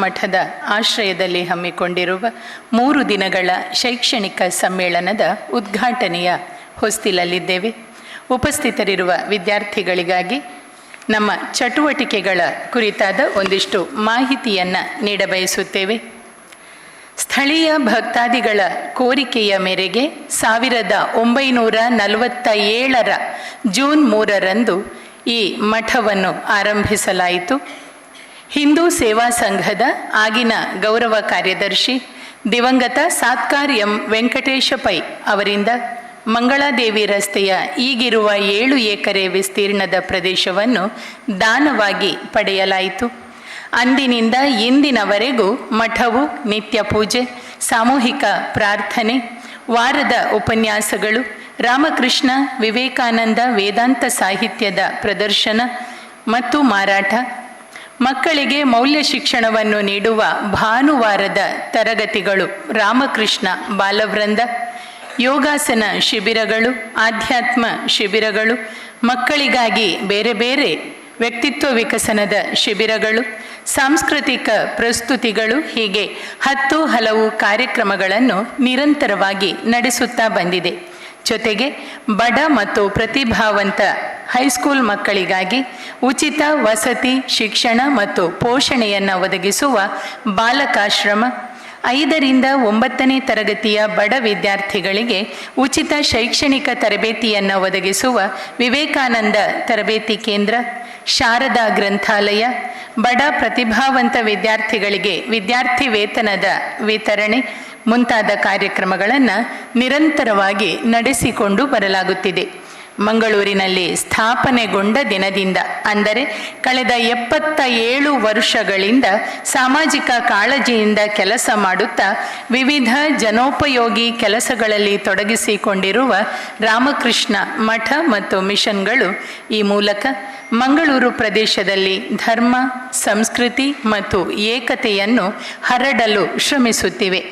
ಮಠದ ಆಶ್ರಯದಲ್ಲಿ ಹಮ್ಮಿಕೊಂಡಿರುವ 3 ದಿನಗಳ ಶೈಕ್ಷಣಿಕ ಸಮ್ಮೇಳನದ ಉದ್ಘಾಟನೆಯ ಹೊಸ್ತಿಲಲ್ಲಿದ್ದೇವೆ. ಉಪಸ್ಥಿತರಿರುವ ವಿದ್ಯಾರ್ಥಿಗಳಿಗಾಗಿ ನಮ್ಮ ಚಟುವಟಿಕೆಗಳ ಕುರಿತಾದ ಒಂದಿಷ್ಟು ಮಾಹಿತಿಯನ್ನು ನೀಡಬಯಸುತ್ತೇವೆ. ಸ್ಥಳೀಯ ಭಕ್ತಾದಿಗಳ ಕೋರಿಕೆಯ ಮೇರೆಗೆ 1947 ಜೂನ್ 3ರಂದು ಈ ಮಠವನ್ನು ಆರಂಭಿಸಲಾಯಿತು. ಹಿಂದೂ ಸೇವಾ ಸಂಘದ ಆಗಿನ ಗೌರವ ಕಾರ್ಯದರ್ಶಿ ದಿವಂಗತ ಸಾತ್ಕಾರ್ ಎಂ ವೆಂಕಟೇಶ ಪೈ ಅವರಿಂದ ಮಂಗಳಾದೇವಿ ರಸ್ತೆಯ ಈಗಿರುವ 7 ಎಕರೆ ವಿಸ್ತೀರ್ಣದ ಪ್ರದೇಶವನ್ನು ದಾನವಾಗಿ ಪಡೆಯಲಾಯಿತು. ಅಂದಿನಿಂದ ಇಂದಿನವರೆಗೂ ಮಠವು ನಿತ್ಯ ಪೂಜೆ, ಸಾಮೂಹಿಕ ಪ್ರಾರ್ಥನೆ, ವಾರದ ಉಪನ್ಯಾಸಗಳು, ರಾಮಕೃಷ್ಣ ವಿವೇಕಾನಂದ ವೇದಾಂತ ಸಾಹಿತ್ಯದ ಪ್ರದರ್ಶನ ಮತ್ತು ಮಾರಾಟ, ಮಕ್ಕಳಿಗೆ ಮೌಲ್ಯ ಶಿಕ್ಷಣವನ್ನು ನೀಡುವ ಭಾನುವಾರದ ತರಗತಿಗಳು, ರಾಮಕೃಷ್ಣ ಬಾಲವೃಂದ, ಯೋಗಾಸನ ಶಿಬಿರಗಳು, ಆಧ್ಯಾತ್ಮ ಶಿಬಿರಗಳು, ಮಕ್ಕಳಿಗಾಗಿ ಬೇರೆ ಬೇರೆ ವ್ಯಕ್ತಿತ್ವ ವಿಕಸನದ ಶಿಬಿರಗಳು, ಸಾಂಸ್ಕೃತಿಕ ಪ್ರಸ್ತುತಿಗಳು, ಹೀಗೆ 10 ಹಲವು ಕಾರ್ಯಕ್ರಮಗಳನ್ನು ನಿರಂತರವಾಗಿ ನಡೆಸುತ್ತಾ ಬಂದಿದೆ. ಜೊತೆಗೆ ಬಡ ಮತ್ತು ಪ್ರತಿಭಾವಂತ ಹೈಸ್ಕೂಲ್ ಮಕ್ಕಳಿಗಾಗಿ ಉಚಿತ ವಸತಿ, ಶಿಕ್ಷಣ ಮತ್ತು ಪೋಷಣೆಯನ್ನು ಒದಗಿಸುವ ಬಾಲಕಾಶ್ರಮ, 5ರಿಂದ 9ನೇ ತರಗತಿಯ ಬಡ ವಿದ್ಯಾರ್ಥಿಗಳಿಗೆ ಉಚಿತ ಶೈಕ್ಷಣಿಕ ತರಬೇತಿಯನ್ನು ಒದಗಿಸುವ ವಿವೇಕಾನಂದ ತರಬೇತಿ ಕೇಂದ್ರ, ಶಾರದಾ ಗ್ರಂಥಾಲಯ, ಬಡ ಪ್ರತಿಭಾವಂತ ವಿದ್ಯಾರ್ಥಿಗಳಿಗೆ ವಿದ್ಯಾರ್ಥಿ ವೇತನದ ವಿತರಣೆ ಮುಂತಾದ ಕಾರ್ಯಕ್ರಮಗಳನ್ನು ನಿರಂತರವಾಗಿ ನಡೆಸಿಕೊಂಡು ಬರಲಾಗುತ್ತಿದೆ. ಮಂಗಳೂರಿನಲ್ಲಿ ಸ್ಥಾಪನೆಗೊಂಡ ದಿನದಿಂದ, ಅಂದರೆ ಕಳೆದ 77 ವರ್ಷಗಳಿಂದ ಸಾಮಾಜಿಕ ಕಾಳಜಿಯಿಂದ ಕೆಲಸ ಮಾಡುತ್ತಾ ವಿವಿಧ ಜನೋಪಯೋಗಿ ಕೆಲಸಗಳಲ್ಲಿ ತೊಡಗಿಸಿಕೊಂಡಿರುವ ರಾಮಕೃಷ್ಣ ಮಠ ಮತ್ತು ಮಿಷನ್ಗಳು ಈ ಮೂಲಕ ಮಂಗಳೂರು ಪ್ರದೇಶದಲ್ಲಿ ಧರ್ಮ, ಸಂಸ್ಕೃತಿ ಮತ್ತು ಏಕತೆಯನ್ನು ಹರಡಲು ಶ್ರಮಿಸುತ್ತಿವೆ.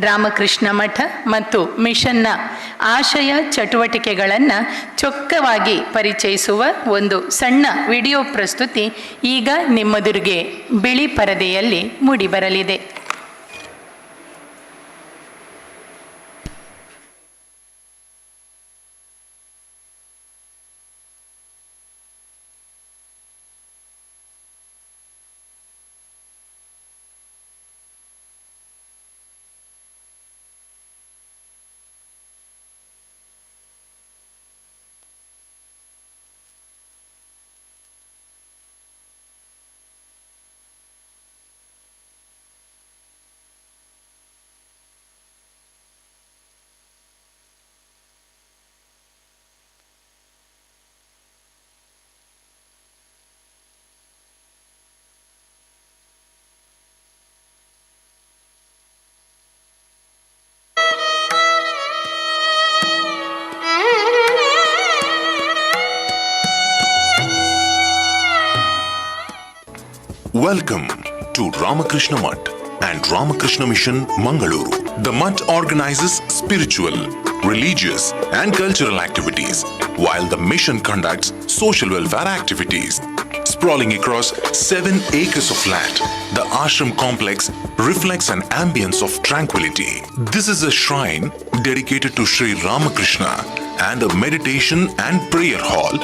ರಾಮಕೃಷ್ಣ ಮಠ ಮತ್ತು ಮಿಷನ್ನ ಆಶಯ ಚಟುವಟಿಕೆಗಳನ್ನು ಚೊಕ್ಕವಾಗಿ ಪರಿಚಯಿಸುವ ಒಂದು ಸಣ್ಣ ವಿಡಿಯೋ ಪ್ರಸ್ತುತಿ ಈಗ ನಿಮ್ಮೆದುರಿಗೆ ಬಿಳಿ ಪರದೆಯಲ್ಲಿ ಮೂಡಿಬರಲಿದೆ. Welcome to Ramakrishna Mutt and Ramakrishna Mission, Mangaluru. The Mutt organizes spiritual, religious and cultural activities, while the mission conducts social welfare activities. Sprawling across 7 acres of land, the ashram complex reflects an ambience of tranquility. This is a shrine dedicated to Sri Ramakrishna and a meditation and prayer hall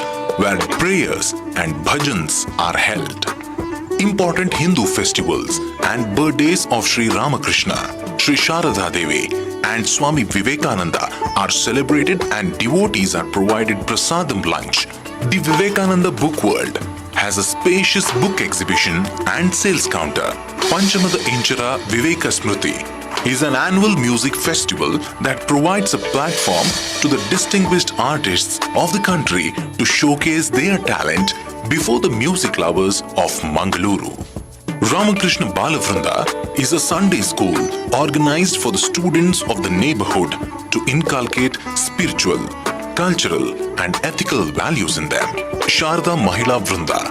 where prayers and bhajans are held. Important Hindu festivals and birthdays of Sri Ramakrishna, Sri Sharada Devi and Swami Vivekananda are celebrated and devotees are provided prasadam lunch. The Vivekananda Book World has a spacious book exhibition and sales counter. Panchamada Inchara Viveka Smriti is an annual music festival that provides a platform to the distinguished artists of the country to showcase their talent before the music lovers of Mangaluru. Ramakrishna Balavrinda is a Sunday school organized for the students of the neighborhood to inculcate spiritual, cultural and ethical values in them. Sharda Mahila Vrinda,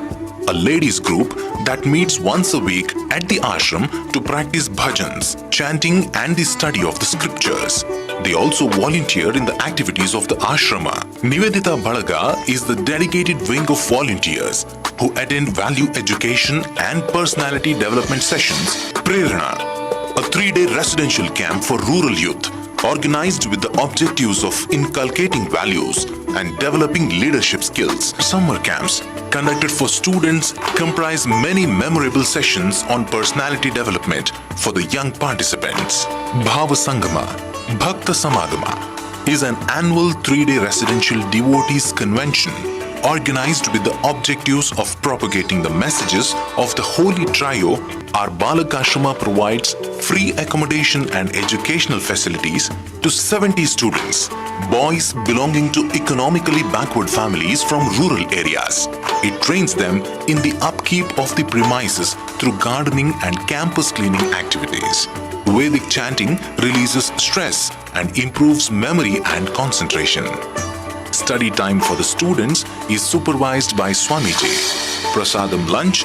a ladies group that meets once a week at the ashram to practice bhajans, chanting and the study of the scriptures. They also volunteer in the activities of the ashrama. Nivedita Balaga is the dedicated wing of volunteers who attend value education and personality development sessions. Prajna, a 3-day residential camp for rural youth, organized with the objectives of inculcating values and developing leadership skills. Summer camps conducted for students comprise many memorable sessions on personality development for the young participants. Bhava Sangama, Bhakta Samagama is an annual 3-day residential devotees convention organized with the objectives of propagating the messages of the Holy Trio. Our Balakashrama provides free accommodation and educational facilities to 70 students, boys belonging to economically backward families from rural areas. It trains them in the upkeep of the premises through gardening and campus cleaning activities. Vedic chanting releases stress and improves memory and concentration. Study time for the students is supervised by Swamiji. Prasadam lunch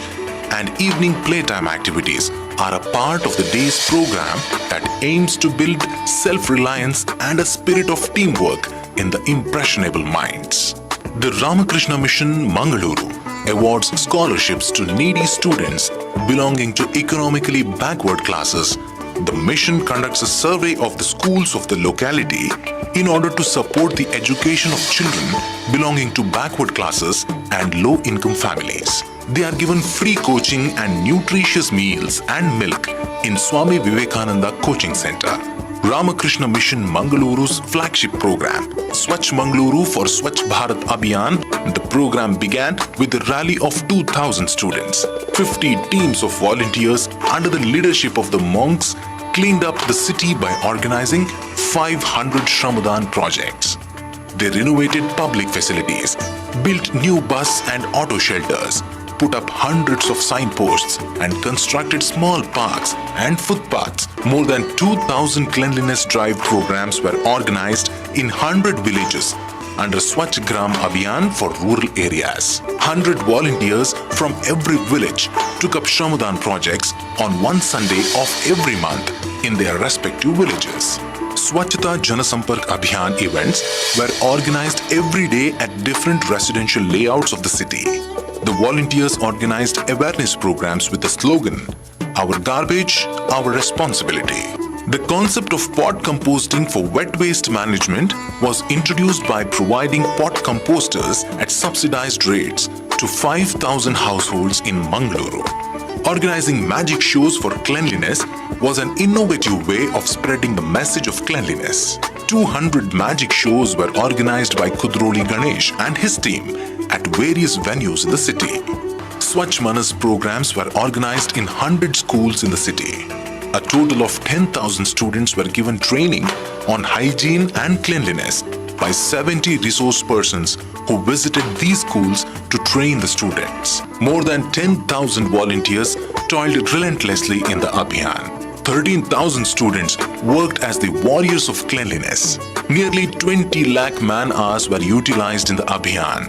and evening playtime activities are a part of the day's program that aims to build self-reliance and a spirit of teamwork in the impressionable minds. The Ramakrishna Mission Mangaluru awards scholarships to needy students belonging to economically backward classes. The mission conducts a survey of the schools of the locality in order to support the education of children belonging to backward classes and low-income families. They are given free coaching and nutritious meals and milk in Swami Vivekananda Coaching Center. Ramakrishna Mission Mangaluru's flagship program, Swachh Mangaluru for Swachh Bharat Abhiyan. The program began with a rally of 2,000 students. 50 teams of volunteers under the leadership of the monks cleaned up the city by organizing 500 Shramadhan projects. They renovated public facilities, built new bus and auto shelters, put up hundreds of signposts and constructed small parks and footpaths. More than 2,000 cleanliness drive programs were organized in 100 villages under Swachh Gram Abhiyan for rural areas. 100 volunteers from every village took up Shramadhan projects on one Sunday of every month in their respective villages. Swachhata Janasampark Abhiyan events were organized every day at different residential layouts of the city. The volunteers organized awareness programs with the slogan, "Our garbage, our responsibility." The concept of pot composting for wet waste management was introduced by providing pot composters at subsidized rates to 5,000 households in Mangaluru. Organizing magic shows for cleanliness was an innovative way of spreading the message of cleanliness. 200 magic shows were organized by Kudroli Ganesh and his team at various venues in the city. Swachh Manas programs were organized in 100 schools in the city. A total of 10,000 students were given training on hygiene and cleanliness by 70 resource persons who visited these schools to train the students. More than 10,000 volunteers toiled relentlessly in the Abhiyan. 13,000 students worked as the warriors of cleanliness. Nearly 20 lakh man-hours were utilized in the Abhiyan.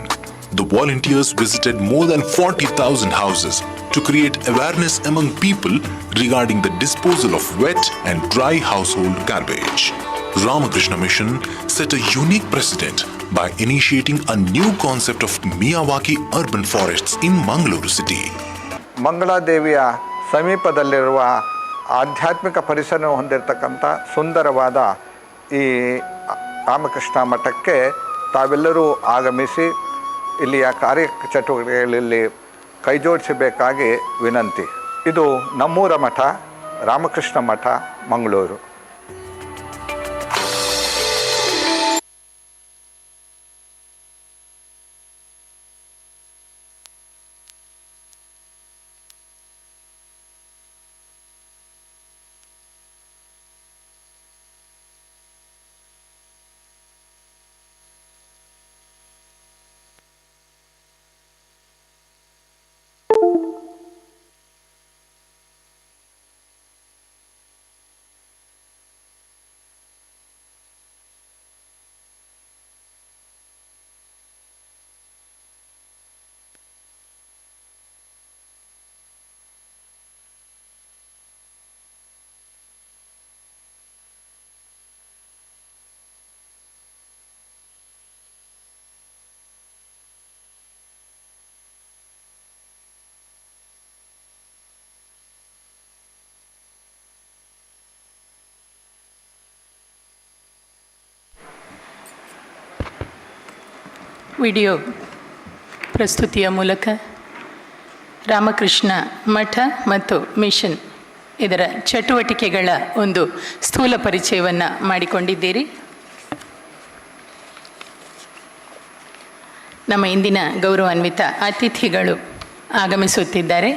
The volunteers visited more than 40,000 houses to create awareness among people regarding the disposal of wet and dry household garbage. Ramakrishna Mission set a unique precedent by initiating a new concept of Miyawaki urban forests in Mangaluru city. ಮಂಗಳಾದೇವಿಯ ಸಮೀಪದಲ್ಲಿರುವ ಆಧ್ಯಾತ್ಮಿಕ ಪರಿಸರ ಹೊಂದಿರತಕ್ಕಂಥ ಸುಂದರವಾದ ಈ ರಾಮಕೃಷ್ಣ ಮಠಕ್ಕೆ ತಾವೆಲ್ಲರೂ ಆಗಮಿಸಿ ಇಲ್ಲಿಯ ಕಾರ್ಯಚಟುವಟಿಕೆಗಳಲ್ಲಿ ಕೈಜೋಡಿಸಬೇಕಾಗಿ ವಿನಂತಿ. ಇದು ನಮ್ಮೂರ ಮಠ, ರಾಮಕೃಷ್ಣ ಮಠ, ಮಂಗಳೂರು. ವಿಡಿಯೋ ಪ್ರಸ್ತುತಿಯ ಮೂಲಕ ರಾಮಕೃಷ್ಣ ಮಠ ಮತ್ತು ಮಿಷನ್ ಇದರ ಚಟುವಟಿಕೆಗಳ ಒಂದು ಸ್ಥೂಲ ಪರಿಚಯವನ್ನು ಮಾಡಿಕೊಂಡಿದ್ದೀರಿ. ನಮ್ಮ ಇಂದಿನ ಗೌರವಾನ್ವಿತ ಅತಿಥಿಗಳು ಆಗಮಿಸುತ್ತಿದ್ದಾರೆ.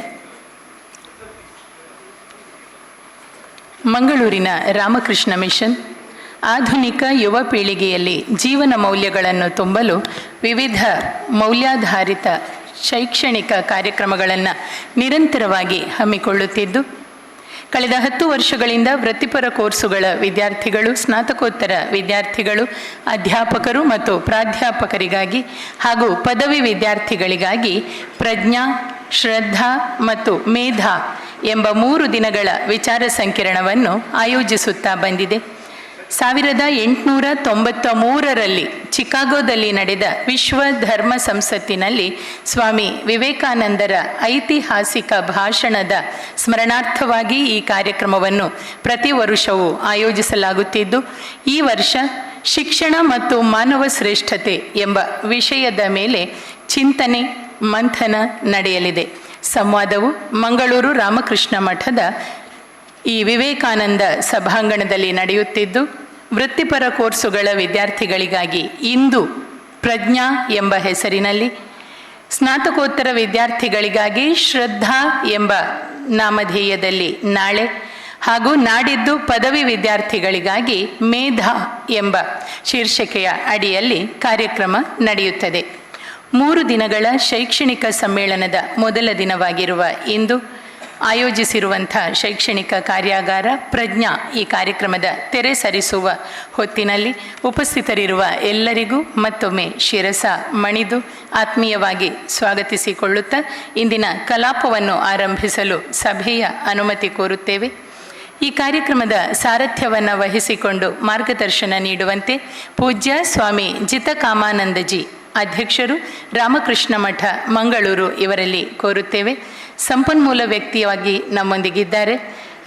ಮಂಗಳೂರಿನ ರಾಮಕೃಷ್ಣ ಮಿಷನ್ ಆಧುನಿಕ ಯುವ ಪೀಳಿಗೆಯಲ್ಲಿ ಜೀವನ ಮೌಲ್ಯಗಳನ್ನು ತುಂಬಲು ವಿವಿಧ ಮೌಲ್ಯಾಧಾರಿತ ಶೈಕ್ಷಣಿಕ ಕಾರ್ಯಕ್ರಮಗಳನ್ನು ನಿರಂತರವಾಗಿ ಹಮ್ಮಿಕೊಳ್ಳುತ್ತಿದ್ದು, ಕಳೆದ 10 ವರ್ಷಗಳಿಂದ ವೃತ್ತಿಪರ ಕೋರ್ಸುಗಳ ವಿದ್ಯಾರ್ಥಿಗಳು, ಸ್ನಾತಕೋತ್ತರ ವಿದ್ಯಾರ್ಥಿಗಳು, ಅಧ್ಯಾಪಕರು ಮತ್ತು ಪ್ರಾಧ್ಯಾಪಕರಿಗಾಗಿ ಹಾಗೂ ಪದವಿ ವಿದ್ಯಾರ್ಥಿಗಳಿಗಾಗಿ ಪ್ರಜ್ಞಾ, ಶ್ರದ್ಧಾ ಮತ್ತು ಮೇಧಾ ಎಂಬ 3 ದಿನಗಳ ವಿಚಾರ ಸಂಕಿರಣವನ್ನು ಆಯೋಜಿಸುತ್ತಾ ಬಂದಿದೆ. 1893ರಲ್ಲಿ ಚಿಕಾಗೋದಲ್ಲಿ ನಡೆದ ವಿಶ್ವ ಧರ್ಮ ಸಂಸತ್ತಿನಲ್ಲಿ ಸ್ವಾಮಿ ವಿವೇಕಾನಂದರ ಐತಿಹಾಸಿಕ ಭಾಷಣದ ಸ್ಮರಣಾರ್ಥವಾಗಿ ಈ ಕಾರ್ಯಕ್ರಮವನ್ನು ಪ್ರತಿ ವರ್ಷವೂ ಆಯೋಜಿಸಲಾಗುತ್ತಿದ್ದು, ಈ ವರ್ಷ ಶಿಕ್ಷಣ ಮತ್ತು ಮಾನವ ಶ್ರೇಷ್ಠತೆ ಎಂಬ ವಿಷಯದ ಮೇಲೆ ಚಿಂತನೆ ಮಂಥನ ನಡೆಯಲಿದೆ. ಸಂವಾದವು ಮಂಗಳೂರು ರಾಮಕೃಷ್ಣ ಮಠದ ಈ ವಿವೇಕಾನಂದ ಸಭಾಂಗಣದಲ್ಲಿ ನಡೆಯುತ್ತಿದ್ದು, ವೃತ್ತಿಪರ ಕೋರ್ಸುಗಳ ವಿದ್ಯಾರ್ಥಿಗಳಿಗಾಗಿ ಇಂದು ಪ್ರಜ್ಞಾ ಎಂಬ ಹೆಸರಿನಲ್ಲಿ, ಸ್ನಾತಕೋತ್ತರ ವಿದ್ಯಾರ್ಥಿಗಳಿಗಾಗಿ ಶ್ರದ್ಧಾ ಎಂಬ ನಾಮಧೇಯದಲ್ಲಿ ನಾಳೆ ಹಾಗೂ ನಾಡಿದ್ದು ಪದವಿ ವಿದ್ಯಾರ್ಥಿಗಳಿಗಾಗಿ ಮೇಧಾ ಎಂಬ ಶೀರ್ಷಿಕೆಯ ಅಡಿಯಲ್ಲಿ ಕಾರ್ಯಕ್ರಮ ನಡೆಯುತ್ತದೆ. 3 ದಿನಗಳ ಶೈಕ್ಷಣಿಕ ಸಮ್ಮೇಳನದ ಮೊದಲ ದಿನವಾಗಿರುವ ಇಂದು ಆಯೋಜಿಸಿರುವಂಥ ಶೈಕ್ಷಣಿಕ ಕಾರ್ಯಾಗಾರ ಪ್ರಜ್ಞಾ ಈ ಕಾರ್ಯಕ್ರಮದ ತೆರೆ ಸರಿಸುವ ಹೊತ್ತಿನಲ್ಲಿ ಉಪಸ್ಥಿತರಿರುವ ಎಲ್ಲರಿಗೂ ಮತ್ತೊಮ್ಮೆ ಶಿರಸ ಮಣಿದು ಆತ್ಮೀಯವಾಗಿ ಸ್ವಾಗತಿಸಿಕೊಳ್ಳುತ್ತಾ ಇಂದಿನ ಕಲಾಪವನ್ನು ಆರಂಭಿಸಲು ಸಭೆಯ ಅನುಮತಿ ಕೋರುತ್ತೇವೆ. ಈ ಕಾರ್ಯಕ್ರಮದ ಸಾರಥ್ಯವನ್ನು ವಹಿಸಿಕೊಂಡು ಮಾರ್ಗದರ್ಶನ ನೀಡುವಂತೆ ಪೂಜ್ಯ ಸ್ವಾಮಿ ಜಿತಕಾಮಾನಂದಜಿ, ಅಧ್ಯಕ್ಷರು, ರಾಮಕೃಷ್ಣ ಮಠ ಮಂಗಳೂರು ಇವರಲ್ಲಿ ಕೋರುತ್ತೇವೆ. ಸಂಪನ್ಮೂಲ ವ್ಯಕ್ತಿಯಾಗಿ ನಮ್ಮೊಂದಿಗಿದ್ದಾರೆ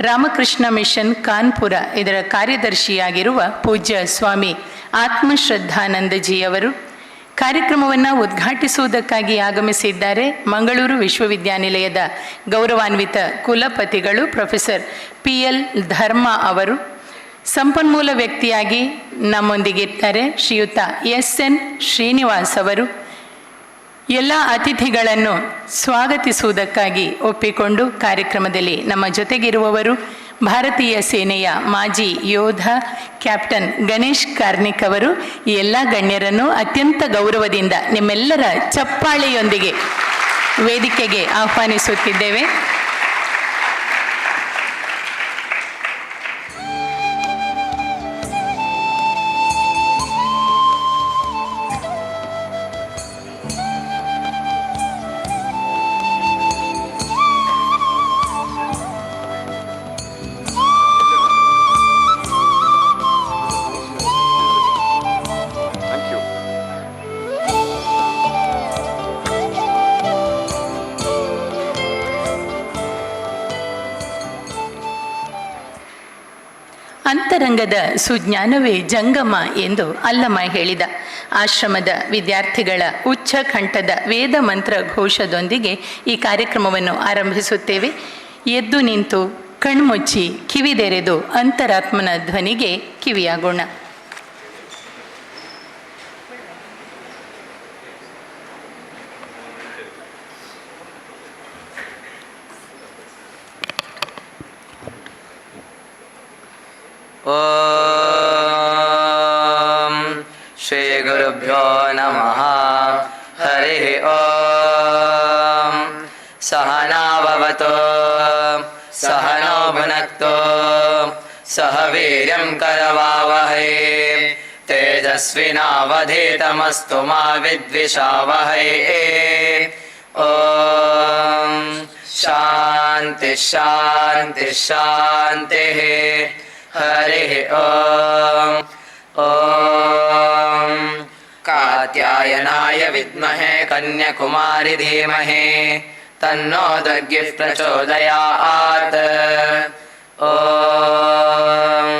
ರಾಮಕೃಷ್ಣ ಮಿಷನ್ ಕಾನ್ಪುರ ಇದರ ಕಾರ್ಯದರ್ಶಿಯಾಗಿರುವ ಪೂಜ್ಯ ಸ್ವಾಮಿ ಆತ್ಮಶ್ರದ್ಧಾನಂದಜಿಯವರು. ಕಾರ್ಯಕ್ರಮವನ್ನು ಉದ್ಘಾಟಿಸುವುದಕ್ಕಾಗಿ ಆಗಮಿಸಿದ್ದಾರೆ ಮಂಗಳೂರು ವಿಶ್ವವಿದ್ಯಾನಿಲಯದ ಗೌರವಾನ್ವಿತ ಕುಲಪತಿಗಳು ಪ್ರೊಫೆಸರ್ PL ಧರ್ಮ ಅವರು. ಸಂಪನ್ಮೂಲ ವ್ಯಕ್ತಿಯಾಗಿ ನಮ್ಮೊಂದಿಗಿದ್ದಾರೆ ಶ್ರೀಯುತ SN ಶ್ರೀನಿವಾಸ್ ಅವರು. ಎಲ್ಲ ಅತಿಥಿಗಳನ್ನು ಸ್ವಾಗತಿಸುವುದಕ್ಕಾಗಿ ಒಪ್ಪಿಕೊಂಡು ಕಾರ್ಯಕ್ರಮದಲ್ಲಿ ನಮ್ಮ ಜೊತೆಗಿರುವವರು ಭಾರತೀಯ ಸೇನೆಯ ಮಾಜಿ ಯೋಧ ಕ್ಯಾಪ್ಟನ್ ಗಣೇಶ್ ಕಾರ್ನಿಕ್ ಅವರು. ಈ ಎಲ್ಲ ಗಣ್ಯರನ್ನು ಅತ್ಯಂತ ಗೌರವದಿಂದ ನಿಮ್ಮೆಲ್ಲರ ಚಪ್ಪಾಳೆಯೊಂದಿಗೆ ವೇದಿಕೆಗೆ ಆಹ್ವಾನಿಸುತ್ತಿದ್ದೇವೆ. ಅಂತರಂಗದ ಸುಜ್ಞಾನವೇ ಜಂಗಮ ಎಂದು ಅಲ್ಲಮ ಹೇಳಿದ. ಆಶ್ರಮದ ವಿದ್ಯಾರ್ಥಿಗಳ ಉಚ್ಚ ಕಂಠದ ವೇದ ಮಂತ್ರ ಘೋಷದೊಂದಿಗೆ ಈ ಕಾರ್ಯಕ್ರಮವನ್ನು ಆರಂಭಿಸುತ್ತೇವೆ. ಎದ್ದು ನಿಂತು ಕಣ್ಮುಚ್ಚಿ ಕಿವಿದೆರೆದು ಅಂತರಾತ್ಮನ ಧ್ವನಿಗೆ ಕಿವಿಯಾಗೋಣ. ಓಂ ಶ್ರೀ ಗುರುಭ್ಯೋ ನಮಃ. ಹರಿ ಓಂ. ಸಹನಾ ಭವತು ಸಹನೋ ಭುನಕ್ತು ಸಹ ವೀರ್ಯಂ ಕರವಾವಹೈ ತೇಜಸ್ವಿನಾವಧೀತಮಸ್ತು ಮಾ ವಿದ್ವಿಷಾವಹೈ. ಓಂ ಶಾಂತಿ ಶಾಂತಿ ಶಾಂತಿ. ಹರಿ ಓಂ. ಓಂ ಕಾತ್ಯಾಯನಾಯ ವಿದ್ಮಹೇ ಕನ್ಯಾಕುಮಾರಿ ಧೀಮಹಿ ತನ್ನೋ ದುರ್ಗಿ ಪ್ರಚೋದಯಾತ್. ಓಂ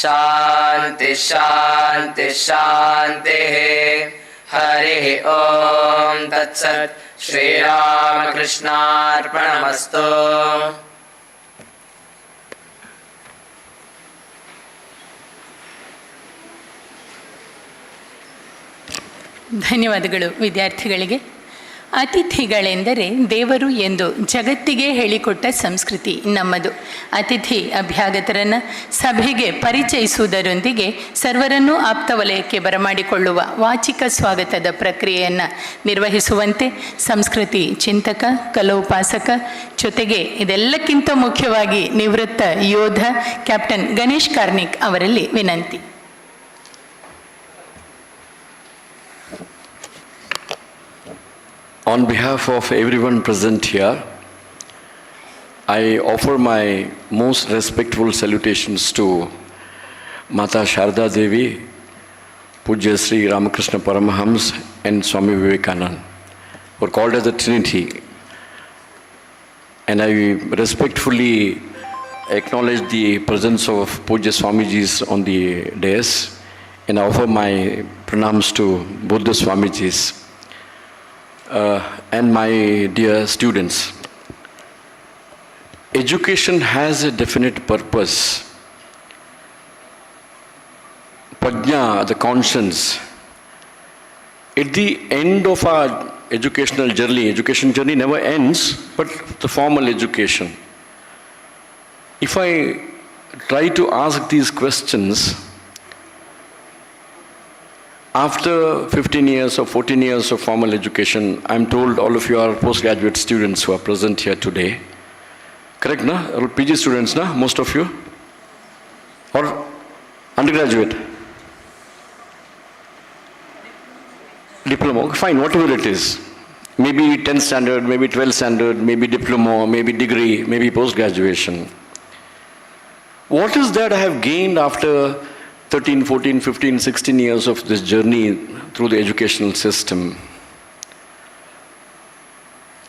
ಶಾಂತಿ ಶಾಂತಿ ಶಾಂತಿ. हरिः ॐ तत्सत् श्रीरामकृष्णार्पणमस्तु. ಧನ್ಯವಾದಗಳು ವಿದ್ಯಾರ್ಥಿಗಳಿಗೆ. ಅತಿಥಿಗಳೆಂದರೆ ದೇವರು ಎಂದು ಜಗತ್ತಿಗೆ ಹೇಳಿಕೊಟ್ಟ ಸಂಸ್ಕೃತಿ ನಮ್ಮದು. ಅತಿಥಿ ಅಭ್ಯಾಗತರನ್ನು ಸಭೆಗೆ ಪರಿಚಯಿಸುವುದರೊಂದಿಗೆ ಸರ್ವರನ್ನೂ ಆಪ್ತ ವಲಯಕ್ಕೆ ಬರಮಾಡಿಕೊಳ್ಳುವ ವಾಚಿಕ ಸ್ವಾಗತದ ಪ್ರಕ್ರಿಯೆಯನ್ನು ನಿರ್ವಹಿಸುವಂತೆ ಸಂಸ್ಕೃತಿ ಚಿಂತಕ, ಕಲೋಪಾಸಕ, ಜೊತೆಗೆ ಇದೆಲ್ಲಕ್ಕಿಂತ ಮುಖ್ಯವಾಗಿ ನಿವೃತ್ತ ಯೋಧ ಕ್ಯಾಪ್ಟನ್ ಗಣೇಶ್ ಕಾರ್ನಿಕ್ ಅವರಲ್ಲಿ ವಿನಂತಿ. On behalf of everyone present here, I offer my most respectful salutations to Mata Sharda Devi, Pujya Sri Ramakrishna Paramahams and Swami Vivekananda, who are called as the Trinity. And I respectfully acknowledge the presence of Pujya Swamijis on the dais and offer my pranams to both the Swamijis. And my dear students, education has a definite purpose. Prajna, the conscience. At the end of our education journey never ends, but the formal education. If I try to ask these questions, after 15 years or 14 years of formal education, I'm told all of you are postgraduate students who are present here today. Correct, na? Or PG students, na? Most of you? Or undergraduate? Diploma, okay, fine, whatever it is. Maybe 10th standard, maybe 12th standard, maybe diploma, maybe degree, maybe post-graduation. What is that I have gained after 13, 14, 15, 16 years of this journey through the educational system?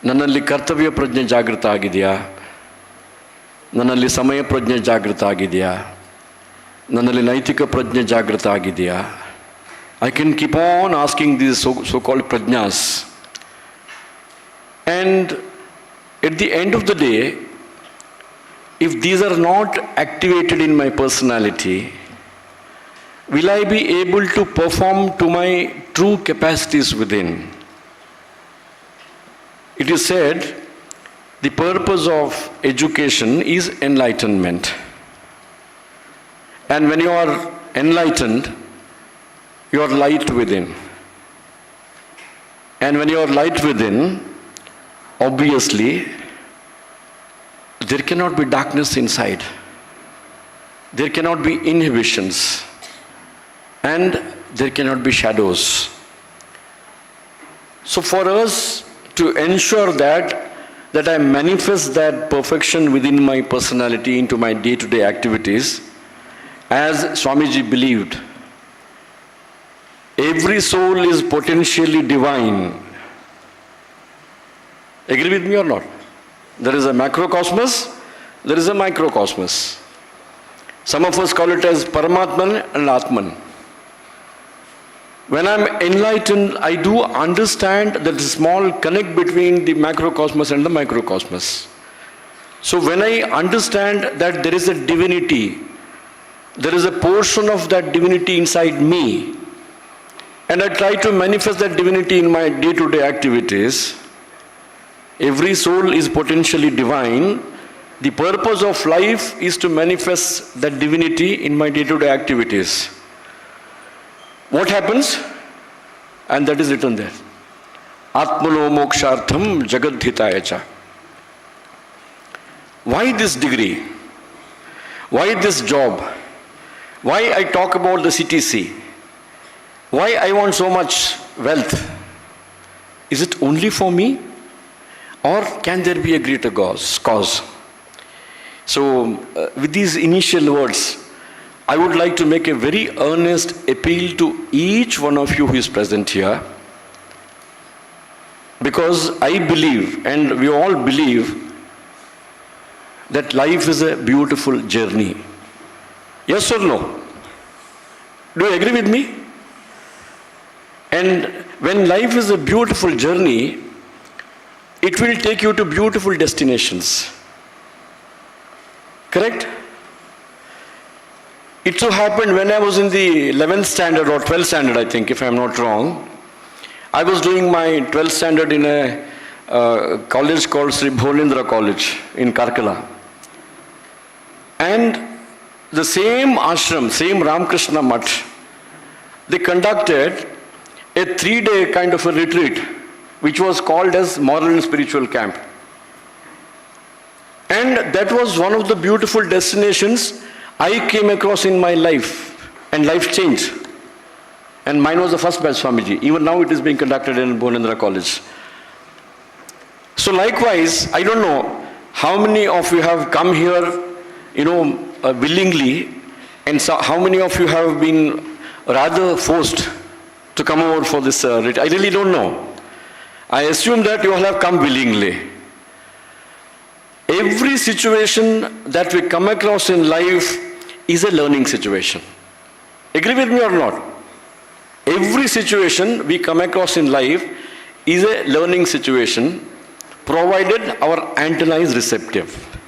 ನನ್ನಲ್ಲಿ ಕರ್ತವ್ಯ ಪ್ರಜ್ಞೆ ಜಾಗೃತ ಆಗಿದೆಯಾ? ನನ್ನಲ್ಲಿ ಸಮಯ ಪ್ರಜ್ಞೆ ಜಾಗೃತ ಆಗಿದೆಯಾ? ನನ್ನಲ್ಲಿ ನೈತಿಕ ಪ್ರಜ್ಞೆ ಜಾಗೃತ ಆಗಿದೆಯಾ? I can keep on asking these so-called prajnas. And at the end of the day, if these are not activated in my personality, will I be able to perform to my true capacities within? It is said, the purpose of education is enlightenment. And when you are enlightened, you are light within. And when you are light within, obviously, there cannot be darkness inside. There cannot be inhibitions. And there cannot be shadows. So for us to ensure that I manifest that perfection within my personality into my day-to-day activities, as Swamiji believed, every soul is potentially divine. Agree with me or not? There is a macrocosmos, there is a microcosmos. Some of us call it as Paramatman and Atman. When I'm enlightened, I do understand that the small connect between the macrocosmos and the microcosmos. So when I understand that there is a divinity, there is a portion of that divinity inside me, and I try to manifest that divinity in my day-to-day activities, every soul is potentially divine. The purpose of life is to manifest that divinity in my day-to-day activities. What happens? And that is written there. Atmano mokshartham jagadhitaya cha. Why this degree? Why this job? Why I talk about the CTC? Why I want so much wealth? Is it only for me? Or can there be a greater cause? So, with these initial words, I would like to make a very earnest appeal to each one of you who is present here, because I believe, and we all believe, that life is a beautiful journey. Yes or no? Do you agree with me? And when life is a beautiful journey, it will take you to beautiful destinations. Correct? It so happened when I was in the 11th standard or 12th standard, I think, if I'm not wrong, I was doing my 12th standard in a college called Sri Bholendra College in Karkala. And the same ashram, same Ramakrishna Mutt, they conducted a 3-day kind of a retreat, which was called as Moral and Spiritual Camp. And that was one of the beautiful destinations I came across in my life, and life changed. And mine was the first batch, Swamiji. Even now it is being conducted in Bholendra College. So likewise, I don't know how many of you have come here, willingly, and so how many of you have been rather forced to come over for this retreat. I really don't know. I assume that you all have come willingly. Every situation that we come across in life is a learning situation. Agree with me or not? Every situation we come across in life is a learning situation, provided our antenna is receptive.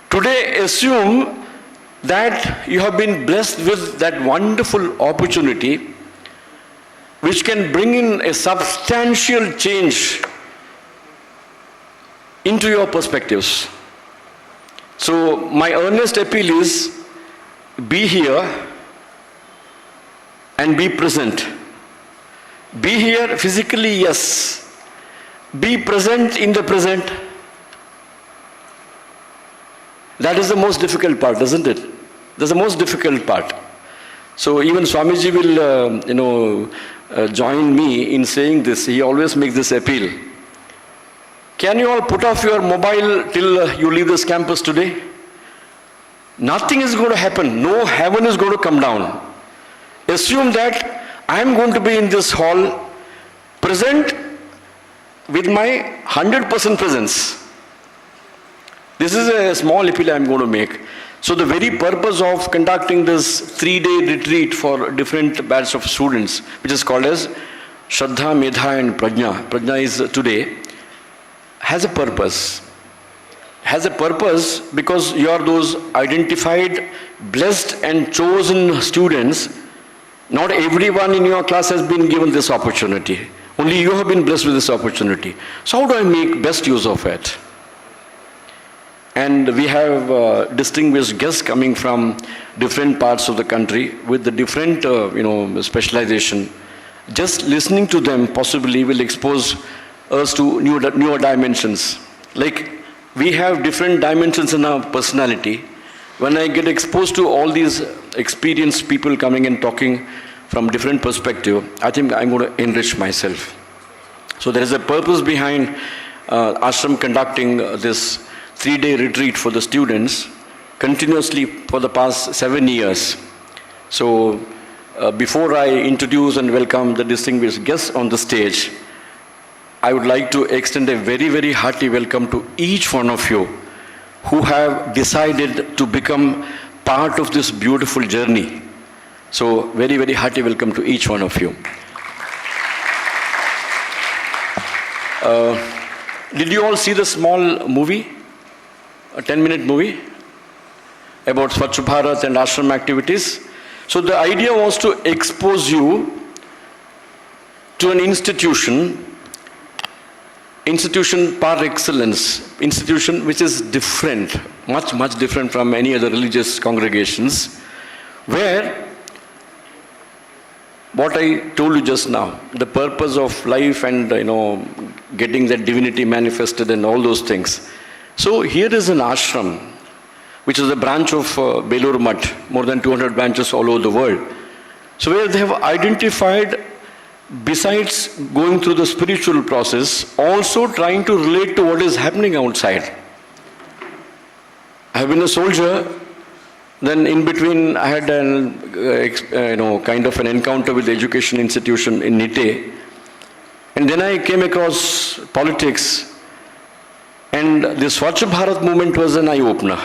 Today, assume that you have been blessed with that wonderful opportunity which can bring in a substantial change into your perspectives. So my earnest appeal is, be here and be present. Be here physically, yes. Be present in the present. That is the most difficult part, isn't it? That's the most difficult part. So even Swamiji will, join me in saying this. He always makes this appeal. Can you all put off your mobile till you leave this campus today? Nothing is going to happen. No heaven is going to come down. Assume that I am going to be in this hall, present with my 100% presence. This is a small appeal I am going to make. So the very purpose of conducting this 3-day retreat for different batch of students, which is called as Shraddha, Medha and Prajna. Prajna is today, has a purpose. Has a purpose because you are those identified, blessed and chosen students. Not everyone in your class has been given this opportunity. Only you have been blessed with this opportunity. So how do I make best use of it? And we have distinguished guests coming from different parts of the country with the different, specialization. Just listening to them possibly will expose us to newer dimensions. Like we have different dimensions in our personality. When I get exposed to all these experienced people coming and talking from different perspective, I think I'm going to enrich myself. So there is a purpose behind ashram conducting this 3-day retreat for the students continuously for the past 7 years. So before I introduce and welcome the distinguished guests on the stage, I would like to extend a very, very hearty welcome to each one of you who have decided to become part of this beautiful journey. So very, very hearty welcome to each one of you. Did you all see the small movie? A 10-minute movie about Swachh Bharat and ashram activities. So the idea was to expose you to an institution par excellence, institution which is different, much, much different from any other religious congregations, where what I told you just now, the purpose of life and getting that divinity manifested and all those things. So here is an ashram, which is a branch of Belur Mutt, more than 200 branches all over the world. So where they have identified, besides going through the spiritual process, also trying to relate to what is happening outside. I have been a soldier, then in between I had kind of an encounter with the education institution in Nitte. And then I came across politics. And the Swachh Bharat movement was an eye-opener.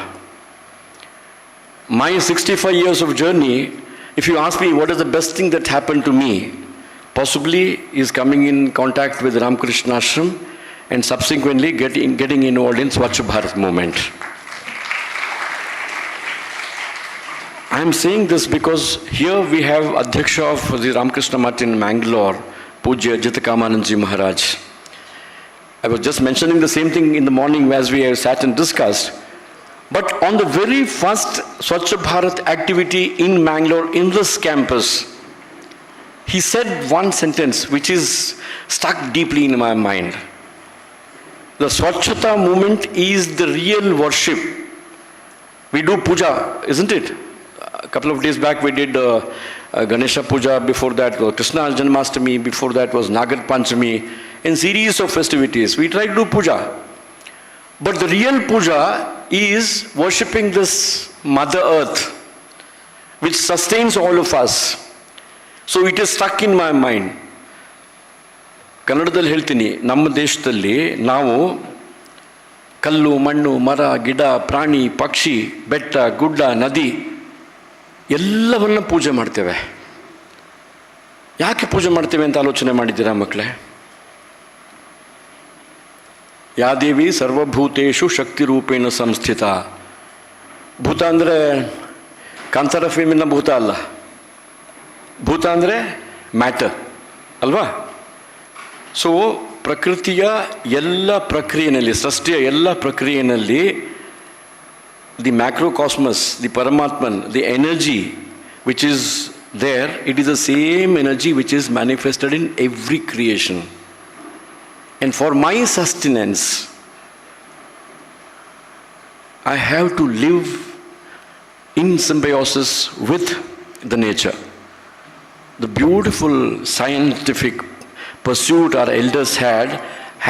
My 65 years of journey, if you ask me what is the best thing that happened to me, possibly is coming in contact with Ramakrishna Ashram and subsequently getting involved in Swachh Bharat movement. I am saying this because here we have Adhyaksha of the Ramakrishna Math in Mangalore, Pujya Jitakamanandji Maharaj. I was just mentioning the same thing in the morning as we have sat and discussed. But on the very first Swachh Bharat activity in Mangalore, in this campus, he said one sentence which is stuck deeply in my mind. The Swachhata movement is the real worship. We do puja, isn't it? A couple of days back we did Ganesha Puja, before that was Krishna Janmastami, before that was Nagar Panchami, in series of festivities. We try to do puja. But the real puja is worshipping this Mother Earth, which sustains all of us. So it is stuck in my mind. ಕನ್ನಡದಲ್ಲಿ ಹೇಳ್ತೀನಿ, ನಮ್ಮ ದೇಶದಲ್ಲಿ ನಾವು ಕಲ್ಲು ಮಣ್ಣು ಮರ ಗಿಡ ಪ್ರಾಣಿ ಪಕ್ಷಿ ಬೆಟ್ಟ ಗುಡ್ಡ ನದಿ ಎಲ್ಲವನ್ನ ಪೂಜೆ ಮಾಡ್ತೇವೆ. ಯಾಕೆ ಪೂಜೆ ಮಾಡ್ತೇವೆ ಅಂತ ಆಲೋಚನೆ ಮಾಡಿದ್ದೀರಾ ಮಕ್ಕಳೇ? ಯಾ ದೇವಿ ಸರ್ವಭೂತೇಷು ಶಕ್ತಿ ರೂಪೇಣ ಸಂಸ್ಥಿತ. ಭೂತ ಅಂದರೆ ಕಾಂತಾರ ಫಿಲ್ಮಿನ ಭೂತ ಅಲ್ಲ, ಭೂತ ಅಂದರೆ ಮ್ಯಾಟರ್ ಅಲ್ವಾ? ಸೊ ಪ್ರಕೃತಿಯ ಎಲ್ಲ ಪ್ರಕ್ರಿಯೆಯಲ್ಲಿ, ಸೃಷ್ಟಿಯ ಎಲ್ಲ ಪ್ರಕ್ರಿಯೆಯಲ್ಲಿ the macrocosmos, the Paramatman, the energy which is there, it is the same energy which is manifested in every creation. And for my sustenance, I have to live in symbiosis with the nature. The beautiful scientific pursuit our elders had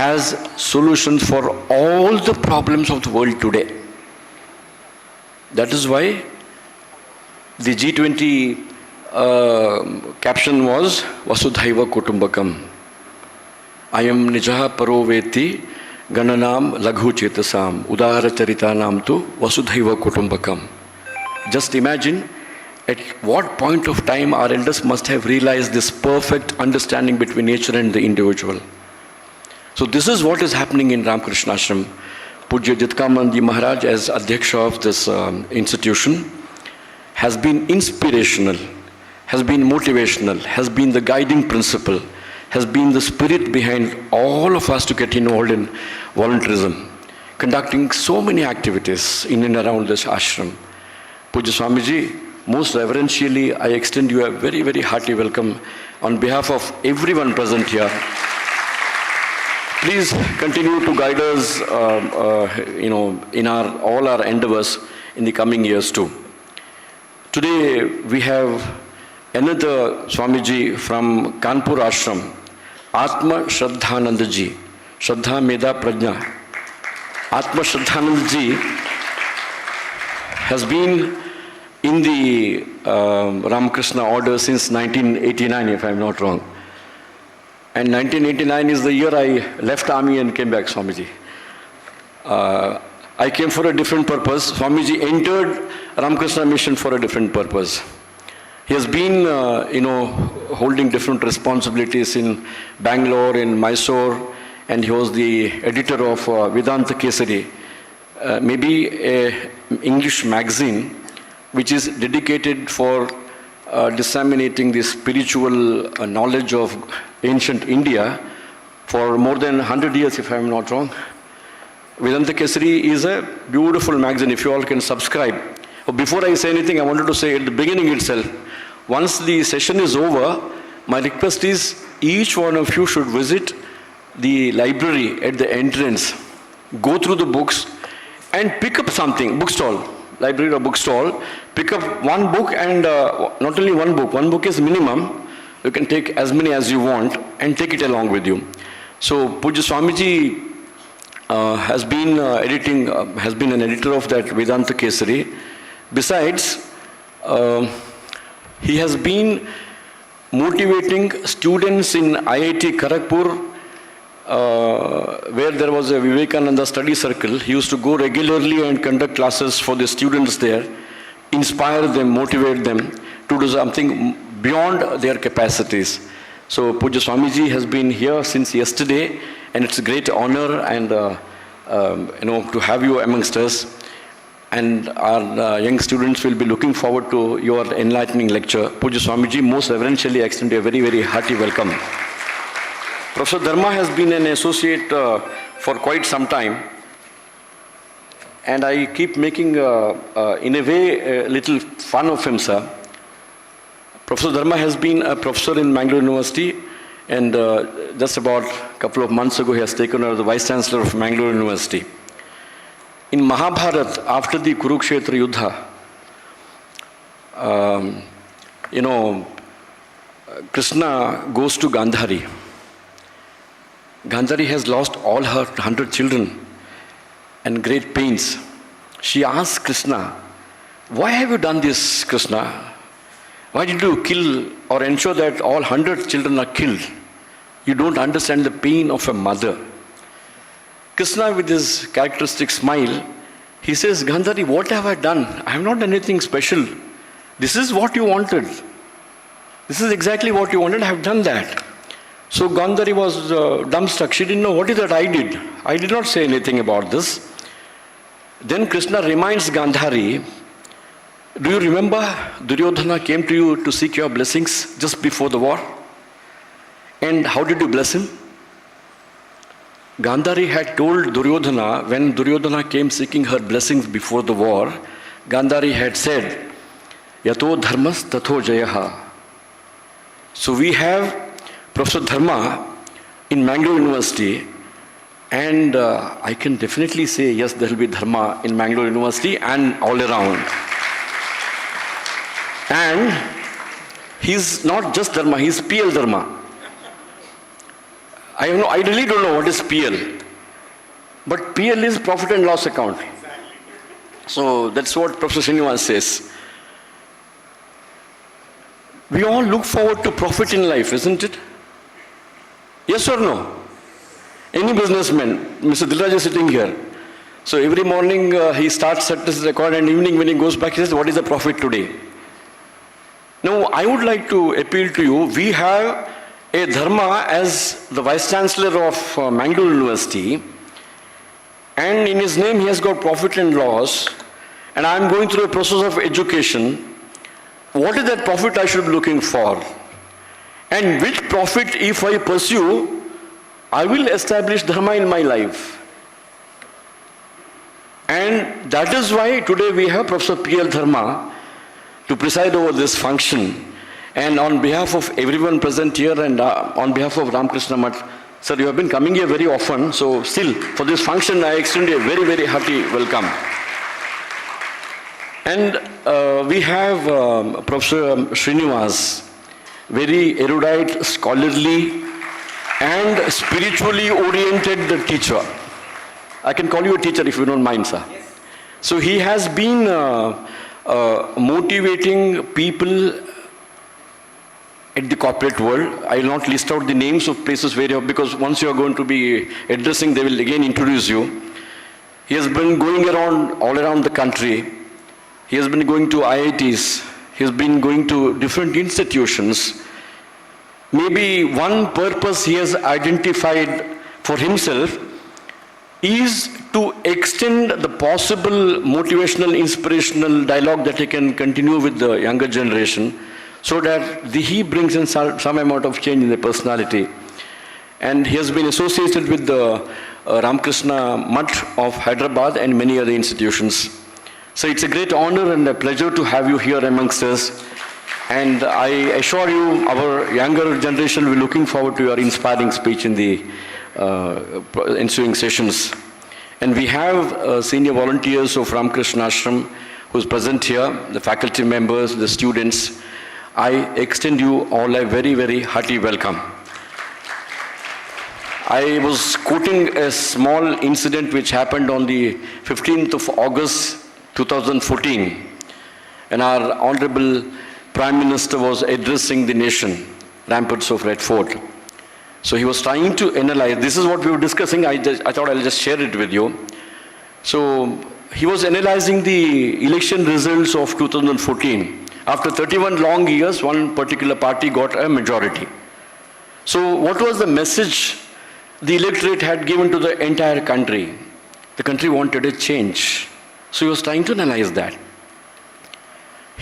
has solutions for all the problems of the world today. That is why the G20 caption was Vasudhaiva Kutumbakam. Ayam nijaha paroveti gananam laghu chetasam udara charitanam tu Vasudhaiva Kutumbakam. Just imagine at what point of time our elders must have realized this perfect understanding between nature and the individual. So this is what is happening in Ramakrishna Ashram. Pujya Jitakamanandji Maharaj, as Adhyaksha of this institution, has been inspirational, has been motivational, has been the guiding principle, has been the spirit behind all of us to get involved in volunteerism, conducting so many activities in and around this ashram. Pujya Swamiji, most reverentially, I extend you a very, very hearty welcome on behalf of everyone present here. Please continue to guide us, in all our endeavors in the coming years too. Today we have another Swamiji from Kanpur Ashram, Atma Shraddhanandaji, Shraddha Meda Prajna. Atma Shraddhanandaji has been in the Ramakrishna order since 1989, if I'm not wrong. And 1989 is the year I left army and came back, Swamiji. I came for a different purpose. Swamiji entered Ramakrishna mission for a different purpose. He has been, holding different responsibilities in Bangalore, in Mysore, and he was the editor of Vedanta Kesari, maybe an English magazine which is dedicated for disseminating the spiritual knowledge of ancient India for more than 100 years, if I am not wrong. Vedanta Kesari is a beautiful magazine, if you all can subscribe. Before I say anything, I wanted to say at the beginning itself, once the session is over, my request is each one of you should visit the library at the entrance, go through the books and pick up something, bookstall, library or bookstall, pick up one book and not only one book is minimum. You can take as many as you want and take it along with you. So Pujya Swamiji has been an editor of that Vedanta Kesari. Besides, he has been motivating students in IIT Kharagpur, where there was a Vivekananda study circle. He used to go regularly and conduct classes for the students there, inspire them, motivate them to do something beyond their capacities. So Puja Swamiji has been here since yesterday, and it's a great honor and to have you amongst us. And our young students will be looking forward to your enlightening lecture. Puja Swamiji, most reverentially extend a very, very hearty welcome. Professor Dharma has been an associate for quite some time, and I keep making, in a way, a little fun of him, sir. Professor Dharma has been a professor in Mangaluru University, and just about a couple of months ago, he has taken over the Vice Chancellor of Mangaluru University. In Mahabharata, after the Kurukshetra Yuddha, Krishna goes to Gandhari. Gandhari has lost all her 100 children and great pains. She asks Krishna, "Why have you done this, Krishna? Why did you kill or ensure that all 100 children are killed? You don't understand the pain of a mother." Krishna, with his characteristic smile, he says, "Gandhari, what have I done? I have not done anything special. This is what you wanted. This is exactly what you wanted. I have done that." So Gandhari was dumbstruck. She didn't know, what is that I did? I did not say anything about this. Then Krishna reminds Gandhari, "Do you remember Duryodhana came to you to seek your blessings just before the war? And how did you bless him?" Gandhari had told Duryodhana, when Duryodhana came seeking her blessings before the war, Gandhari had said, "Yato dharmas tatho jayaha." So we have Professor Dharma in Mangaluru University, and I can definitely say, yes, there will be Dharma in Mangaluru University and all around. And he's not just Dharma, he's PL Dharma. I really don't know what is PL. But PL is profit and loss account. So that's what Professor Srinivas says. We all look forward to profit in life, isn't it? Yes or no? Any businessman, Mr. Dilraj is sitting here. So every morning he starts at his record, and evening when he goes back, he says, "What is the profit today?" Now, I would like to appeal to you. We have a Dharma as the Vice Chancellor of Mangaluru University, and in his name he has got profit and loss, and I am going through a process of education. What is that profit I should be looking for? And which profit, if I pursue, I will establish Dharma in my life. And that is why today we have Professor P.L. Dharma to preside over this function. And on behalf of everyone present here and on behalf of Ramakrishna Math, sir, you have been coming here very often, so still for this function I extend a very, very hearty welcome. And we have Professor Srinivas, very erudite, scholarly and spiritually oriented teacher. I can call you a teacher if you don't mind, sir. Yes. So he has been motivating people at the corporate world. I will not list out the names of places where you have, because once you are going to be addressing, they will again introduce you. He has been going around, all around the country. He has been going to IITs. He has been going to different institutions. Maybe one purpose he has identified for himself is to extend the possible motivational, inspirational dialogue that he can continue with the younger generation, so that he brings in some amount of change in the personality. And he has been associated with the Ramakrishna Math of Hyderabad and many other institutions. So it's a great honor and a pleasure to have you here amongst us. And I assure you, our younger generation will be looking forward to your inspiring speech in the ensuing sessions. And we have senior volunteers of Ramakrishna Ashram who's present here, the faculty members, the students. I extend you all a very, very hearty welcome. I was quoting a small incident which happened on the 15th of August 2014, and our Honorable Prime Minister was addressing the nation, ramparts of Red Fort. So he was trying to analyze, this is what we were discussing, I thought I'll just share it with you. So he was analyzing the election results of 2014. After 31 long years, one particular party got a majority. So what was the message the electorate had given to the entire country? The country wanted a change. So he was trying to analyze that.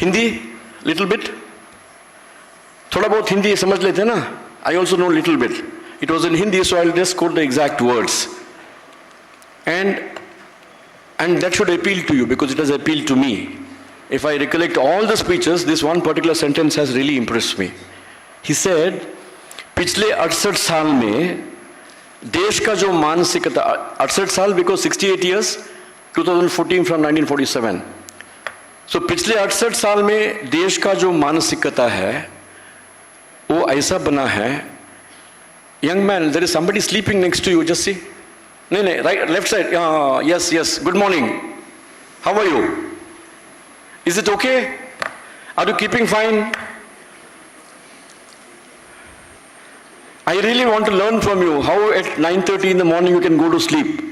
Hindi, little bit. थोड़ा बहुत हिंदी समझ लेते हैं ना? I also know little bit. It was in Hindi, so I'll just quote the exact words. And that should appeal to you because it has appealed to me. If I recollect all the speeches, this one particular sentence has really impressed me. He said, पिछले 68 साल में देश का जो मानसिकता, 68 साल because 68 years, 2014 from 1947. So पिछले 68 साल में देश का जो मानसिकता है वो ऐसा बना है. Young man, there is somebody sleeping next to you, just see. नहीं, right, left side. Yes, good morning. How are you? Is it okay? Are you keeping fine? I really want to learn from you how at 9:30 in the morning you can go to sleep.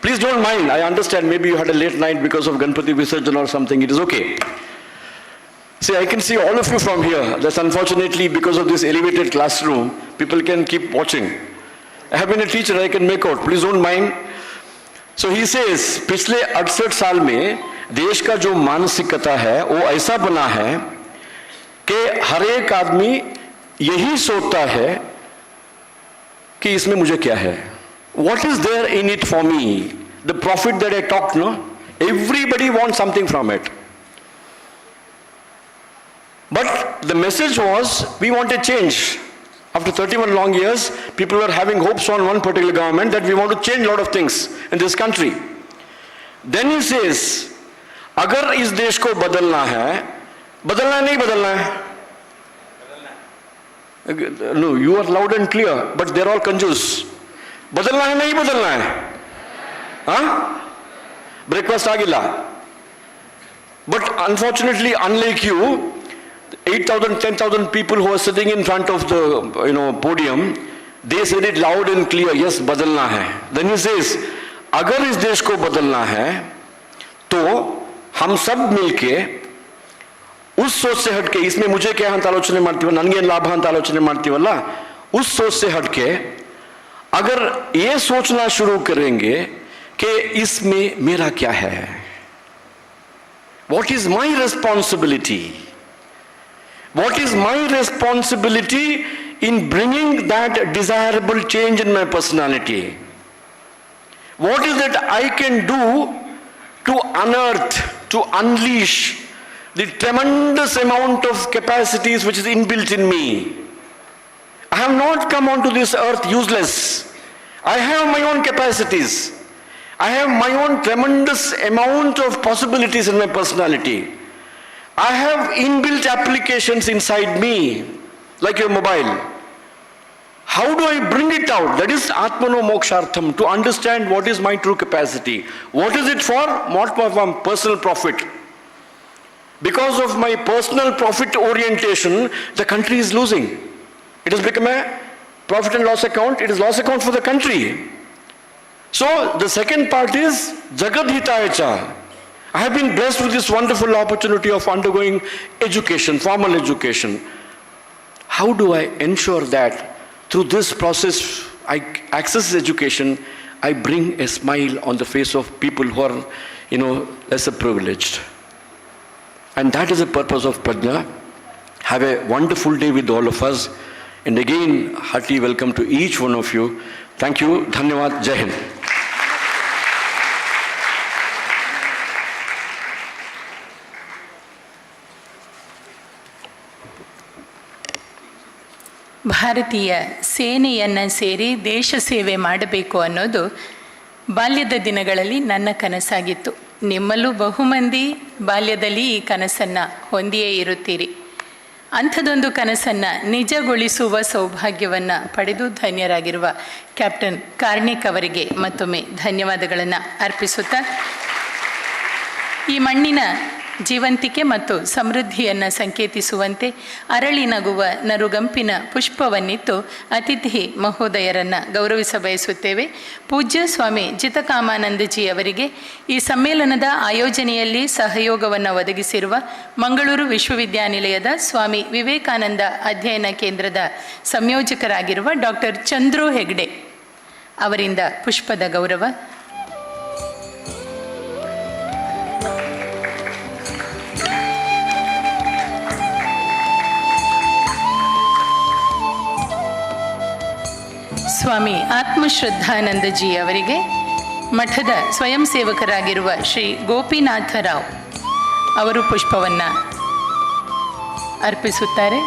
Please don't mind, I understand maybe you had a late night because of Ganpati Visarjan or something, it is okay. See, I can see all of you from here. That's unfortunately because of this elevated classroom, people can keep watching. I have been a teacher, I can make out. Please don't mind. So he says, पिछले 68 साल में देश का जो मानसिकता है वो ऐसा बना है कि हर एक आदमी यही सोचता है कि इसमें मुझे क्या है. What is there in it for me? The profit that I talked, no? Everybody wants something from it. But the message was, we want a change. After 31 long years, people were having hopes on one particular government that we want to change a lot of things in this country. Then he says, अगर इस देश को बदलना है, बदलना नहीं बदलना है. No, you are loud and clear, but they're all confused. बदलना है नहीं बदलना है? हाँ? Breakfast आ गिला. But unfortunately, unlike you, 8,000, 10,000 people who are sitting in front of the podium, they said it loud and clear, yes, बदलना है. Then he says, अगर इस देश को बदलना है, तो हम सब मिलके उस सोच से हटके, इसमें मुझे क्या ಅಂತ ಆಲೋಚನೆ ಮಾಡ್ತೀವಲ್ಲ, ನನಗೆ ಲಾಭ ಅಂತ ಆಲೋಚನೆ ಮಾಡ್ತೀವಲ್ಲ, उस सोच से हटके अगर ये सोचना शुरू करेंगे कि इसमें मेरा क्या है, what is my responsibility? What is my responsibility in bringing that desirable change in my personality? What is that I can do to unearth, to unleash the tremendous amount of capacities which is inbuilt in me? I have not come onto this earth useless. I have my own capacities. I have my own tremendous amount of possibilities in my personality. I have inbuilt applications inside me, like your mobile. How do I bring it out? That is Atmano Mokshartham, to understand what is my true capacity. What is it for? Not for my personal profit. Because of my personal profit orientation, the country is losing. It has become a profit and loss account. It is loss account for the country. So the second part is Jagad Hitaya Cha. I have been blessed with this wonderful opportunity of undergoing education, formal education. How do I ensure that through this process I access education, I bring a smile on the face of people who are, lesser privileged? And that is the purpose of Prajna. Have a wonderful day with all of us. And again, hearty welcome to each one of you. Thank you. Dhanyavad. Jai Hind. ಭಾರತೀಯ ಸೇನೆಯನ್ನು ಸೇರಿ ದೇಶ ಸೇವೆ ಮಾಡಬೇಕು ಅನ್ನೋದು ಬಾಲ್ಯದ ದಿನಗಳಲ್ಲಿ ನನ್ನ ಕನಸಾಗಿತ್ತು. ನಿಮ್ಮಲ್ಲೂ ಬಹುಮಂದಿ ಬಾಲ್ಯದಲ್ಲಿ ಈ ಕನಸನ್ನು ಹೊಂದಿಯೇ ಇರುತ್ತೀರಿ. ಅಂಥದ್ದೊಂದು ಕನಸನ್ನು ನಿಜಗೊಳಿಸುವ ಸೌಭಾಗ್ಯವನ್ನು ಪಡೆದು ಧನ್ಯರಾಗಿರುವ ಕ್ಯಾಪ್ಟನ್ ಕಾರ್ಣಿಕ್ ಅವರಿಗೆ ಮತ್ತೊಮ್ಮೆ ಧನ್ಯವಾದಗಳನ್ನು ಅರ್ಪಿಸುತ್ತಾ, ಈ ಮಣ್ಣಿನ ಜೀವಂತಿಕೆ ಮತ್ತು ಸಮೃದ್ಧಿಯನ್ನು ಸಂಕೇತಿಸುವಂತೆ ಅರಳಿ ನಗುವ ನರುಗಂಪಿನ ಪುಷ್ಪವನ್ನಿತ್ತು ಅತಿಥಿ ಮಹೋದಯರನ್ನು ಗೌರವಿಸ ಬಯಸುತ್ತೇವೆ. ಪೂಜ್ಯ ಸ್ವಾಮಿ ಜಿತಕಾಮಾನಂದಜಿ ಅವರಿಗೆ ಈ ಸಮ್ಮೇಳನದ ಆಯೋಜನೆಯಲ್ಲಿ ಸಹಯೋಗವನ್ನು ಒದಗಿಸಿರುವ ಮಂಗಳೂರು ವಿಶ್ವವಿದ್ಯಾನಿಲಯದ ಸ್ವಾಮಿ ವಿವೇಕಾನಂದ ಅಧ್ಯಯನ ಕೇಂದ್ರದ ಸಂಯೋಜಕರಾಗಿರುವ ಡಾಕ್ಟರ್ ಚಂದ್ರು ಹೆಗ್ಡೆ ಅವರಿಂದ ಪುಷ್ಪದ ಗೌರವ. ಸ್ವಾಮಿ ಆತ್ಮಶ್ರದ್ಧಾನಂದಜಿ ಅವರಿಗೆ ಮಠದ ಸ್ವಯಂ ಸೇವಕರಾಗಿರುವ ಶ್ರೀ ಗೋಪಿನಾಥರಾವ್ ಅವರು ಪುಷ್ಪವನ್ನು ಅರ್ಪಿಸುತ್ತಾರೆ.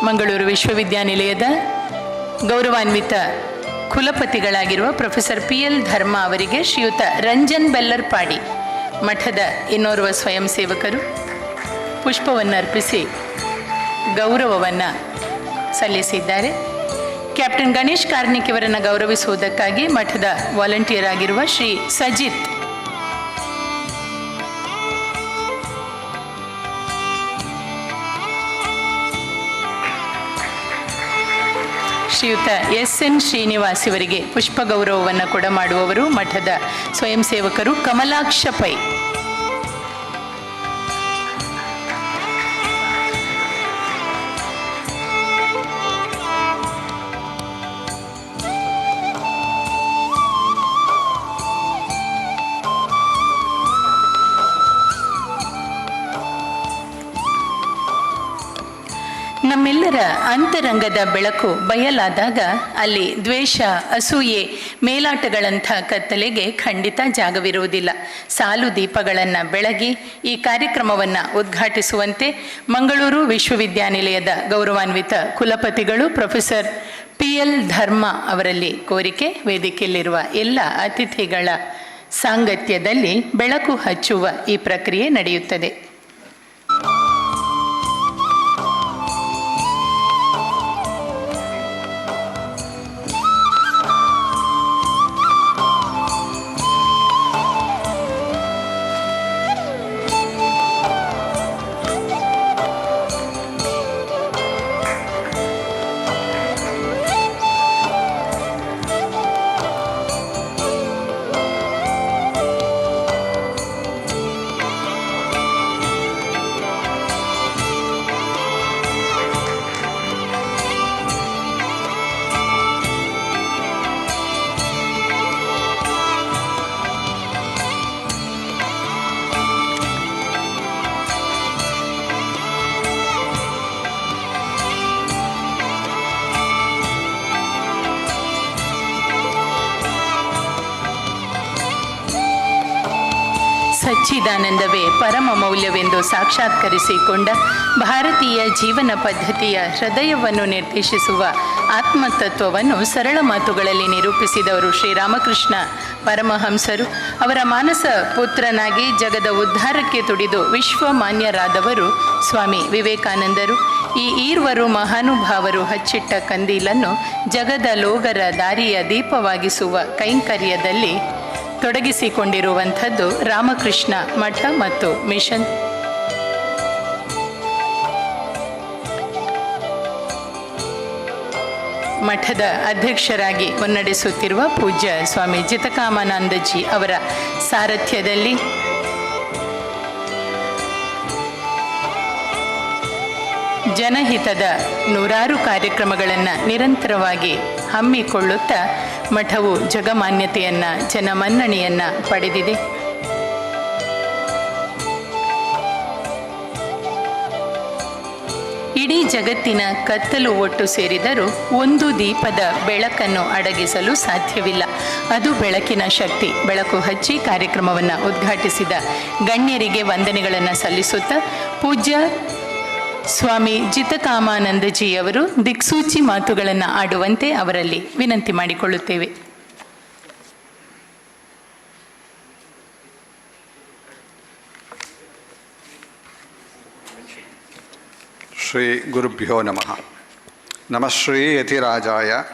ಮಂಗಳೂರು ವಿಶ್ವವಿದ್ಯಾನಿಲಯದ ಗೌರವಾನ್ವಿತ ಕುಲಪತಿಗಳಾಗಿರುವ ಪ್ರೊಫೆಸರ್ PL ಧರ್ಮ ಅವರಿಗೆ ಶ್ರೀಯುತ ರಂಜನ್ ಬೆಲ್ಲರ್ಪಾಡಿ ಮಠದ ಇನ್ನೋರ್ವ ಸ್ವಯಂ ಸೇವಕರು ಪುಷ್ಪವನ್ನು ಅರ್ಪಿಸಿ ಗೌರವವನ್ನು ಸಲ್ಲಿಸಿದ್ದಾರೆ. ಕ್ಯಾಪ್ಟನ್ ಗಣೇಶ್ ಕಾರ್ನಿಕ್ ಇವರನ್ನು ಗೌರವಿಸುವುದಕ್ಕಾಗಿ ಮಠದ ವಾಲಂಟಿಯರ್ ಆಗಿರುವ ಶ್ರೀ ಸಜಿತ್ ಶ್ರೀಯುತ SN ಶ್ರೀನಿವಾಸ್ ಇವರಿಗೆ ಪುಷ್ಪ ಗೌರವವನ್ನು ಕೊಡಮಾಡುವವರು ಮಠದ ಸ್ವಯಂ ಸೇವಕರು ಕಮಲಾಕ್ಷ ಪೈ. ನಮ್ಮೆಲ್ಲರ ಅಂತರಂಗದ ಬೆಳಕು ಬಯಲಾದಾಗ ಅಲ್ಲಿ ದ್ವೇಷ, ಅಸೂಯೆ, ಮೇಲಾಟಗಳಂಥ ಕತ್ತಲೆಗೆ ಖಂಡಿತ ಜಾಗವಿರುವುದಿಲ್ಲ. ಸಾಲು ದೀಪಗಳನ್ನು ಬೆಳಗಿ ಈ ಕಾರ್ಯಕ್ರಮವನ್ನು ಉದ್ಘಾಟಿಸುವಂತೆ ಮಂಗಳೂರು ವಿಶ್ವವಿದ್ಯಾನಿಲಯದ ಗೌರವಾನ್ವಿತ ಕುಲಪತಿಗಳು ಪ್ರೊಫೆಸರ್ PL ಧರ್ಮ ಅವರಲ್ಲಿ ಕೋರಿಕೆ. ವೇದಿಕೆಯಲ್ಲಿರುವ ಎಲ್ಲ ಅತಿಥಿಗಳ ಸಾಂಗತ್ಯದಲ್ಲಿ ಬೆಳಕು ಹಚ್ಚುವ ಈ ಪ್ರಕ್ರಿಯೆ ನಡೆಯುತ್ತದೆ. ಸಚ್ಚಿದಾನಂದವೇ ಪರಮ ಮೌಲ್ಯವೆಂದು ಸಾಕ್ಷಾತ್ಕರಿಸಿಕೊಂಡ ಭಾರತೀಯ ಜೀವನ ಪದ್ಧತಿಯ ಹೃದಯವನ್ನು ನಿರ್ದೇಶಿಸುವ ಆತ್ಮತತ್ವವನ್ನು ಸರಳ ಮಾತುಗಳಲ್ಲಿ ನಿರೂಪಿಸಿದವರು ಶ್ರೀರಾಮಕೃಷ್ಣ ಪರಮಹಂಸರು. ಅವರ ಮಾನಸ ಪುತ್ರನಾಗಿ ಜಗದ ಉದ್ಧಾರಕ್ಕೆ ತುಡಿದು ವಿಶ್ವಮಾನ್ಯರಾದವರು ಸ್ವಾಮಿ ವಿವೇಕಾನಂದರು. ಈ ಈರ್ವರು ಮಹಾನುಭಾವರು ಹಚ್ಚಿಟ್ಟ ಕಂದೀಲನ್ನು ಜಗದ ಲೋಗರ ದಾರಿಯ ದೀಪವಾಗಿಸುವ ಕೈಂಕರ್ಯದಲ್ಲಿ ತೊಡಗಿಸಿಕೊಂಡಿರುವಂಥದ್ದು ರಾಮಕೃಷ್ಣ ಮಠ ಮತ್ತು ಮಿಷನ್. ಮಠದ ಅಧ್ಯಕ್ಷರಾಗಿ ಮುನ್ನಡೆಸುತ್ತಿರುವ ಪೂಜ್ಯ ಸ್ವಾಮಿ ಜಿತಕಾಮಾನಂದಜಿ ಅವರ ಸಾರಥ್ಯದಲ್ಲಿ ಜನಹಿತದ ನೂರಾರು ಕಾರ್ಯಕ್ರಮಗಳನ್ನು ನಿರಂತರವಾಗಿ ಹಮ್ಮಿಕೊಳ್ಳುತ್ತಾ ಮಠವು ಜಗಮಾನ್ಯತೆಯನ್ನು, ಜನಮನ್ನಣೆಯನ್ನು ಪಡೆದಿದೆ. ಇಡೀ ಜಗತ್ತಿನ ಕತ್ತಲು ಒಟ್ಟು ಸೇರಿದರೂ ಒಂದು ದೀಪದ ಬೆಳಕನ್ನು ಅಡಗಿಸಲು ಸಾಧ್ಯವಿಲ್ಲ. ಅದು ಬೆಳಕಿನ ಶಕ್ತಿ. ಬೆಳಕು ಹಚ್ಚಿ ಕಾರ್ಯಕ್ರಮವನ್ನು ಉದ್ಘಾಟಿಸಿದ ಗಣ್ಯರಿಗೆ ವಂದನೆಗಳನ್ನು ಸಲ್ಲಿಸುತ್ತಾ ಪೂಜ್ಯ ಸ್ವಾಮಿ ಜಿತಕಾಮಾನಂದಜಿಯವರು ದಿಕ್ಸೂಚಿ ಮಾತುಗಳನ್ನು ಆಡುವಂತೆ ಅವರಲ್ಲಿ ವಿನಂತಿ ಮಾಡಿಕೊಳ್ಳುತ್ತೇವೆ. ಶ್ರೀ ಗುರುಭ್ಯೋ ನಮಃ. Namashri Yatirajaya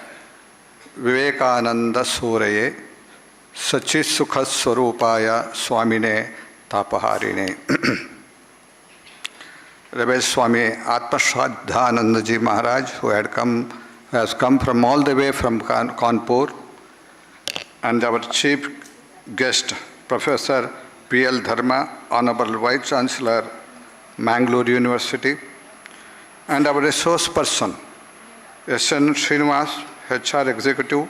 Vivekananda Suraye Sachit Swarupaya Swamine Tapaharine. Reverend Swami Atmashraddhanandaji Maharaj, who has come from all the way from Kanpur, and our chief guest, Professor P.L. Dharma, Honorable Vice Chancellor, Mangaluru University, and our resource person, S.N. Srinivas, HR Executive,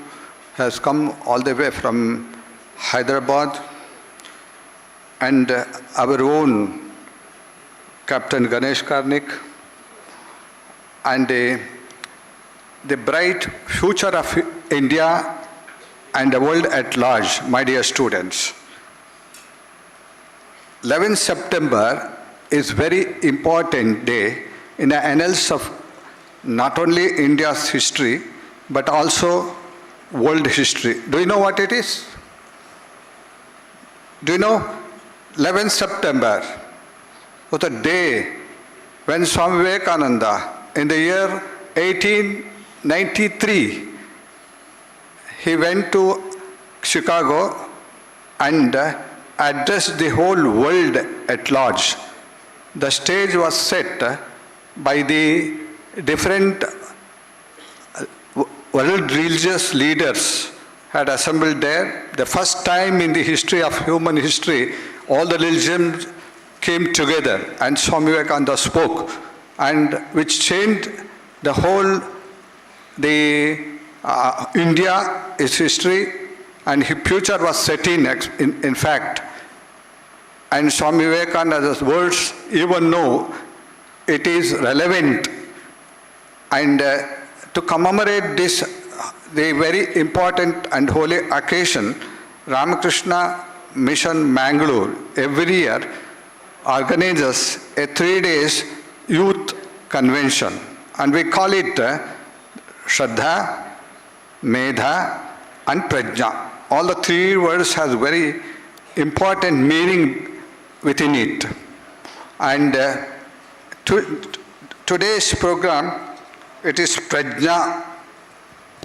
has come all the way from Hyderabad, and our own Captain Ganesh Karnik, and the bright future of India and the world at large, my dear students. 11th September is very important day in the annals of not only India's history, but also world history. Do you know what it is? Do you know 11th September was the day when Swami Vivekananda, in the year 1893, he went to Chicago and addressed the whole world at large. The stage was set by the different world religious leaders had assembled there. The first time in the history of human history, all the religions came together and Swami Vivekananda spoke, and which changed the whole, India, its history, and his future was set in fact. And Swami Vivekananda's words, even though it is relevant, and to commemorate this, the very important and holy occasion, Ramakrishna Mission Mangaluru every year organizes a 3-day youth convention, and we call it Shraddha, Medha and Prajna. All the 3 words has very important meaning within it. And today's program, it is Prajna,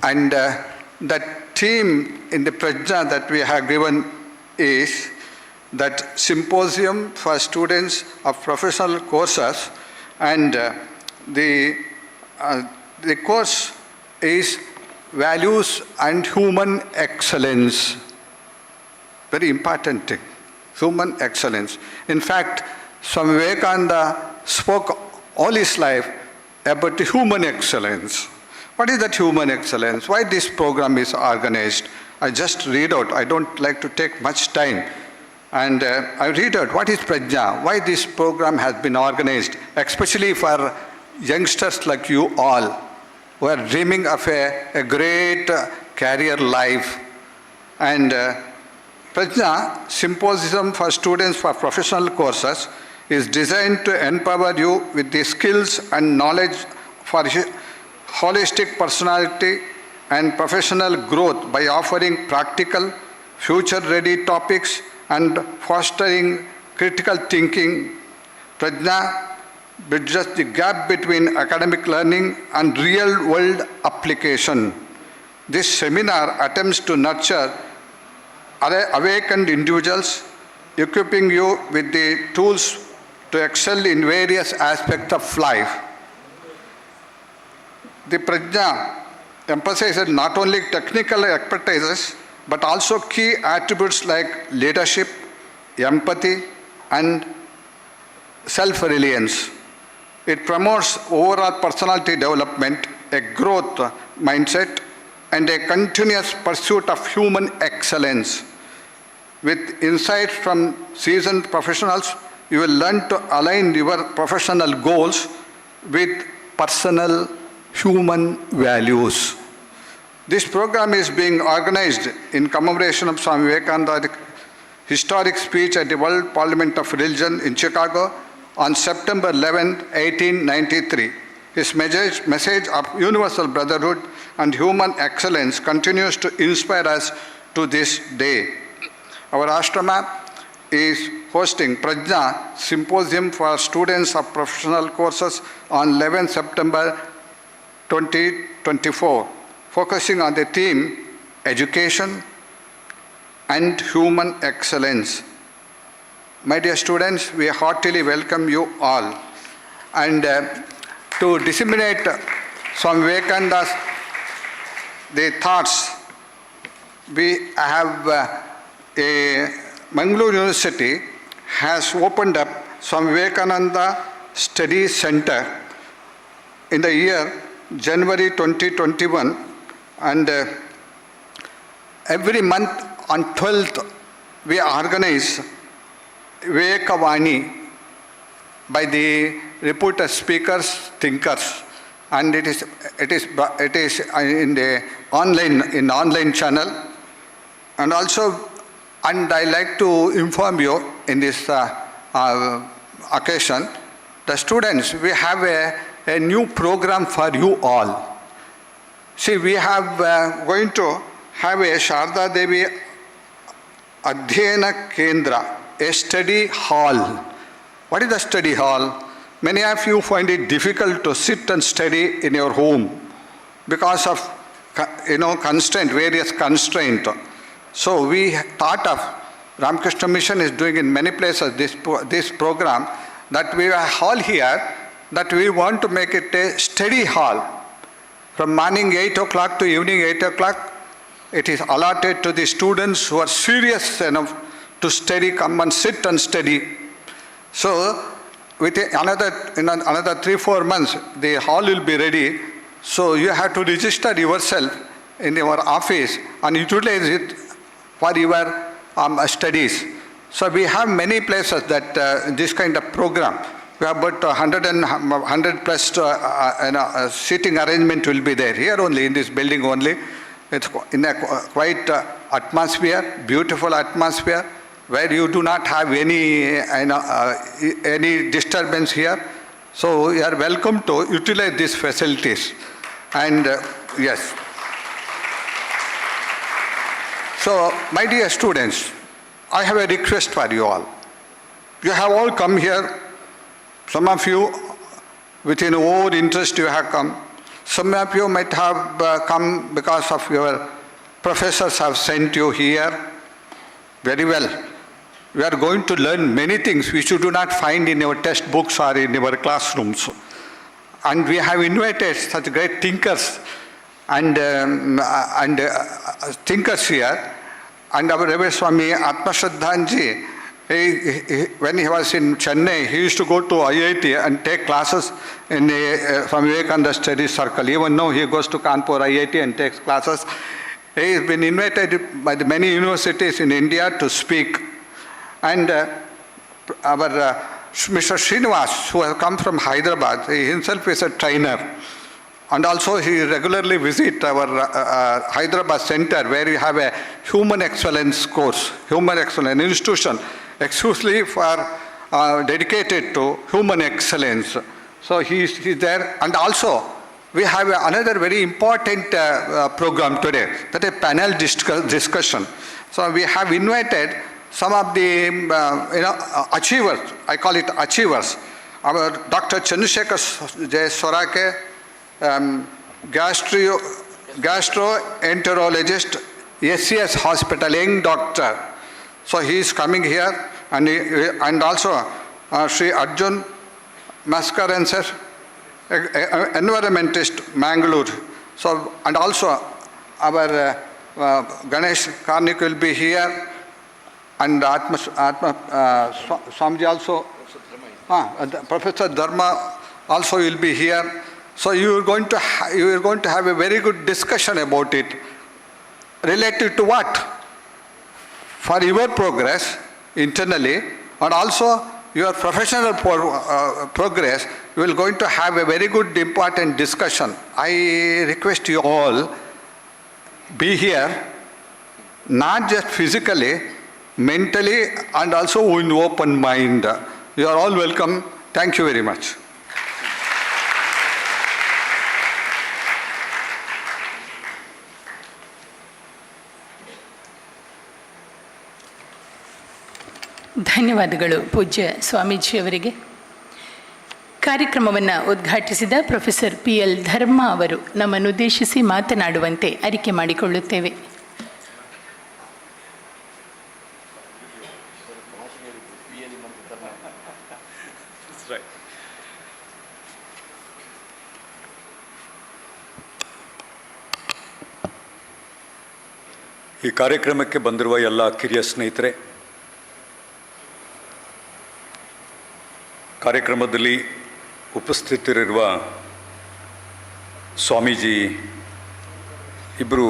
and the theme in the Prajna that we have given is that Symposium for students of professional courses, and the course is Values and Human Excellence. Very important thing, human excellence. In fact, Swami Vivekananda spoke all his life about the human excellence. What is that human excellence? Why this program is organized? I just read out, I don't like to take much time. And I read out what is Prajna, why this program has been organized, especially for youngsters like you all, who are dreaming of a great career life. And Prajna, Symposium for Students for Professional Courses, is designed to empower you with the skills and knowledge for holistic personality and professional growth by offering practical, future-ready topics and fostering critical thinking. Prajna bridges the gap between academic learning and real-world application. This seminar attempts to nurture awakened individuals, equipping you with the tools to excel in various aspects of life. The Prajna emphasizes not only technical expertise, but also key attributes like leadership, empathy, and self-reliance. It promotes overall personality development, a growth mindset, and a continuous pursuit of human excellence. With insights from seasoned professionals, you will learn to align your professional goals with personal human values. This program is being organized in commemoration of Swami Vivekananda's historic speech at the World Parliament of Religion in Chicago on September 11, 1893. His message of universal brotherhood and human excellence continues to inspire us to this day. Our ashrama is hosting Prajna Symposium for students of professional courses on 11 September 2024, focusing on the theme Education and Human Excellence. My dear students, we heartily welcome you all. And to disseminate Swami Vivekananda's the thoughts, we have a Mangaluru University has opened up Swami Vivekananda Study Center in the year January 2021, and every month on 12th we organize Vivekavani by the reputed speakers, thinkers, and it is in the online channel, and I like to inform you in this occasion, the students, we have a new program for you all. See, we have going to have a Sharda Devi Adhyayana Kendra, a study hall. What is the study hall? Many of you find it difficult to sit and study in your home because of constraint, various constraints. So we thought of, Ramakrishna Mission is doing in many places this program, that we have a hall here, that we want to make it a study hall. From morning 8 o'clock to evening 8 o'clock, it is allotted to the students who are serious enough to study, come and sit and study. So in another 3-4 months, the hall will be ready. So you have to register yourself in your office and utilize it for your studies. So we have many places that this kind of program. We have about 100 plus seating arrangement will be there here only, in this building only. It's in a quite atmosphere, beautiful atmosphere, where you do not have any disturbance here. So you are welcome to utilize these facilities. And yes. So my dear students, I have a request for you all. You have all come here. Some of you, within your interest, you have come. Some of you might have come because of your professors have sent you here. Very well. We are going to learn many things which you do not find in your textbooks or in your classrooms. And we have invited such great thinkers and thinkers here. And our Reverend Swami Atmashraddhanji, when he was in Chennai, he used to go to IIT and take classes in the Swami Vivekananda Study Circle. Even now he goes to Kanpur IIT and takes classes. He has been invited by the many universities in India to speak. And our Mr. Srinivas, who has come from Hyderabad, he himself is a trainer. And also he regularly visits our Hyderabad center, where we have a human excellence course, human excellence institution, exclusively for dedicated to human excellence. So he is there. And also we have another very important program today, that is a panel discussion. So we have invited some of the achievers, I call it achievers. Our Dr. Chandrasekhar J. Sorake, gastroenterologist, SCS Hospital, young doctor. So he is coming here, and also Sri Arjun Maskaran, environmentist, Mangaluru. So, and also our Ganesh Karnik will be here, and Swamiji also, Professor Dharma also will be here. So you are going to have a very good discussion about it. Related to what? For your progress internally, and also your professional progress, you are going to have a very good important discussion. I request you all, be here, not just physically, mentally, and also in open mind. You are all welcome. Thank you very much. ಧನ್ಯವಾದಗಳು ಪೂಜ್ಯ ಸ್ವಾಮೀಜಿಯವರಿಗೆ. ಕಾರ್ಯಕ್ರಮವನ್ನು ಉದ್ಘಾಟಿಸಿದ professor PL ಧರ್ಮ ಅವರು ನಮ್ಮನ್ನುದ್ದೇಶಿಸಿ ಮಾತನಾಡುವಂತೆ ಅರಿಕೆ ಮಾಡಿಕೊಳ್ಳುತ್ತೇವೆ. ಈ ಕಾರ್ಯಕ್ರಮಕ್ಕೆ ಬಂದಿರುವ ಎಲ್ಲ ಕಿರಿಯ ಸ್ನೇಹಿತರೆ, ಕಾರ್ಯಕ್ರಮದಲ್ಲಿ ಉಪಸ್ಥಿತರಿರುವ ಸ್ವಾಮೀಜಿ, ಇಬ್ಬರು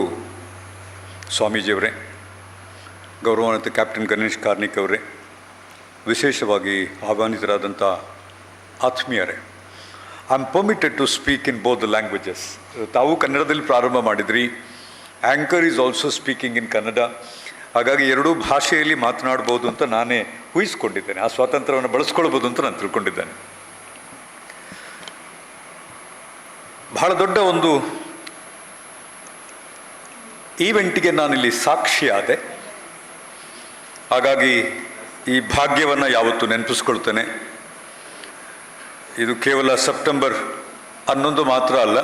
ಸ್ವಾಮೀಜಿಯವರೇ, ಗೌರವಾನ್ವಿತ ಕ್ಯಾಪ್ಟನ್ ಗಣೇಶ್ ಕಾರ್ಣಿಕ್ ಅವರೇ, ವಿಶೇಷವಾಗಿ ಆಹ್ವಾನಿತರಾದಂಥ ಆತ್ಮೀಯರೇ, I am permitted to speak in both the languages. ತಾವು ಕನ್ನಡದಲ್ಲಿ ಪ್ರಾರಂಭ ಮಾಡಿದ್ರಿ, anchor is also speaking in Kannada, ಹಾಗಾಗಿ ಎರಡೂ ಭಾಷೆಯಲ್ಲಿ ಮಾತನಾಡ್ಬೋದು ಅಂತ ನಾನೇ ಊಹಿಸ್ಕೊಂಡಿದ್ದೇನೆ. ಆ ಸ್ವಾತಂತ್ರ್ಯವನ್ನು ಬಳಸ್ಕೊಳ್ಬೋದು ಅಂತ ನಾನು ತಿಳ್ಕೊಂಡಿದ್ದೇನೆ. ಬಹಳ ದೊಡ್ಡ ಒಂದು ಈವೆಂಟಿಗೆ ನಾನಿಲ್ಲಿ ಸಾಕ್ಷಿಯಾದೆ. ಹಾಗಾಗಿ ಈ ಭಾಗ್ಯವನ್ನು ಯಾವತ್ತೂ ನೆನಪಿಸ್ಕೊಳ್ತೇನೆ. ಇದು ಕೇವಲ ಸೆಪ್ಟೆಂಬರ್ 11 ಮಾತ್ರ ಅಲ್ಲ,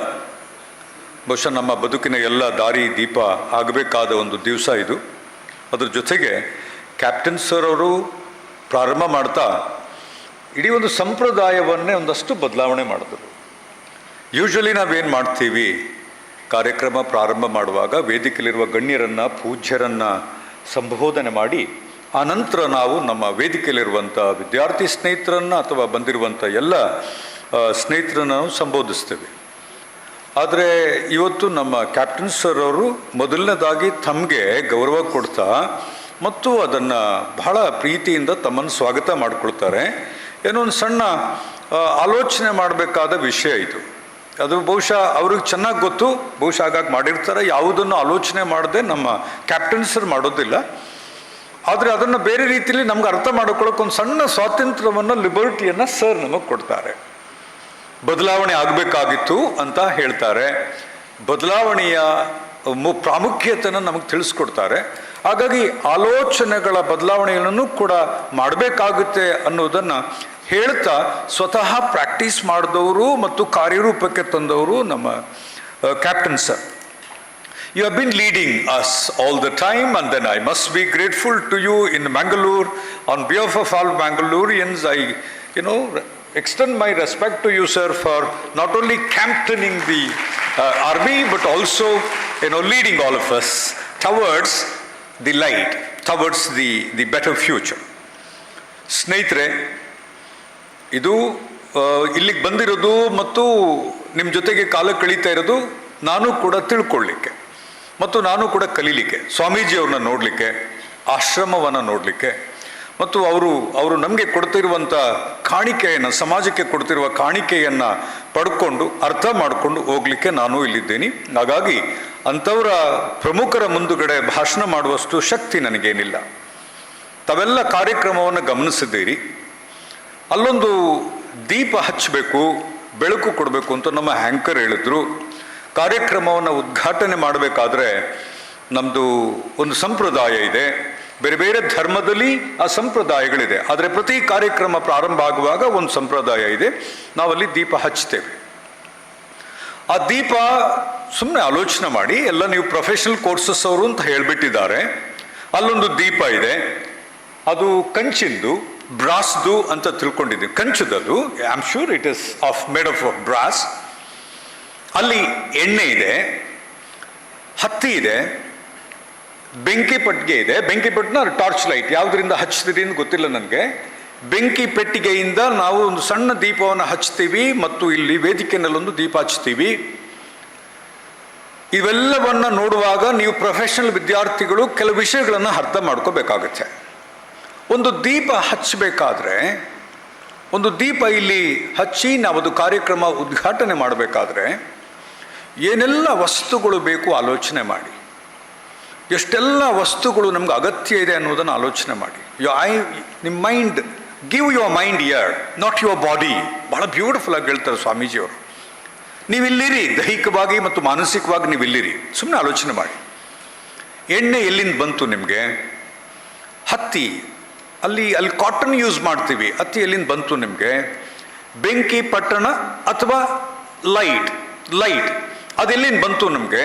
ಬಹುಶಃ ನಮ್ಮ ಬದುಕಿನ ಎಲ್ಲ ದಾರಿ ದೀಪ ಆಗಬೇಕಾದ ಒಂದು ದಿವಸ ಇದು. ಅದ್ರ ಜೊತೆಗೆ ಕ್ಯಾಪ್ಟನ್ ಸರ್ ಅವರು ಪ್ರಾರಂಭ ಮಾಡ್ತಾ ಇಡೀ ಒಂದು ಸಂಪ್ರದಾಯವನ್ನೇ ಒಂದಷ್ಟು ಬದಲಾವಣೆ ಮಾಡಿದ್ರು. ಯೂಶ್ವಲಿ ನಾವೇನು ಮಾಡ್ತೀವಿ, ಕಾರ್ಯಕ್ರಮ ಪ್ರಾರಂಭ ಮಾಡುವಾಗ ವೇದಿಕೆಯಲ್ಲಿರುವ ಗಣ್ಯರನ್ನು, ಪೂಜ್ಯರನ್ನು ಸಂಬೋಧನೆ ಮಾಡಿ ಆನಂತರ ನಾವು ನಮ್ಮ ವೇದಿಕೆಯಲ್ಲಿರುವಂಥ ವಿದ್ಯಾರ್ಥಿ ಸ್ನೇಹಿತರನ್ನು ಅಥವಾ ಬಂದಿರುವಂಥ ಎಲ್ಲ ಸ್ನೇಹಿತರನ್ನು ನಾವು ಸಂಬೋಧಿಸ್ತೇವೆ. ಆದರೆ ಇವತ್ತು ನಮ್ಮ ಕ್ಯಾಪ್ಟನ್ ಸರ್ ಅವರು ಮೊದಲನೇದಾಗಿ ತಮಗೆ ಗೌರವ ಕೊಡ್ತಾ ಮತ್ತು ಅದನ್ನು ಬಹಳ ಪ್ರೀತಿಯಿಂದ ತಮ್ಮನ್ನು ಸ್ವಾಗತ ಮಾಡಿಕೊಳ್ತಾರೆ. ಏನೋ ಒಂದು ಸಣ್ಣ ಆಲೋಚನೆ ಮಾಡಬೇಕಾದ ವಿಷಯ ಇದು. ಅದು ಬಹುಶಃ ಅವ್ರಿಗೆ ಚೆನ್ನಾಗಿ ಗೊತ್ತು, ಬಹುಶಃ ಹಾಗಾಗಿ ಮಾಡಿರ್ತಾರೆ. ಯಾವುದನ್ನು ಆಲೋಚನೆ ಮಾಡದೆ ನಮ್ಮ ಕ್ಯಾಪ್ಟನ್ ಸರ್ ಮಾಡೋದಿಲ್ಲ. ಆದರೆ ಅದನ್ನು ಬೇರೆ ರೀತಿಯಲ್ಲಿ ನಮ್ಗೆ ಅರ್ಥ ಮಾಡ್ಕೊಳ್ಳೋಕೆ ಒಂದು ಸಣ್ಣ ಸ್ವಾತಂತ್ರ್ಯವನ್ನು, ಲಿಬರ್ಟಿಯನ್ನು ಸರ್ ನಮಗೆ ಕೊಡ್ತಾರೆ. ಬದಲಾವಣೆ ಆಗಬೇಕಾಗಿತ್ತು ಅಂತ ಹೇಳ್ತಾರೆ. ಬದಲಾವಣೆಯ ಪ್ರಾಮುಖ್ಯತೆಯನ್ನು ನಮಗೆ ತಿಳಿಸ್ಕೊಡ್ತಾರೆ. ಹಾಗಾಗಿ ಆಲೋಚನೆಗಳ ಬದಲಾವಣೆಗಳನ್ನು ಕೂಡ ಮಾಡಬೇಕಾಗುತ್ತೆ ಅನ್ನೋದನ್ನು ಹೇಳ್ತಾ ಸ್ವತಃ ಪ್ರಾಕ್ಟೀಸ್ ಮಾಡಿದವರು ಮತ್ತು ಕಾರ್ಯರೂಪಕ್ಕೆ ತಂದವರು ನಮ್ಮ captain sir. You have been leading us all the time, and then I must be grateful to you in Mangaluru. On behalf of all Mangalurians, I, extend my respect to you, sir, for not only captaining the army, but also, leading all of us towards the light, towards the better future. ಸ್ನೇಹಿತರೆ, ಇದು ಇಲ್ಲಿಗೆ ಬಂದಿರೋದು ಮತ್ತು ನಿಮ್ಮ ಜೊತೆಗೆ ಕಾಲ ಕಳೀತಾ ಇರೋದು ನಾನು ಕೂಡ ತಿಳ್ಕೊಳ್ಳಿಕ್ಕೆ ಮತ್ತು ನಾನು ಕೂಡ ಕಲೀಲಿಕ್ಕೆ, ಸ್ವಾಮೀಜಿಯವ್ರನ್ನ ನೋಡಲಿಕ್ಕೆ, ಆಶ್ರಮವನ್ನು ನೋಡಲಿಕ್ಕೆ ಮತ್ತು ಅವರು ನಮಗೆ ಕೊಡ್ತಿರುವಂಥ ಕಾಣಿಕೆಯನ್ನು, ಸಮಾಜಕ್ಕೆ ಕೊಡ್ತಿರುವ ಕಾಣಿಕೆಯನ್ನು ಪಡ್ಕೊಂಡು ಅರ್ಥ ಮಾಡಿಕೊಂಡು ಹೋಗಲಿಕ್ಕೆ ನಾನು ಇಲ್ಲಿದ್ದೀನಿ. ಹಾಗಾಗಿ ಅಂಥವರ ಪ್ರಮುಖರ ಮುಂದುಗಡೆ ಭಾಷಣ ಮಾಡುವಷ್ಟು ಶಕ್ತಿ ನನಗೇನಿಲ್ಲ. ತಾವೆಲ್ಲ ಕಾರ್ಯಕ್ರಮವನ್ನು ಗಮನಿಸಿದ್ದೀರಿ. ಅಲ್ಲೊಂದು ದೀಪ ಹಚ್ಚಬೇಕು, ಬೆಳಕು ಕೊಡಬೇಕು ಅಂತ ನಮ್ಮ ಆ್ಯಂಕರ್ ಹೇಳಿದ್ರು. ಕಾರ್ಯಕ್ರಮವನ್ನು ಉದ್ಘಾಟನೆ ಮಾಡಬೇಕಾದ್ರೆ ನಮ್ಮದು ಒಂದು ಸಂಪ್ರದಾಯ ಇದೆ. ಬೇರೆ ಬೇರೆ ಧರ್ಮದಲ್ಲಿ ಆ ಸಂಪ್ರದಾಯಗಳಿದೆ. ಆದರೆ ಪ್ರತಿ ಕಾರ್ಯಕ್ರಮ ಪ್ರಾರಂಭ ಆಗುವಾಗ ಒಂದು ಸಂಪ್ರದಾಯ ಇದೆ. ನಾವಲ್ಲಿ ದೀಪ ಹಚ್ತೇವೆ. ಆ ದೀಪ ಸುಮ್ಮನೆ ಆಲೋಚನೆ ಮಾಡಿ, ಎಲ್ಲ ನೀವು ಪ್ರೊಫೆಷನಲ್ ಕೋರ್ಸಸ್ ಅವರು ಅಂತ ಹೇಳಿಬಿಟ್ಟಿದ್ದಾರೆ. ಅಲ್ಲೊಂದು ದೀಪ ಇದೆ, ಅದು ಕಂಚಿಂದು, ಬ್ರಾಸ್ದು ಅಂತ ತಿಳ್ಕೊಂಡಿದ್ದೀವಿ. ಕಂಚುದದು, I am sure it is made of brass. ಅಲ್ಲಿ ಎಣ್ಣೆ ಇದೆ, ಹತ್ತಿ ಇದೆ, ಬೆಂಕಿ ಪಟ್ಟಿಗೆ ಇದೆ. ಬೆಂಕಿ ಪಟ್ಟಿನ ಟಾರ್ಚ್ ಲೈಟ್ ಯಾವುದರಿಂದ ಹಚ್ತೀರಿ ಅಂತ ಗೊತ್ತಿಲ್ಲ ನನಗೆ. ಬೆಂಕಿ ಪೆಟ್ಟಿಗೆಯಿಂದ ನಾವು ಒಂದು ಸಣ್ಣ ದೀಪವನ್ನು ಹಚ್ತೀವಿ ಮತ್ತು ಇಲ್ಲಿ ವೇದಿಕೆಯಲ್ಲೊಂದು ದೀಪ ಹಚ್ತೀವಿ. ಇವೆಲ್ಲವನ್ನು ನೋಡುವಾಗ ನೀವು ಪ್ರೊಫೆಷನಲ್ ವಿದ್ಯಾರ್ಥಿಗಳು ಕೆಲವು ವಿಷಯಗಳನ್ನು ಅರ್ಥ ಮಾಡ್ಕೋಬೇಕಾಗತ್ತೆ. ಒಂದು ದೀಪ ಹಚ್ಚಬೇಕಾದ್ರೆ, ಒಂದು ದೀಪ ಇಲ್ಲಿ ಹಚ್ಚಿ ನಾವು ಅದು ಕಾರ್ಯಕ್ರಮ ಉದ್ಘಾಟನೆ ಮಾಡಬೇಕಾದ್ರೆ ಏನೆಲ್ಲ ವಸ್ತುಗಳು ಬೇಕು ಆಲೋಚನೆ ಮಾಡಿ. ಎಷ್ಟೆಲ್ಲ ವಸ್ತುಗಳು ನಮ್ಗೆ ಅಗತ್ಯ ಇದೆ ಅನ್ನೋದನ್ನು ಆಲೋಚನೆ ಮಾಡಿ. ನಿಮ್ಮ mind, give your mind year, not your body. ಭಾಳ ಬ್ಯೂಟಿಫುಲ್ ಆಗಿ ಹೇಳ್ತಾರೆ ಸ್ವಾಮೀಜಿಯವರು. ನೀವಿಲ್ಲಿರಿ, ದೈಹಿಕವಾಗಿ ಮತ್ತು ಮಾನಸಿಕವಾಗಿ ನೀವಿಲ್ಲಿರಿ, ಸುಮ್ಮನೆ ಆಲೋಚನೆ ಮಾಡಿ. ಎಣ್ಣೆ ಎಲ್ಲಿಂದ ಬಂತು ನಿಮಗೆ? ಹತ್ತಿ, ಅಲ್ಲಿ ಕಾಟನ್ ಯೂಸ್ ಮಾಡ್ತೀವಿ, ಹತ್ತಿ ಎಲ್ಲಿಂದ ಬಂತು ನಿಮಗೆ? ಬೆಂಕಿ ಪಟ್ಟಣ ಅಥವಾ ಲೈಟ್ ಅದೆಲ್ಲಿಂದ ಬಂತು ನಮಗೆ?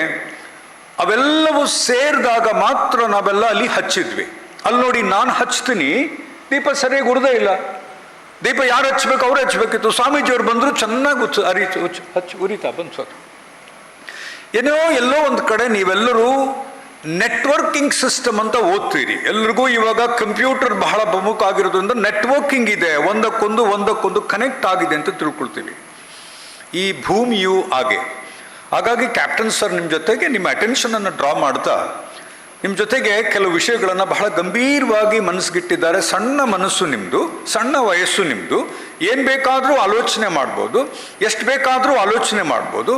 ಅವೆಲ್ಲವೂ ಸೇರಿದಾಗ ಮಾತ್ರ ನಾವೆಲ್ಲ ಅಲ್ಲಿ ಹಚ್ಚಿದ್ವಿ. ಅಲ್ಲಿ ನೋಡಿ, ನಾನು ಹಚ್ತೀನಿ, ದೀಪ ಸರಿಯಾಗಿ ಉರಿದೇ ಇಲ್ಲ. ದೀಪ ಯಾರು ಹಚ್ಬೇಕು ಅವ್ರು ಹಚ್ಬೇಕಿತ್ತು. ಸ್ವಾಮೀಜಿಯವ್ರು ಬಂದರು, ಚೆನ್ನಾಗಿ ಹಚ್ಚಿ ಉರಿತಾ ಬಂತು. ಎಲ್ಲೋ ಒಂದು ಕಡೆ ನೀವೆಲ್ಲರೂ ನೆಟ್ವರ್ಕಿಂಗ್ ಸಿಸ್ಟಮ್ ಅಂತ ಓದ್ತೀರಿ. ಎಲ್ರಿಗೂ ಇವಾಗ ಕಂಪ್ಯೂಟರ್ ಬಹಳ ಪ್ರಮುಖ ಆಗಿರೋದ್ರಿಂದ ನೆಟ್ವರ್ಕಿಂಗ್ ಇದೆ, ಒಂದಕ್ಕೊಂದು ಕನೆಕ್ಟ್ ಆಗಿದೆ ಅಂತ ತಿಳ್ಕೊಳ್ತೀವಿ. ಈ ಭೂಮಿಯು ಹಾಗಾಗಿ ಕ್ಯಾಪ್ಟನ್ ಸರ್ ನಿಮ್ಮ ಜೊತೆಗೆ ನಿಮ್ಮ ಅಟೆನ್ಷನನ್ನು ಡ್ರಾ ಮಾಡ್ತಾ ನಿಮ್ಮ ಜೊತೆಗೆ ಕೆಲವು ವಿಷಯಗಳನ್ನು ಬಹಳ ಗಂಭೀರವಾಗಿ ಮನಸ್ಸಿಗಿಟ್ಟಿದ್ದಾರೆ. ಸಣ್ಣ ಮನಸ್ಸು ನಿಮ್ಮದು, ಸಣ್ಣ ವಯಸ್ಸು ನಿಮ್ಮದು, ಏನು ಬೇಕಾದರೂ ಆಲೋಚನೆ ಮಾಡ್ಬೋದು, ಎಷ್ಟು ಬೇಕಾದರೂ ಆಲೋಚನೆ ಮಾಡ್ಬೋದು.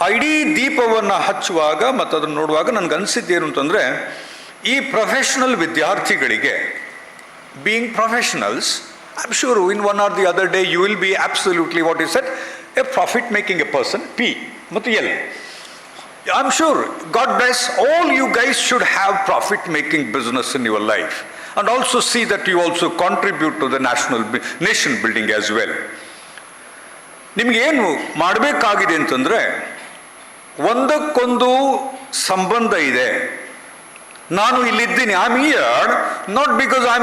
ಆ ಇಡೀ ದೀಪವನ್ನು ಹಚ್ಚುವಾಗ ಮತ್ತು ಅದನ್ನು ನೋಡುವಾಗ ನನಗನ್ಸಿದ್ದೇನು ಅಂತಂದರೆ, ಈ ಪ್ರೊಫೆಷನಲ್ ವಿದ್ಯಾರ್ಥಿಗಳಿಗೆ, being professionals, I am sure in one or the other day you will be absolutely what is set a profit making a person, P ಮತ್ತು L. I'm sure, God bless, all you guys should have profit-making business in your life, and also see that you also contribute to the nation building as well. ನಿಮಗೇನು ಮಾಡಬೇಕಾಗಿದೆ ಅಂತಂದರೆ, ಒಂದಕ್ಕೊಂದು ಸಂಬಂಧ ಇದೆ. ನಾನು ಇಲ್ಲಿದ್ದೀನಿ, I am here not because I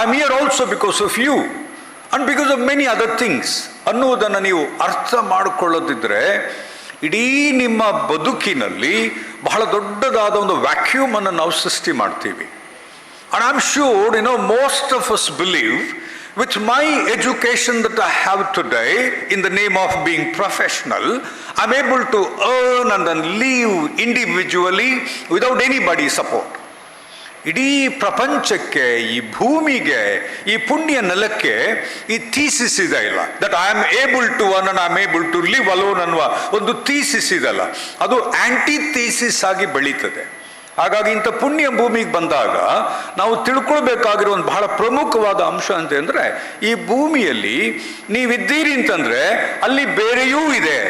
am here also because of you and because of many other things ಅನ್ನುವುದನ್ನು ನೀವು ಅರ್ಥ ಮಾಡಿಕೊಳ್ಳದಿದ್ದರೆ ಇಡೀ ನಿಮ್ಮ ಬದುಕಿನಲ್ಲಿ ಬಹಳ ದೊಡ್ಡದಾದ ಒಂದು ವ್ಯಾಕ್ಯೂಮ್ ಅನ್ನು ನಾವು ಸೃಷ್ಟಿ ಮಾಡ್ತೀವಿ. And I am sure most of us believe with my education that I have today in the name of being professional, I am able to earn and then live individually without anybody's support. ಇಡೀ ಪ್ರಪಂಚಕ್ಕೆ, ಈ ಭೂಮಿಗೆ, ಈ ಪುಣ್ಯ ನೆಲಕ್ಕೆ ಈ thesis ಇದೆ ಇಲ್ಲ, that I am able to earn and I am able to live alone ಅನ್ನುವ ಒಂದು ಥೀಸಿಸ್ ಇದಲ್ಲ, ಅದು ಆಂಟಿ ಥೀಸಿಸ್ ಆಗಿ ಬೆಳೀತದೆ. ಹಾಗಾಗಿ ಇಂಥ ಪುಣ್ಯ ಭೂಮಿಗೆ ಬಂದಾಗ ನಾವು ತಿಳ್ಕೊಳ್ಬೇಕಾಗಿರೋ ಒಂದು ಬಹಳ ಪ್ರಮುಖವಾದ ಅಂಶ ಅಂತ ಅಂದರೆ, ಈ ಭೂಮಿಯಲ್ಲಿ ನೀವಿದ್ದೀರಿ ಅಂತಂದರೆ ಅಲ್ಲಿ ಬೇರೆಯೂ ಇದೆ,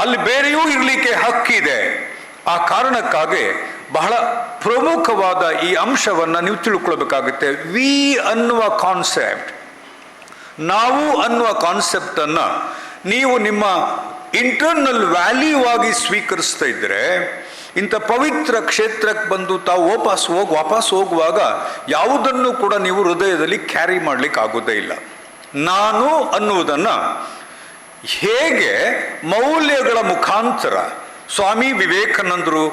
ಅಲ್ಲಿ ಬೇರೆಯೂ ಇರಲಿಕ್ಕೆ ಹಕ್ಕಿದೆ. ಆ ಕಾರಣಕ್ಕಾಗಿ ಬಹಳ ಪ್ರಮುಖವಾದ ಈ ಅಂಶವನ್ನು ನೀವು ತಿಳ್ಕೊಳ್ಬೇಕಾಗುತ್ತೆ. ವಿ ಅನ್ನುವ ಕಾನ್ಸೆಪ್ಟ್, ನಾವು ಅನ್ನುವ ಕಾನ್ಸೆಪ್ಟನ್ನು ನೀವು ನಿಮ್ಮ ಇಂಟರ್ನಲ್ ವ್ಯಾಲ್ಯೂ ಆಗಿ ಸ್ವೀಕರಿಸ್ತಾ ಇದ್ದರೆ, ಇಂಥ ಪವಿತ್ರ ಕ್ಷೇತ್ರಕ್ಕೆ ಬಂದು ತಾವು ವಾಪಸ್ ಹೋಗುವಾಗ ಯಾವುದನ್ನು ಕೂಡ ನೀವು ಹೃದಯದಲ್ಲಿ ಕ್ಯಾರಿ ಮಾಡಲಿಕ್ಕೆ ಆಗೋದೇ ಇಲ್ಲ. ನಾನು ಅನ್ನುವುದನ್ನು ಹೇಗೆ ಮೌಲ್ಯಗಳ ಮುಖಾಂತರ ಸ್ವಾಮಿ ವಿವೇಕಾನಂದರು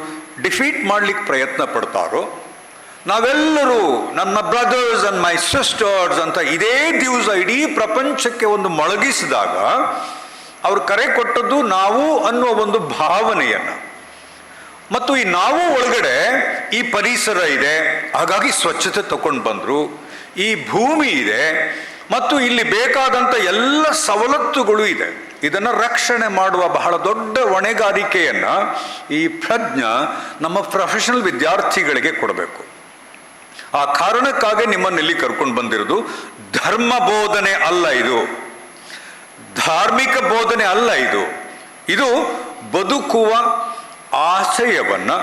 ಡಿಫೀಟ್ ಮಾಡಲಿಕ್ಕೆ ಪ್ರಯತ್ನ ಪಡ್ತಾರೋ, ನಾವೆಲ್ಲರೂ ನನ್ನ ಬ್ರದರ್ಸ್ ಅಂಡ್ ಮೈ ಸಿಸ್ಟರ್ಸ್ ಅಂತ ಇದೇ ದಿವಸ ಇಡೀ ಪ್ರಪಂಚಕ್ಕೆ ಒಂದು ಮೊಳಗಿಸಿದಾಗ ಅವರು ಕರೆ ಕೊಟ್ಟದ್ದು ನಾವು ಅನ್ನುವ ಒಂದು ಭಾವನೆಯನ್ನು. ಮತ್ತು ಈ ನಾವು ಒಳಗಡೆ ಈ ಪರಿಸರ ಇದೆ, ಹಾಗಾಗಿ ಸ್ವಚ್ಛತೆ ತಗೊಂಡು ಬಂದರು, ಈ ಭೂಮಿ ಇದೆ ಮತ್ತು ಇಲ್ಲಿ ಬೇಕಾದಂಥ ಎಲ್ಲ ಸವಲತ್ತುಗಳು ಇದೆ. ಇದನ್ನು ರಕ್ಷಣೆ ಮಾಡುವ ಬಹಳ ದೊಡ್ಡ ಹೊಣೆಗಾರಿಕೆಯನ್ನು ಈ ಪ್ರಜ್ಞಾ ನಮ್ಮ ಪ್ರೊಫೆಷನಲ್ ವಿದ್ಯಾರ್ಥಿಗಳಿಗೆ ಕೊಡಬೇಕು. ಆ ಕಾರಣಕ್ಕಾಗಿ ನಿಮ್ಮನ್ನು ಇಲ್ಲಿ ಕರ್ಕೊಂಡು ಬಂದಿರೋದು. ಧರ್ಮ ಬೋಧನೆ ಅಲ್ಲ ಇದು, ಧಾರ್ಮಿಕ ಬೋಧನೆ ಅಲ್ಲ ಇದು. ಇದು ಬದುಕುವ ಆಶಯವನ್ನು,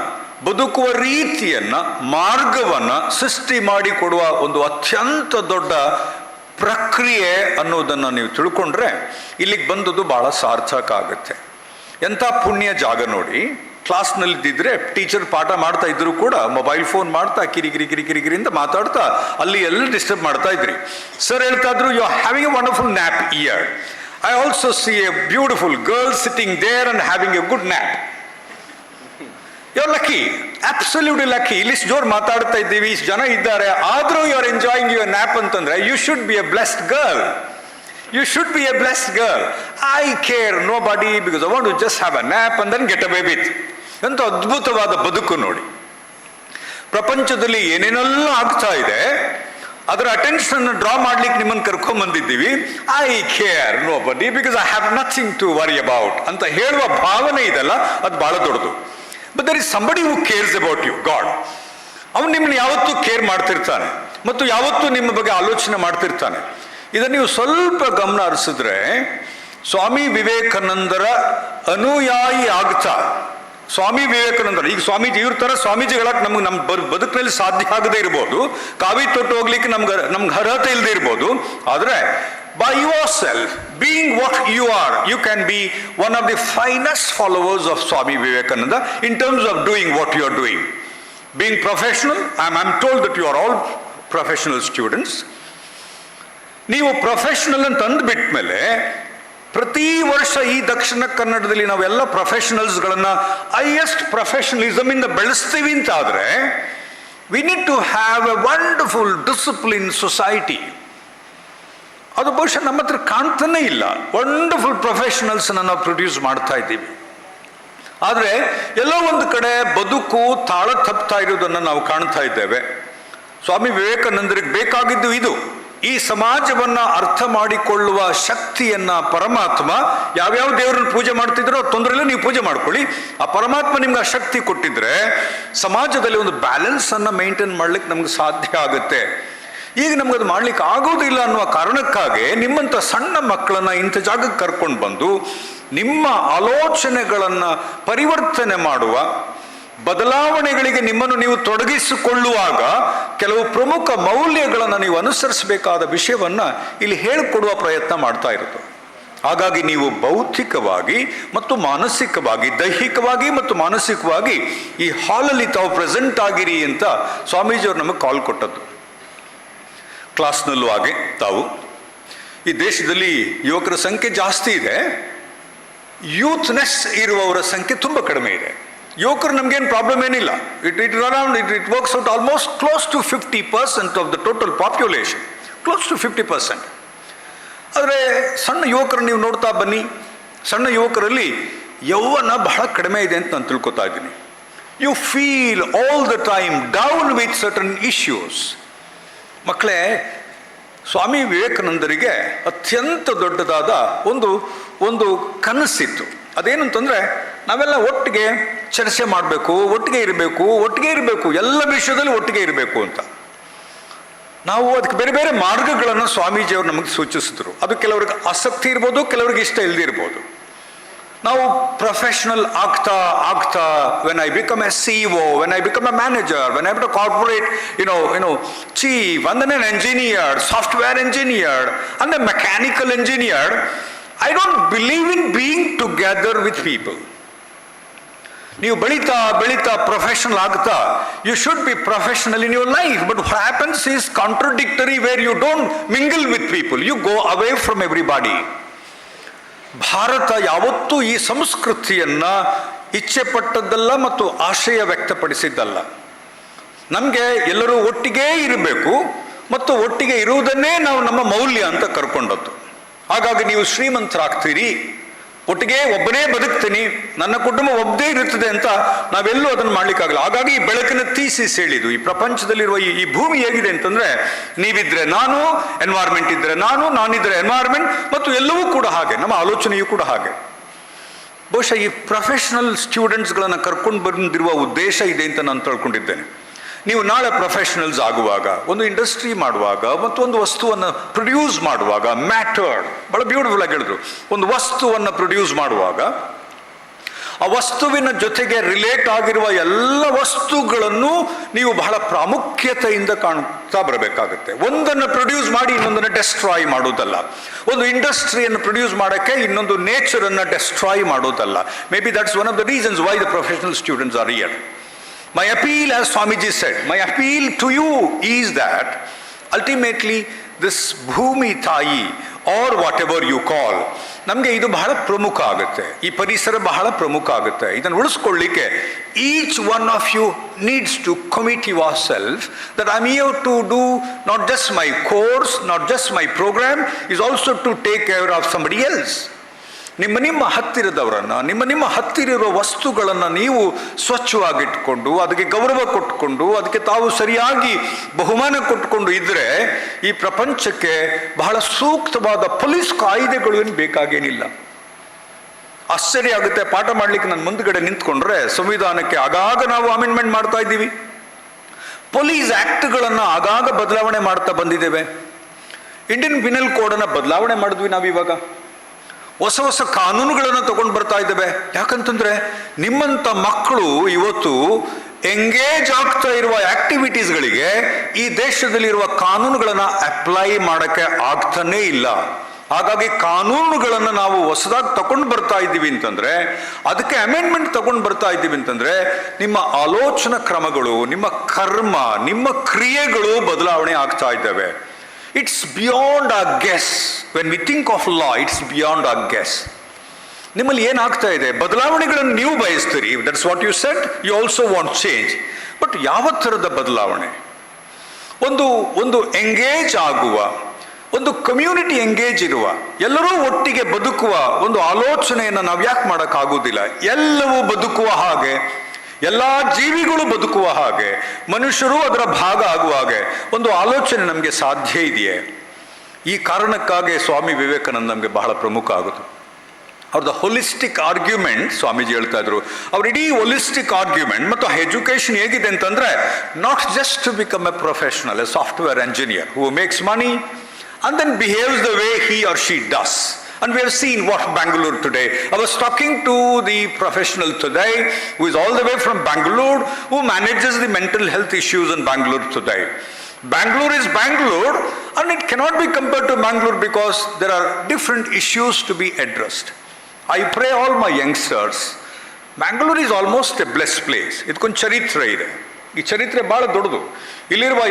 ಬದುಕುವ ರೀತಿಯನ್ನು, ಮಾರ್ಗವನ್ನು ಸೃಷ್ಟಿ ಮಾಡಿಕೊಡುವ ಒಂದು ಅತ್ಯಂತ ದೊಡ್ಡ ಪ್ರಕ್ರಿಯೆ ಅನ್ನೋದನ್ನು ನೀವು ತಿಳ್ಕೊಂಡ್ರೆ ಇಲ್ಲಿಗೆ ಬಂದದ್ದು ಭಾಳ ಸಾರ್ಥಕ ಆಗುತ್ತೆ. ಎಂಥ ಪುಣ್ಯ ಜಾಗ ನೋಡಿ. ಕ್ಲಾಸ್ನಲ್ಲಿದ್ದಿದ್ರೆ ಟೀಚರ್ ಪಾಠ ಮಾಡ್ತಾ ಇದ್ರು ಕೂಡ ಮೊಬೈಲ್ ಫೋನ್ ಮಾಡ್ತಾ ಕಿರಿಕಿರಿಯಿಂದ ಮಾತಾಡ್ತಾ ಅಲ್ಲಿ ಎಲ್ಲ ಡಿಸ್ಟರ್ಬ್ ಮಾಡ್ತಾ ಇದ್ರಿ. ಸರ್ ಹೇಳ್ತಾ ಇದ್ರು, you are having a wonderful nap here. I also see a beautiful girl sitting there and having a good nap. You are lucky, absolutely lucky. ಇಲ್ಲಿಷ್ಟು ಜೋರು ಮಾತಾಡ್ತಾ ಇದ್ದೀವಿ, ಇಷ್ಟು ಜನ ಇದ್ದಾರೆ, ಆದರೂ you are enjoying your nap ಅಂತಂದ್ರೆ you should be a blessed girl. You should be a blessed girl. I care nobody because I want to just have a nap and then get away with. ಎಂಥ ಅದ್ಭುತವಾದ ಬದುಕು ನೋಡಿ. ಪ್ರಪಂಚದಲ್ಲಿ ಏನೇನೆಲ್ಲ ಆಗ್ತಾ ಇದೆ ಅದರ ಅಟೆನ್ಷನ್ ಡ್ರಾ ಮಾಡ್ಲಿಕ್ಕೆ ನಿಮ್ಮನ್ನು ಕರ್ಕೊಂಡ್ಬಂದಿದ್ದೀವಿ. I care nobody because I have nothing to worry about ಅಂತ ಹೇಳುವ ಭಾವನೆ ಇದೆಲ್ಲ, ಅದು ಬಹಳ ದೊಡ್ಡದು. But there is somebody who cares about you, God. ಅವನು ನಿಮ್ಮನ್ನು ಯಾವತ್ತೂ ಕೇರ್ ಮಾಡ್ತಿರ್ತಾನೆ ಮತ್ತು ಯಾವತ್ತೂ ನಿಮ್ಮ ಬಗ್ಗೆ ಆಲೋಚನೆ ಮಾಡ್ತಿರ್ತಾನೆ. ಇದನ್ನು ನೀವು ಸ್ವಲ್ಪ ಗಮನ ಹರಿಸಿದ್ರೆ, ಸ್ವಾಮಿ ವಿವೇಕಾನಂದರ ಅನುಯಾಯಿ ಆಗ್ತಾ ಸ್ವಾಮಿ ವಿವೇಕಾನಂದರು, ಈಗ ಸ್ವಾಮೀಜಿ ಇವ್ರ ಥರ ಸ್ವಾಮೀಜಿಗಳಾಗಿ ನಮ್ಮ ಬದುಕಿನಲ್ಲಿ ಸಾಧ್ಯ ಆಗದೆ ಇರ್ಬೋದು, ಕಾವಿ ತೊಟ್ಟು ಹೋಗ್ಲಿಕ್ಕೆ ನಮ್ಗೆ ಅರ್ಹತೆ ಇಲ್ಲದೆ ಇರ್ಬೋದು, ಆದರೆ by yourself, being what you are, you can be one of the finest followers of Swami Vivekananda in terms of doing what you are doing. Being professional, I'm told that you are all professional students. ನೀವು professional ಅಂತ ಅಂದ್ಬಿಟ್ಮೇಲೆ ಪ್ರತಿ ವರ್ಷ ಈ ದಕ್ಷಿಣ ಕನ್ನಡದಲ್ಲಿ ನಾವೆಲ್ಲ ಪ್ರೊಫೆಷನಲ್ಸ್ಗಳನ್ನು highest professionalism ಇಂದ ಬೆಳೆಸ್ತೀವಿ ಅಂತ ಆದರೆ we need to have a wonderful discipline society. ಅದು ಬಹುಶಃ ನಮ್ಮ ಹತ್ರ ಕಾಣ್ತಾನೆ ಇಲ್ಲ. ವಂಡರ್ಫುಲ್ ಪ್ರೊಫೆಷನಲ್ಸನ್ನು ನಾವು ಪ್ರೊಡ್ಯೂಸ್ ಮಾಡ್ತಾ ಇದ್ದೀವಿ, ಆದರೆ ಎಲ್ಲೋ ಒಂದು ಕಡೆ ಬದುಕು ತಾಳ ತಪ್ತಾ ಇರೋದನ್ನು ನಾವು ಕಾಣ್ತಾ ಇದ್ದೇವೆ. ಸ್ವಾಮಿ ವಿವೇಕಾನಂದರಿಗೆ ಬೇಕಾಗಿದ್ದು ಇದು. ಈ ಸಮಾಜವನ್ನು ಅರ್ಥ ಮಾಡಿಕೊಳ್ಳುವ ಶಕ್ತಿಯನ್ನ ಪರಮಾತ್ಮ ಯಾವ್ಯಾವ ದೇವರನ್ನು ಪೂಜೆ ಮಾಡ್ತಿದ್ರೋ ತೊಂದರೆ ಇಲ್ಲ, ನೀವು ಪೂಜೆ ಮಾಡ್ಕೊಳ್ಳಿ. ಆ ಪರಮಾತ್ಮ ನಿಮ್ಗೆ ಆ ಶಕ್ತಿ ಕೊಟ್ಟಿದ್ರೆ ಸಮಾಜದಲ್ಲಿ ಒಂದು ಬ್ಯಾಲೆನ್ಸ್ ಅನ್ನ ಮೇಂಟೈನ್ ಮಾಡ್ಲಿಕ್ಕೆ ನಮ್ಗೆ ಸಾಧ್ಯ ಆಗುತ್ತೆ. ಈಗ ನಮ್ಗೆ ಅದು ಮಾಡ್ಲಿಕ್ಕೆ ಆಗೋದಿಲ್ಲ ಅನ್ನುವ ಕಾರಣಕ್ಕಾಗಿ ನಿಮ್ಮಂಥ ಸಣ್ಣ ಮಕ್ಕಳನ್ನ ಇಂಥ ಜಾಗಕ್ಕೆ ಕರ್ಕೊಂಡು ಬಂದು ನಿಮ್ಮ ಆಲೋಚನೆಗಳನ್ನು ಪರಿವರ್ತನೆ ಮಾಡುವ, ಬದಲಾವಣೆಗಳಿಗೆ ನಿಮ್ಮನ್ನು ನೀವು ತೊಡಗಿಸಿಕೊಳ್ಳುವಾಗ ಕೆಲವು ಪ್ರಮುಖ ಮೌಲ್ಯಗಳನ್ನು ನೀವು ಅನುಸರಿಸಬೇಕಾದ ವಿಷಯವನ್ನು ಇಲ್ಲಿ ಹೇಳಿಕೊಡುವ ಪ್ರಯತ್ನ ಮಾಡ್ತಾ ಇರುತ್ತೆ. ಹಾಗಾಗಿ ನೀವು ಭೌತಿಕವಾಗಿ ಮತ್ತು ಮಾನಸಿಕವಾಗಿ, ದೈಹಿಕವಾಗಿ ಮತ್ತು ಮಾನಸಿಕವಾಗಿ ಈ ಹಾಲಲ್ಲಿ ತಾವು ಪ್ರೆಸೆಂಟ್ ಆಗಿರಿ ಅಂತ ಸ್ವಾಮೀಜಿಯವರು ನಮಗೆ ಕಾಲ್ ಕೊಟ್ಟದ್ದು. ಕ್ಲಾಸ್ನಲ್ಲೂ ಹಾಗೆ ತಾವು ಈ ದೇಶದಲ್ಲಿ ಯುವಕರ ಸಂಖ್ಯೆ ಜಾಸ್ತಿ ಇದೆ, ಯೂತ್ನೆಸ್ ಇರುವವರ ಸಂಖ್ಯೆ ತುಂಬ ಕಡಿಮೆ ಇದೆ. ಯುವಕರು ನಮಗೇನು ಪ್ರಾಬ್ಲಮ್ ಏನಿಲ್ಲ. It works out almost close to 50% of the total population, close to 50%. ಆದರೆ ಸಣ್ಣ ಯುವಕರು ನೀವು ನೋಡ್ತಾ ಬನ್ನಿ, ಸಣ್ಣ ಯುವಕರಲ್ಲಿ ಯೌವನ ಬಹಳ ಕಡಿಮೆ ಇದೆ ಅಂತ ನಾನು ತಿಳ್ಕೊತಾ ಇದ್ದೀನಿ. You feel all the time down with certain issues. ಮಕ್ಕಳೇ, ಸ್ವಾಮಿ ವಿವೇಕಾನಂದರಿಗೆ ಅತ್ಯಂತ ದೊಡ್ಡದಾದ ಒಂದು ಕನಸಿತ್ತು. ಅದೇನು ಅಂತಂದರೆ ನಾವೆಲ್ಲ ಒಟ್ಟಿಗೆ ಚರ್ಚೆ ಮಾಡಬೇಕು, ಒಟ್ಟಿಗೆ ಇರಬೇಕು, ಎಲ್ಲ ವಿಷಯದಲ್ಲಿ ಒಟ್ಟಿಗೆ ಇರಬೇಕು ಅಂತ. ನಾವು ಅದಕ್ಕೆ ಬೇರೆ ಬೇರೆ ಮಾರ್ಗಗಳನ್ನು ಸ್ವಾಮೀಜಿಯವರು ನಮಗೆ ಸೂಚಿಸಿದ್ರು. ಅದು ಕೆಲವ್ರಿಗೆ ಆಸಕ್ತಿ ಇರ್ಬೋದು, ಕೆಲವ್ರಿಗೆ ಇಷ್ಟ ಇಲ್ಲದೆ ಇರ್ಬೋದು. ನಾವು ಪ್ರೊಫೆಷನಲ್ ಆಗ್ತಾ when I become A CEO, when I become A manager, when I become corporate chief, and then an engineer, software engineer, and a mechanical engineer, I don't believe in being together with people. ನೀವು ಬೆಳೀತಾ professional ಆಗ್ತಾ, you should be professional in your life, but what happens is contradictory, where you don't mingle with people, you go away from everybody. Bharat ಯಾವತ್ತೂ ಈ ಸಂಸ್ಕೃತಿಯನ್ನ ಇಚ್ಛೆ ಪಟ್ಟದ್ದಲ್ಲ ಮತ್ತು ಆಶಯ ವ್ಯಕ್ತಪಡಿಸಿದ್ದಲ್ಲ. ನಮಗೆ ಎಲ್ಲರೂ ಒಟ್ಟಿಗೆ ಇರಬೇಕು ಮತ್ತು ಒಟ್ಟಿಗೆ ಇರುವುದನ್ನೇ ನಾವು ನಮ್ಮ ಮೌಲ್ಯ ಅಂತ ಕರ್ಕೊಂಡದ್ದು. ಹಾಗಾಗಿ ನೀವು ಶ್ರೀಮಂತರಾಗ್ತೀರಿ, ಒಟ್ಟಿಗೆ ಒಬ್ಬನೇ ಬದುಕ್ತೀನಿ, ನನ್ನ ಕುಟುಂಬ ಒಬ್ಬದೇ ಇರುತ್ತದೆ ಅಂತ ನಾವೆಲ್ಲೂ ಅದನ್ನು ಮಾಡ್ಲಿಕ್ಕಾಗಲ್ಲ. ಹಾಗಾಗಿ ಈ ಬೆಳಕಿನ ಥೀಸಿಸ್ ಹೇಳಿದ್ದು, ಈ ಪ್ರಪಂಚದಲ್ಲಿರುವ ಈ ಭೂಮಿ ಹೇಗಿದೆ ಅಂತಂದ್ರೆ, ನೀವಿದ್ರೆ ನಾನು, ಎನ್ವೈರ್ಮೆಂಟ್ ಇದ್ರೆ ನಾನಿದ್ರೆ ಎನ್ವೈರ್ಮೆಂಟ್, ಮತ್ತು ಎಲ್ಲವೂ ಕೂಡ ಹಾಗೆ, ನಮ್ಮ ಆಲೋಚನೆಯೂ ಕೂಡ ಹಾಗೆ. ಬಹುಶಃ ಈ ಪ್ರೊಫೆಷನಲ್ ಸ್ಟೂಡೆಂಟ್ಸ್ಗಳನ್ನು ಕರ್ಕೊಂಡು ಬಂದಿರುವ ಉದ್ದೇಶ ಇದೆ ಅಂತ ನಾನು ತಿಳ್ಕೊಂಡಿದ್ದೇನೆ. ನೀವು ನಾಳೆ ಪ್ರೊಫೆಷನಲ್ಸ್ ಆಗುವಾಗ, ಒಂದು ಇಂಡಸ್ಟ್ರಿ ಮಾಡುವಾಗ ಮತ್ತು ಒಂದು ವಸ್ತುವನ್ನು ಪ್ರೊಡ್ಯೂಸ್ ಮಾಡುವಾಗ, ಮ್ಯಾಟರ್ಡ್, ಬಹಳ ಬ್ಯೂಟಿಫುಲ್ ಆಗಿ ಹೇಳಿದ್ರು, ಒಂದು ವಸ್ತುವನ್ನು ಪ್ರೊಡ್ಯೂಸ್ ಮಾಡುವಾಗ ಆ ವಸ್ತುವಿನ ಜೊತೆಗೆ ರಿಲೇಟ್ ಆಗಿರುವ ಎಲ್ಲ ವಸ್ತುಗಳನ್ನು ನೀವು ಬಹಳ ಪ್ರಾಮುಖ್ಯತೆಯಿಂದ ಕಾಣ್ತಾ ಬರಬೇಕಾಗುತ್ತೆ. ಒಂದನ್ನು ಪ್ರೊಡ್ಯೂಸ್ ಮಾಡಿ ಇನ್ನೊಂದನ್ನು ಡೆಸ್ಟ್ರಾಯ್ ಮಾಡೋದಲ್ಲ. ಒಂದು ಇಂಡಸ್ಟ್ರಿಯನ್ನು ಪ್ರೊಡ್ಯೂಸ್ ಮಾಡೋಕ್ಕೆ ಇನ್ನೊಂದು ನೇಚರನ್ನು ಡೆಸ್ಟ್ರಾಯ್ ಮಾಡೋದಲ್ಲ. May be that's one of the reasons why the professional students are here. My appeal, as Swamiji said, my appeal to you is that ultimately this Bhumi Tayi, or whatever you call, ನಮಗೆ ಇದು ಬಹಳ ಪ್ರಮುಖ ಆಗುತ್ತೆ. ಈ ಪರಿಸರ ಬಹಳ ಪ್ರಮುಖ ಆಗುತ್ತೆ. ಇದನ್ನು ಉಳಿಸ್ಕೊಳ್ಳಿಕ್ಕೆ each one of you needs to commit yourself that I'm here to do not just my course, not just my program, is also to take care of somebody else. ನಿಮ್ಮ ಹತ್ತಿರದವರನ್ನು, ನಿಮ್ಮ ಹತ್ತಿರಿರೋ ವಸ್ತುಗಳನ್ನು ನೀವು ಸ್ವಚ್ಛವಾಗಿಟ್ಕೊಂಡು, ಅದಕ್ಕೆ ಗೌರವ ಕೊಟ್ಕೊಂಡು, ಅದಕ್ಕೆ ತಾವು ಸರಿಯಾಗಿ ಬಹುಮಾನ ಕೊಟ್ಕೊಂಡು ಇದ್ರೆ ಈ ಪ್ರಪಂಚಕ್ಕೆ ಬಹಳ ಸೂಕ್ತವಾದ ಪೊಲೀಸ್ ಕಾಯ್ದೆಗಳು ಏನು ಬೇಕಾಗೇನಿಲ್ಲ. ಆಶ್ಚರ್ಯ ಆಗುತ್ತೆ, ಪಾಠ ಮಾಡ್ಲಿಕ್ಕೆ ನಾನು ಮುಂದ್ಗಡೆ ನಿಂತ್ಕೊಂಡ್ರೆ ಸಂವಿಧಾನಕ್ಕೆ ಆಗಾಗ ನಾವು ಅಮೆಂಡ್ಮೆಂಟ್ ಮಾಡ್ತಾ ಇದ್ದೀವಿ, ಪೊಲೀಸ್ ಆಕ್ಟ್ಗಳನ್ನು ಆಗಾಗ ಬದಲಾವಣೆ ಮಾಡ್ತಾ ಬಂದಿದ್ದೇವೆ, ಇಂಡಿಯನ್ ಪಿನಲ್ ಕೋಡನ್ನು ಬದಲಾವಣೆ ಮಾಡಿದ್ವಿ ನಾವಿವಾಗ. ಹೊಸ ಹೊಸ ಕಾನೂನುಗಳನ್ನು ತಗೊಂಡು ಬರ್ತಾ ಇದ್ದೇವೆ. ಯಾಕಂತಂದ್ರೆ ನಿಮ್ಮಂಥ ಮಕ್ಕಳು ಇವತ್ತು ಎಂಗೇಜ್ ಆಗ್ತಾ ಇರುವ ಆಕ್ಟಿವಿಟೀಸ್ಗಳಿಗೆ ಈ ದೇಶದಲ್ಲಿರುವ ಕಾನೂನುಗಳನ್ನು ಅಪ್ಲೈ ಮಾಡೋಕ್ಕೆ ಆಗ್ತಾನೇ ಇಲ್ಲ. ಹಾಗಾಗಿ ಕಾನೂನುಗಳನ್ನು ನಾವು ಹೊಸದಾಗಿ ತಗೊಂಡು ಬರ್ತಾ ಇದ್ದೀವಿ ಅಂತಂದ್ರೆ, ಅದಕ್ಕೆ ಅಮೆಂಡ್ಮೆಂಟ್ ತಗೊಂಡು ಬರ್ತಾ ಇದ್ದೀವಿ ಅಂತಂದ್ರೆ, ನಿಮ್ಮ ಆಲೋಚನಾ ಕ್ರಮಗಳು, ನಿಮ್ಮ ಕರ್ಮ, ನಿಮ್ಮ ಕ್ರಿಯೆಗಳು ಬದಲಾವಣೆ ಆಗ್ತಾ ಇದ್ದಾವೆ. It's beyond a guess. When we think of law, it's beyond a guess. ನಿಮ್ಮಲ್ಲಿ ಏನಾಗ್ತಾ ಇದೆ? ಬದಲಾವಣೆಗಳನ್ನು ನೀವು ಬಯಸ್ತೀರಿ. That's what you said. You also want change. But ಯಾವ ಥರದ ಬದಲಾವಣೆ? ಒಂದು ಎಂಗೇಜ್ ಆಗುವ, ಒಂದು ಕಮ್ಯುನಿಟಿ ಎಂಗೇಜ್ ಇರುವ, ಎಲ್ಲರೂ ಒಟ್ಟಿಗೆ ಬದುಕುವ ಒಂದು ಆಲೋಚನೆಯನ್ನು ನಾವು ಯಾಕೆ ಮಾಡೋಕ್ಕಾಗೋದಿಲ್ಲ? ಎಲ್ಲವೂ ಬದುಕುವ ಹಾಗೆ, ಎಲ್ಲ ಜೀವಿಗಳು ಬದುಕುವ ಹಾಗೆ, ಮನುಷ್ಯರು ಅದರ ಭಾಗ ಆಗುವ ಹಾಗೆ ಒಂದು ಆಲೋಚನೆ ನಮಗೆ ಸಾಧ್ಯ ಇದೆಯೇ? ಈ ಕಾರಣಕ್ಕಾಗಿ ಸ್ವಾಮಿ ವಿವೇಕಾನಂದ ನಮಗೆ ಬಹಳ ಪ್ರಮುಖ ಆಗುತ್ತೆ. ಅವ್ರದ್ದು ಹೋಲಿಸ್ಟಿಕ್ ಆರ್ಗ್ಯುಮೆಂಟ್, ಸ್ವಾಮೀಜಿ ಹೇಳ್ತಾ ಇದ್ರು, ಅವ್ರ ಇಡೀ ಹೋಲಿಸ್ಟಿಕ್ ಆರ್ಗ್ಯುಮೆಂಟ್ ಮತ್ತು ಎಜುಕೇಶನ್ ಹೇಗಿದೆ ಅಂತಂದ್ರೆ, not just to become a professional, a software engineer who makes money and then behaves the way he or she does. And we have seen what Mangaluru today. I was talking to the professional today who is all the way from Mangaluru, who manages the mental health issues in Mangaluru today. Bangalore is Bangalore, and it cannot be compared to Mangaluru because there are different issues to be addressed. I pray all my youngsters, Mangaluru is almost a blessed place. ಇದಕ್ಕೊಂದು ಚರಿತ್ರೆ ಇದೆ. ಈ ಚರಿತ್ರೆ ಬಹಳ ದೊಡ್ಡದು. ಇಲ್ಲಿರುವ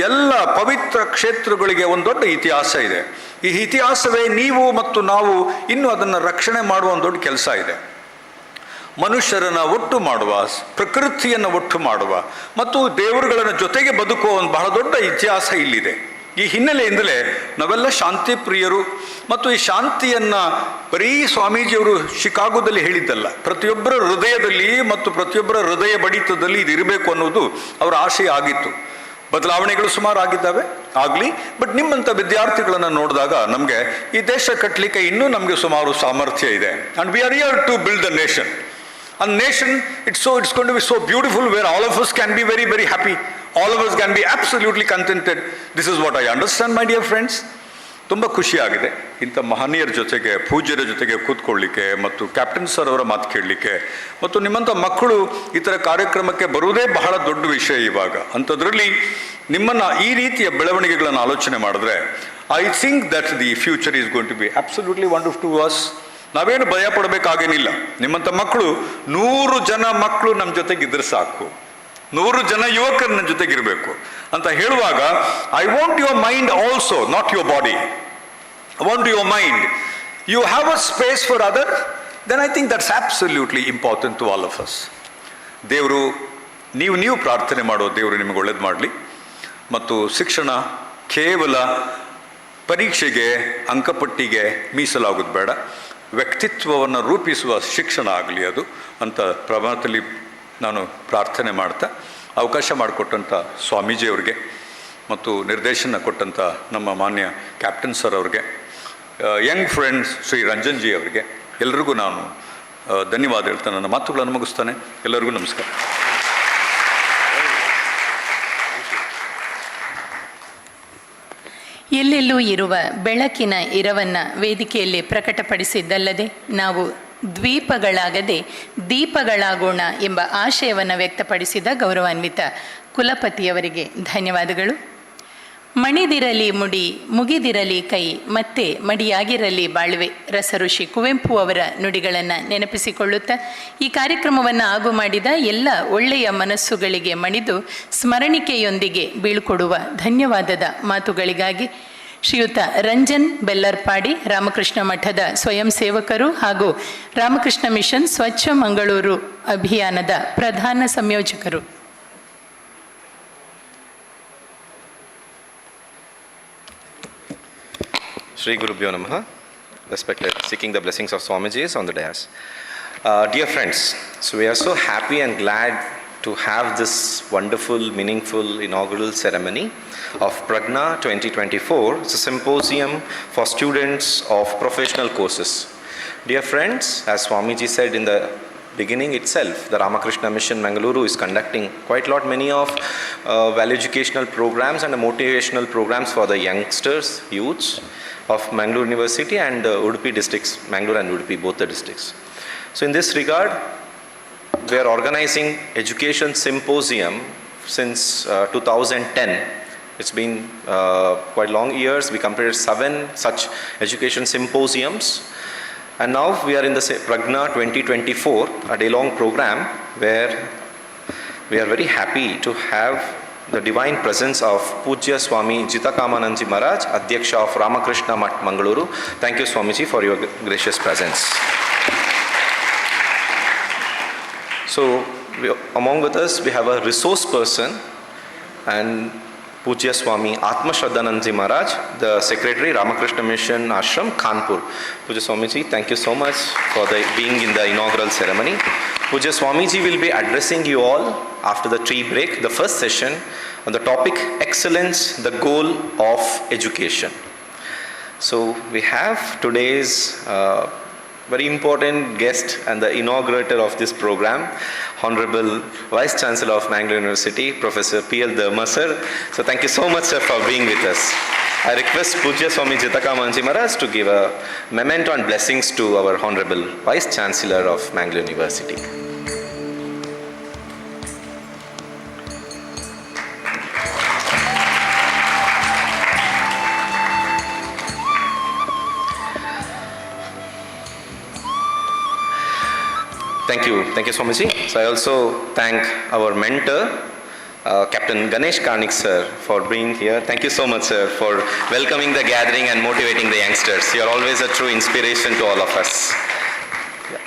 ಎಲ್ಲ ಪವಿತ್ರ ಕ್ಷೇತ್ರಗಳಿಗೆ ಒಂದು ದೊಡ್ಡ ಇತಿಹಾಸ ಇದೆ. ಈ ಇತಿಹಾಸವೇ ನೀವು ಮತ್ತು ನಾವು ಇನ್ನೂ ಅದನ್ನು ರಕ್ಷಣೆ ಮಾಡುವ ಒಂದು ದೊಡ್ಡ ಕೆಲಸ ಇದೆ. ಮನುಷ್ಯರನ್ನು ಒಟ್ಟು ಮಾಡುವ, ಪ್ರಕೃತಿಯನ್ನು ಒಟ್ಟು ಮಾಡುವ ಮತ್ತು ದೇವರುಗಳನ್ನು ಜೊತೆಗೆ ಬದುಕುವ ಒಂದು ಬಹಳ ದೊಡ್ಡ ಇತಿಹಾಸ ಇಲ್ಲಿದೆ. ಈ ಹಿನ್ನೆಲೆಯಿಂದಲೇ ನಾವೆಲ್ಲ ಶಾಂತಿ ಪ್ರಿಯರು. ಮತ್ತು ಈ ಶಾಂತಿಯನ್ನು ಬರೀ ಸ್ವಾಮೀಜಿಯವರು ಶಿಕಾಗೋದಲ್ಲಿ ಹೇಳಿದ್ದಲ್ಲ, ಪ್ರತಿಯೊಬ್ಬರ ಹೃದಯದಲ್ಲಿ ಮತ್ತು ಪ್ರತಿಯೊಬ್ಬರ ಹೃದಯ ಬಡಿತದಲ್ಲಿ ಇದು ಇರಬೇಕು ಅನ್ನೋದು ಅವರ ಆಶಯ ಆಗಿತ್ತು. ಬದಲಾವಣೆಗಳು ಸುಮಾರು ಆಗಲಿ, ಬಟ್ ನಿಮ್ಮಂಥ ವಿದ್ಯಾರ್ಥಿಗಳನ್ನು ನೋಡಿದಾಗ ನಮಗೆ ಈ ದೇಶ ಕಟ್ಟಲಿಕ್ಕೆ ಇನ್ನೂ ನಮಗೆ ಸುಮಾರು ಸಾಮರ್ಥ್ಯ ಇದೆ. And we are here to build the nation. A nation, it's going to be so beautiful where all of us can be very, very happy. All of us can be absolutely contented. This is what I understand, my dear friends. ತುಂಬ ಖುಷಿಯಾಗಿದೆ ಇಂಥ ಮಹನೀಯರ ಜೊತೆಗೆ, ಪೂಜ್ಯರ ಜೊತೆಗೆ ಕೂತ್ಕೊಳ್ಳಿಕ್ಕೆ ಮತ್ತು captain sir ಅವರ ಮಾತು ಕೇಳಲಿಕ್ಕೆ, ಮತ್ತು ನಿಮ್ಮಂಥ ಮಕ್ಕಳು ಈ ಥರ ಕಾರ್ಯಕ್ರಮಕ್ಕೆ ಬರುವುದೇ ಬಹಳ ದೊಡ್ಡ ವಿಷಯ ಇವಾಗ. ಅಂಥದ್ರಲ್ಲಿ ನಿಮ್ಮನ್ನು ಈ ರೀತಿಯ ಬೆಳವಣಿಗೆಗಳನ್ನು ಆಲೋಚನೆ ಮಾಡಿದ್ರೆ, I think that the future is going to be absolutely wonderful to us. ನಾವೇನು ಭಯ ಪಡಬೇಕಾಗೇನಿಲ್ಲ. ನಿಮ್ಮಂಥ ಮಕ್ಕಳು 100 ಜನ ಮಕ್ಕಳು ನಮ್ಮ ಜೊತೆಗಿದ್ರೆ ಸಾಕು, 100 ಜನ ಯುವಕರು ನನ್ನ ಜೊತೆಗಿರಬೇಕು ಅಂತ ಹೇಳುವಾಗ, I want your mind also, not your body. I want your mind. You have a space for other, then I think that's absolutely important to all of us. ದೇವರು, ನೀವು ಪ್ರಾರ್ಥನೆ ಮಾಡೋ ದೇವರು ನಿಮಗೆ ಒಳ್ಳೇದು ಮಾಡಲಿ. ಮತ್ತು ಶಿಕ್ಷಣ ಕೇವಲ ಪರೀಕ್ಷೆಗೆ, ಅಂಕಪಟ್ಟಿಗೆ ಮೀಸಲಾಗೋದು ಬೇಡ, ವ್ಯಕ್ತಿತ್ವವನ್ನು ರೂಪಿಸುವ ಶಿಕ್ಷಣ ಆಗಲಿ ಅದು ಅಂತ ಪ್ರಮಾಣದಲ್ಲಿ ನಾನು ಪ್ರಾರ್ಥನೆ ಮಾಡ್ತಾ, ಅವಕಾಶ ಮಾಡಿಕೊಟ್ಟಂಥ ಸ್ವಾಮೀಜಿಯವ್ರಿಗೆ ಮತ್ತು ನಿರ್ದೇಶನ ಕೊಟ್ಟಂಥ ನಮ್ಮ ಮಾನ್ಯ ಕ್ಯಾಪ್ಟನ್ ಸರ್ ಅವ್ರಿಗೆ, Young friends Shri Ranjan G ಅವರಿಗೆ, ಎಲ್ಲರಿಗೂ ನಾನು ಧನ್ಯವಾದ ಹೇಳ್ತಾ ನನ್ನ ಮಾತುಗಳನ್ನು ಮುಗಿಸ್ತಾನೆ. ಎಲ್ಲರಿಗೂ ನಮಸ್ಕಾರ. ಎಲ್ಲೆಲ್ಲೂ ಇರುವ ಬೆಳಕಿನ ಇರವನ್ನು ವೇದಿಕೆಯಲ್ಲಿ ಪ್ರಕಟಪಡಿಸಿದ್ದಲ್ಲದೆ, ನಾವು ದ್ವೀಪಗಳಾಗದೆ ದೀಪಗಳಾಗೋಣ ಎಂಬ ಆಶಯವನ್ನು ವ್ಯಕ್ತಪಡಿಸಿದ ಗೌರವಾನ್ವಿತ ಕುಲಪತಿಯವರಿಗೆ ಧನ್ಯವಾದಗಳು. ಮಣಿದಿರಲಿ ಮುಡಿ, ಮುಗಿದಿರಲಿ ಕೈ, ಮತ್ತೆ ಮಡಿಯಾಗಿರಲಿ ಬಾಳ್ವೆ, ರಸಋಷಿ ಕುವೆಂಪು ಅವರ ನುಡಿಗಳನ್ನು ನೆನಪಿಸಿಕೊಳ್ಳುತ್ತಾ ಈ ಕಾರ್ಯಕ್ರಮವನ್ನು ಆಗು ಮಾಡಿದ ಎಲ್ಲ ಒಳ್ಳೆಯ ಮನಸ್ಸುಗಳಿಗೆ ಮಣಿದು ಸ್ಮರಣಿಕೆಯೊಂದಿಗೆ ಬೀಳ್ಕೊಡುವ ಧನ್ಯವಾದದ ಮಾತುಗಳಿಗಾಗಿ ಶ್ರೀಯುತ ರಂಜನ್ ಬೆಲ್ಲರ್ಪಾಡಿ, ರಾಮಕೃಷ್ಣ ಮಠದ ಸ್ವಯಂ ಸೇವಕರು ಹಾಗೂ ರಾಮಕೃಷ್ಣ ಮಿಷನ್ ಸ್ವಚ್ಛ ಮಂಗಳೂರು ಅಭಿಯಾನದ ಪ್ರಧಾನ ಸಂಯೋಜಕರು. Shri Guru Bhyo Namaha, respected, seeking the blessings of Swamijis on the dais. Dear friends, so we are so happy and glad to have this wonderful, meaningful inaugural ceremony of Prajna 2024. It's a symposium for students of professional courses. Dear friends, as Swamiji said in the beginning itself, the Ramakrishna Mission Mangaluru is conducting quite a lot, many of value educational programs and motivational programs for the youngsters, youths. of Mangaluru University and Udupi districts, Mangaluru and Udupi, both the districts. So in this regard, we are organizing Education Symposium since 2010. It's been quite long years. We completed 7 such education symposiums. And now we are in the Prajna 2024, a day-long program where we are very happy to have the divine presence of Pujya Swami Jitakamananji Maharaj, Adhyaksha of Ramakrishna Mat, Mangaluru. Thank you, Swamiji, for your gracious presence. So, among with us, we have a resource person and Pujya Swami Atma Shraddhananji Maharaj, the Secretary, Ramakrishna Mission Ashram, Kanpur. Pujya Swamiji, thank you so much for being in the inaugural ceremony. Pujya Swamiji will be addressing you all after the tea break, the first session, on the topic Excellence, the Goal of Education. So we have today's very important guest and the inaugurator of this program, Honorable Vice Chancellor of Mangaluru University, Professor P.L. Dharma sir. So thank you so much, sir, for being with us. I request Pujya Swami Jitakamananji Maharaj to give a memento and blessings to our Honorable Vice Chancellor of Mangaluru University. Thank you, Swamiji. So I also thank our mentor, Captain Ganesh Karnik sir, for being here. Thank you so much, sir, for welcoming the gathering and motivating the youngsters. You are always a true inspiration to all of us. Yeah.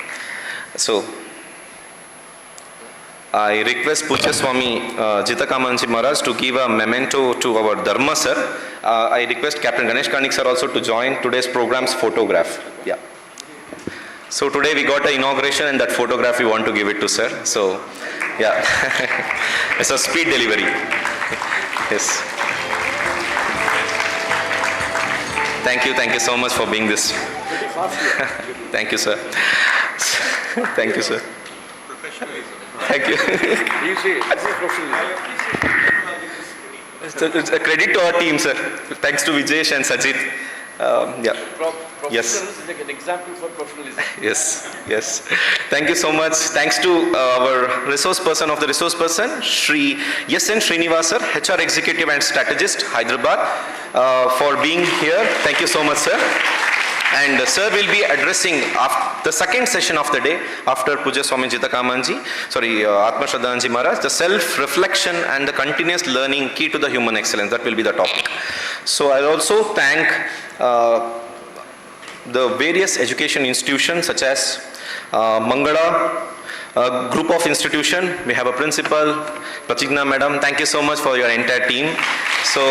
So I request Pujya Swami Jitakamananji Maharaj to give a memento to our Dharma sir. I request Captain Ganesh Karnik sir also to join today's program's photograph. Yeah. So today we got an inauguration and that photograph we want to give it to sir. So yeah, it's a speed delivery. Yes. Thank you so much for being this. Thank you, sir. Thank you, sir. Thank you. It's a credit to our team, sir. Thanks to Vijesh and Sajid. Yeah. Yes. Is like an example for professionalism. Yes. Thank you so much. Thanks to our resource person of the resource person, Shri S.N. Srinivas, HR Executive and Strategist, Hyderabad, for being here. Thank you so much, sir. And sir will be addressing the second session of the day after Pujya Swami Jitakamananji, Atma Shraddhananji Maharaj, the self-reflection and the continuous learning key to the human excellence. That will be the topic. So I also thank the various education institutions such as Mangala, group of institution. We have a principal, Prajna madam. Thank you so much for your entire team. So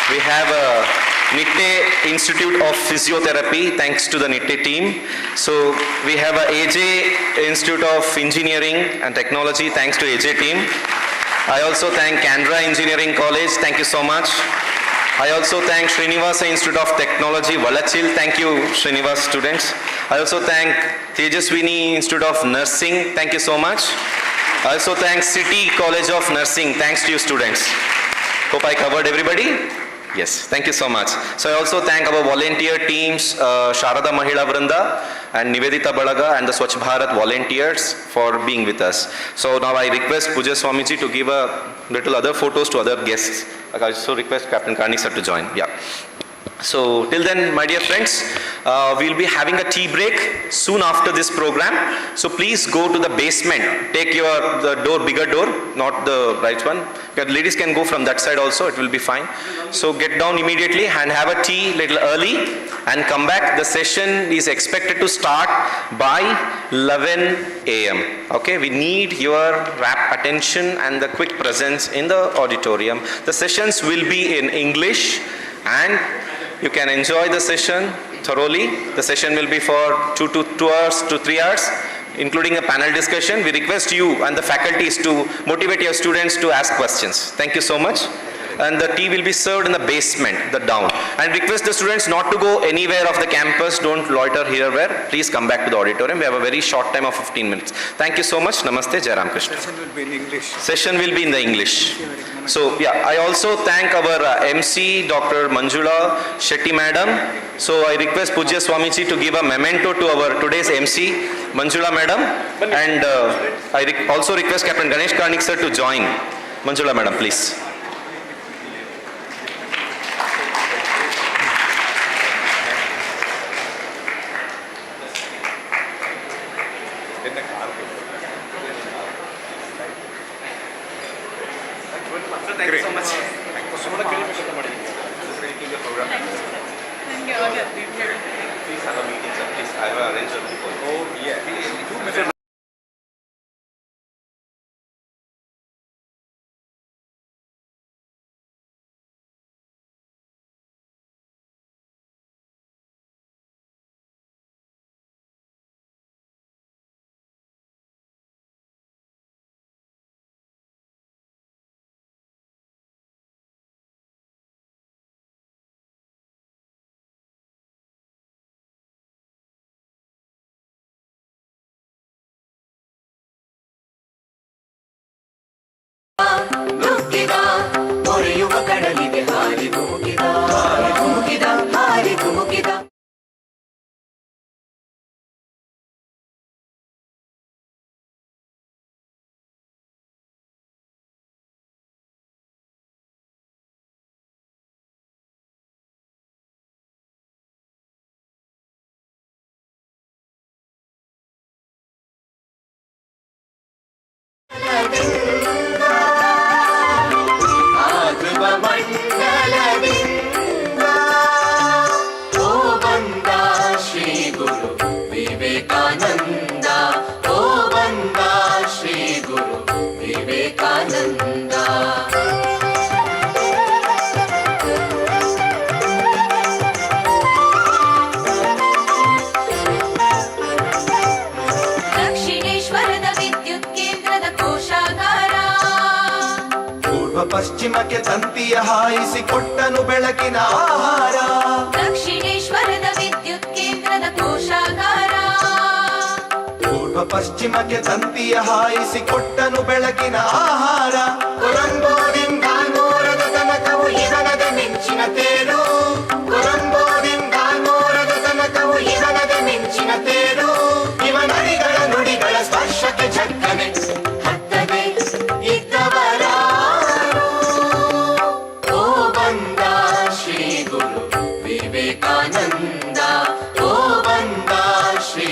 we have a Nitte Institute of Physiotherapy, thanks to the Nitte team. So we have a AJ Institute of Engineering and Technology, thanks to AJ team. I also thank Canberra Engineering College, thank you so much. I also thank Srinivasa Institute of Technology, Valachil, thank you Srinivas students. I also thank Tejaswini Institute of Nursing, thank you so much. I also thank City College of Nursing, thanks to you students. Hope I covered everybody. Yes, thank you so much. So I also thank our volunteer teams, Sharada Mahila Vranda and Nivedita Balaga and the Swachh Bharat volunteers for being with us. So now I request Pujya Swamiji to give a little other photos to other guests. I also request Captain Karnik sir to join. Yeah. So till then, my dear friends, we'll be having a tea break soon after this program. So please go to the basement. Take the door, bigger door, not the right one. Ladies can go from that side also, it will be fine. So get down immediately and have a tea little early and come back. The session is expected to start by 11 a.m. Okay, we need your rapt attention and the quick presence in the auditorium. The sessions will be in English and you can enjoy the session thoroughly. The session will be for 2 hours to 3 hours, including a panel discussion. We request you and the faculties to motivate your students to ask questions. Thank you so much. and the tea will be served in the basement, the down. And request the students not to go anywhere of the campus, don't loiter here where, please come back to the auditorium. We have a very short time of 15 minutes. Thank you so much. Namaste, Jai Ramakrishna. Session will be in English. Session will be in the English. So yeah, I also thank our MC, Dr. Manjula Shetty Madam. So I request Pujya Swamiji to give a memento to our today's MC, Manjula Madam. And I also request Captain Ganesh Karnik sir to join. Manjula Madam, please. Thank you so much. Please have a meeting, sir. Please, I have arranged it before. Oh, yeah. ನುಗ್ಗಿದ ಮೊರೆಯುವ ಕಡಲಿಗೆ ಹಾರಿ ಧುಮುಕಿದ ಹಾರಿ ಧುಮುಕಿದ ಹಾರಿ ಧುಮುಕಿದ. ಪಶ್ಚಿಮಕ್ಕೆ ತಂತಿಯ ಹಾಯಿಸಿ ಕೊಟ್ಟನು ಬೆಳಕಿನ ಆಹಾರ. ದಕ್ಷಿಣೇಶ್ವರದ ವಿದ್ಯುತ್ ಕೇಂದ್ರದ ಕೋಶಾಗಾರ. ಪೂರ್ವ ಪಶ್ಚಿಮಕ್ಕೆ ತಂತಿಯ ಹಾಯಿಸಿ ಕೊಟ್ಟನು ಬೆಳಕಿನ ಆಹಾರ. ಕೊರಂಬೋದಿಂದ ನೋರದ ತನಕವು ಇವನದ ಮಿಂಚಿನ ತೇರು. ಕೊರಂಬೋದಿಂದ ನೋರದ ತನಕವು ಇವನದ ಮಿಂಚಿನ ತೇರು. ಇವನಡಿಗಳ ನುಡಿಗಳ ಸ್ಪರ್ಶಕ್ಕೆ ಝಕ್ಕನೆ ಹತ್ತದೆ ಇದ್ದವರ ವಿವೇಕಾನಂದ. ಓ ಬಂದ ಶ್ರೀ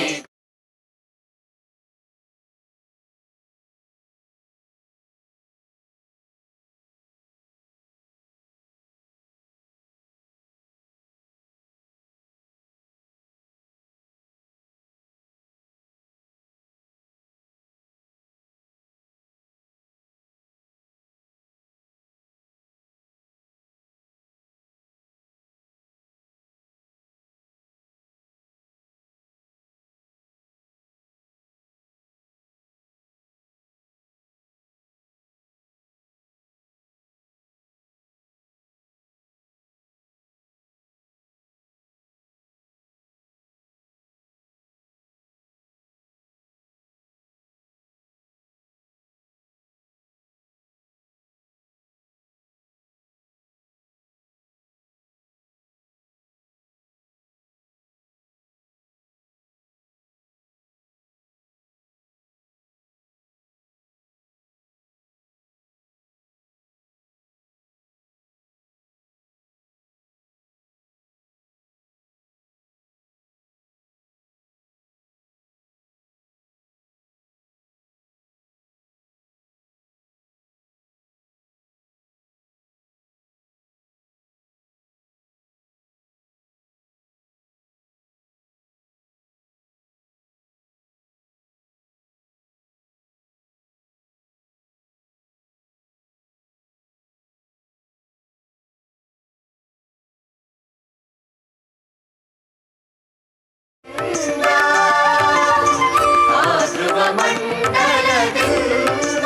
ಧ್ರುವ ಮಂಡಲದಿಂದ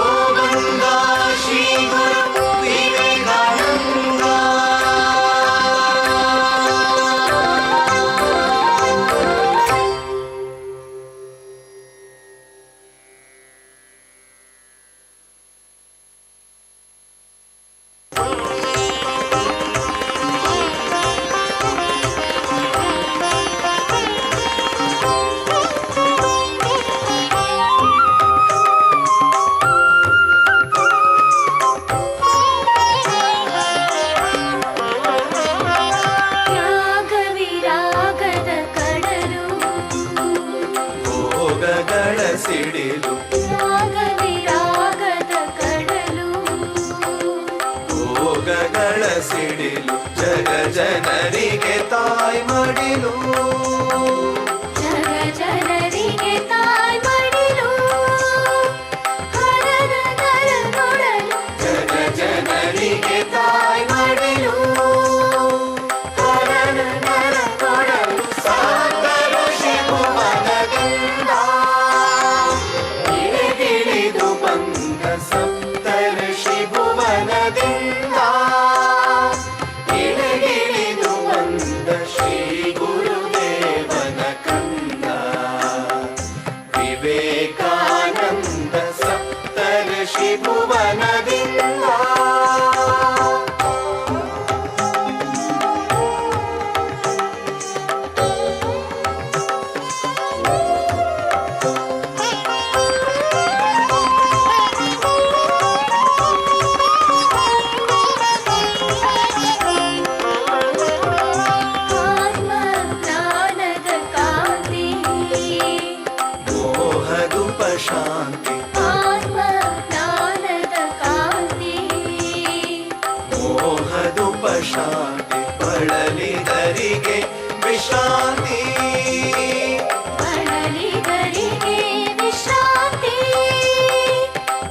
ಓ ಬಂದ ಶ್ರೀ ಗುರು ಸಿಡಿಲು ರಾಗವಿರಾಗದ ಕಡಲು ಭೋಗಗಳ ಸಿಡಿಲು ಜಗ ಜನರಿಗೆ ತಾಯಿ ಮಡಿಲು ಜಗ ಜನರಿಗೆ ತಾಯಿ ಮಡಿಲು ಹರದ ನರನೊಡಲು ಜಗ ಜನರಿಗೆ ತಾಯಿ ಮಡಿಲು ಹರನ ನರನೊಡಲು ಸಾಕರು ಶಿವಮನದಿಂದ ಇಳಿದು ಬಂದ ಸಪ್ತರ್ಷಿ ಭುವನದಿಂದ ಇಳಿದು ಬಂದ ಶ್ರೀ ಗುರುದೇವನ ಕಂದ ವಿವೇಕಾನಂದ ಸಪ್ತರ್ಷಿ ಭುವನದಿಂದ ಆತ್ಮಜ್ಞಾನದ ಕಾಂತಿ ಮೋಹದುಪ ಶಾಂತಿ ಆತ್ಮಜ್ಞಾನದ ಕಾಂತಿ ಮೋಹದುಪ ಶಾಂತಿ ಬಳಲಿದರಿಗೆ ವಿಶ್ರಾಂತಿ ಬಳಲಿಗರಿಗೆ ವಿಶ್ರಾಂತಿ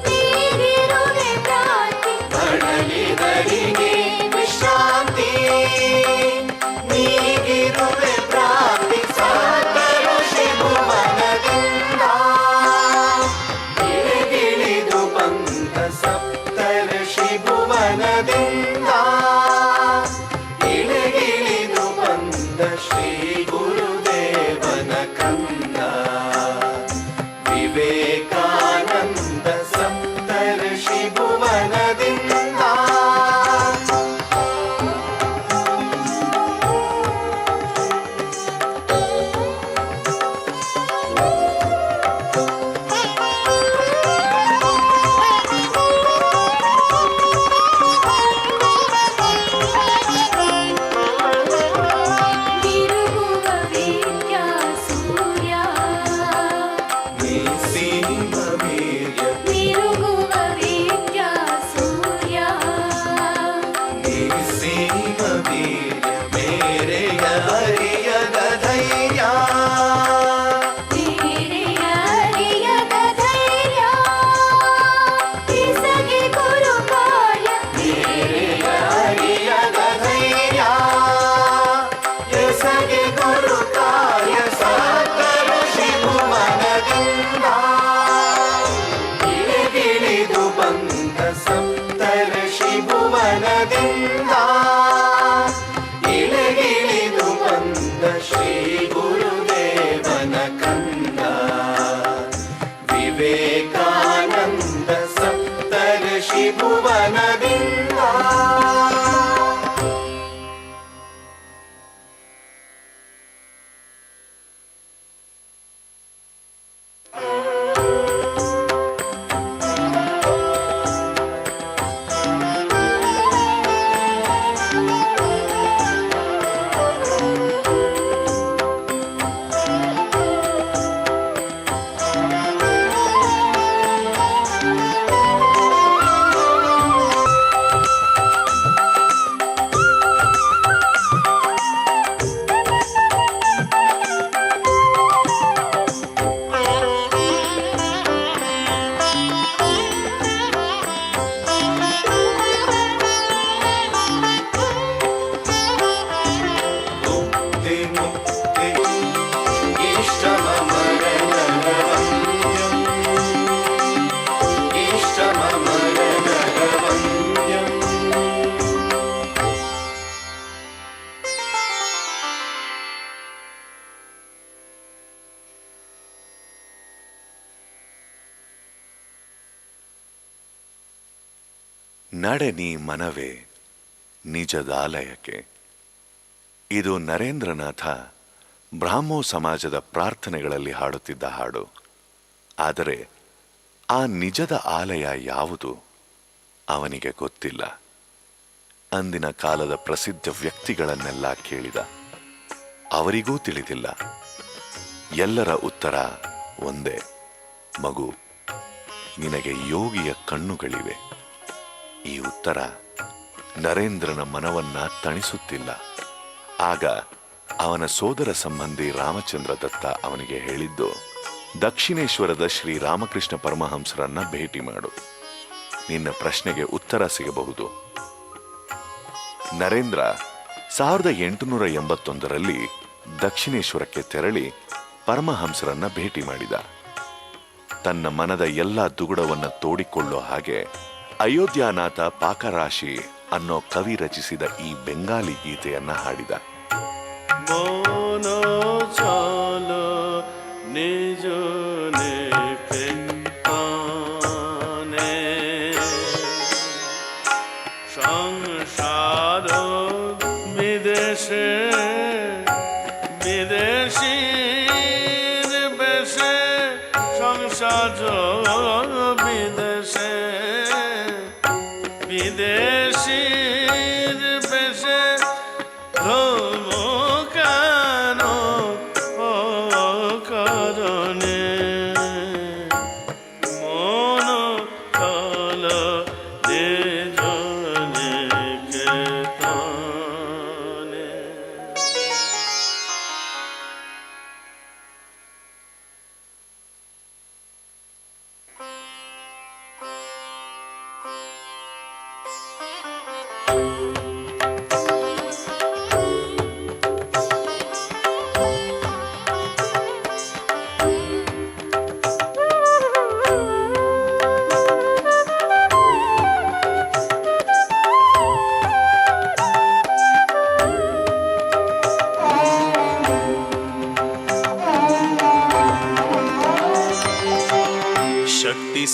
ನೀಗಿರುವೆ ಭ್ರಾಂತಿ ಬಳಲಿದರಿಗೆ ವಿಶ್ರಾಂತಿ ನೀಗಿರುವೆ ಪ್ರಾಂತಿ ಸಾಕರು ಶಿವಮನದಿಂದ ಇಳಿದು ಬಂದ ಸಪ್ತರ್ಷಿ ಭುವನದಿಂದ ಇಳಿದು ಬಂದ ಶ್ರೀ ಗುರುದೇವನ ಕಂದ ವಿವೇಕಾನಂದ ಸಪ್ತರ್ಷಿ ಭುವನದಿಂದ ತಿರುಗುವ ವಿದ್ಯಾ ಸೂರ್ಯ ನಿಸೀಮ ವೀರ್ಯ ತಿರುಗುವ ವಿದ್ಯಾ ಸೂರ್ಯ ನಿಸೀಮ ವೀರ್ಯ ಮೇರೆಯ ಅರಿಯದ ಧೈರ್ಯ ಮೇರೆಯ ಅರಿಯದ ಧೈರ್ಯ ಇಸಗೆ ಗುರು ಕಾರ್ಯ ಮೇರೆಯ ಅರಿಯದ ಧೈರ್ಯ ಎಸಗೆ ಗುರು ಕಾರ್ಯ ಸಾಕರು ಶಿವಮನದಿಂದ ಇಳಿದು ಬಂದ ಸಪ್ತರ್ಷಿ ಭುವನದಿಂದ ಇಳಿದು ಬಂದ ಶ್ರೀ ಗುರುದೇವನ ಕಂದ ವಿವೇಕಾನಂದ ಸಪ್ತರ್ಷಿ ಭುವನದಿಂದ ಮುಕ್ತಿ ಮುಕ್ತಿ ಇಷ್ಟಮ ಮರಣವಂದ್ಯಂ ಇಷ್ಟಮ ಮರಣವಂದ್ಯಂ ನಡೆ ನೀ ಮನವೇ ನಿಜದಾಲಯಕ್ಕೆ. ಇದು ನರೇಂದ್ರನಾಥ ಬ್ರಾಹ್ಮೋ ಸಮಾಜದ ಪ್ರಾರ್ಥನೆಗಳಲ್ಲಿ ಹಾಡುತ್ತಿದ್ದ ಹಾಡು. ಆದರೆ ಆ ನಿಜದ ಆಲಯ ಯಾವುದು ಅವನಿಗೆ ಗೊತ್ತಿಲ್ಲ. ಅಂದಿನ ಕಾಲದ ಪ್ರಸಿದ್ಧ ವ್ಯಕ್ತಿಗಳನ್ನೆಲ್ಲ ಕೇಳಿದ, ಅವರಿಗೂ ತಿಳಿದಿಲ್ಲ. ಎಲ್ಲರ ಉತ್ತರ ಒಂದೇ, ಮಗು, ನಿನಗೆ ಯೋಗಿಯ ಕಣ್ಣುಗಳಿವೆ. ಈ ಉತ್ತರ ನರೇಂದ್ರನ ಮನವನ್ನ ತಣಿಸುತ್ತಿಲ್ಲ. ಆಗ ಅವನ ಸೋದರ ಸಂಬಂಧಿ ರಾಮಚಂದ್ರ ದತ್ತ ಅವನಿಗೆ ಹೇಳಿದ್ದು, ದಕ್ಷಿಣೇಶ್ವರದ ಶ್ರೀ ರಾಮಕೃಷ್ಣ ಪರಮಹಂಸರನ್ನ ಭೇಟಿ ಮಾಡು, ನಿನ್ನ ಪ್ರಶ್ನೆಗೆ ಉತ್ತರ ಸಿಗಬಹುದು. ನರೇಂದ್ರ 1881ರಲ್ಲಿ ದಕ್ಷಿಣೇಶ್ವರಕ್ಕೆ ತೆರಳಿ ಪರಮಹಂಸರನ್ನ ಭೇಟಿ ಮಾಡಿದ. ತನ್ನ ಮನದ ಎಲ್ಲ ದುಗುಡವನ್ನ ತೋಡಿಕೊಳ್ಳೋ ಹಾಗೆ ಅಯೋಧ್ಯಾನಾಥ ಪಾಕರಾಶಿ ಅನ್ನೋ ಕವಿ ರಚಿಸಿದ ಈ ಬೆಂಗಾಲಿ ಗೀತೆಯನ್ನ ಹಾಡಿದ.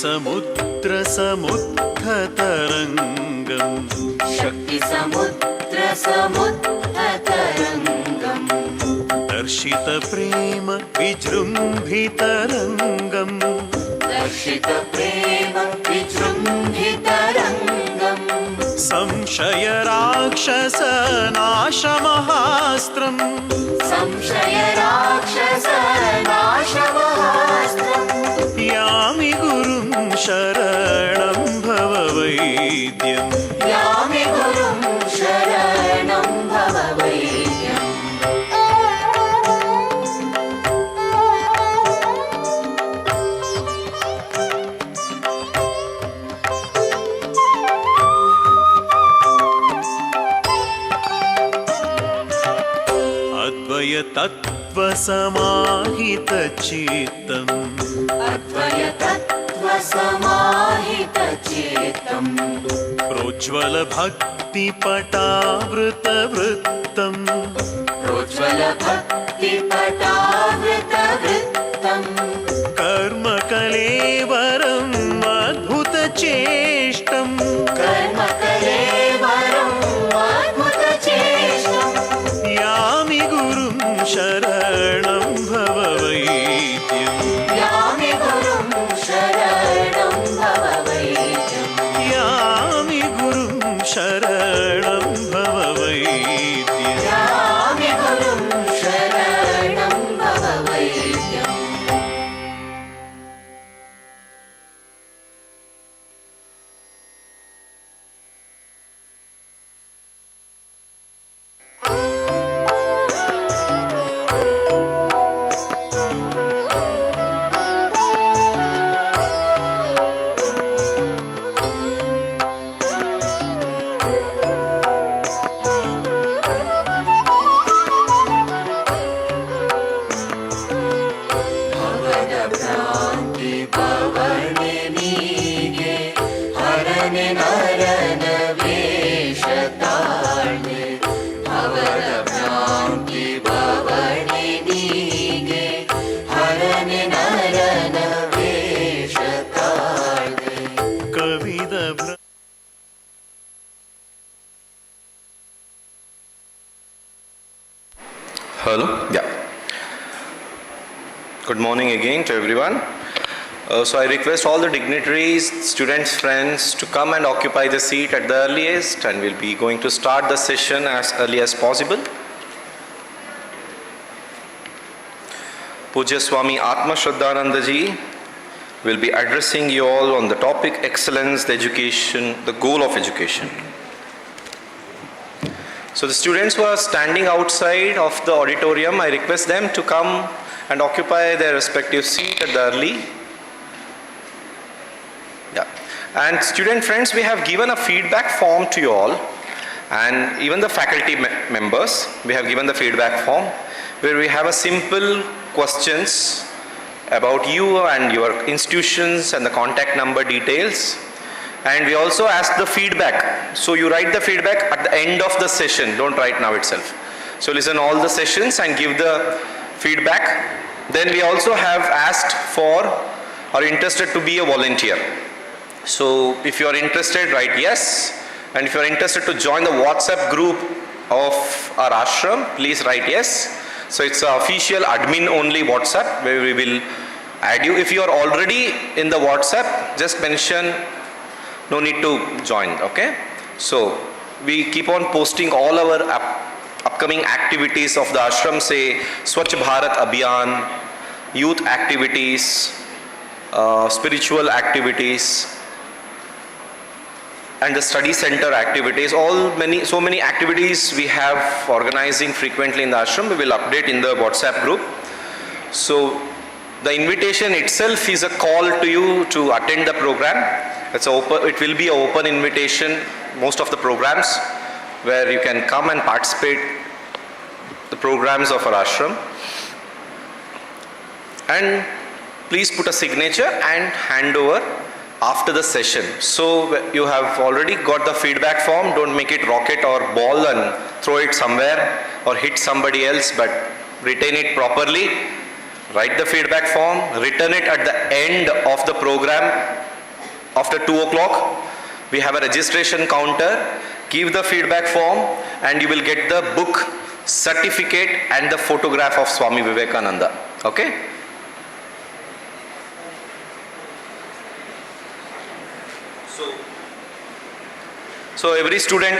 समुद्रसमुद्रतरङ्गम् शक्तिसमुद्रसमुद्रतरङ्गम् दर्शितप्रेम विजृम्भितरङ्गम् दर्शितप्रेम विजृम्भितरङ्गम् संशयराक्षसनाशमहास्त्रम् संशयराक्षसनाशमहास्त्रम् यामि गुरुं शरणं भव वैद्यम् यामि गुरुं शरणं भव वैद्यम् अद्वयतत्त्वसमाहितचित्तम् अद्वयतत्त्वसमाहितचित्तम् प्रोज्ज्वलभक्तिपटावृतवृत्तम् प्रोज्ज्वलभक्तिपटावृतवृत्तम् कर्मकलेवरम् अद्भुतचेष्टम् कर्मकलेवरम् अद्भुतचेष्टम् यामि गुरुं शरणं भव वैद्यम् यामि गुरुं शरणं भव वैद्यम् यामि गुरुं शरणं भव वैद्यम् यामि गुरुं शरणं भव वैद्यम् Hello? Yeah. Good morning again to everyone. So I request all the dignitaries, students, friends to come and occupy the seat at the earliest, and we'll be going to start the session as early as possible. Pujya Swami Atma Shraddhananda Ji, will be addressing you all on the topic excellence, the education, the goal of education. So the students who are standing outside of the auditorium, I request them to come and occupy their respective seat at the early. Yeah. And student friends, we have given a feedback form to you all, and even the faculty members, we have given the feedback form where we have a simple questions about you and your institutions and the contact number details. And we also ask the feedback. So you write the feedback at the end of the session, don't write now itself. So listen all the sessions and give the feedback. Then we also have asked for or interested to be a volunteer. So if you are interested, write yes. And if you are interested to join the WhatsApp group of our ashram, please write yes. So it's an official admin only WhatsApp where we will add you. If you are already in the WhatsApp, just mention no need to join, okay? So we keep on posting all our upcoming activities of the ashram, say Swachh Bharat Abhiyan, youth activities, spiritual activities, and the study center activities. So many activities we have organizing frequently in the ashram. We will update in the WhatsApp group. So the invitation itself is a call to you to attend the program. It will be an open invitation, most of the programs, where you can come and participate the programs of our ashram. And please put a signature and hand over after the session. So you have already got the feedback form. Don't make it rocket or ball and throw it somewhere or hit somebody else, but retain it properly. Write the feedback form, return it at the end of the program. After 2 o'clock, we have a registration counter. Give the feedback form and you will get the book, certificate and the photograph of Swami Vivekananda. Okay? So every student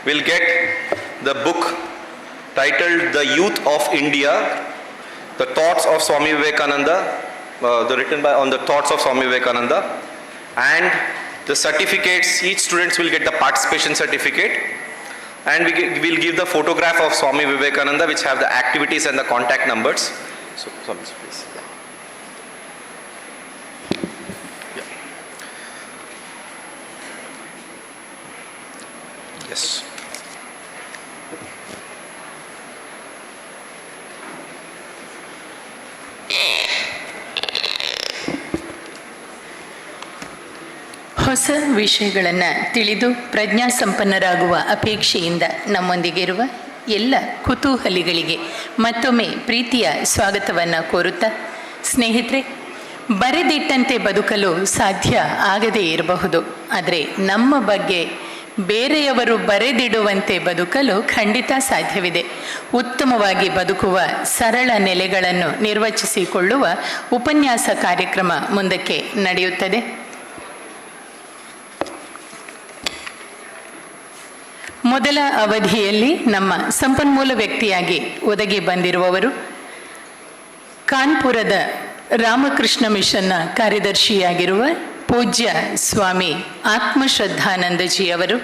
will get the book titled The Youth of India, The Thoughts of Swami Vivekananda, written on the Thoughts of Swami Vivekananda. And the certificates, each student will get the participation certificate, and we will give the photograph of Swami Vivekananda, which have the activities and the contact numbers. So, please. Yeah. Yes. ಹೊಸ ವಿಷಯಗಳನ್ನು ತಿಳಿದು ಪ್ರಜ್ಞಾಸಂಪನ್ನರಾಗುವ ಅಪೇಕ್ಷೆಯಿಂದ ನಮ್ಮೊಂದಿಗಿರುವ ಎಲ್ಲ ಕುತೂಹಲಿಗಳಿಗೆ ಮತ್ತೊಮ್ಮೆ ಪ್ರೀತಿಯ ಸ್ವಾಗತವನ್ನು ಕೋರುತ್ತಾ, ಸ್ನೇಹಿತರೆ, ಬರೆದಿಟ್ಟಂತೆ ಬದುಕಲು ಸಾಧ್ಯ ಆಗದೇ ಇರಬಹುದು, ಆದರೆ ನಮ್ಮ ಬಗ್ಗೆ ಬೇರೆಯವರು ಬರೆದಿಡುವಂತೆ ಬದುಕಲು ಖಂಡಿತ ಸಾಧ್ಯವಿದೆ. ಉತ್ತಮವಾಗಿ ಬದುಕುವ ಸರಳ ನೆಲೆಗಳನ್ನು ನಿರ್ವಚಿಸಿಕೊಳ್ಳುವ ಉಪನ್ಯಾಸ ಕಾರ್ಯಕ್ರಮ ಮುಂದಕ್ಕೆ ನಡೆಯುತ್ತದೆ. ಮೊದಲ ಅವಧಿಯಲ್ಲಿ ನಮ್ಮ ಸಂಪನ್ಮೂಲ ವ್ಯಕ್ತಿಯಾಗಿ ಒದಗಿ ಬಂದಿರುವವರು ಕಾನ್ಪುರದ ರಾಮಕೃಷ್ಣ ಮಿಷನ್ನ ಕಾರ್ಯದರ್ಶಿಯಾಗಿರುವ ಪೂಜ್ಯ ಸ್ವಾಮಿ ಆತ್ಮಶ್ರದ್ಧಾನಂದಜಿಯವರು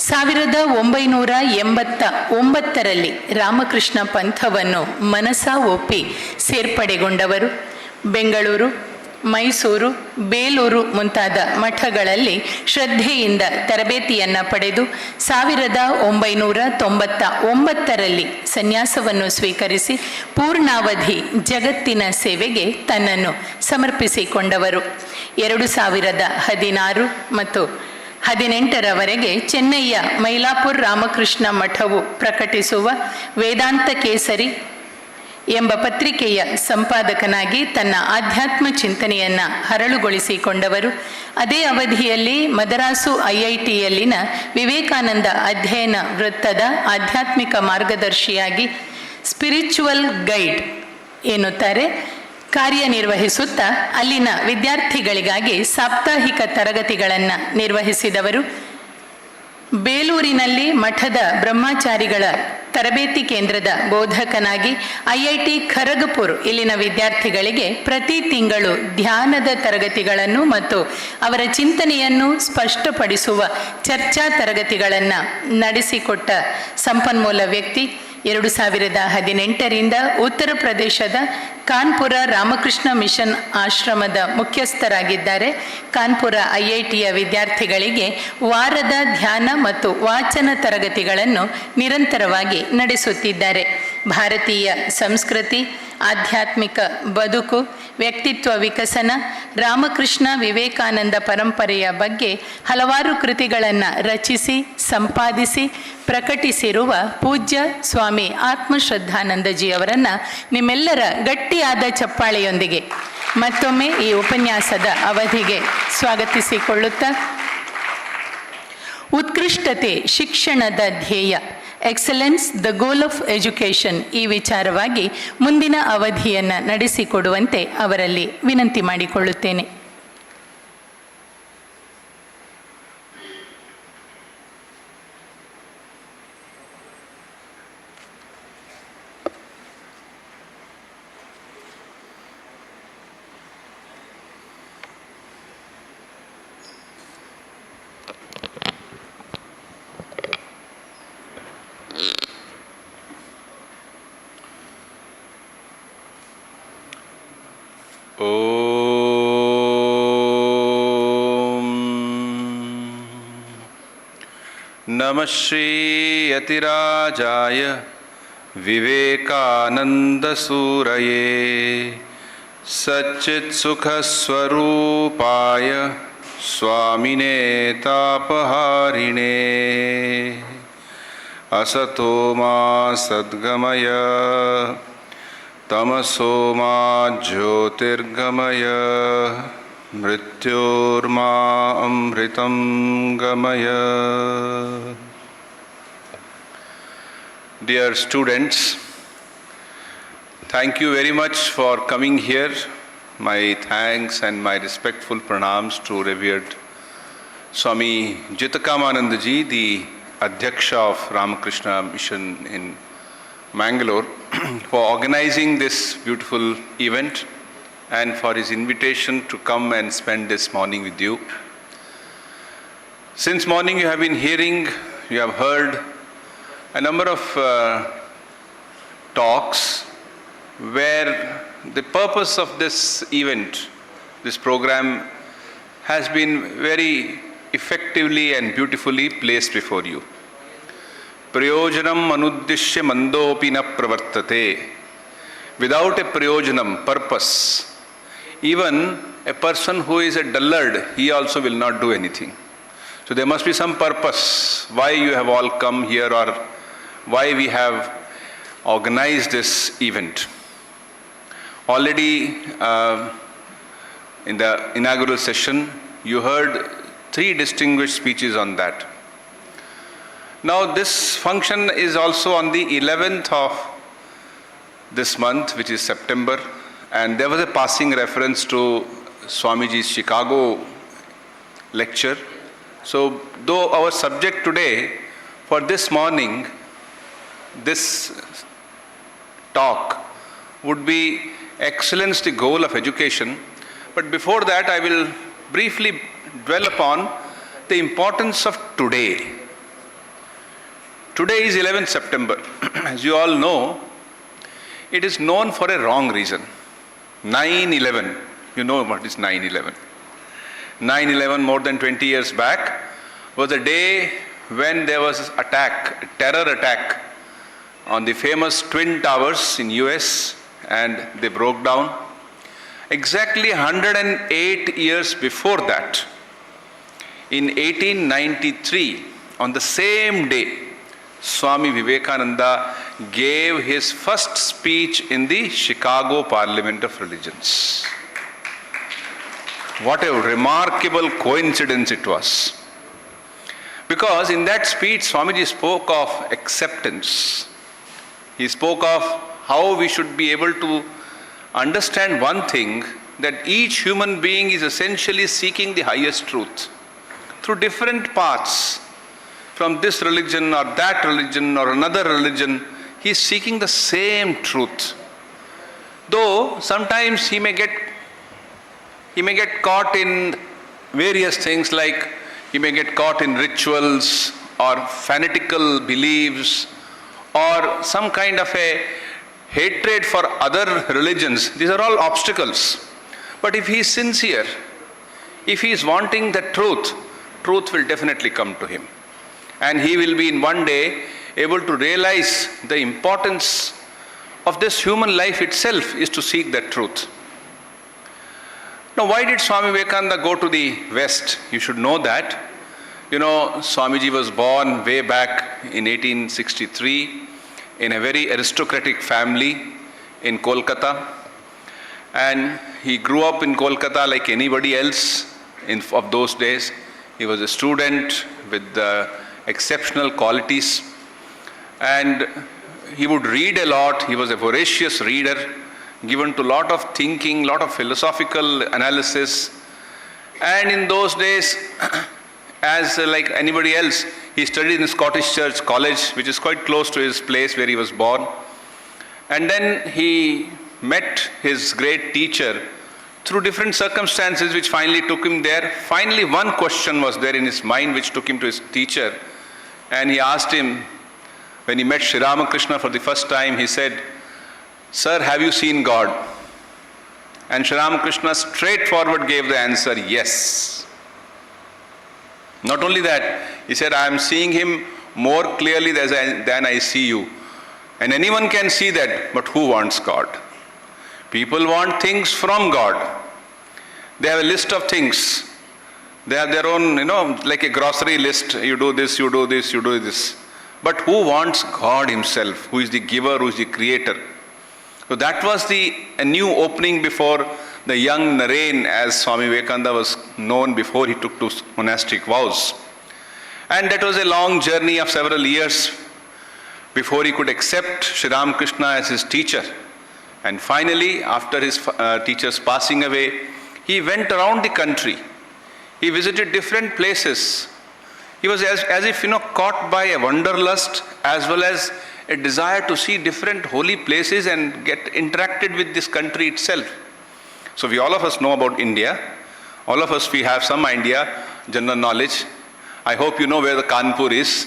1989ರಲ್ಲಿ ರಾಮಕೃಷ್ಣ ಪಂಥವನ್ನು ಮನಸಾ ಒಪ್ಪಿ ಸೇರ್ಪಡೆಗೊಂಡವರು. ಬೆಂಗಳೂರು, ಮೈಸೂರು, ಬೇಲೂರು ಮುಂತಾದ ಮಠಗಳಲ್ಲಿ ಶ್ರದ್ಧೆಯಿಂದ ತರಬೇತಿಯನ್ನು ಪಡೆದು 1999ರಲ್ಲಿ ಸನ್ಯಾಸವನ್ನು ಸ್ವೀಕರಿಸಿ ಪೂರ್ಣಾವಧಿ ಜಗತ್ತಿನ ಸೇವೆಗೆ ತನ್ನನ್ನು ಸಮರ್ಪಿಸಿಕೊಂಡವರು. 2016 ಮತ್ತು 18ರವರೆಗೆ ಚೆನ್ನೈಯ ಮೈಲಾಪುರ್ ರಾಮಕೃಷ್ಣ ಮಠವು ಪ್ರಕಟಿಸುವ ವೇದಾಂತ ಕೇಸರಿ ಎಂಬ ಪತ್ರಿಕೆಯ ಸಂಪಾದಕನಾಗಿ ತನ್ನ ಆಧ್ಯಾತ್ಮ ಚಿಂತನೆಯನ್ನು ಹರಳುಗೊಳಿಸಿಕೊಂಡವರು. ಅದೇ ಅವಧಿಯಲ್ಲಿ ಮದರಾಸು IITಯಲ್ಲಿನ ವಿವೇಕಾನಂದ ಅಧ್ಯಯನ ವೃತ್ತದ ಆಧ್ಯಾತ್ಮಿಕ ಮಾರ್ಗದರ್ಶಿಯಾಗಿ ಸ್ಪಿರಿಚುವಲ್ ಗೈಡ್ ಎನ್ನುತ್ತಾರೆ ಕಾರ್ಯನಿರ್ವಹಿಸುತ್ತಾ ಅಲ್ಲಿನ ವಿದ್ಯಾರ್ಥಿಗಳಿಗಾಗಿ ಸಾಪ್ತಾಹಿಕ ತರಗತಿಗಳನ್ನು ನಿರ್ವಹಿಸಿದವರು. ಬೇಲೂರಿನಲ್ಲಿ ಮಠದ ಬ್ರಹ್ಮಚಾರಿಗಳ ತರಬೇತಿ ಕೇಂದ್ರದ ಬೋಧಕನಾಗಿ IIT ಖರಗ್ಪುರ್ ಇಲ್ಲಿನ ವಿದ್ಯಾರ್ಥಿಗಳಿಗೆ ಪ್ರತಿ ತಿಂಗಳು ಧ್ಯಾನದ ತರಗತಿಗಳನ್ನು ಮತ್ತು ಅವರ ಚಿಂತನೆಯನ್ನು ಸ್ಪಷ್ಟಪಡಿಸುವ ಚರ್ಚಾ ತರಗತಿಗಳನ್ನು ನಡೆಸಿಕೊಟ್ಟ ಸಂಪನ್ಮೂಲ ವ್ಯಕ್ತಿ. 2018ರಿಂದ ಉತ್ತರ ಪ್ರದೇಶದ ಕಾನ್ಪುರ ರಾಮಕೃಷ್ಣ ಮಿಷನ್ ಆಶ್ರಮದ ಮುಖ್ಯಸ್ಥರಾಗಿದ್ದಾರೆ. ಕಾನ್ಪುರ IITಯ ವಿದ್ಯಾರ್ಥಿಗಳಿಗೆ ವಾರದ ಧ್ಯಾನ ಮತ್ತು ವಾಚನ ತರಗತಿಗಳನ್ನು ನಿರಂತರವಾಗಿ ನಡೆಸುತ್ತಿದ್ದಾರೆ. ಭಾರತೀಯ ಸಂಸ್ಕೃತಿ, ಆಧ್ಯಾತ್ಮಿಕ ಬದುಕು, ವ್ಯಕ್ತಿತ್ವ ವಿಕಸನ, ರಾಮಕೃಷ್ಣ ವಿವೇಕಾನಂದ ಪರಂಪರೆಯ ಬಗ್ಗೆ ಹಲವಾರು ಕೃತಿಗಳನ್ನು ರಚಿಸಿ ಸಂಪಾದಿಸಿ ಪ್ರಕಟಿಸಿರುವ ಪೂಜ್ಯ ಸ್ವಾಮಿ ಆತ್ಮಶ್ರದ್ಧಾನಂದಜಿಯವರನ್ನು ನಿಮ್ಮೆಲ್ಲರ ಗಟ್ಟಿಯಾದ ಚಪ್ಪಾಳೆಯೊಂದಿಗೆ ಮತ್ತೊಮ್ಮೆ ಈ ಉಪನ್ಯಾಸದ ಅವಧಿಗೆ ಸ್ವಾಗತಿಸಿಕೊಳ್ಳುತ್ತಾ, ಉತ್ಕೃಷ್ಟತೆ ಶಿಕ್ಷಣದ ಧ್ಯೇಯ, excellence the goal of education, ಈ ವಿಚಾರವಾಗಿ ಮುಂದಿನ ಅವಧಿಯನ್ನು ನಡೆಸಿಕೊಡುವಂತೆ ಅವರಲ್ಲಿ ವಿನಂತಿ ಮಾಡಿಕೊಳ್ಳುತ್ತೇನೆ. नमः श्री यतिराजाय विवेकानन्दसूरये सच्चित्सुखस्वरूपाय स्वामिने तापहारिणे असतो मा सद्गमय तमसो मा ज्योतिर्गमय मृत्योर्मा अमृतं गमय. Dear students, thank you very much for coming here. My thanks and my respectful pranams to revered Swami Jitakamanandaji, the Adhyaksha of Ramakrishna Mission in Mangaluru, for organizing this beautiful event and for his invitation to come and spend this morning with you. Since morning you have been hearing, you have heard a number of talks where the purpose of this event, this program, has been very effectively and beautifully placed before you. Prayojanam anuddishya mandopi na pravartate. Without a prayojanam, purpose, even a person who is a dullard, he also will not do anything. So there must be some purpose why you have all come here or why we have organized this event. Already in the inaugural session, you heard 3 distinguished speeches on that. Now this function is also on the 11th of this month, which is September, and there was a passing reference to Swamiji's Chicago lecture. So though our subject today for this morning, this talk would be excellence, the goal of education, but before that I will briefly dwell upon the importance of today. Today is 11th September. As you all know, it is known for a wrong reason. 9/11, you know what is 9/11. 9/11, more than 20 years back, was a day when there was an attack, a terror attack on the famous Twin Towers in US, and they broke down. Exactly 108 years before that, in 1893, on the same day, Swami Vivekananda gave his first speech in the Chicago Parliament of Religions. What a remarkable coincidence it was. Because in that speech, Swamiji spoke of acceptance. He spoke of how we should be able to understand one thing, that each human being is essentially seeking the highest truth through different paths, from this religion or that religion or another religion. He is seeking the same truth. Though sometimes he may get caught in various things, like he may get caught in rituals or fanatical beliefs or some kind of a hatred for other religions. These are all obstacles. But if he is sincere, if he is wanting the truth, truth will definitely come to him. And he will be in one day able to realize the importance of this human life itself is to seek that truth. Now, why did Swami Vivekananda go to the West? You should know that. You know, Swamiji was born way back in 1863 in a very aristocratic family in Kolkata. And he grew up in Kolkata like anybody else of those days. He was a student with exceptional qualities. And he would read a lot. He was a voracious reader, given to a lot of thinking, lot of philosophical analysis. And in those days, as like anybody else, he studied in Scottish Church College, which is quite close to his place where he was born. And then he met his great teacher through different circumstances which finally took him there. Finally, one question was there in his mind which took him to his teacher. And he asked him, when he met Sri Ramakrishna for the first time, he said, "Sir, have you seen God?" And Sri Ramakrishna straightforward gave the answer, "Yes." Not only that, he said, "I am seeing him more clearly than I see you." And anyone can see that, but who wants God? People want things from God. They have a list of things. They have their own, like a grocery list. You do this, you do this, you do this. But who wants God himself, who is the giver, who is the creator? So that was a new opening before the young Naren, as Swami Vivekananda was known before he took to monastic vows. And that was a long journey of several years before he could accept Sri Ramakrishna as his teacher. And finally, after his teacher's passing away, he went around the country. He visited different places. He was as if, caught by a wanderlust as well as a desire to see different holy places and get interacted with this country itself. So all of us know about India. All of us, we have some idea, general knowledge. I hope you know where the Kanpur is,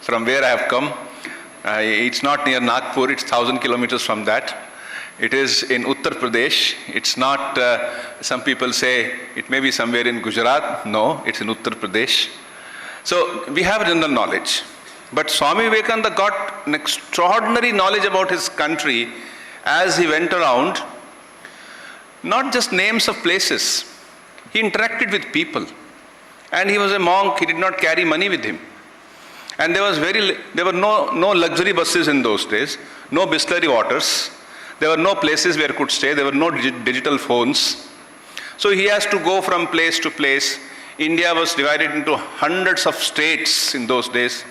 from where I have come. It's not near Nagpur, it's 1,000 kilometers from that. It is in Uttar Pradesh. It's not, some people say it may be somewhere in Gujarat. No, it's in Uttar Pradesh. So we have general knowledge. But Swami Vivekananda got an extraordinary knowledge about his country as he went around. Not just names of places. He interacted with people. And he was a monk. He did not carry money with him. And there were no luxury buses in those days, no Bisleri waters. There were no places where he could stay. There were no digital phones. So he has to go from place to place. India was divided into hundreds of states in those days.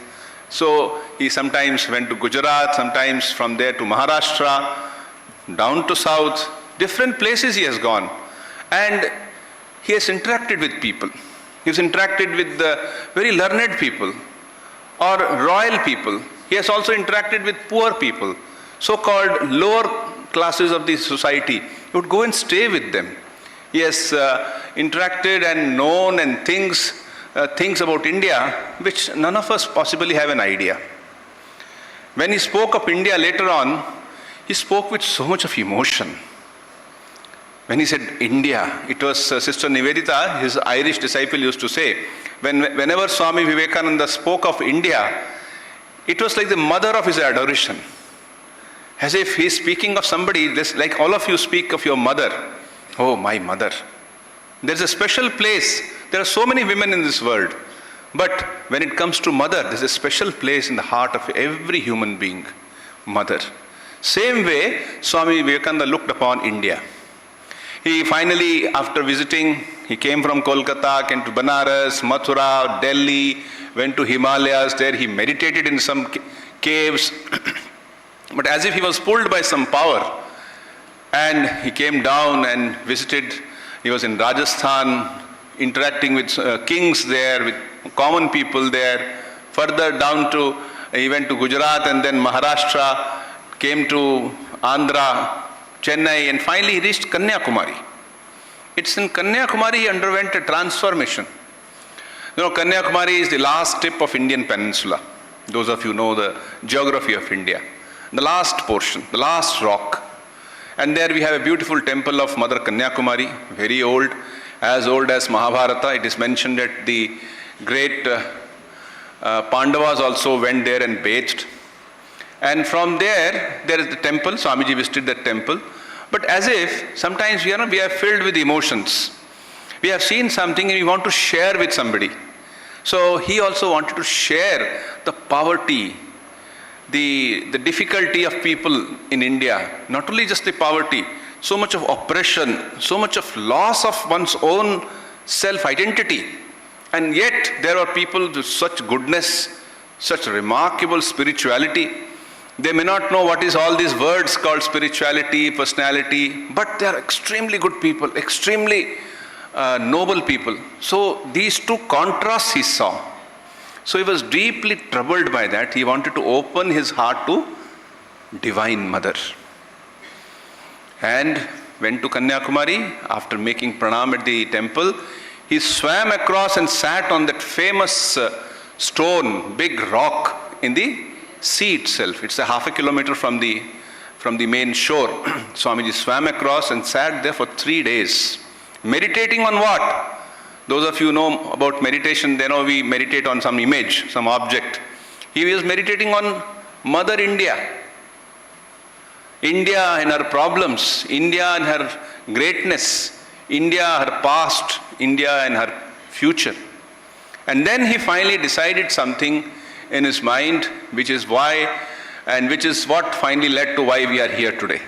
So he sometimes went to Gujarat, sometimes from there to Maharashtra, down to south. Different places he has gone. And he has interacted with people. He has interacted with very learned people or royal people. He has also interacted with poor people, so-called lower classes of the society. He would go and stay with them. He has interacted and known and things about India which none of us possibly have an idea. When he spoke of India later on, he spoke with so much of emotion. When he said India, it was Sister Nivedita, his Irish disciple, used to say, whenever Swami Vivekananda spoke of India, it was like the mother of his adoration. As if he's speaking of somebody, like all of you speak of your mother. Oh, my mother. There's a special place. There are so many women in this world. But when it comes to mother, there's a special place in the heart of every human being. Mother. Same way, Swami Vivekananda looked upon India. He finally, after visiting, he came from Kolkata, came to Banaras, Mathura, Delhi, went to Himalayas. There he meditated in some caves. But as if he was pulled by some power, and he came down and visited. He was in Rajasthan, interacting with kings there, with common people there, further down to, he went to Gujarat and then Maharashtra, came to Andhra, Chennai, and finally he reached Kanyakumari. It's in Kanyakumari he underwent a transformation. You know, Kanyakumari is the last tip of Indian peninsula. Those of you know the geography of India. The last portion, the last rock. And there we have a beautiful temple of Mother Kanyakumari, very old as Mahabharata. It is mentioned that the great Pandavas also went there and bathed. And from there is the temple. Swamiji visited that temple. But as if sometimes we are filled with emotions. We have seen something and we want to share with somebody. So he also wanted to share the poverty, the difficulty of people in India. Not only just the poverty, so much of oppression, so much of loss of one's own self-identity. And yet there are people with such goodness, such remarkable spirituality. They may not know what is all these words called spirituality, personality, but they are extremely good people, extremely noble people. So these two contrasts he saw. So he was deeply troubled by that. He wanted to open his heart to Divine Mother. And went to Kanyakumari. After making pranam at the temple, he swam across and sat on that famous stone, big rock in the sea itself. It's a half a kilometer from the main shore. Swamiji swam across and sat there for 3 days. Meditating on what? Those of you know about meditation, they know we meditate on some image, some object. He was meditating on Mother India. India and her problems, India and her greatness, India, her past, India and her future. And then he finally decided something in his mind, which is why, and which is what finally led to why we are here today.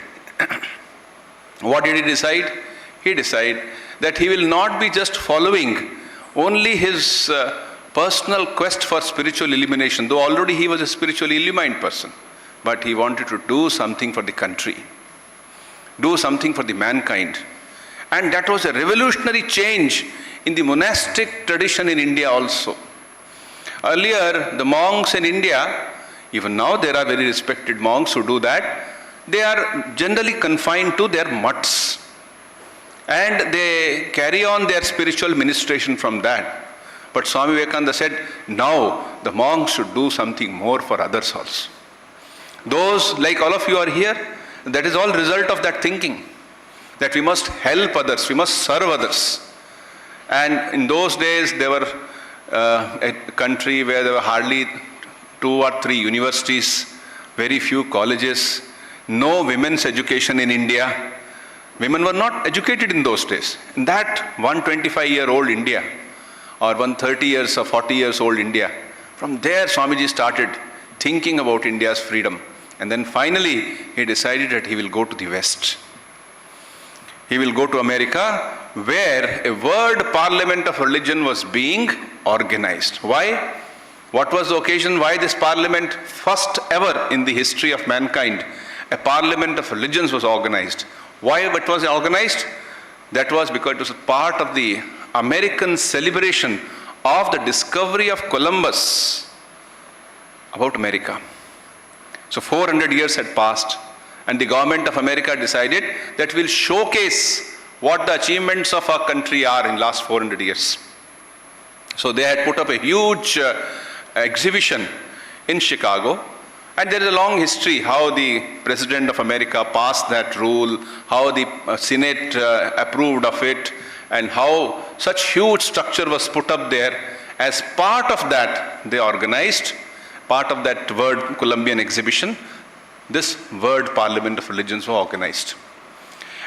What did he decide? He decided that he will not be just following only his personal quest for spiritual illumination, though already he was a spiritually illumined person, but he wanted to do something for the country, do something for the mankind. And that was a revolutionary change in the monastic tradition in India also. Earlier, the monks in India, even now there are very respected monks who do that, they are generally confined to their mutts. And they carry on their spiritual ministration from that. But Swami Vivekananda said, now the monks should do something more for others also. Those, like all of you are here, that is all result of that thinking, that we must help others, we must serve others. And in those days, there were a country where there were hardly 2 or 3 universities, very few colleges, no women's education in India. Women were not educated in those days. In that 125-year-old India, or 130 years or 40 years old India, from there Swamiji started thinking about India's freedom. And then finally, he decided that he will go to the West. He will go to America, where a world parliament of religion was being organized. Why? What was the occasion why this parliament, first ever in the history of mankind, a parliament of religions was organized? Why it was organized? That was because it was part of the American celebration of the discovery of Columbus about America. So 400 years had passed, and the government of America decided that we'll showcase what the achievements of our country are in last 400 years. So they had put up a huge exhibition in Chicago. And there is a long history how the President of America passed that rule, how the Senate approved of it, and how such huge structure was put up there. As part of that, they organized, part of that World Columbian exhibition, this World Parliament of Religions was organized.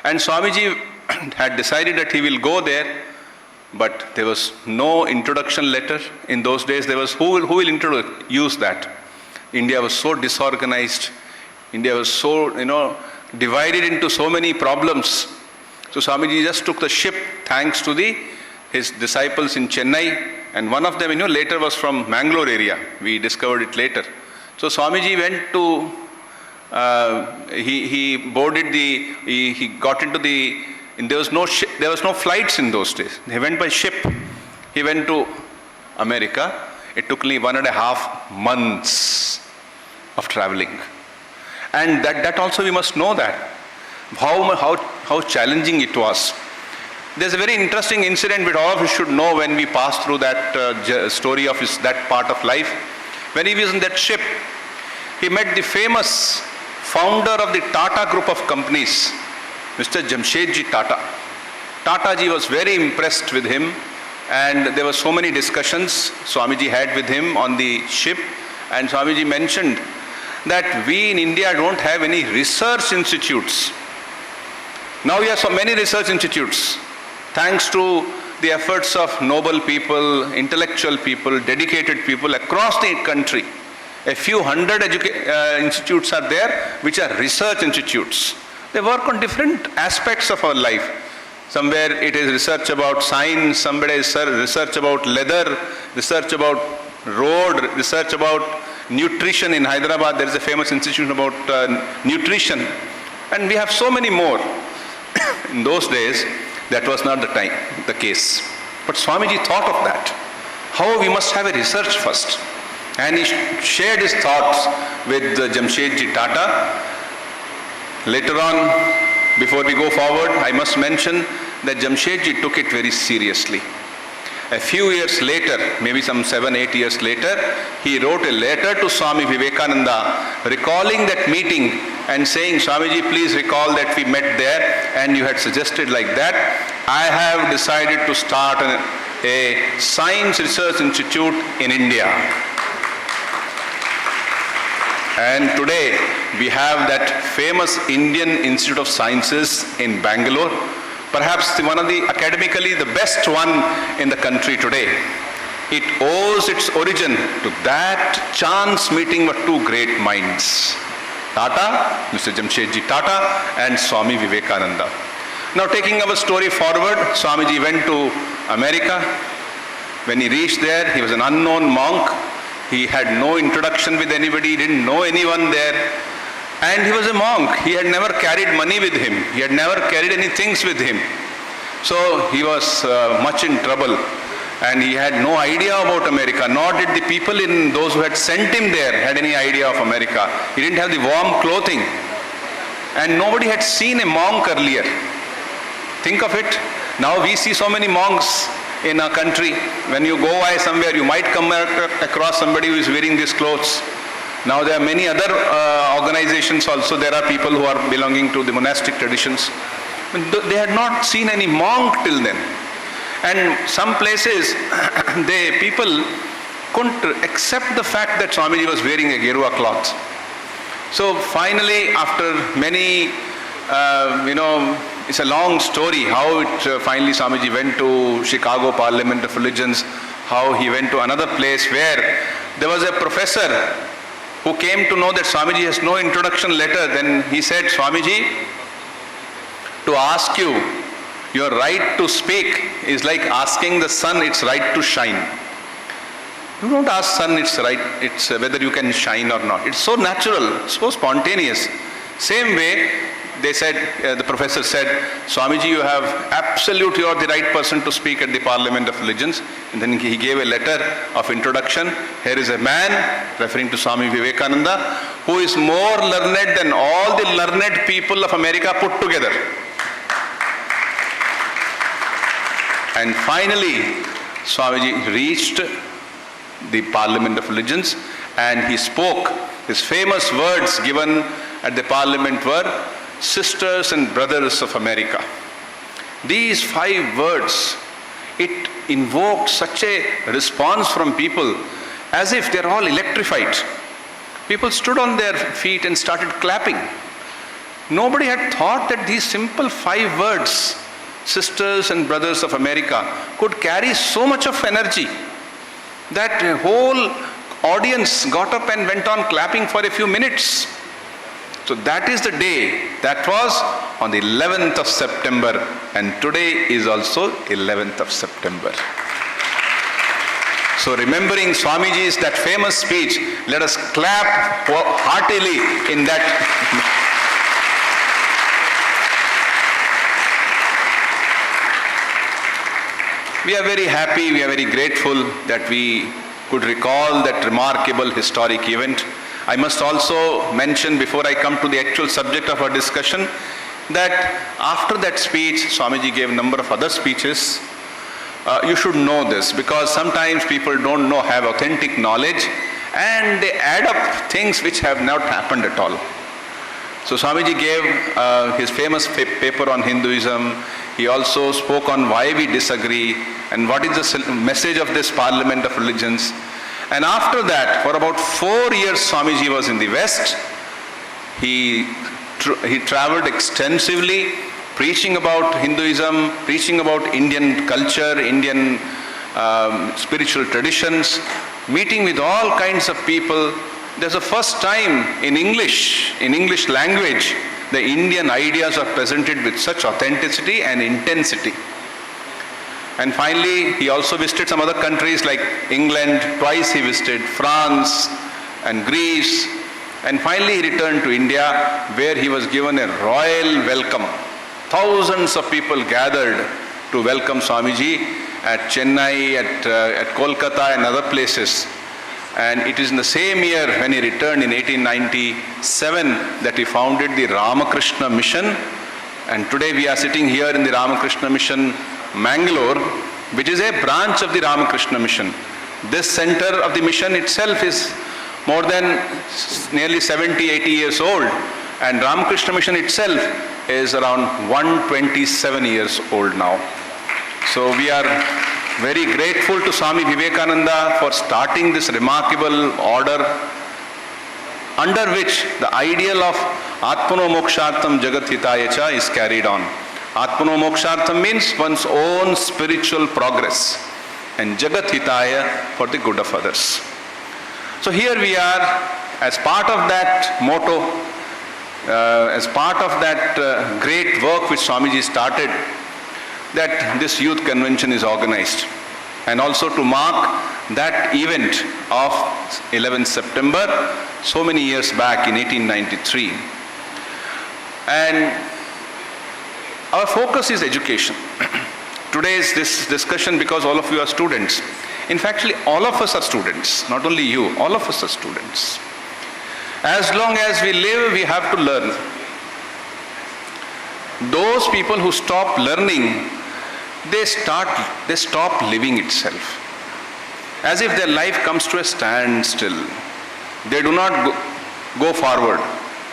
And Swamiji had decided that he will go there, but there was no introduction letter. In those days, there was who will use that? India was so disorganized. India was so, divided into so many problems. So Swamiji just took the ship thanks to his disciples in Chennai. And one of them, later was from Mangaluru area. We discovered it later. So Swamiji went to, he boarded he got into there was no flights in those days. He went by ship. He went to America. It took me 1.5 months of traveling. And that also we must know that, how challenging it was. There's a very interesting incident which all of you should know when we passed through that story of that part of life. When he was in that ship, he met the famous founder of the Tata group of companies, Mr. Jamshedji Tata. Tataji was very impressed with him, and there were so many discussions Swamiji had with him on the ship, and Swamiji mentioned that we in India don't have any research institutes. Now we have so many research institutes, thanks to the efforts of noble people, intellectual people, dedicated people across the country. A few hundred institutes are there which are research institutes. They work on different aspects of our life. Somewhere it is research about science, somewhere is research about leather, research about road, research about nutrition. In Hyderabad there is a famous institution about nutrition, and we have so many more. In those days that was not the case. But Swamiji thought of that, how we must have a research first. And he shared his thoughts with Jamshedji Tata. Later on, before we go forward, I must mention that Jamshedji took it very seriously. A few years later, maybe some 7-8 years later, he wrote a letter to Swami Vivekananda recalling that meeting and saying, Swamiji, please recall that we met there and you had suggested like that. I have decided to start a science research institute in India. And today we have that famous Indian Institute of Sciences in Bangalore, perhaps one of the academically the best one in the country today. It owes its origin to that chance meeting of two great minds, Tata, Mr. Jamshedji Tata, and Swami Vivekananda. Now taking our story forward, Swamiji went to America. When he reached there, he was an unknown monk. He had no introduction with anybody, didn't know anyone there. And he was a monk. He had never carried money with him. He had never carried any things with him. So he was much in trouble. And he had no idea about America, nor did the people in those who had sent him there had any idea of America. He didn't have the warm clothing. And nobody had seen a monk earlier. Think of it. Now we see so many monks in our country. When you go by somewhere, you might come across somebody who is wearing these clothes. Now there are many other organizations also. There are people who are belonging to the monastic traditions. They had not seen any monk till then. And some places, people couldn't accept the fact that Swamiji was wearing a Gerua cloth. So finally, after many, it's a long story how finally Swamiji went to Chicago Parliament of Religions, how he went to another place where there was a professor who came to know that Swamiji has no introduction letter. Then he said, Swamiji, to ask you, your right to speak is like asking the sun its right to shine. You don't ask sun its right, it's whether you can shine or not. It's so natural, so spontaneous. Same way, they said, the professor said, Swamiji, you are the right person to speak at the Parliament of Religions. And then he gave a letter of introduction. Here is a man, referring to Swami Vivekananda, who is more learned than all the learned people of America put together. And finally, Swamiji reached the Parliament of Religions and he spoke. His famous words given at the Parliament were, Sisters and Brothers of America. These 5 words, it invoked such a response from people as if they're all electrified. People stood on their feet and started clapping. Nobody had thought that these simple 5 words, Sisters and Brothers of America, could carry so much of energy that a whole audience got up and went on clapping for a few minutes. So that is the day. That was on the 11th of September, and today is also 11th of September. So remembering Swamiji's that famous speech, let us clap heartily in that. We are very happy, we are very grateful that we could recall that remarkable historic event. I must also mention, before I come to the actual subject of our discussion, that after that speech, Swamiji gave a number of other speeches. You should know this, because sometimes people don't know, have authentic knowledge, and they add up things which have not happened at all. So Swamiji gave his famous paper on Hinduism. He also spoke on why we disagree and what is the message of this Parliament of Religions. And after that, for about 4 years, Swamiji was in the West. He traveled extensively, preaching about Hinduism, preaching about Indian culture, Indian spiritual traditions, meeting with all kinds of people. There's the first time in English language, the Indian ideas are presented with such authenticity and intensity. And finally, he also visited some other countries like England, twice he visited France and Greece. And finally, he returned to India, where he was given a royal welcome. Thousands of people gathered to welcome Swamiji at Chennai, at Kolkata and other places. And it is in the same year, when he returned in 1897, that he founded the Ramakrishna Mission. And today we are sitting here in the Ramakrishna Mission, Mangaluru, which is a branch of the Ramakrishna Mission. This center of the mission itself is more than nearly 70, 80 years old. And Ramakrishna Mission itself is around 127 years old now. So we are very grateful to Swami Vivekananda for starting this remarkable order, under which the ideal of Atmano Mokshartham Jagat Hitaya Cha is carried on. Atmano Mokshartham means one's own spiritual progress, and Jagat Hitaya for the good of others. So here we are, as part of that motto, as part of that great work which Swamiji started, that this youth convention is organized, and also to mark that event of 11th September, so many years back in 1893. And our focus is education. Today's this discussion, because all of you are students. In fact, all of us are students, not only you, all of us are students. As long as we live, we have to learn. Those people who stop learning, they stop living itself. As if their life comes to a standstill. They do not go forward.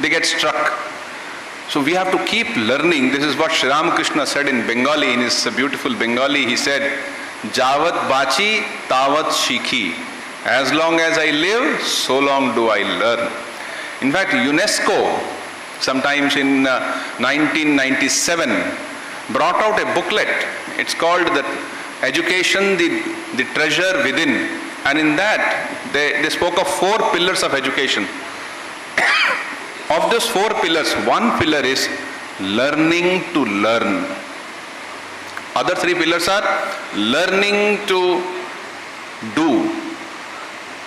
They get stuck. So we have to keep learning. This is what Sri Ramakrishna said in Bengali, in his beautiful Bengali. He said, Javat bachi, tavat shikhi. As long as I live, so long do I learn. In fact, UNESCO, sometimes in 1997, brought out a booklet. It's called the Education, the Treasure Within. And in that, they spoke of 4 pillars of education. Of those 4 pillars, one pillar is learning to learn. Other 3 pillars are learning to do.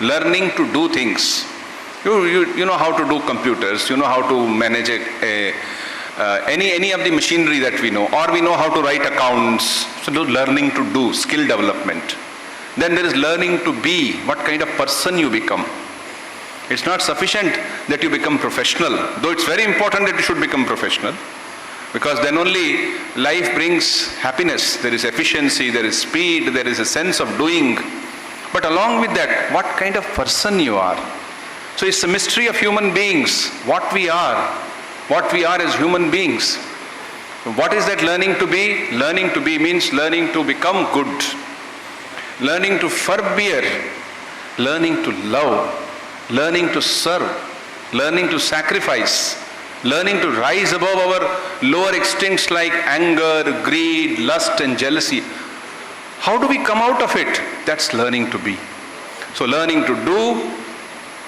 Learning to do things. You know how to do computers, you know how to manage any of the machinery that we know, or we know how to write accounts. So learning to do, skill development. Then there is learning to be, what kind of person you become. It's not sufficient that you become professional, though it's very important that you should become professional, because then only life brings happiness. There is efficiency, there is speed, there is a sense of doing. But along with that, what kind of person you are. So it's the mystery of human beings, what we are as human beings. What is that learning to be? Learning to be means learning to become good, learning to forbear, learning to love, learning to serve, learning to sacrifice, learning to rise above our lower instincts like anger, greed, lust and jealousy. How do we come out of it? That's learning to be. So learning to do,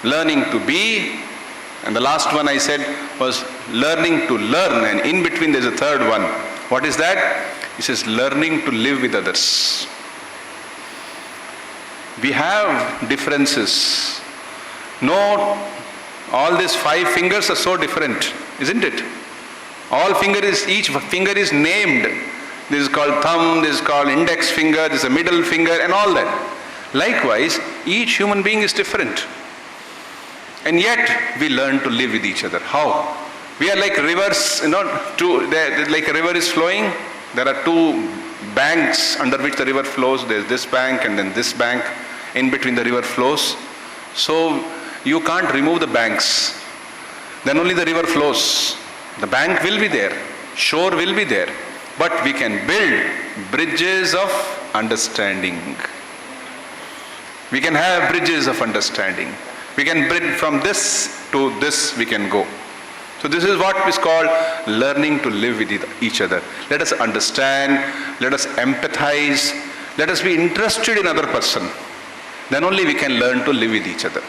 learning to be, and the last one I said was learning to learn, and in between there's a third one. What is that? It says learning to live with others. We have differences. No, all these 5 fingers are so different, isn't it? Each finger is named. This is called thumb, this is called index finger, this is a middle finger and all that. Likewise, each human being is different. And yet, we learn to live with each other. How? We are like rivers, like a river is flowing. There are two banks under which the river flows. There's this bank and then this bank. In between the river flows. So, you can't remove the banks. Then only the river flows. The bank will be there. Shore will be there. But we can build bridges of understanding. We can have bridges of understanding. We can bridge from this to this we can go. So this is what is called learning to live with each other. Let us understand, let us empathize, let us be interested in other person. Then only we can learn to live with each other.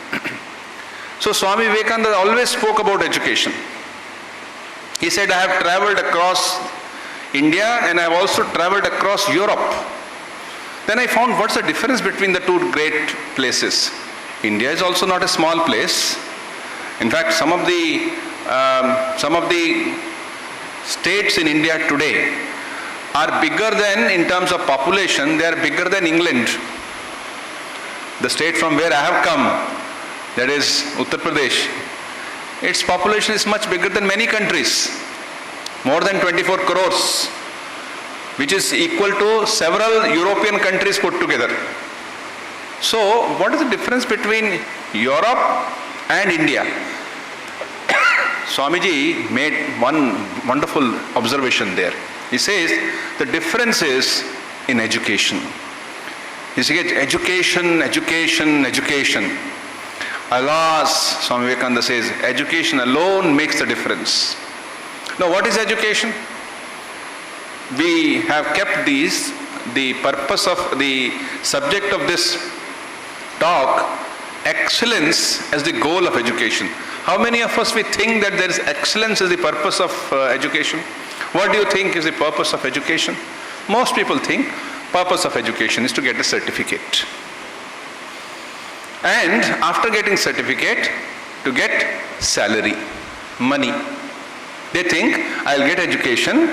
So Swami Vivekananda always spoke about education. He said, I have traveled across India and I have also traveled across Europe. Then I found what's the difference between the two great places. India is also not a small place. In fact, some of the states in India today are bigger than, in terms of population, they are bigger than England. The state from where I have come, that is Uttar Pradesh, its population is much bigger than many countries. More than 24 crores, which is equal to several European countries put together. So, what is the difference between Europe and India? Swamiji made one wonderful observation there. He says, the difference is in education. He says, education, education, education. Alas, Swami Vivekananda says, education alone makes the difference. Now, what is education? We have kept the purpose of the subject of this talk, excellence as the goal of education. How many of us we think that there is excellence as the purpose of education? What do you think is the purpose of education? Most people think purpose of education is to get a certificate. And after getting certificate, to get salary, money. They think, I'll get education,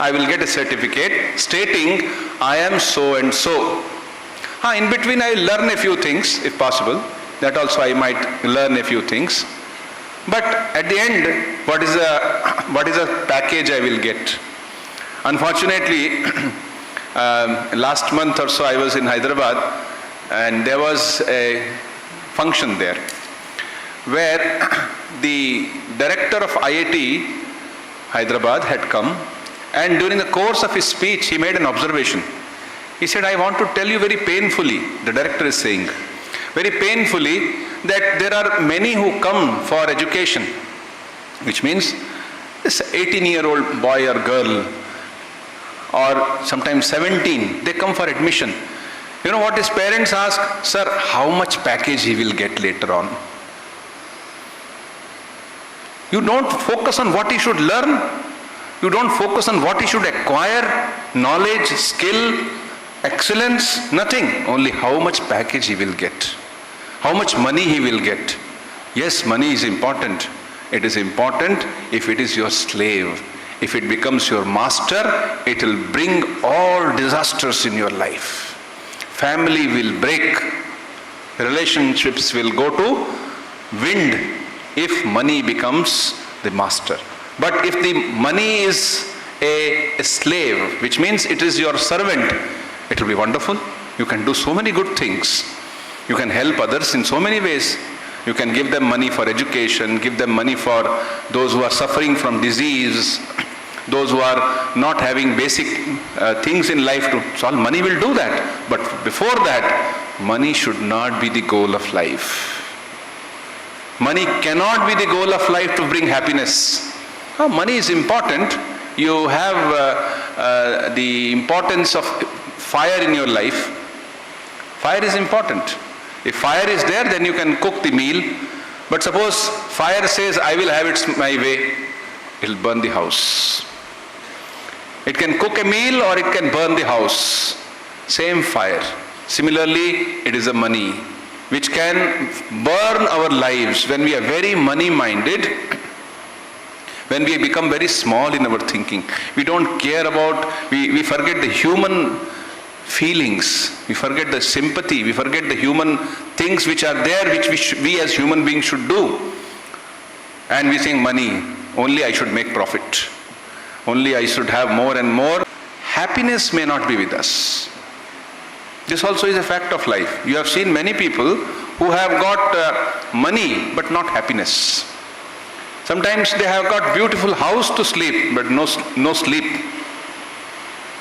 I will get a certificate stating I am so and so. In between I will learn a few things if possible. That also I might learn a few things. But at the end, what is a package I will get? Unfortunately, last month or so I was in Hyderabad and there was a function there where the director of IIT Hyderabad had come, and during the course of his speech he made an observation. He said, I want to tell you very painfully, the director is saying, very painfully, that there are many who come for education, which means this 18-year-old boy or girl, or sometimes 17, they come for admission. You know what his parents ask? Sir, how much package he will get later on? You don't focus on what he should learn. You don't focus on what he should acquire, knowledge, skill, excellence, nothing. Only how much package he will get. How much money he will get. Yes, money is important. It is important if it is your slave. If it becomes your master, it will bring all disasters in your life. Family will break. Relationships will go to wind if money becomes the master. But if the money is a slave, which means it is your servant, it will be wonderful. You can do so many good things. You can help others in so many ways. You can give them money for education, give them money for those who are suffering from disease, those who are not having basic things in life to solve. Money will do that. But before that, money should not be the goal of life. Money cannot be the goal of life to bring happiness. Money is important. You have the importance of fire in your life. Fire is important. If fire is there, then you can cook the meal. But suppose fire says, I will have it my way, it will burn the house. It can cook a meal or it can burn the house. Same fire. Similarly, it is a money which can burn our lives when we are very money-minded, when we become very small in our thinking. We don't care about, we forget the human feelings, we forget the sympathy, we forget the human things which are there, which we as human beings should do. And we think money, only I should make profit. Only I should have more and more. Happiness may not be with us. This also is a fact of life. You have seen many people who have got money but not happiness. Sometimes they have got beautiful house to sleep but no sleep.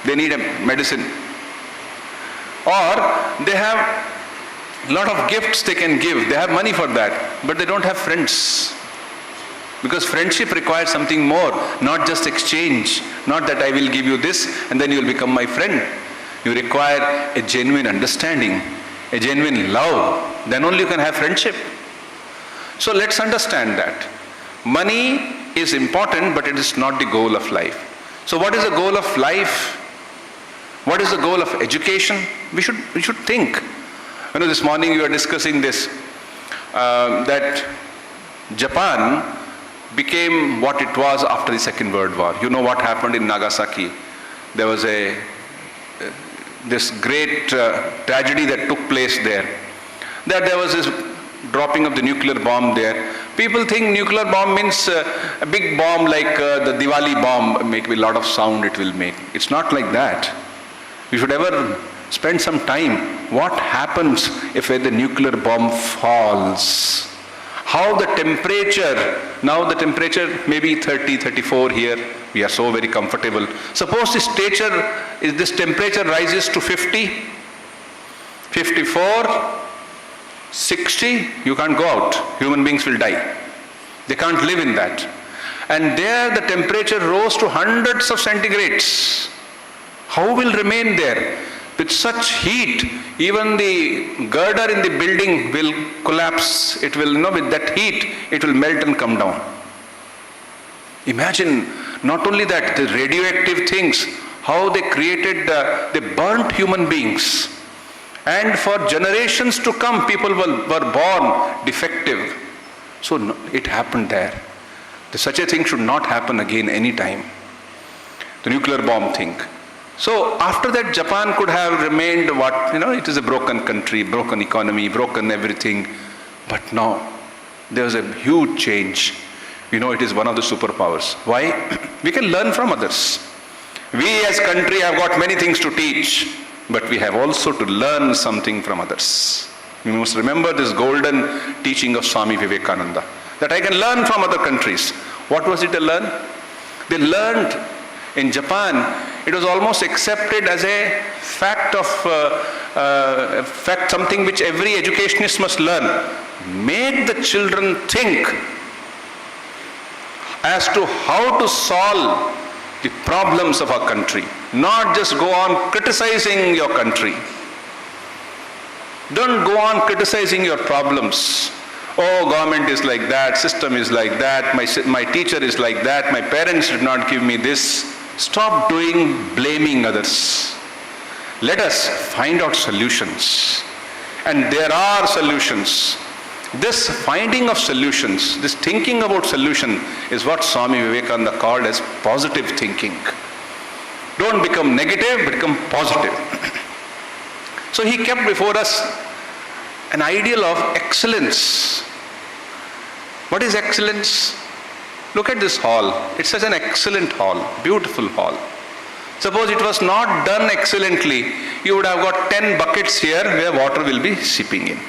They need a medicine. Or they have a lot of gifts they can give. They have money for that, but they don't have friends. Because friendship requires something more, not just exchange. Not that I will give you this and then you will become my friend. You require a genuine understanding, a genuine love. Then only you can have friendship. So let's understand that. Money is important, but it is not the goal of life. So what is the goal of life? What is the goal of education? We should think. This morning we were discussing this, that Japan became what it was after the Second World War. You know what happened in Nagasaki. There was this great tragedy that took place there. That there was this dropping of the nuclear bomb there. People think nuclear bomb means a big bomb like the Diwali bomb, make a lot of sound it will make. It's not like that. You should ever spend some time. What happens if the nuclear bomb falls? How the temperature, now the temperature may be 30, 34 here, we are so very comfortable. Suppose this temperature rises to 50, 54, 60, you can't go out. Human beings will die. They can't live in that. And there the temperature rose to hundreds of centigrades. How will remain there? With such heat, even the girder in the building will collapse. It will, with that heat, it will melt and come down. Imagine, not only that, the radioactive things, how they created, they burnt human beings. And for generations to come, people were born defective. So it happened there. Such a thing should not happen again any time. The nuclear bomb thing. So after that, Japan could have remained it is a broken country, broken economy, broken everything. But now, there was a huge change. It is one of the superpowers. Why? We can learn from others. We as country have got many things to teach, but we have also to learn something from others. We must remember this golden teaching of Swami Vivekananda, that I can learn from other countries. What was it to learn? They learned in Japan, it was almost accepted as a fact something which every educationist must learn. Make the children think as to how to solve the problems of our country, not just go on criticizing your country. Don't go on criticizing your problems. Oh, government is like that, system is like that, my teacher is like that, my parents did not give me this. Stop blaming others. Let us find out solutions. And there are solutions. This finding of solutions, this thinking about solution is what Swami Vivekananda called as positive thinking. Don't become negative, become positive. So he kept before us an ideal of excellence. What is excellence? Look at this hall. It's such an excellent hall, beautiful hall. Suppose it was not done excellently, you would have got 10 buckets here where water will be seeping in.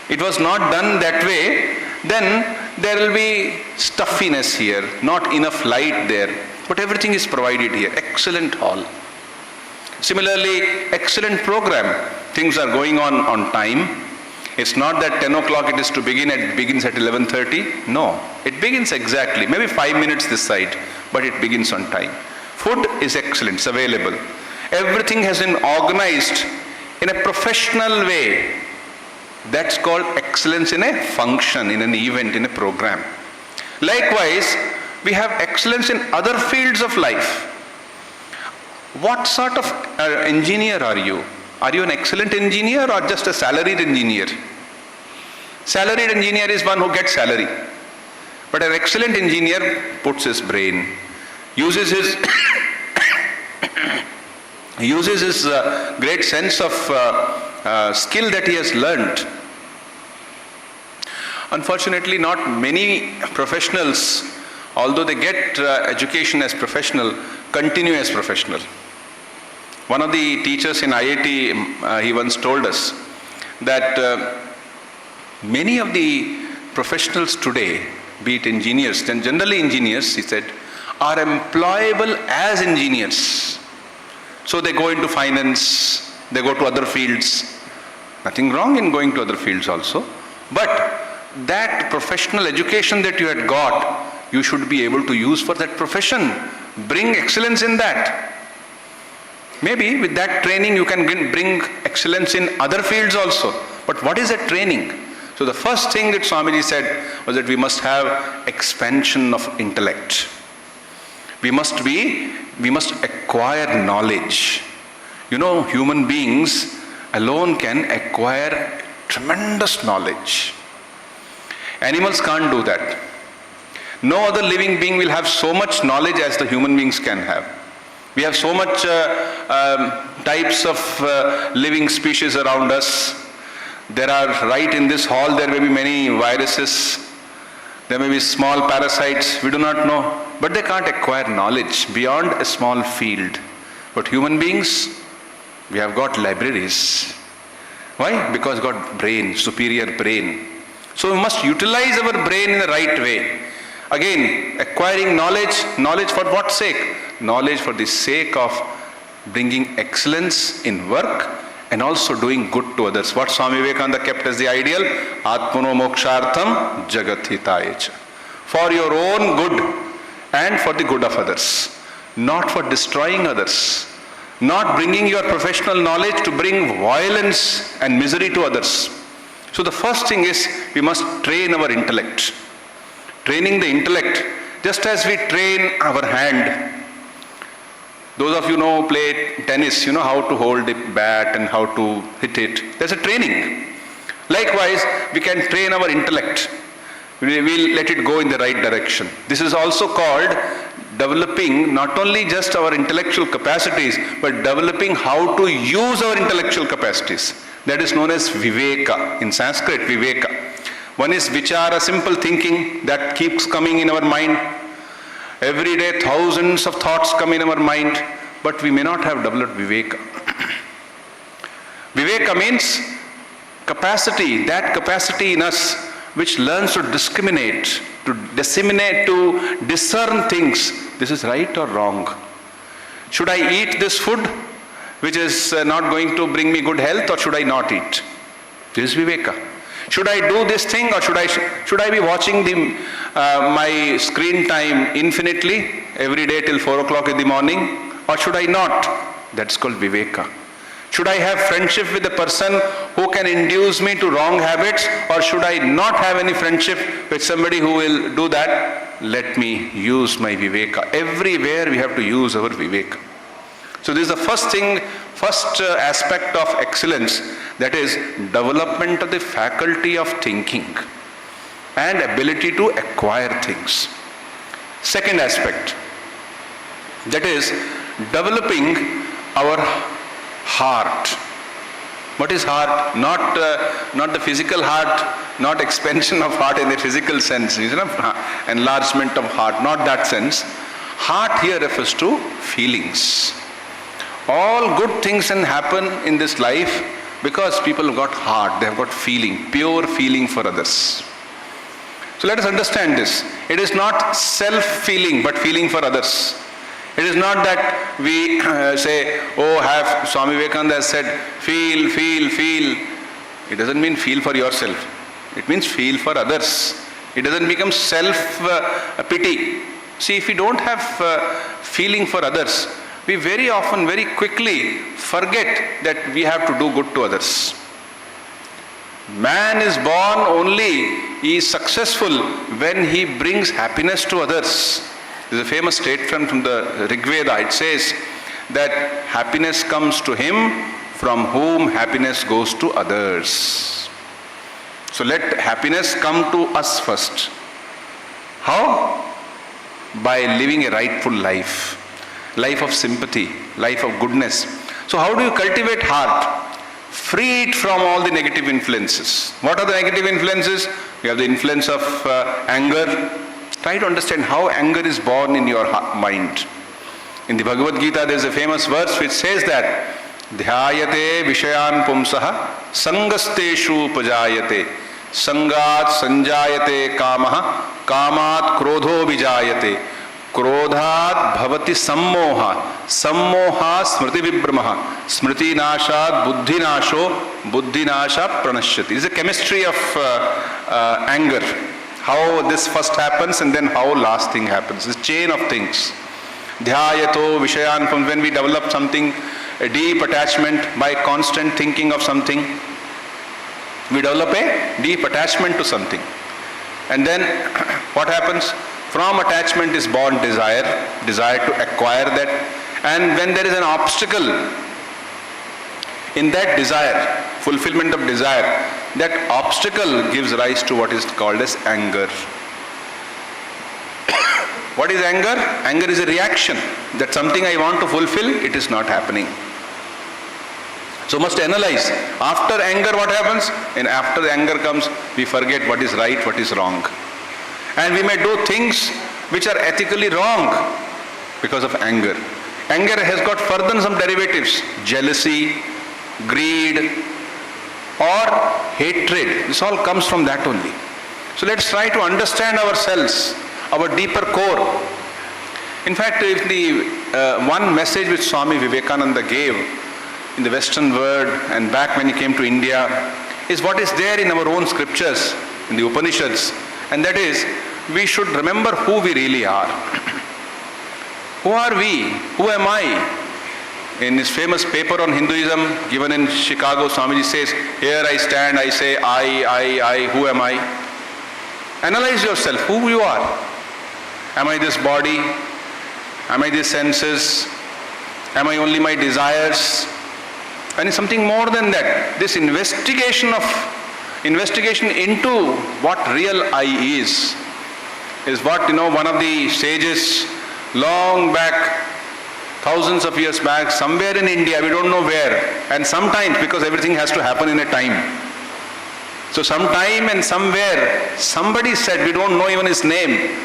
It was not done that way, then there will be stuffiness here, not enough light there. But everything is provided here. Excellent hall. Similarly, excellent program. Things are going on time. It's not that 10 o'clock it is to begin, it begins at 11:30. No, it begins exactly, maybe 5 minutes this side, but it begins on time. Food is excellent, it's available. Everything has been organized in a professional way. That's called excellence in a function, in an event, in a program. Likewise, we have excellence in other fields of life. What sort of engineer are you? Are you an excellent engineer or just a salaried engineer? Salaried engineer is one who gets salary. But an excellent engineer puts his brain, uses his He uses his great sense of skill that he has learnt. Unfortunately, not many professionals, although they get education as professional, continue as professional. One of the teachers in IIT, he once told us that many of the professionals today, be it engineers, and generally engineers, he said, are employable as engineers. So they go into finance, they go to other fields. Nothing wrong in going to other fields also. But that professional education that you had got, you should be able to use for that profession. Bring excellence in that. Maybe with that training you can bring excellence in other fields also. But what is that training? So the first thing that Swamiji said was that we must have expansion of intellect. We must acquire knowledge. You know, human beings alone can acquire tremendous knowledge. Animals can't do that. No other living being will have so much knowledge as the human beings can have. We have so much types of living species around us. There are, right in this hall, there may be many viruses. There may be small parasites, we do not know. But they can't acquire knowledge beyond a small field. But human beings, we have got libraries. Why? Because we got brain, superior brain. So we must utilize our brain in the right way. Again, acquiring knowledge for what sake? Knowledge for the sake of bringing excellence in work and also doing good to others. What Swami Vivekananda kept as the ideal? Atmano mokshartham jagat hitaya cha. For your own good and for the good of others. Not for destroying others. Not bringing your professional knowledge to bring violence and misery to others. So the first thing is, we must train our intellect. Training the intellect, just as we train our hand. Those of you know play tennis, you know how to hold the bat and how to hit it. There's a training. Likewise, we can train our intellect. We'll let it go in the right direction. This is also called developing not only just our intellectual capacities, but developing how to use our intellectual capacities. That is known as viveka. In Sanskrit, viveka. One is vichara, simple thinking that keeps coming in our mind. Every day thousands of thoughts come in our mind, but we may not have developed viveka. Viveka means capacity, that capacity in us which learns to discriminate, to disseminate, to discern things. This is right or wrong. Should I eat this food which is not going to bring me good health, or should I not eat? This is viveka. Should I do this thing, or should I be watching my screen time infinitely every day till 4 o'clock in the morning, or should I not? That's called viveka. Should I have friendship with a person who can induce me to wrong habits, or should I not have any friendship with somebody who will do that? Let me use my viveka. Everywhere we have to use our viveka. So this is the first aspect of excellence, that is development of the faculty of thinking and ability to acquire things. Second aspect, that is developing our heart. What is heart? Not the physical heart, not expansion of heart in the physical sense, enlargement of heart, not that sense. Heart here refers to feelings. All good things can happen in this life because people have got heart, they have got feeling, pure feeling for others. So let us understand this. It is not self-feeling, but feeling for others. It is not that we say, have Swami Vivekananda has said, feel, feel, feel. It doesn't mean feel for yourself. It means feel for others. It doesn't become self-pity. See, if we don't have feeling for others, we very often, very quickly forget that we have to do good to others. Man is born only, he is successful when he brings happiness to others. There is a famous statement from the Rig Veda. It says that happiness comes to him from whom happiness goes to others. So let happiness come to us first. How? By living a rightful life. Life of sympathy, life of goodness. So how do you cultivate heart? Free it from all the negative influences. What are the negative influences? You have the influence of anger. Try to understand how anger is born in your mind. In the Bhagavad Gita, there is a famous verse which says that Dhyayate Vishayan Pumsaha Sangasteshu Pajayate Sangat Sanjayate Kamaha Kamat Krodho Vijayate Krodhat Bhavati Sammoha Sammoha Smriti Vibramaha Smriti Nashat Buddhi Nasho Buddhi Nasha Pranashyati. This is a chemistry of anger. How this first happens and then how last thing happens. It's a chain of things. Dhyayato Vishayan, when we develop something, a deep attachment by constant thinking of something, we develop a deep attachment to something. And then what happens? From attachment is born desire to acquire that. And when there is an obstacle in that desire, fulfillment of desire, that obstacle gives rise to what is called as anger. What is anger? Anger is a reaction that something I want to fulfill, it is not happening. So must analyze. After anger what happens? And after the anger comes, we forget what is right, what is wrong. And we may do things which are ethically wrong because of anger. Anger has got further some derivatives. Jealousy, greed, or hatred. This all comes from that only. So let's try to understand ourselves, our deeper core. In fact, if the one message which Swami Vivekananda gave in the Western world and back when he came to India is what is there in our own scriptures, in the Upanishads, and that is, we should remember who we really are. Who are we? Who am I? In his famous paper on Hinduism given in Chicago, Swamiji says, here I stand, I say, I, who am I? Analyze yourself, who you are. Am I this body? Am I these senses? Am I only my desires? And it's something more than that. This investigation into what real I is what, one of the sages long back, thousands of years back, somewhere in India, we don't know where, and sometimes, because everything has to happen in a time. So sometime and somewhere, somebody said, we don't know even his name,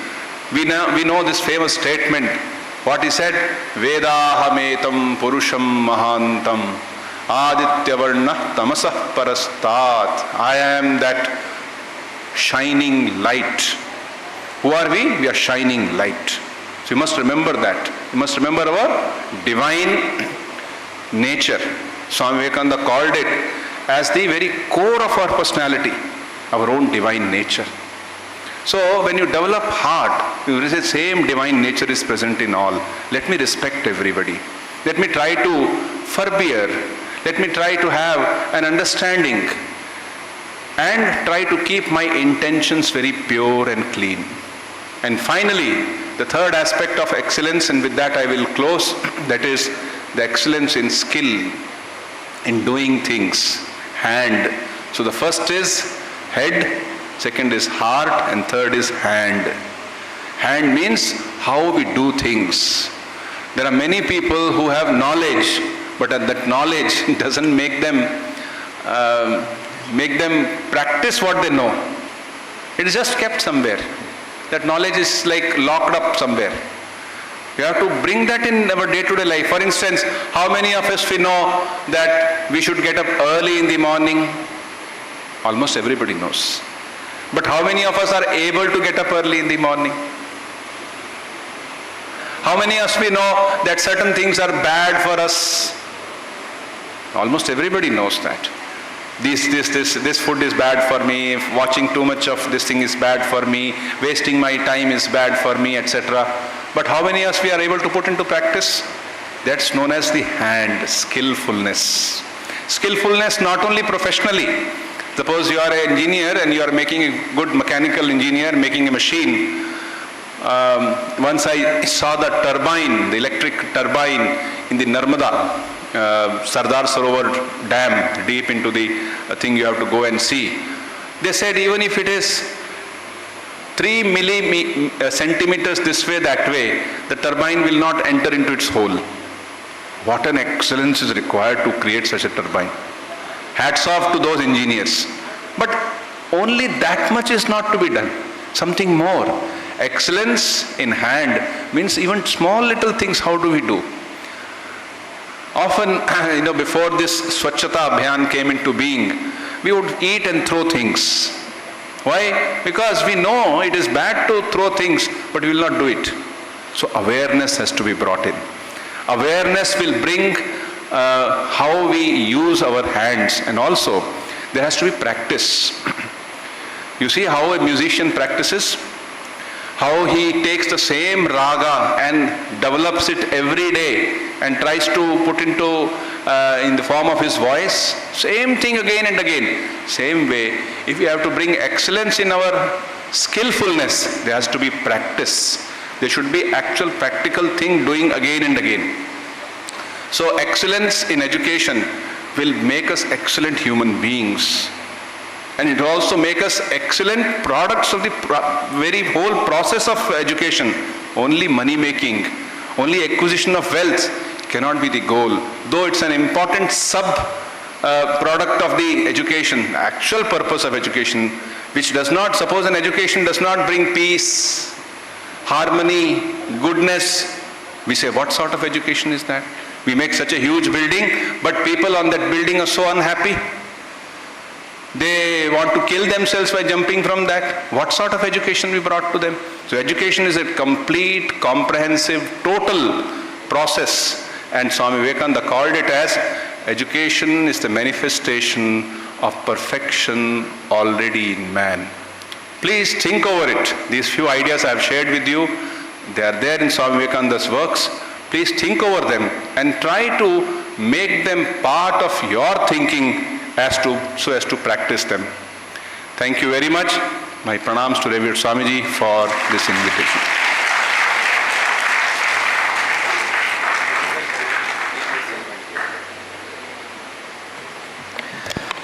we know this famous statement. What he said? Vedahametam purusham mahantam adityavarna tamasah parastat. I am that shining light. Who are we? We are shining light. So you must remember that. You must remember our divine nature. Swami Vivekananda called it as the very core of our personality, our own divine nature. So when you develop heart, you say same divine nature is present in all. Let me respect everybody. Let me try to forbear. Let me try to have an understanding and try to keep my intentions very pure and clean. And finally, the third aspect of excellence, and with that I will close, that is the excellence in skill, in doing things, hand. So the first is head, second is heart, and third is hand. Hand means how we do things. There are many people who have knowledge, but that knowledge doesn't make them practice what they know. It is just kept somewhere. That knowledge is like locked up somewhere. We have to bring that in our day-to-day life. For instance, how many of us we know that we should get up early in the morning? Almost everybody knows. But how many of us are able to get up early in the morning? How many of us we know that certain things are bad for us? Almost everybody knows that. This food is bad for me, watching too much of this thing is bad for me, wasting my time is bad for me, etc. But how many of us we are able to put into practice? That's known as the hand, skillfulness. Skillfulness not only professionally. Suppose you are an engineer and you are making a good mechanical engineer, making a machine. Once I saw the turbine, the electric turbine in the Narmada, Sardar Sarovar Dam, deep into the thing you have to go and see. They said even if it is 3 centimeters this way, that way, the turbine will not enter into its hole. What an excellence is required to create such a turbine. Hats off to those engineers. But only that much is not to be done. Something more. Excellence in hand means even small little things, how do we do? Often, before this Swachhata Abhiyan came into being, we would eat and throw things. Why? Because we know it is bad to throw things, but we will not do it. So awareness has to be brought in. Awareness will bring how we use our hands, and also there has to be practice. You see how a musician practices? How he takes the same raga and develops it every day and tries to put into in the form of his voice. Same thing again and again. Same way, if we have to bring excellence in our skillfulness, there has to be practice. There should be actual practical thing doing again and again. So excellence in education will make us excellent human beings. And it will also make us excellent products of the very whole process of education. Only money making, only acquisition of wealth cannot be the goal. Though it's an important product of the education, actual purpose of education, which does not, suppose an education does not bring peace, harmony, goodness, we say, what sort of education is that? We make such a huge building, but people on that building are so unhappy. They want to kill themselves by jumping from that. What sort of education we brought to them? So education is a complete, comprehensive, total process. And Swami Vivekananda called it as education is the manifestation of perfection already in man. Please think over it. These few ideas I have shared with you, they are there in Swami Vivekananda's works. Please think over them and try to make them part of your thinking so as to practice them. Thank you very much. My pranams to Revered Swamiji for this invitation.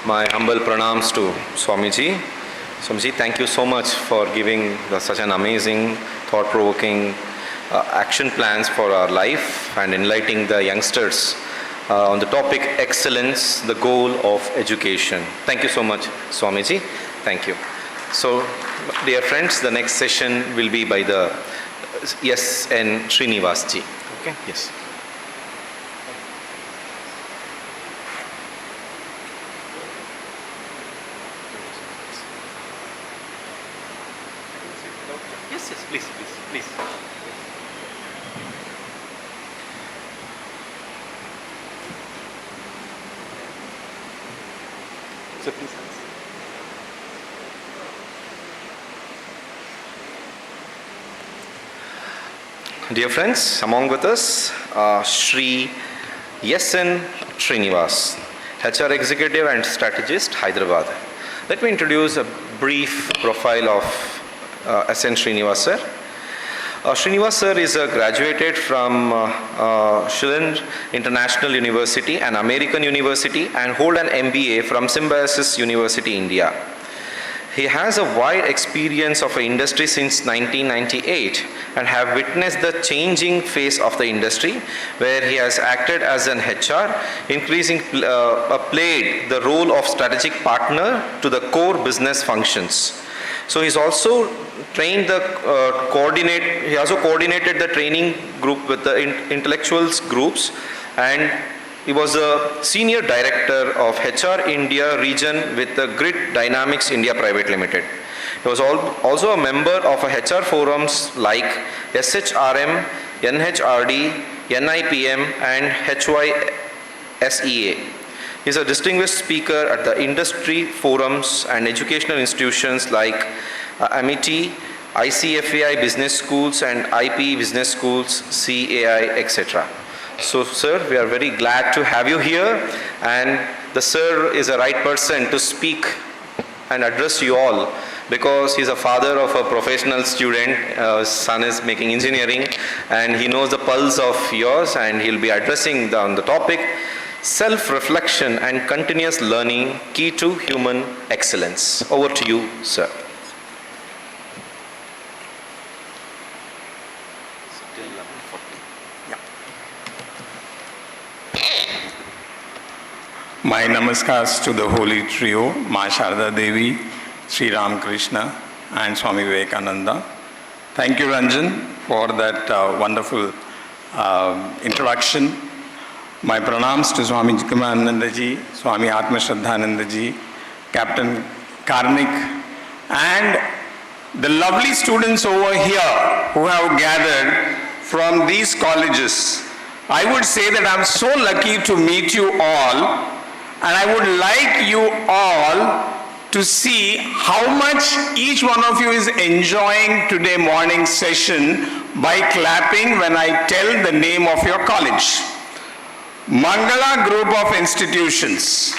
My humble pranams to Swamiji. Swamiji, thank you so much for giving such an amazing, thought-provoking action plans for our life and enlightening the youngsters on the topic excellence, the goal of education. Thank you so much, Swamiji. Thank you. So, dear friends, the next session will be by the S.N. Srinivasji. Okay? Yes. Yes, please. So please. Dear friends, among with us, Shri S.N. Srinivas, HR Executive and Strategist, Hyderabad. Let me introduce a brief profile of S.N. Srinivas sir. Srinivas sir is graduated from Shillong International University, an American university, and hold an MBA from Symbiosis University, India. He has a wide experience of the industry since 1998 and have witnessed the changing face of the industry, where he has acted as an HR, played the role of strategic partner to the core business functions. So he's also trained he also coordinated the training group with the intellectuals groups, and he was a senior director of HR India region with the Grid Dynamics India Private Limited. He was also a member of HR forums like SHRM, NHRD, NIPM, and HYSEA. He is a distinguished speaker at the industry forums and educational institutions like Amity, ICFAI Business Schools, and IP Business Schools, CAI, etc. So, sir, we are very glad to have you here, and the sir is a right person to speak and address you all, because he's a father of a professional student. His son is making engineering, and he knows the pulse of yours, and he'll be addressing on the topic self-reflection and continuous learning, key to human excellence. Over to you, sir. My namaskars to the holy trio, Ma Sharda Devi, Sri Ramakrishna, and Swami Vivekananda. Thank you, Ranjan, for that wonderful introduction. My pranams to Swami Jikamananda ji, Swami Atma Shraddhananda ji, Captain Karnik, and the lovely students over here who have gathered from these colleges. I would say that I'm so lucky to meet you all, and I would like you all to see how much each one of you is enjoying today morning session by clapping when I tell the name of your college. Mangala Group of Institutions.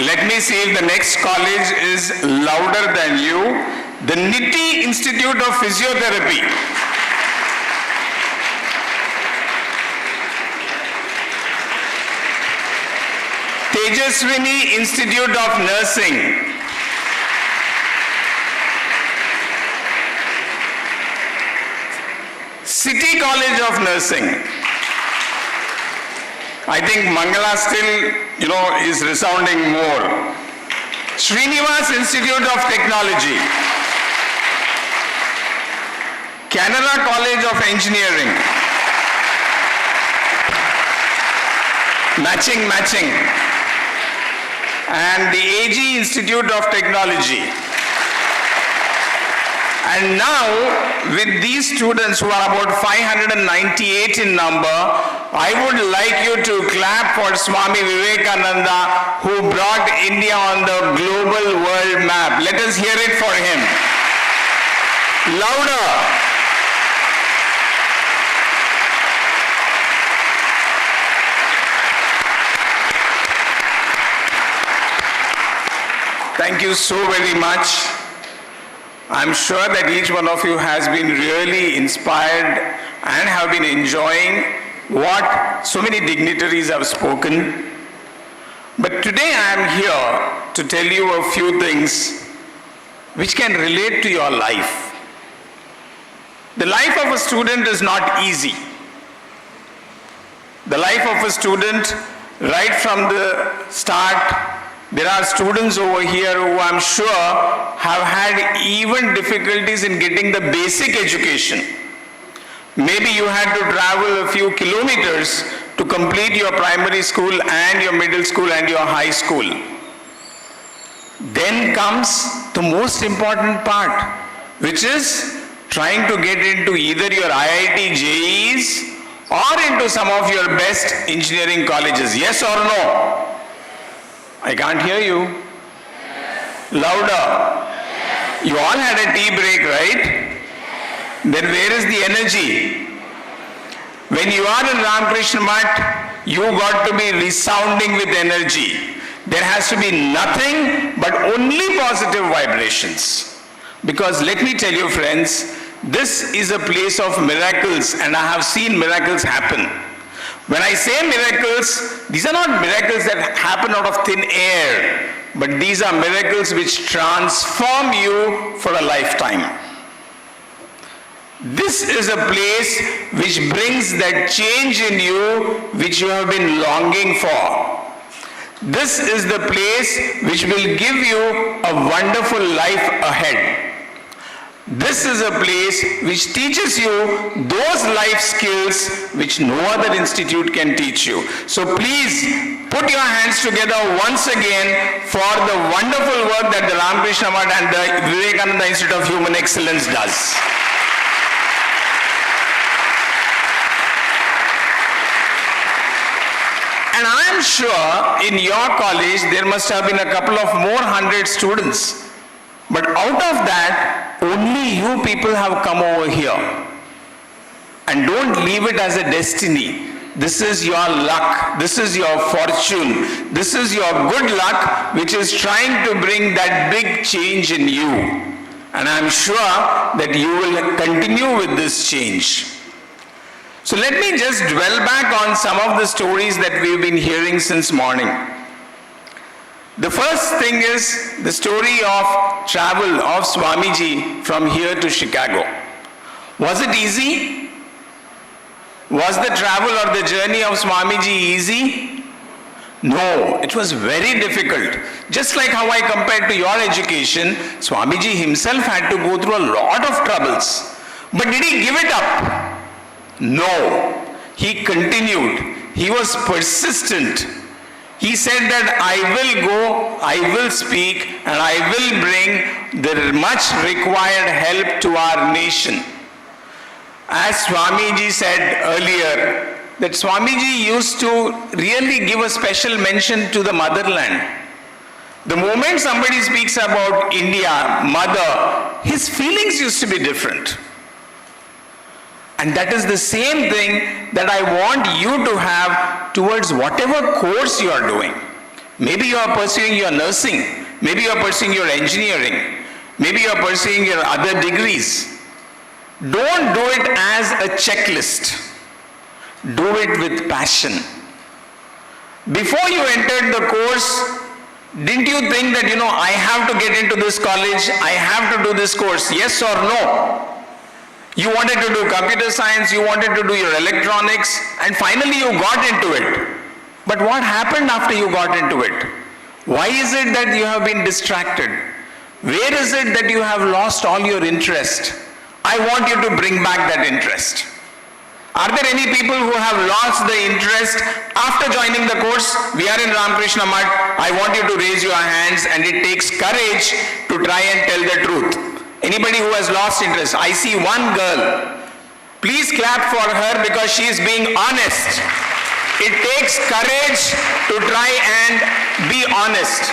Let me see if the next college is louder than you. The Nitti Institute of Physiotherapy. Tejaswini Institute of Nursing. City College of Nursing. I think Mangala still, is resounding more. Srinivas Institute of Technology. Canara College of Engineering. Matching. And the AG Institute of Technology. And now, with these students who are about 598 in number, I would like you to clap for Swami Vivekananda, who brought India on the global world map. Let us hear it for him. Louder. Thank you so very much. I'm sure that each one of you has been really inspired and have been enjoying what so many dignitaries have spoken. But today I am here to tell you a few things which can relate to your life. The life of a student is not easy. The life of a student, right from the start, there are students over here who I'm sure have had even difficulties in getting the basic education. Maybe you had to travel a few kilometers to complete your primary school and your middle school and your high school. Then comes the most important part, which is trying to get into either your IIT JEEs or into some of your best engineering colleges. Yes or no? I can't hear you. Louder. You all had a tea break, right? Then where is the energy? When you are in Ramakrishna Math, you got to be resounding with energy. There has to be nothing but only positive vibrations. Because let me tell you, friends, this is a place of miracles, and I have seen miracles happen. When I say miracles, these are not miracles that happen out of thin air, but these are miracles which transform you for a lifetime. This is a place which brings that change in you which you have been longing for. This is the place which will give you a wonderful life ahead. This is a place which teaches you those life skills which no other institute can teach you. So please put your hands together once again for the wonderful work that the Ramakrishna Math and the Vivekananda Institute of Human Excellence does. And I am sure in your college there must have been a couple of more 100 students. But out of that, only you people have come over here. And don't leave it as a destiny. This is your luck. This is your fortune. This is your good luck which is trying to bring that big change in you. And I'm sure that you will continue with this change. So let me just dwell back on some of the stories that we've been hearing since morning. The first thing is the story of travel of Swamiji from here to Chicago. Was it easy? Was the travel or the journey of Swamiji easy? No, it was very difficult. Just like how I compared to your education, Swamiji himself had to go through a lot of troubles. But did he give it up? No. He continued. He was persistent. He said that I will go, I will speak, and I will bring the much required help to our nation. As Swamiji said earlier, that Swamiji used to really give a special mention to the motherland. The moment somebody speaks about India, mother, his feelings used to be different. And that is the same thing that I want you to have towards whatever course you are doing. Maybe you are pursuing your nursing, maybe you are pursuing your engineering, maybe you are pursuing your other degrees. Don't do it as a checklist. Do it with passion. Before you entered the course, didn't you think that, I have to get into this college, I have to do this course, yes or no? You wanted to do computer science, you wanted to do your electronics, and finally you got into it. But what happened after you got into it? Why is it that you have been distracted? Where is it that you have lost all your interest? I want you to bring back that interest. Are there any people who have lost the interest after joining the course? We are in Ramakrishna Mutt. I want you to raise your hands, and it takes courage to try and tell the truth. Anybody who has lost interest? I see one girl. Please clap for her because she is being honest. It takes courage to try and be honest.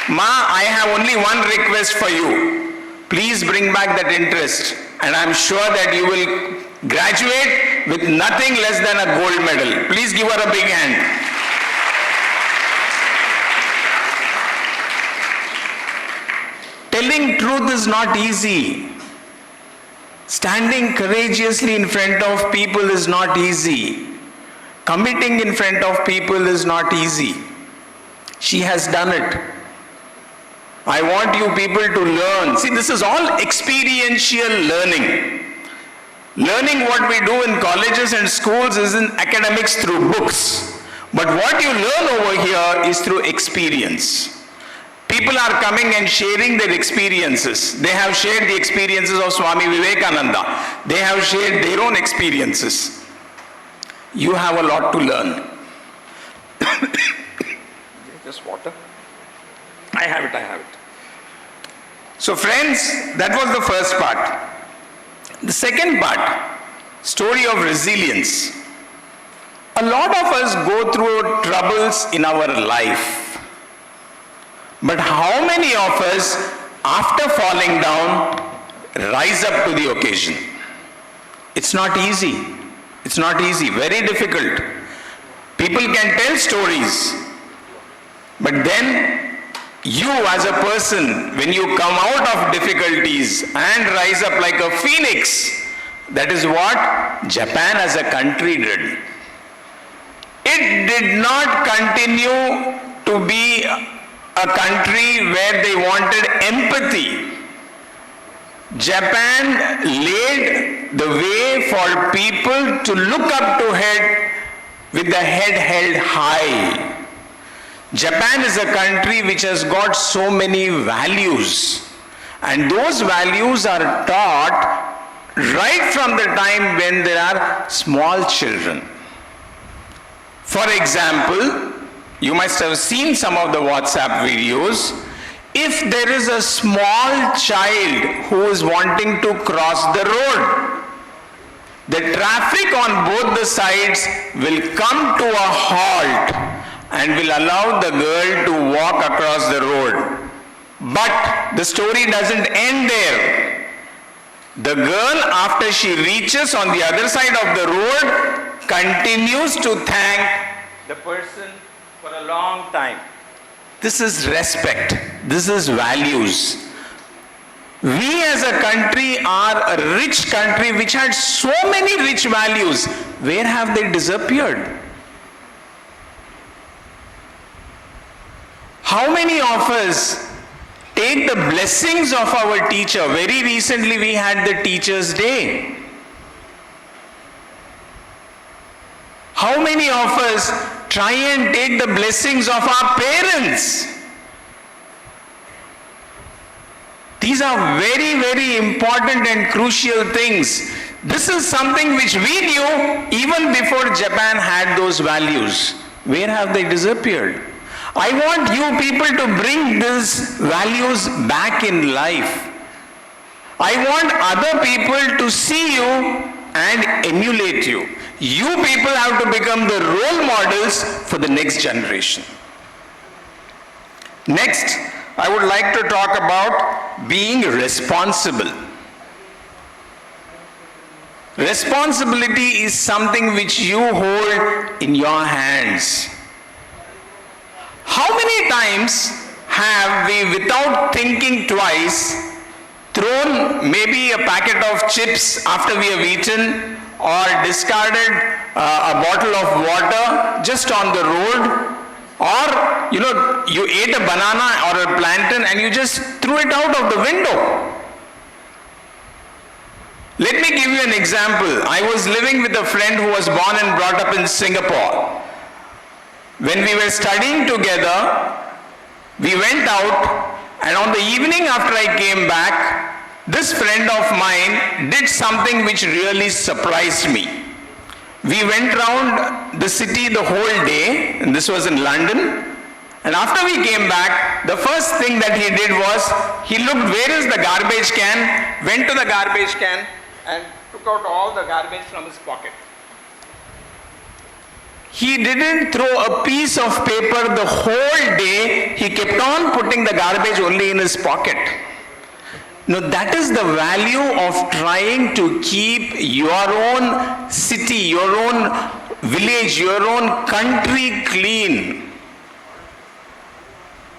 Ma, I have only one request for you. Please bring back that interest, and I'm sure that you will graduate with nothing less than a gold medal. Please give her a big hand. Telling truth is not easy. Standing courageously in front of people is not easy. Committing in front of people is not easy. She has done it. I want you people to learn. See, this is all experiential learning. Learning what we do in colleges and schools is in academics through books. But what you learn over here is through experience. People are coming and sharing their experiences. They have shared the experiences of Swami Vivekananda. They have shared their own experiences. You have a lot to learn. Just water? I have it. So friends, that was the first part. The second part, story of resilience. A lot of us go through troubles in our life. But how many of us, after falling down, rise up to the occasion? It's not easy. It's not easy, very difficult. People can tell stories, but then you as a person, when you come out of difficulties and rise up like a phoenix, that is what Japan as a country did. It did not continue to be a country where they wanted empathy. Japan laid the way for people to look up to head with the head held high. Japan is a country which has got so many values, and those values are taught right from the time when there are small children. For example, you must have seen some of the WhatsApp videos. If there is a small child who is wanting to cross the road, the traffic on both the sides will come to a halt and will allow the girl to walk across the road. But the story doesn't end there. The girl, after she reaches on the other side of the road, continues to thank the person for a long time. This is respect. This is values. We as a country are a rich country which had so many rich values. Where have they disappeared? How many of us take the blessings of our teacher? Very recently we had the Teachers' Day. many of us try and take the blessings of our parents? These are very, very important and crucial things. This is something which we knew even before Japan had those values. Where have they disappeared? I want you people to bring these values back in life. I want other people to see you and emulate you. You people have to become the role models for the next generation. Next, I would like to talk about being responsible. Responsibility is something which you hold in your hands. How many times have we, without thinking twice, thrown maybe a packet of chips after we have eaten, or discarded a bottle of water just on the road, or you ate a banana or a plantain and you just threw it out of the window? Let me give you an example. I was living with a friend who was born and brought up in Singapore. When we were studying together, we went out, and on the evening after I came back, this friend of mine did something which really surprised me. We went round the city the whole day, and this was in London. And after we came back, the first thing that he did was, he looked, where is the garbage can, went to the garbage can, and took out all the garbage from his pocket. He didn't throw a piece of paper the whole day. He kept on putting the garbage only in his pocket. Now that is the value of trying to keep your own city, your own village, your own country clean.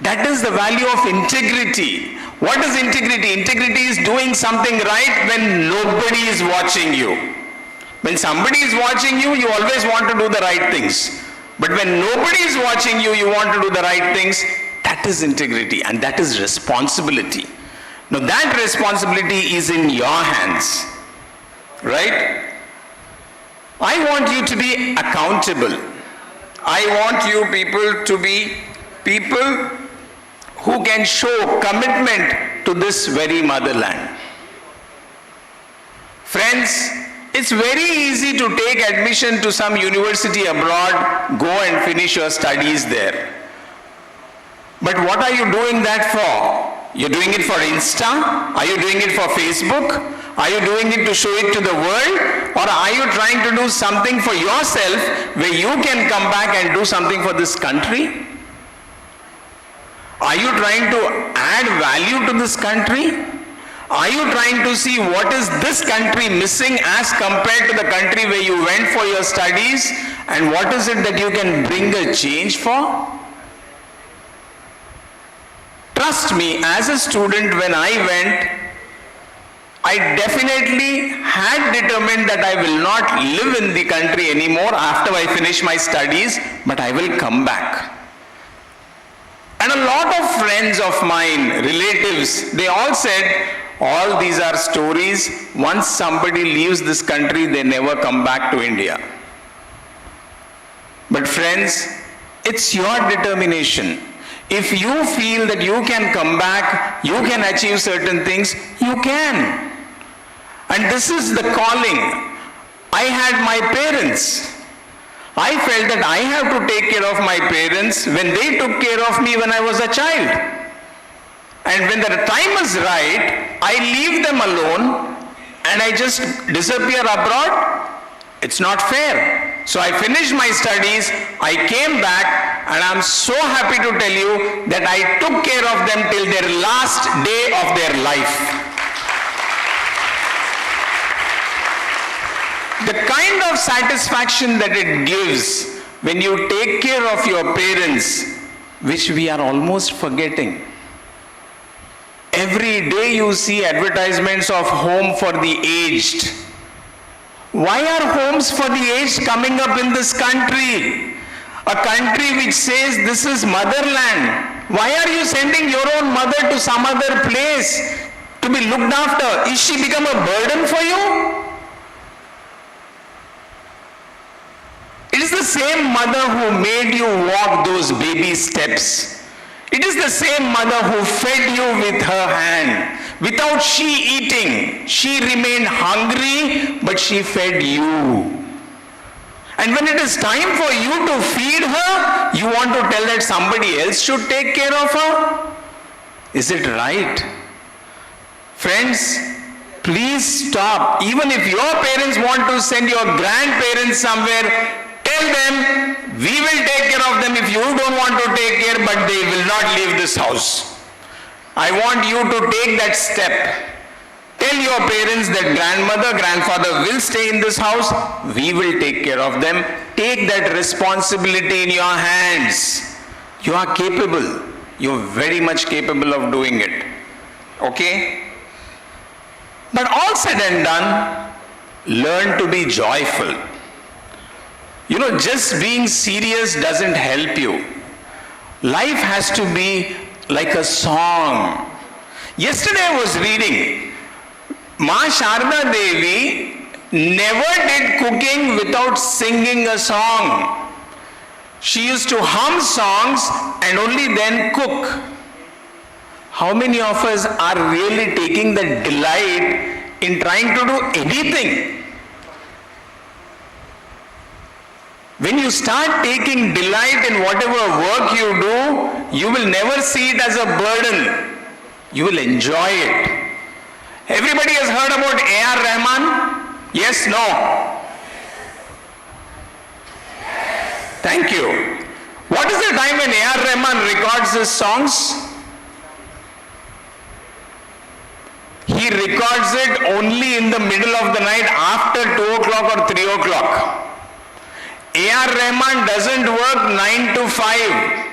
That is the value of integrity. What is integrity? Integrity is doing something right when nobody is watching you. When somebody is watching you, you always want to do the right things. But when nobody is watching you, you want to do the right things. That is integrity, and that is responsibility. Now that responsibility is in your hands, right? I want you to be accountable. I want you people to be people who can show commitment to this very motherland. Friends, it's very easy to take admission to some university abroad, go and finish your studies there. But what are you doing that for? You're doing it for Insta? Are you doing it for Facebook? Are you doing it to show it to the world? Or are you trying to do something for yourself where you can come back and do something for this country? Are you trying to add value to this country? Are you trying to see what is this country missing as compared to the country where you went for your studies, and what is it that you can bring a change for? Trust me, as a student, when I went, I definitely had determined that I will not live in the country anymore after I finish my studies, but I will come back. And a lot of friends of mine, relatives, they all said, all these are stories. Once somebody leaves this country, they never come back to India. But friends, it's your determination. If you feel that you can come back, you can achieve certain things, you can. And this is the calling. I had my parents. I felt that I have to take care of my parents when they took care of me when I was a child. And when the time is right, I leave them alone and I just disappear abroad. It's not fair. So I finished my studies, I came back, and I'm so happy to tell you that I took care of them till their last day of their life. The kind of satisfaction that it gives when you take care of your parents, which we are almost forgetting. Every day you see advertisements of home for the aged. Why are homes for the aged coming up in this country? A country which says this is motherland. Why are you sending your own mother to some other place to be looked after? Is she become a burden for you? It is is the same mother who made you walk those baby steps. It is the same mother who fed you with her hand. Without she eating, she remained hungry, but she fed you. And when it is time for you to feed her, you want to tell that somebody else should take care of her? Is it right? Friends, please stop. Even if your parents want to send your grandparents somewhere, tell them, we will take care of them if you don't want to take care, but they will not leave this house. I want you to take that step. Tell your parents that grandmother, grandfather will stay in this house. We will take care of them. Take that responsibility in your hands. You are capable. You're very much capable of doing it. Okay? But all said and done, learn to be joyful. You know, just being serious doesn't help you. Life has to be like a song. Yesterday I was reading, Ma Sharda Devi never did cooking without singing a song. She used to hum songs and only then cook. How many of us are really taking the delight in trying to do anything? When you start taking delight in whatever work you do, you will never see it as a burden. You will enjoy it. Everybody has heard about A.R. Rahman? Yes, no? Thank you. What is the time when A.R. Rahman records his songs? He records it only in the middle of the night after 2 o'clock or 3 o'clock. A.R. Rahman doesn't work 9 to 5.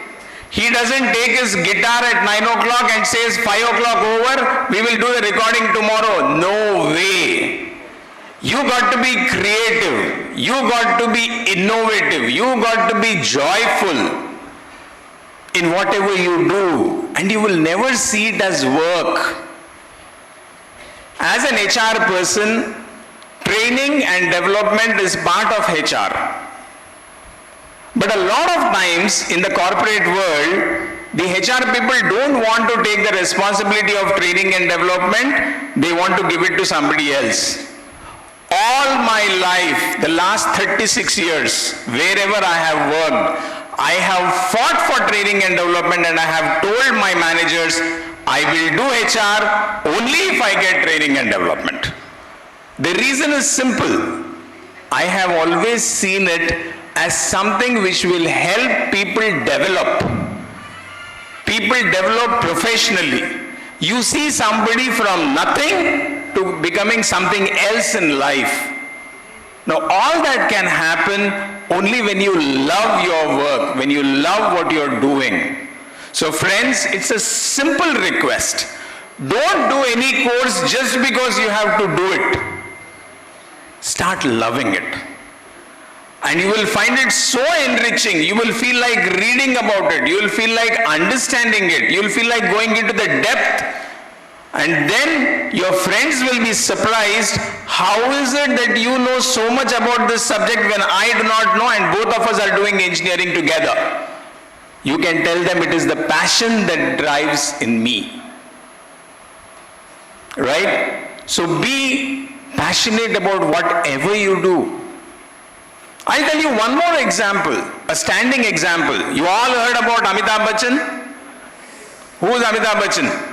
He doesn't take his guitar at 9 o'clock and says 5 o'clock over, we will do the recording tomorrow. No way. You got to be creative. You got to be innovative. You got to be joyful in whatever you do. And you will never see it as work. As an HR person, training and development is part of HR. But a lot of times in the corporate world, the HR people don't want to take the responsibility of training and development. They want to give it to somebody else. All my life, the last 36 years, wherever I have worked, I have fought for training and development, and I have told my managers, I will do HR only if I get training and development. The reason is simple. I have always seen it as something which will help people develop. People develop professionally. You see somebody from nothing to becoming something else in life. Now all that can happen only when you love your work, when you love what you're doing. So friends, it's a simple request. Don't do any course just because you have to do it. Start loving it. And you will find it so enriching. You will feel like reading about it. You will feel like understanding it. You will feel like going into the depth. And then your friends will be surprised. How is it that you know so much about this subject when I do not know, and both of us are doing engineering together? You can tell them it is the passion that drives in me. Right? So be passionate about whatever you do. I'll tell you one more example, a standing example. You all heard about Amitabh Bachchan? Who is Amitabh Bachchan?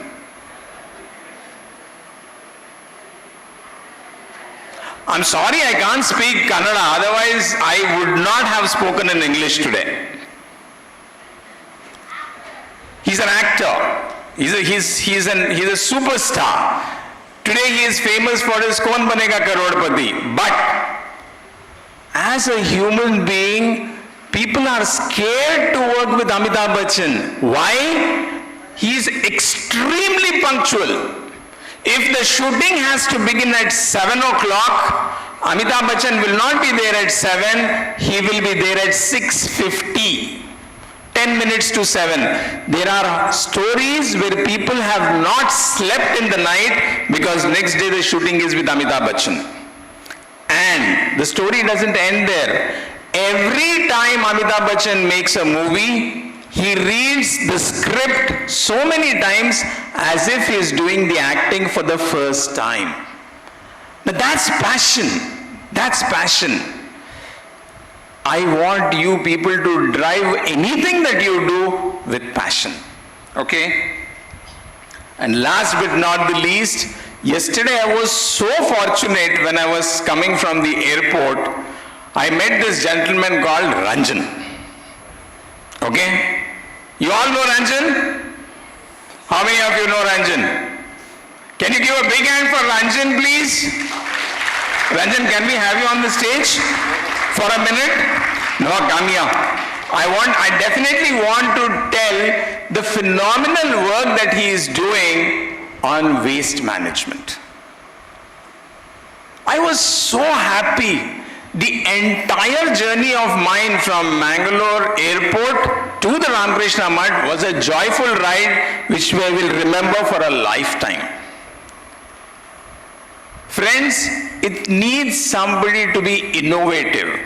I'm sorry I can't speak Kannada, otherwise I would not have spoken in English today. He's an actor. He's a superstar. Today he is famous for his Kaun Banega Karodpati. But as a human being, people are scared to work with Amitabh Bachchan. Why? He is extremely punctual. If the shooting has to begin at 7 o'clock, Amitabh Bachchan will not be there at 7, he will be there at 6:50. 10 minutes to 7. There are stories where people have not slept in the night because next day the shooting is with Amitabh Bachchan. And the story doesn't end there. Every time Amitabh Bachchan makes a movie, he reads the script so many times as if he is doing the acting for the first time. Now that's passion. That's passion. I want you people to drive anything that you do with passion. Okay? And last but not the least, yesterday I was so fortunate when I was coming from the airport. I met this gentleman called Ranjan. Okay? You all know Ranjan? How many of you know Ranjan? Can you give a big hand for Ranjan, please? Ranjan, can we have you on the stage for a minute? No, come here. I definitely want to tell the phenomenal work that he is doing on waste management. I was so happy. The entire journey of mine from Mangalore airport to the Ramakrishna Mutt was a joyful ride which we will remember for a lifetime. Friends, it needs somebody to be innovative.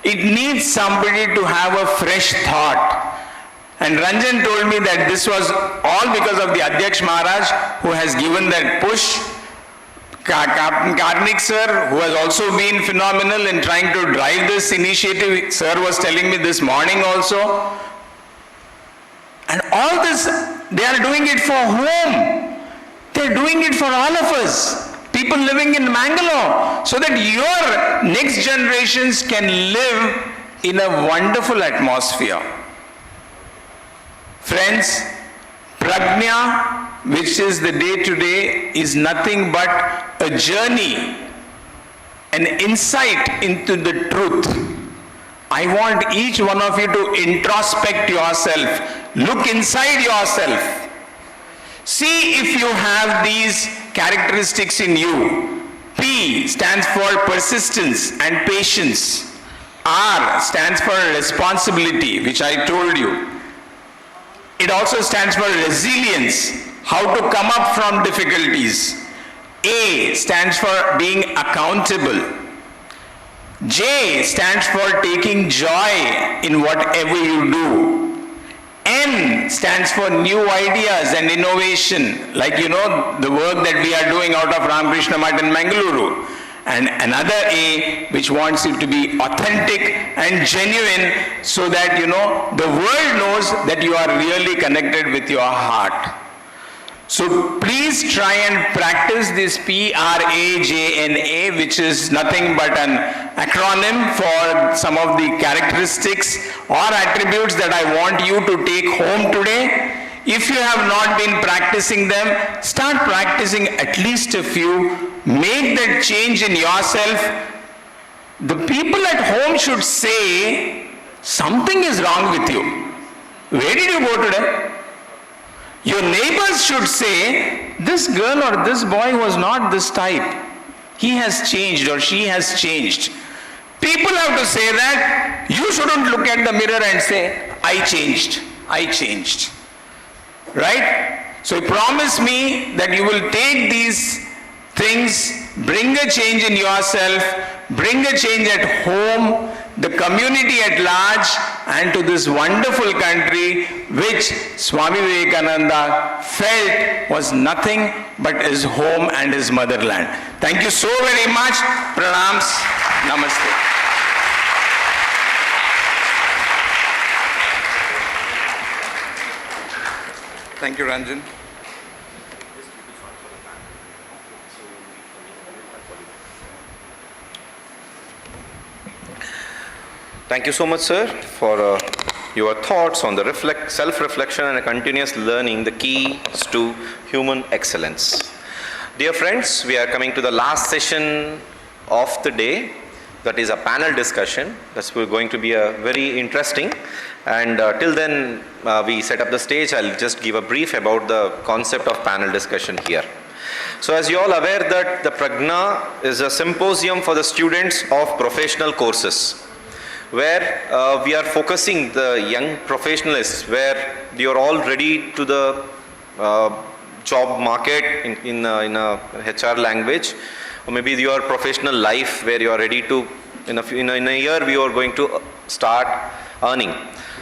It needs somebody to have a fresh thought. And Ranjan told me that this was all because of the Adhyaksh Maharaj who has given that push. Captain Karnik sir, who has also been phenomenal in trying to drive this initiative, sir was telling me this morning also. And all this, they are doing it for whom? They are doing it for all of us, people living in Mangalore, so that your next generations can live in a wonderful atmosphere. Friends, Prajna, which is the day today, is nothing but a journey, an insight into the truth. I want each one of you to introspect yourself, look inside yourself. See if you have these characteristics in you. P stands for persistence and patience. R stands for responsibility, which I told you. It also stands for resilience, how to come up from difficulties. A stands for being accountable. J stands for taking joy in whatever you do. N stands for new ideas and innovation, like the work that we are doing out of Ramakrishna Mutt in Mangaluru. And another A, which wants you to be authentic and genuine, so that the world knows that you are really connected with your heart. So please try and practice this PRAJNA, which is nothing but an acronym for some of the characteristics or attributes that I want you to take home today. If you have not been practicing them, start practicing at least a few. Make that change in yourself. The people at home should say, something is wrong with you. Where did you go today? Your neighbors should say, this girl or this boy was not this type. He has changed or she has changed. People have to say that. You shouldn't look at the mirror and say, I changed. I changed. Right? So promise me that you will take these things, bring a change in yourself, bring a change at home, the community at large, and to this wonderful country which Swami Vivekananda felt was nothing but his home and his motherland. Thank you so very much. Pranams. Namaste. Thank you, Ranjan. Thank you so much, sir, for your thoughts on the self-reflection and a continuous learning, the keys to human excellence. Dear friends, we are coming to the last session of the day. That is a panel discussion. That's going to be a very interesting. And till then, we set up the stage. I'll just give a brief about the concept of panel discussion here. So as you all aware that the Prajna is a symposium for the students of professional courses, where we are focusing the young professionalists, where you are all ready to the job market in a HR language, or maybe your professional life where you are ready to In a year, we are going to start earning.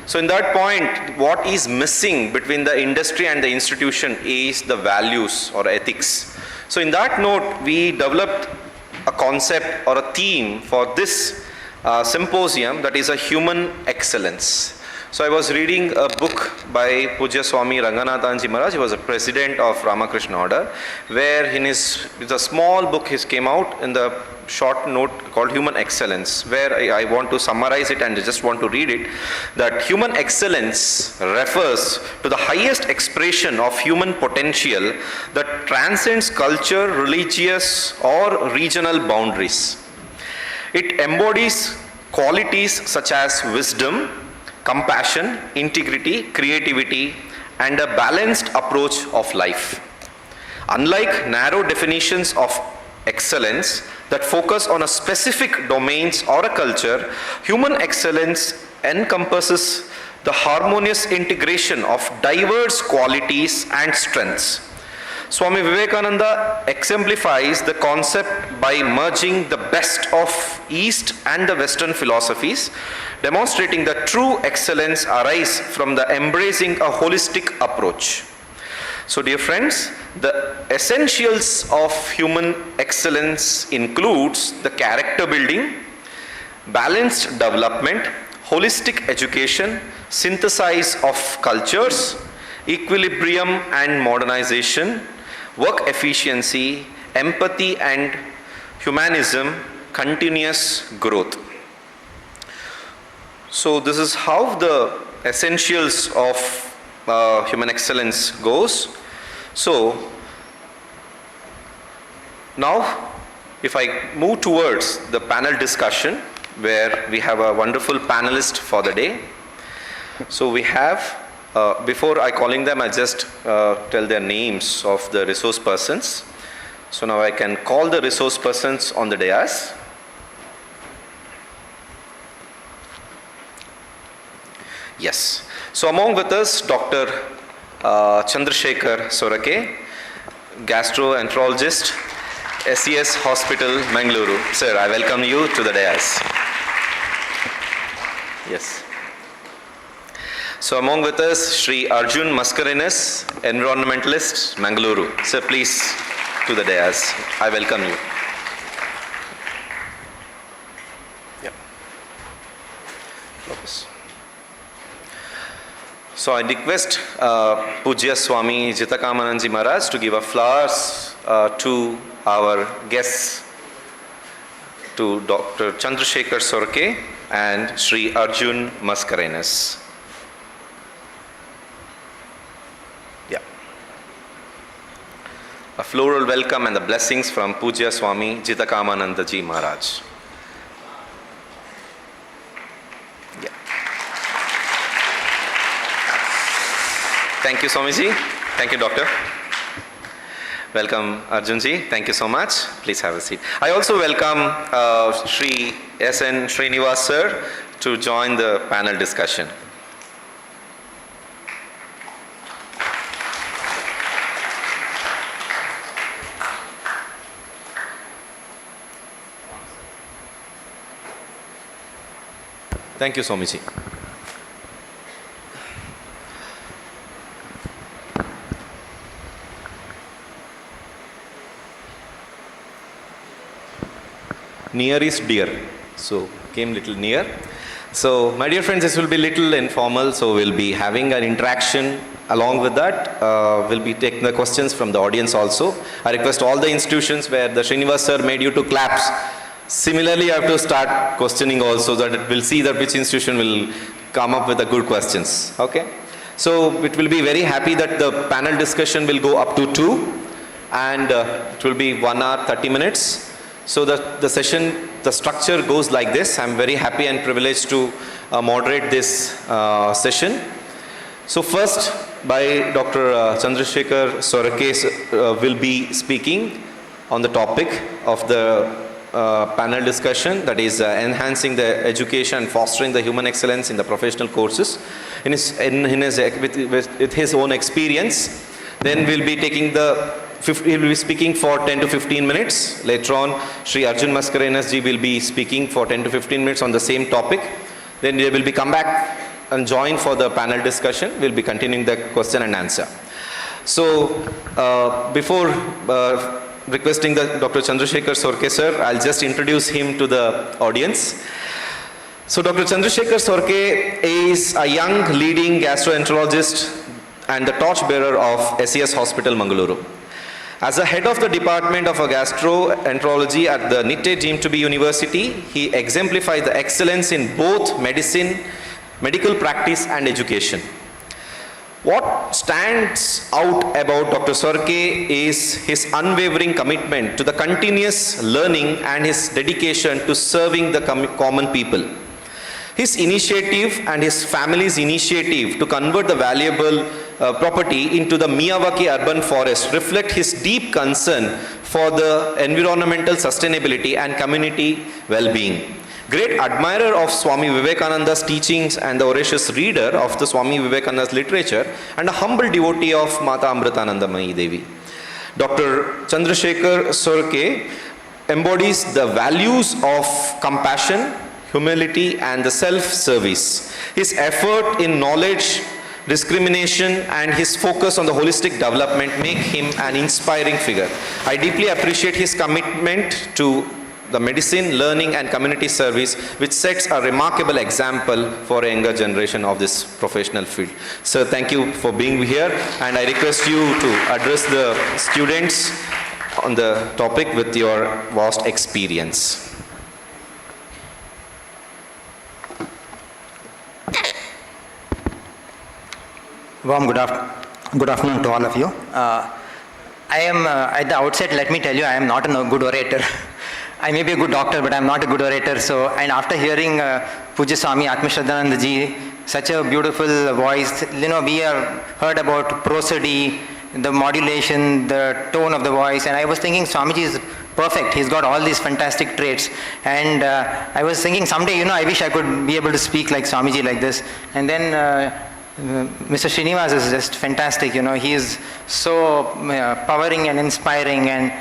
So in that point, what is missing between the industry and the institution is the values or ethics. So in that note, we developed a concept or a theme for this symposium, that is a human excellence. So I was reading a book by Pujya Swami Ranganathanji Maharaj. He was a president of Ramakrishna order, where it's a small book came out in the short note called Human Excellence, where I want to summarize it and I just want to read it, that human excellence refers to the highest expression of human potential that transcends culture, religious or regional boundaries. It embodies qualities such as wisdom, compassion, integrity, creativity, and a balanced approach of life. Unlike narrow definitions of excellence that focus on a specific domains or a culture, human excellence encompasses the harmonious integration of diverse qualities and strengths. Swami Vivekananda exemplifies the concept by merging the best of East and the Western philosophies, demonstrating that true excellence arises from the embracing a holistic approach. So dear friends, the essentials of human excellence includes the character building, balanced development, holistic education, synthesis of cultures, equilibrium and modernization, work efficiency, empathy and humanism, continuous growth. So this is how the essentials of human excellence goes. So now if I move towards the panel discussion, where we have a wonderful panelist for the day. So we have, before I calling them, I just tell their names of the resource persons. So now I can call the resource persons on the dais. Yes. So among with us, Dr. Chandrasekhar Sorake, gastroenterologist, SES Hospital, Mangaluru. Sir, I welcome you to the dais. Yes. So among with us, Sri Arjun Mascarenhas, environmentalist, Mangaluru. Sir, please to the dais. I welcome you. Yeah. Focus. So I request Pujya Swami Jitakamananji Maharaj to give a flowers to our guests, to Dr. Chandrasekhar Sorake and Sri Arjun Mascarenhas. Yeah. A floral welcome and the blessings from Pujya Swami Jitakamanandaji Maharaj. Yeah. Thank you, Swamiji. Thank you, Doctor. Welcome, Arjunji. Thank you so much. Please have a seat. I also welcome Sri S.N. Srinivas sir to join the panel discussion. Thank you, Swamiji. Near is dear, so came little near. So my dear friends, this will be little informal, so we'll be having an interaction. Along with that, we'll be taking the questions from the audience also. I request all the institutions where the Srinivas sir made you to claps. Similarly, you have to start questioning also, so that we'll see that which institution will come up with the good questions. Okay? So it will be very happy that the panel discussion will go up to 2, and it will be 1 hour 30 minutes. So the session, the structure goes like this. I'm very happy and privileged to moderate this session. So first, by Dr. Chandrasekhar Sorake will be speaking on the topic of the panel discussion, that is enhancing the education and fostering the human excellence in the professional courses with his own experience. Then we'll be taking the he will be speaking for 10 to 15 minutes. Later on, Sri Arjun Mascarenhas ji will be speaking for 10 to 15 minutes on the same topic. Then they will be come back and join for the panel discussion. We'll be continuing the question and answer. So, before requesting the Dr. Chandrasekhar Sorke sir, I'll just introduce him to the audience. So, Dr. Chandrasekhar Sorke is a young leading gastroenterologist and the torchbearer of SES Hospital, Mangaluru. As the head of the Department of Gastroenterology at the Nitte deemed to be university, he exemplifies the excellence in both medicine, medical practice and education. What stands out about Dr. Sorke is his unwavering commitment to the continuous learning and his dedication to serving the common people. His initiative and his family's initiative to convert the valuable property into the Miyawaki urban forest reflect his deep concern for the environmental sustainability and community well-being. Great admirer of Swami Vivekananda's teachings and the voracious reader of the Swami Vivekananda's literature and a humble devotee of Mata Amritanandamayi Devi. Dr. Chandrasekhar Sorke embodies the values of compassion, humility and the self-service. His effort in knowledge, discrimination and his focus on the holistic development make him an inspiring figure. I deeply appreciate his commitment to the medicine, learning and community service, which sets a remarkable example for a younger generation of this professional field. Sir, thank you for being here, and I request you to address the students on the topic with your vast experience. Warm good afternoon to all of you. I am, at the outset, let me tell you, I am not a good orator. I may be a good doctor, but I am not a good orator. So, and after hearing Pujya Swami Atmashraddhananda ji, such a beautiful voice, we have heard about prosody, the modulation, the tone of the voice, and I was thinking Swamiji is perfect. He's got all these fantastic traits. And I was thinking someday, I wish I could be able to speak like Swamiji like this. And then Mr. Srinivas is just fantastic. He is so powering and inspiring, and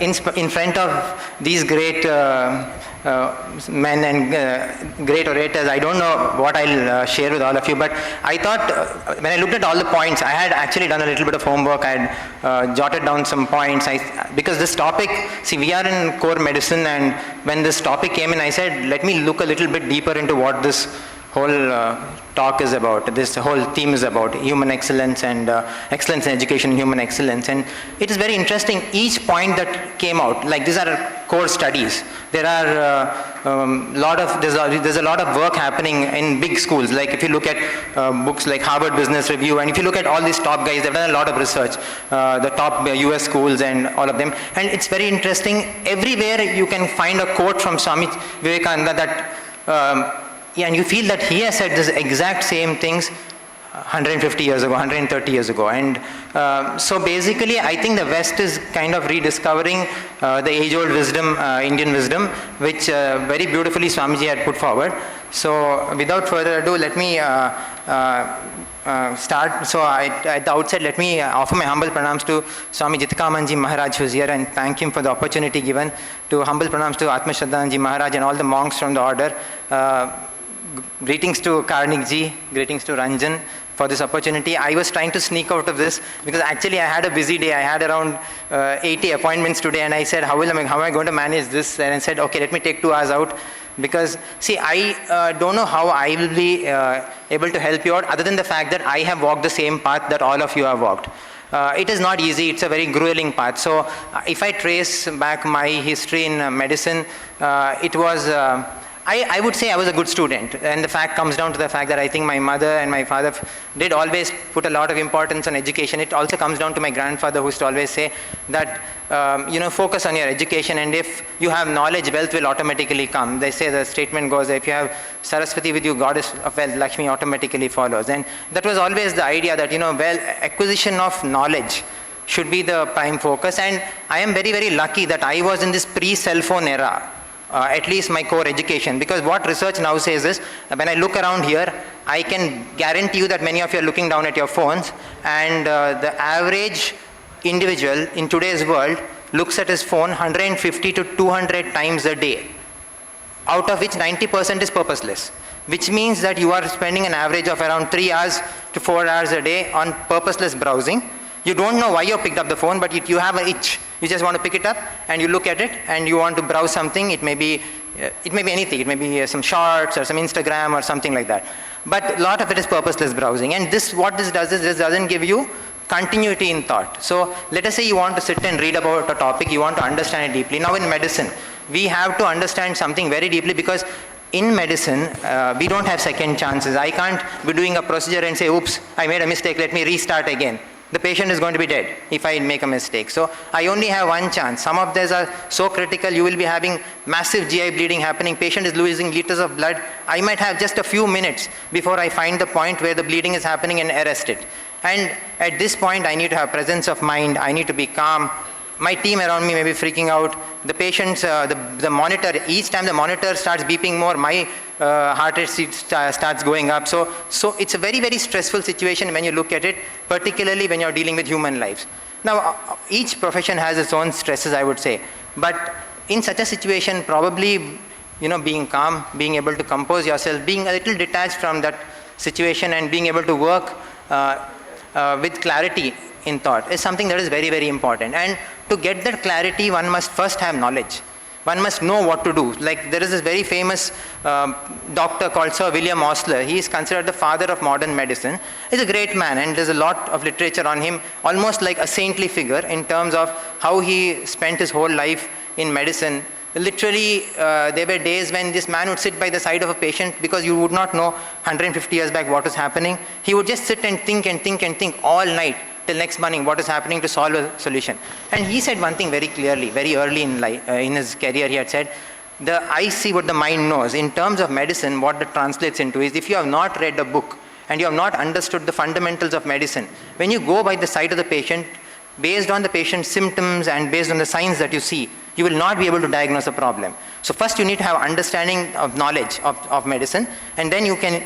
in front of these great men and great orators, I don't know what I'll share with all of you, but I thought when I looked at all the points, I had actually done a little bit of homework. I had jotted down some points because this topic, see, we are in core medicine, and when this topic came in, I said, let me look a little bit deeper into what this whole talk is about, this whole theme is about, human excellence and excellence in education, human excellence. And it is very interesting, each point that came out, like these are core studies. There are there's a lot of work happening in big schools. Like if you look at books like Harvard Business Review, and if you look at all these top guys, they've done a lot of research, the top US schools and all of them. And it's very interesting, everywhere you can find a quote from Swami Vivekananda that and you feel that he has said this exact same things 150 years ago, 130 years ago. And so basically, I think the West is kind of rediscovering the age-old wisdom, Indian wisdom, which very beautifully Swamiji had put forward. So without further ado, let me start. So at the outset, let me offer my humble pranams to Swami Jitkamanji Maharaj, who is here, and thank him for the opportunity given. To humble pranams to Atmashraddhananji Maharaj and all the monks from the order. Greetings to Karnik ji, greetings to Ranjan for this opportunity. I was trying to sneak out of this because actually I had a busy day. I had around 80 appointments today, and I said, how am I going to manage this? And I said, okay, let me take 2 hours out, because see, I don't know how I will be able to help you out, other than the fact that I have walked the same path that all of you have walked. It is not easy, it's a very grueling path. So if I trace back my history in medicine, it was I would say I was a good student, and the fact comes down to the fact that I think my mother and my father did always put a lot of importance on education. It also comes down to my grandfather, who used to always say that focus on your education, and if you have knowledge, wealth will automatically come. They say, the statement goes, if you have Saraswati with you, goddess of wealth, Lakshmi automatically follows. And that was always the idea that acquisition of knowledge should be the prime focus. And I am very, very lucky that I was in this pre-cell phone era. At least my core education, because what research now says is, when I look around here, I can guarantee you that many of you are looking down at your phones, and the average individual in today's world looks at his phone 150 to 200 times a day, out of which 90% is purposeless, which means that you are spending an average of around 3 hours to 4 hours a day on purposeless browsing. You don't know why you picked up the phone, but you have an itch. You just want to pick it up and you look at it and you want to browse something. It may be anything. It may be some shorts or some Instagram or something like that. But a lot of it is purposeless browsing. And what this does is this doesn't give you continuity in thought. So let us say you want to sit and read about a topic, you want to understand it deeply. Now in medicine, we have to understand something very deeply, because in medicine, we don't have second chances. I can't be doing a procedure and say, oops, I made a mistake, let me restart again. The patient is going to be dead if I make a mistake. So I only have one chance. Some of these are so critical, you will be having massive GI bleeding happening, patient is losing liters of blood. I might have just a few minutes before I find the point where the bleeding is happening and arrest it. And at this point, I need to have presence of mind, I need to be calm. My team around me may be freaking out. The patients, the monitor, each time the monitor starts beeping more, my heart rate starts going up. So it's a very, very stressful situation when you look at it, particularly when you're dealing with human lives. Now, each profession has its own stresses, I would say. But in such a situation, probably, being calm, being able to compose yourself, being a little detached from that situation and being able to work with clarity in thought is something that is very, very important. And to get that clarity, one must first have knowledge. One must know what to do. Like there is this very famous doctor called Sir William Osler. He is considered the father of modern medicine. He's a great man, and there's a lot of literature on him, almost like a saintly figure in terms of how he spent his whole life in medicine. Literally, there were days when this man would sit by the side of a patient, because you would not know 150 years back what was happening. He would just sit and think and think and think all night till next morning what is happening to solve a solution. And he said one thing very clearly, very early in life, in his career. He had said, the eye see what the mind knows. In terms of medicine, what that translates into is, if you have not read a book and you have not understood the fundamentals of medicine, when you go by the side of the patient, based on the patient's symptoms and based on the signs that you see, you will not be able to diagnose a problem. So first you need to have understanding of knowledge of medicine, and then you can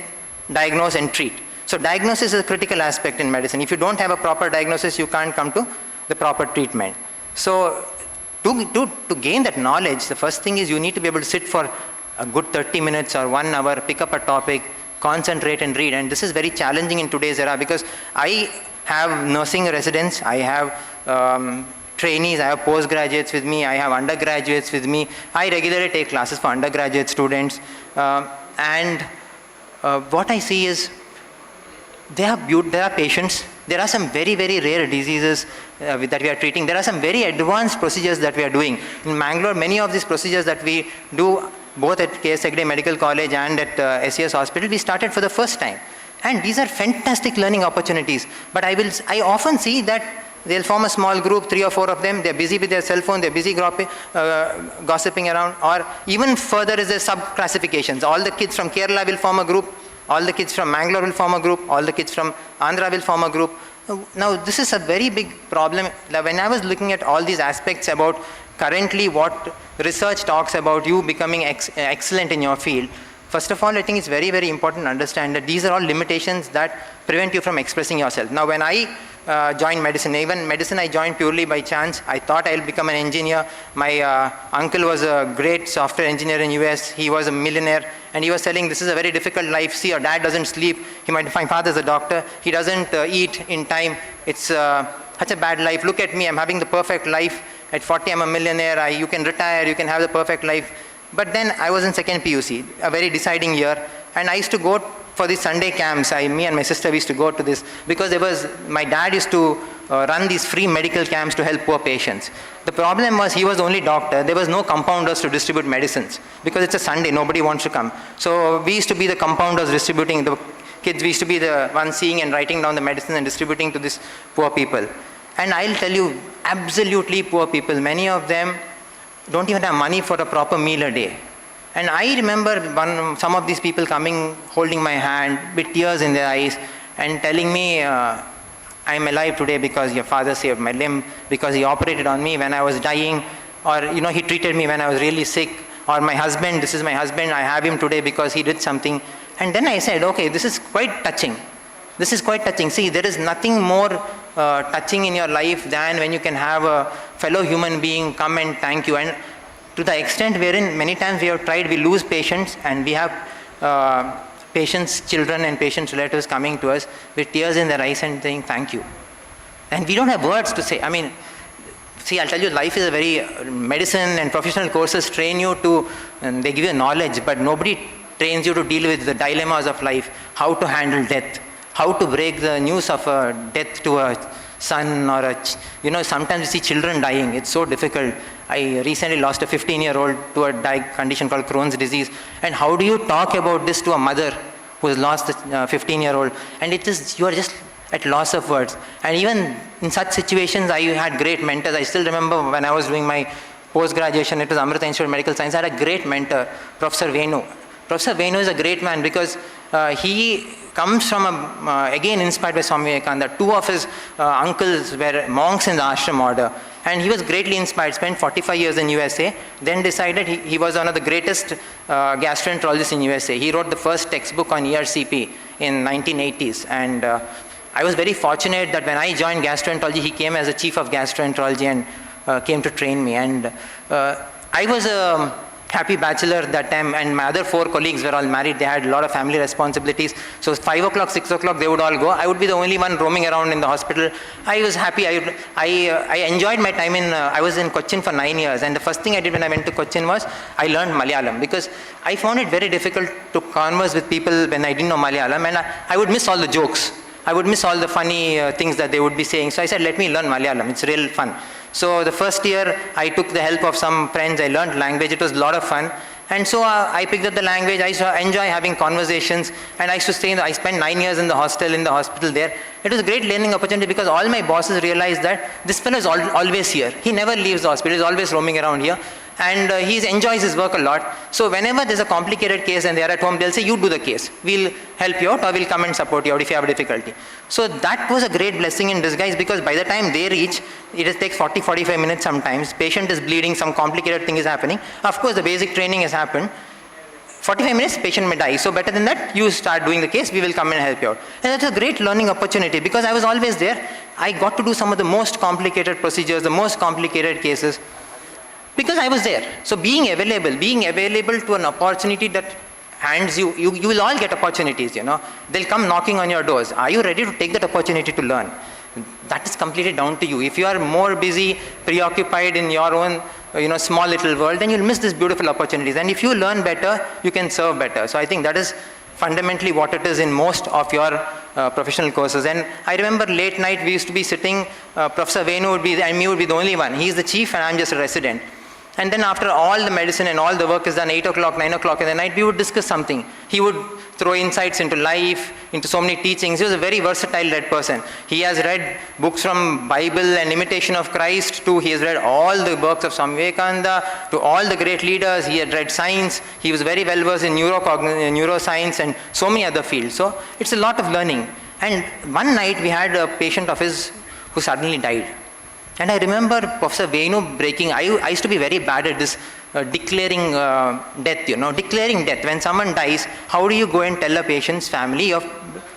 diagnose and treat. So diagnosis is a critical aspect in medicine. If you don't have a proper diagnosis, you can't come to the proper treatment. So to gain that knowledge, the first thing is you need to be able to sit for a good 30 minutes or 1 hour, pick up a topic, concentrate and read. And this is very challenging in today's era, because I have nursing residents, I have trainees, I have postgraduates with me, I have undergraduates with me. I regularly take classes for undergraduate students. And what I see is, there are patients, there are some very, very rare diseases that we are treating. There are some very advanced procedures that we are doing. In Mangalore, many of these procedures that we do, both at K.S. Hegde Medical College and at SES Hospital, we started for the first time. And these are fantastic learning opportunities. But I often see that they'll form a small group, 3 or 4 of them, they're busy with their cell phone, they're busy gossiping around. Or even further is the sub-classifications. All the kids from Kerala will form a group, all the kids from Mangalore will form a group, all the kids from Andhra will form a group. Now this is a very big problem. When I was looking at all these aspects about currently what research talks about you becoming excellent in your field, first of all, I think it's very, very important to understand that these are all limitations that prevent you from expressing yourself. Now when I joined medicine, even medicine I joined purely by chance. I thought I'll become an engineer. My uncle was a great software engineer in US. He was a millionaire, and he was telling, this is a very difficult life. See, your dad doesn't sleep. My father's a doctor. He doesn't eat in time. It's such a bad life. Look at me, I'm having the perfect life. At 40, I'm a millionaire. You can retire, you can have the perfect life. But then I was in second PUC, a very deciding year, and I used to go for these Sunday camps. Me and my sister used to go to this, because my dad used to run these free medical camps to help poor patients. The problem was, he was the only doctor. There was no compounders to distribute medicines, because it's a Sunday, nobody wants to come. So we used to be the compounders distributing the kids. We used to be the ones seeing and writing down the medicine and distributing to these poor people. And I'll tell you, absolutely poor people, many of them don't even have money for a proper meal a day. And I remember some of these people coming, holding my hand with tears in their eyes and telling me, I'm alive today because your father saved my limb, because he operated on me when I was dying, or he treated me when I was really sick, or my husband, this is my husband, I have him today because he did something. And then I said, okay, this is quite touching. This is quite touching. See, there is nothing more touching in your life than when you can have a fellow human being come and thank you. And to the extent wherein many times we have tried, we lose patients, and we have patients' children and patients' relatives coming to us with tears in their eyes and saying thank you. And we don't have words to say. I mean, see, I'll tell you, life is a very, medicine and professional courses train you to, and they give you knowledge, but nobody trains you to deal with the dilemmas of life, how to handle death, how to break the news of a death to a son or sometimes you see children dying. It's so difficult. I recently lost a 15-year-old to a condition called Crohn's disease. And how do you talk about this to a mother who has lost a 15-year-old? And you are just at loss of words. And even in such situations, I had great mentors. I still remember when I was doing my post-graduation, it was Amrita Institute of Medical Science. I had a great mentor, Professor Venu. Professor Venu is a great man because he comes from, again inspired by Swami Vivekananda. Two of his uncles were monks in the ashram order. And he was greatly inspired, spent 45 years in USA, then decided he was one of the greatest gastroenterologists in USA. He wrote the first textbook on ERCP in 1980s. And I was very fortunate that when I joined gastroenterology, he came as a chief of gastroenterology and came to train me. And I was a happy bachelor that time, and my other 4 colleagues were all married. They had a lot of family responsibilities. So 5 o'clock, 6 o'clock, they would all go. I would be the only one roaming around in the hospital. I was happy. I enjoyed my time I was in Cochin for 9 years. And the first thing I did when I went to Cochin was I learned Malayalam, because I found it very difficult to converse with people when I didn't know Malayalam. And I would miss all the jokes. I would miss all the funny things that they would be saying. So I said, let me learn Malayalam. It's real fun. So the first year, I took the help of some friends. I learned language. It was a lot of fun. And so I picked up the language. I used to enjoy having conversations. And I used to I spent 9 years in the hospital there. It was a great learning opportunity because all my bosses realized that this fellow is always here. He never leaves the hospital. He's always roaming around here. And he enjoys his work a lot. So whenever there's a complicated case and they're at home, they'll say, you do the case. We'll help you out, or we'll come and support you out if you have a difficulty. So that was a great blessing in disguise, because by the time they reach, it takes 40-45 minutes sometimes. Patient is bleeding, some complicated thing is happening. Of course, the basic training has happened. 45 minutes, patient may die. So better than that, you start doing the case, we will come and help you out. And that's a great learning opportunity, because I was always there. I got to do some of the most complicated procedures, the most complicated cases, because I was there. So being available to an opportunity that hands you will all get opportunities, They'll come knocking on your doors. Are you ready to take that opportunity to learn? That is completely down to you. If you are more busy, preoccupied in your own, small little world, then you'll miss these beautiful opportunities. And if you learn better, you can serve better. So I think that is fundamentally what it is in most of your professional courses. And I remember late night, we used to be sitting, Professor Venu would be, and me would be the only one. He's the chief and I'm just a resident. And then after all the medicine and all the work is done, 8 o'clock, 9 o'clock in the night, we would discuss something. He would throw insights into life, into so many teachings. He was a very versatile led person. He has read books from Bible and Imitation of Christ to, he has read all the works of Swami Vivekananda, to all the great leaders. He had read science. He was very well versed in neuroscience and so many other fields. So it's a lot of learning. And one night we had a patient of his who suddenly died. And I remember Professor Venu breaking, I used to be very bad at this declaring death, declaring death. When someone dies, how do you go and tell a patient's family of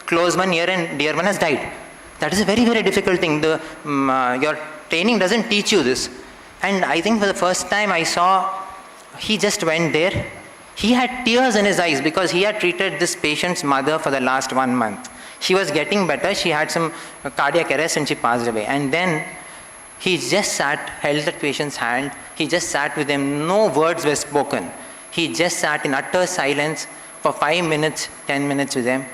close one, near and dear one has died? That is a very, very difficult thing. Your training doesn't teach you this. And I think for the first time I saw, he just went there. He had tears in his eyes because he had treated this patient's mother for the last 1 month. She was getting better. She had some cardiac arrest and she passed away. And then he just sat, held the patient's hand. He just sat with them. No words were spoken. He just sat in utter silence for 5 minutes, 10 minutes with them.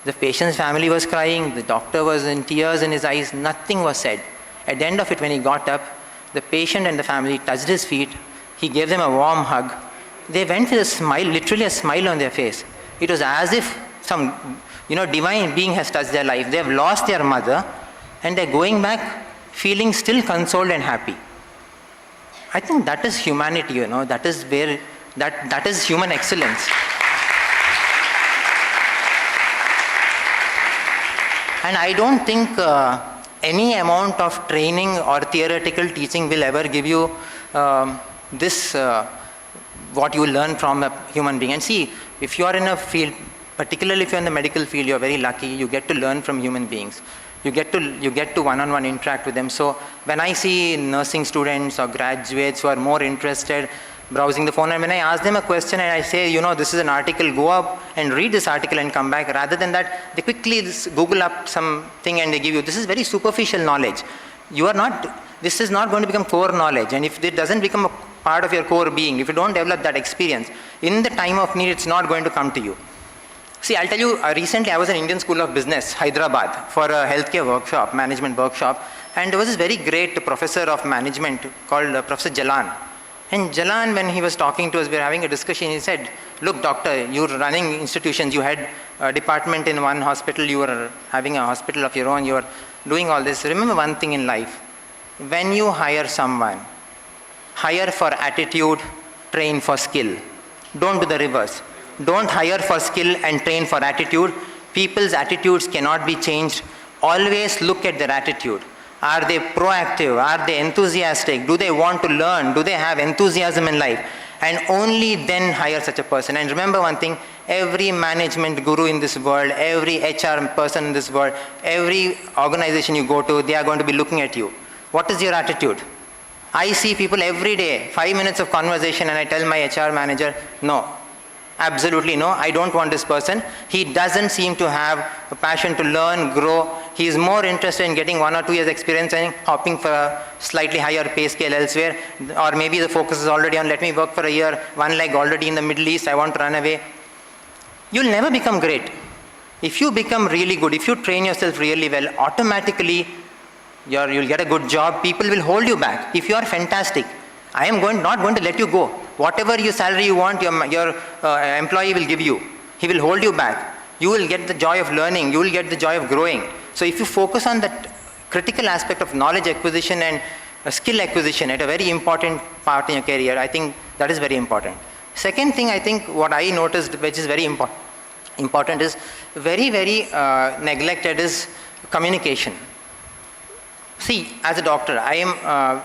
The patient's family was crying. The doctor was in tears in his eyes. Nothing was said. At the end of it, when he got up, the patient and the family touched his feet. He gave them a warm hug. They went with a smile, literally a smile on their face. It was as if some, divine being has touched their life. They have lost their mother and they're going back feeling still consoled and happy. I think that is humanity, that is where, that is human excellence. And I don't think any amount of training or theoretical teaching will ever give you what you learn from a human being. And see, if you are in a field, particularly if you're in the medical field, you're very lucky, you get to learn from human beings. You get to one-on-one interact with them. So when I see nursing students or graduates who are more interested browsing the phone, and when I ask them a question and I say, this is an article, go up and read this article and come back, rather than that, they quickly Google up something and they give you, this is very superficial knowledge. This is not going to become core knowledge, and if it doesn't become a part of your core being, if you don't develop that experience, in the time of need, it's not going to come to you. See, I'll tell you, recently I was in Indian School of Business, Hyderabad, for a healthcare workshop, management workshop, and there was this very great professor of management called Professor Jalan. And Jalan, when he was talking to us, we were having a discussion, he said, look doctor, you're running institutions, you had a department in one hospital, you were having a hospital of your own, you were doing all this. Remember one thing in life, when you hire someone, hire for attitude, train for skill. Don't do the reverse. Don't hire for skill and train for attitude. People's attitudes cannot be changed. Always look at their attitude. Are they proactive? Are they enthusiastic? Do they want to learn? Do they have enthusiasm in life? And only then hire such a person. And remember one thing, every management guru in this world, every HR person in this world, every organization you go to, they are going to be looking at you. What is your attitude? I see people every day, 5 minutes of conversation, and I tell my HR manager, no. Absolutely no, I don't want this person. He doesn't seem to have a passion to learn, grow. He is more interested in getting 1 or 2 years experience and hopping for a slightly higher pay scale elsewhere. Or maybe the focus is already on, let me work for a year, one leg already in the Middle East, I want to run away. You'll never become great. If you become really good, if you train yourself really well, automatically you'll get a good job. People will hold you back. If you are fantastic, I am not going to let you go. Whatever your salary you want, your employee will give you. He will hold you back. You will get the joy of learning. You will get the joy of growing. So if you focus on that critical aspect of knowledge acquisition and skill acquisition at a very important part in your career, I think that is very important. Second thing, I think what I noticed, which is very important is very, very neglected is communication. See, as a doctor,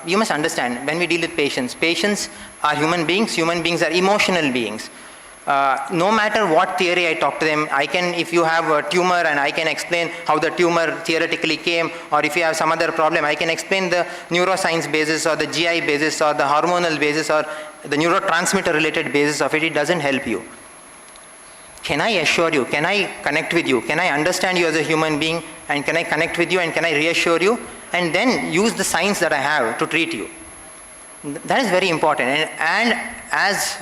you must understand, when we deal with patients are human beings are emotional beings. No matter what theory I talk to them, if you have a tumor and I can explain how the tumor theoretically came, or if you have some other problem, I can explain the neuroscience basis or the GI basis or the hormonal basis or the neurotransmitter related basis of it. It doesn't help you. Can I assure you? Can I connect with you? Can I understand you as a human being? And can I connect with you and can I reassure you? And then use the science that I have to treat you. That is very important. And as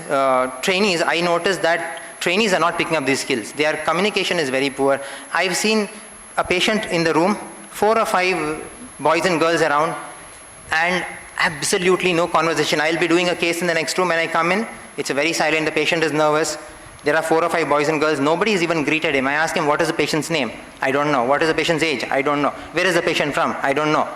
trainees, I noticed that trainees are not picking up these skills. Their communication is very poor. I've seen a patient in the room, 4 or 5 boys and girls around, and absolutely no conversation. I'll be doing a case in the next room and I come in, it's very silent, the patient is nervous. There are 4 or 5 boys and girls, nobody has even greeted him. I ask him, what is the patient's name? I don't know. What is the patient's age? I don't know. Where is the patient from? I don't know.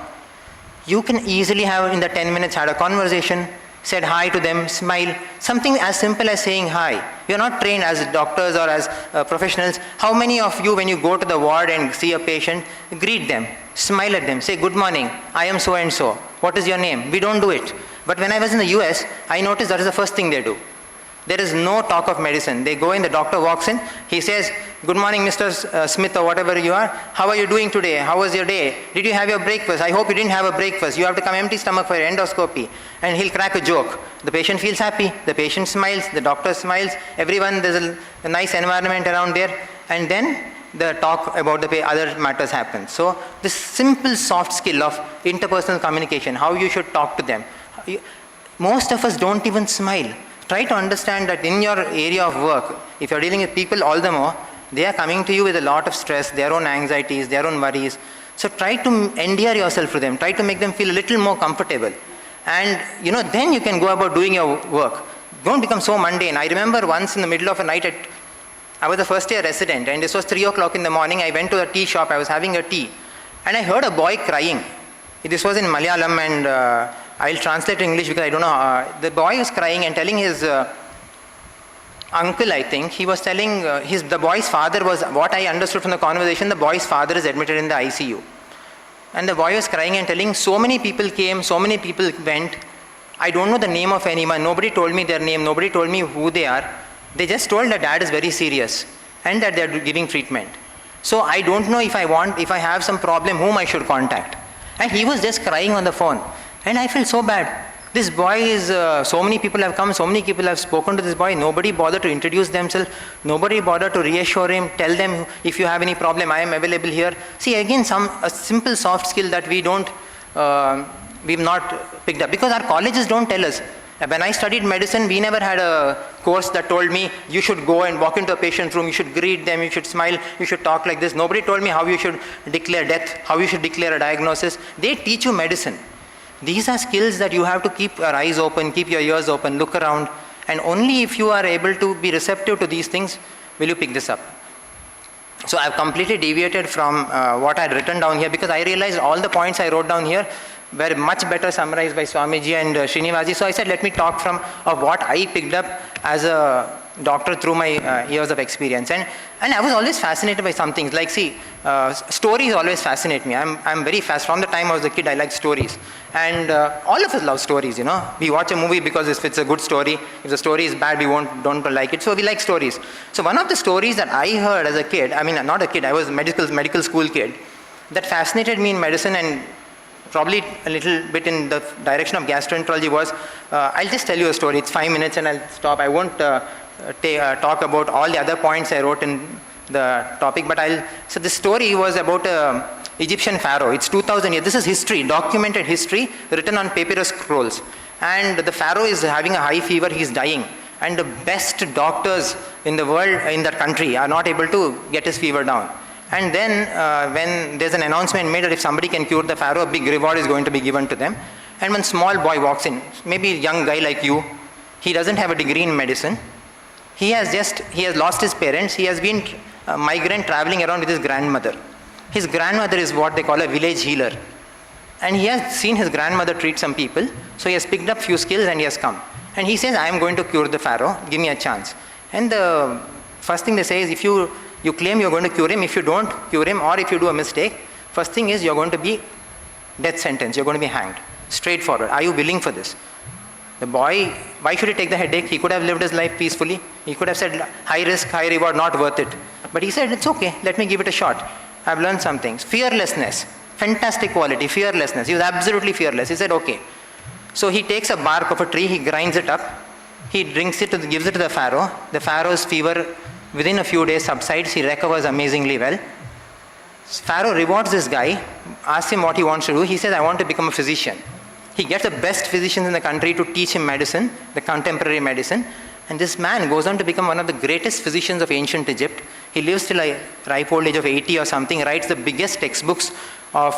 You can easily have in the 10 minutes had a conversation, said hi to them, smile. Something as simple as saying hi. You're not trained as doctors or as professionals. How many of you, when you go to the ward and see a patient, greet them, smile at them, say, good morning, I am so and so. What is your name? We don't do it. But when I was in the US, I noticed that is the first thing they do. There is no talk of medicine. They go in, the doctor walks in, he says, good morning, Mr. Smith or whatever you are. How are you doing today? How was your day? Did you have your breakfast? I hope you didn't have a breakfast. You have to come empty stomach for your endoscopy. And he'll crack a joke. The patient feels happy. The patient smiles. The doctor smiles. Everyone, there's a nice environment around there. And then the talk about the other matters happens. So this simple soft skill of interpersonal communication, how you should talk to them. Most of us don't even smile. Try to understand that in your area of work, if you're dealing with people, all the more, they are coming to you with a lot of stress, their own anxieties, their own worries. So try to endear yourself to them. Try to make them feel a little more comfortable. And then you can go about doing your work. Don't become so mundane. I remember once in the middle of a night, I was a first year resident and this was 3 o'clock in the morning. I went to a tea shop, I was having a tea. And I heard a boy crying. This was in Malayalam and I'll translate to English because I don't know. The boy was crying and telling his uncle, I think, he was telling the boy's father was, what I understood from the conversation, the boy's father is admitted in the ICU. And the boy was crying and telling, so many people came, so many people went. I don't know the name of anyone. Nobody told me their name. Nobody told me who they are. They just told that dad is very serious and that they're giving treatment. So I don't know if I have some problem, whom I should contact. And he was just crying on the phone. And I felt so bad. This boy is, so many people have come, so many people have spoken to this boy. Nobody bothered to introduce themselves. Nobody bothered to reassure him, tell them, if you have any problem, I am available here. See, again, a simple soft skill that we've not picked up. Because our colleges don't tell us. When I studied medicine, we never had a course that told me, you should go and walk into a patient's room, you should greet them, you should smile, you should talk like this. Nobody told me how you should declare death, how you should declare a diagnosis. They teach you medicine. These are skills that you have to keep your eyes open, keep your ears open, look around, and only if you are able to be receptive to these things will you pick this up. So I've completely deviated from what I had written down here, because I realized all the points I wrote down here were much better summarized by Swamiji and Srinivasji. So I said, let me talk of what I picked up as a doctor through my years of experience. And I was always fascinated by some things. Like, see, stories always fascinate me. I'm very fast. From the time I was a kid, I liked stories. And all of us love stories, you know. We watch a movie because if it's a good story. If the story is bad, we don't like it. So we like stories. So one of the stories that I heard as a kid, I mean, not a kid, I was a medical school kid, that fascinated me in medicine and probably a little bit in the direction of gastroenterology was, I'll just tell you a story. It's 5 minutes and I'll stop. I won't talk about all the other points I wrote in the topic, but so the story was about Egyptian pharaoh. It's 2000 years. This is history, documented history, written on papyrus scrolls. And the pharaoh is having a high fever, he's dying. And the best doctors in the world, in that country, are not able to get his fever down. And then when there's an announcement made that if somebody can cure the pharaoh, a big reward is going to be given to them. And one small boy walks in, maybe a young guy like you, he doesn't have a degree in medicine. He has lost his parents. He has been a migrant traveling around with his grandmother. His grandmother is what they call a village healer. And he has seen his grandmother treat some people. So he has picked up few skills and he has come. And he says, I am going to cure the pharaoh. Give me a chance. And the first thing they say is, if you claim you're going to cure him, if you don't cure him, or if you do a mistake, first thing is you're going to be death sentence. You're going to be hanged. Straightforward. Are you willing for this? The boy, why should he take the headache? He could have lived his life peacefully. He could have said, high risk, high reward, not worth it. But he said, it's okay, let me give it a shot. I've learned some things. Fearlessness, fantastic quality, fearlessness. He was absolutely fearless. He said, okay. So he takes a bark of a tree, he grinds it up, he gives it to the pharaoh. The pharaoh's fever within a few days subsides, he recovers amazingly well. Pharaoh rewards this guy, asks him what he wants to do. He says, I want to become a physician. He gets the best physicians in the country to teach him medicine, the contemporary medicine. And this man goes on to become one of the greatest physicians of ancient Egypt. He lives till a ripe old age of 80 or something, writes the biggest textbooks of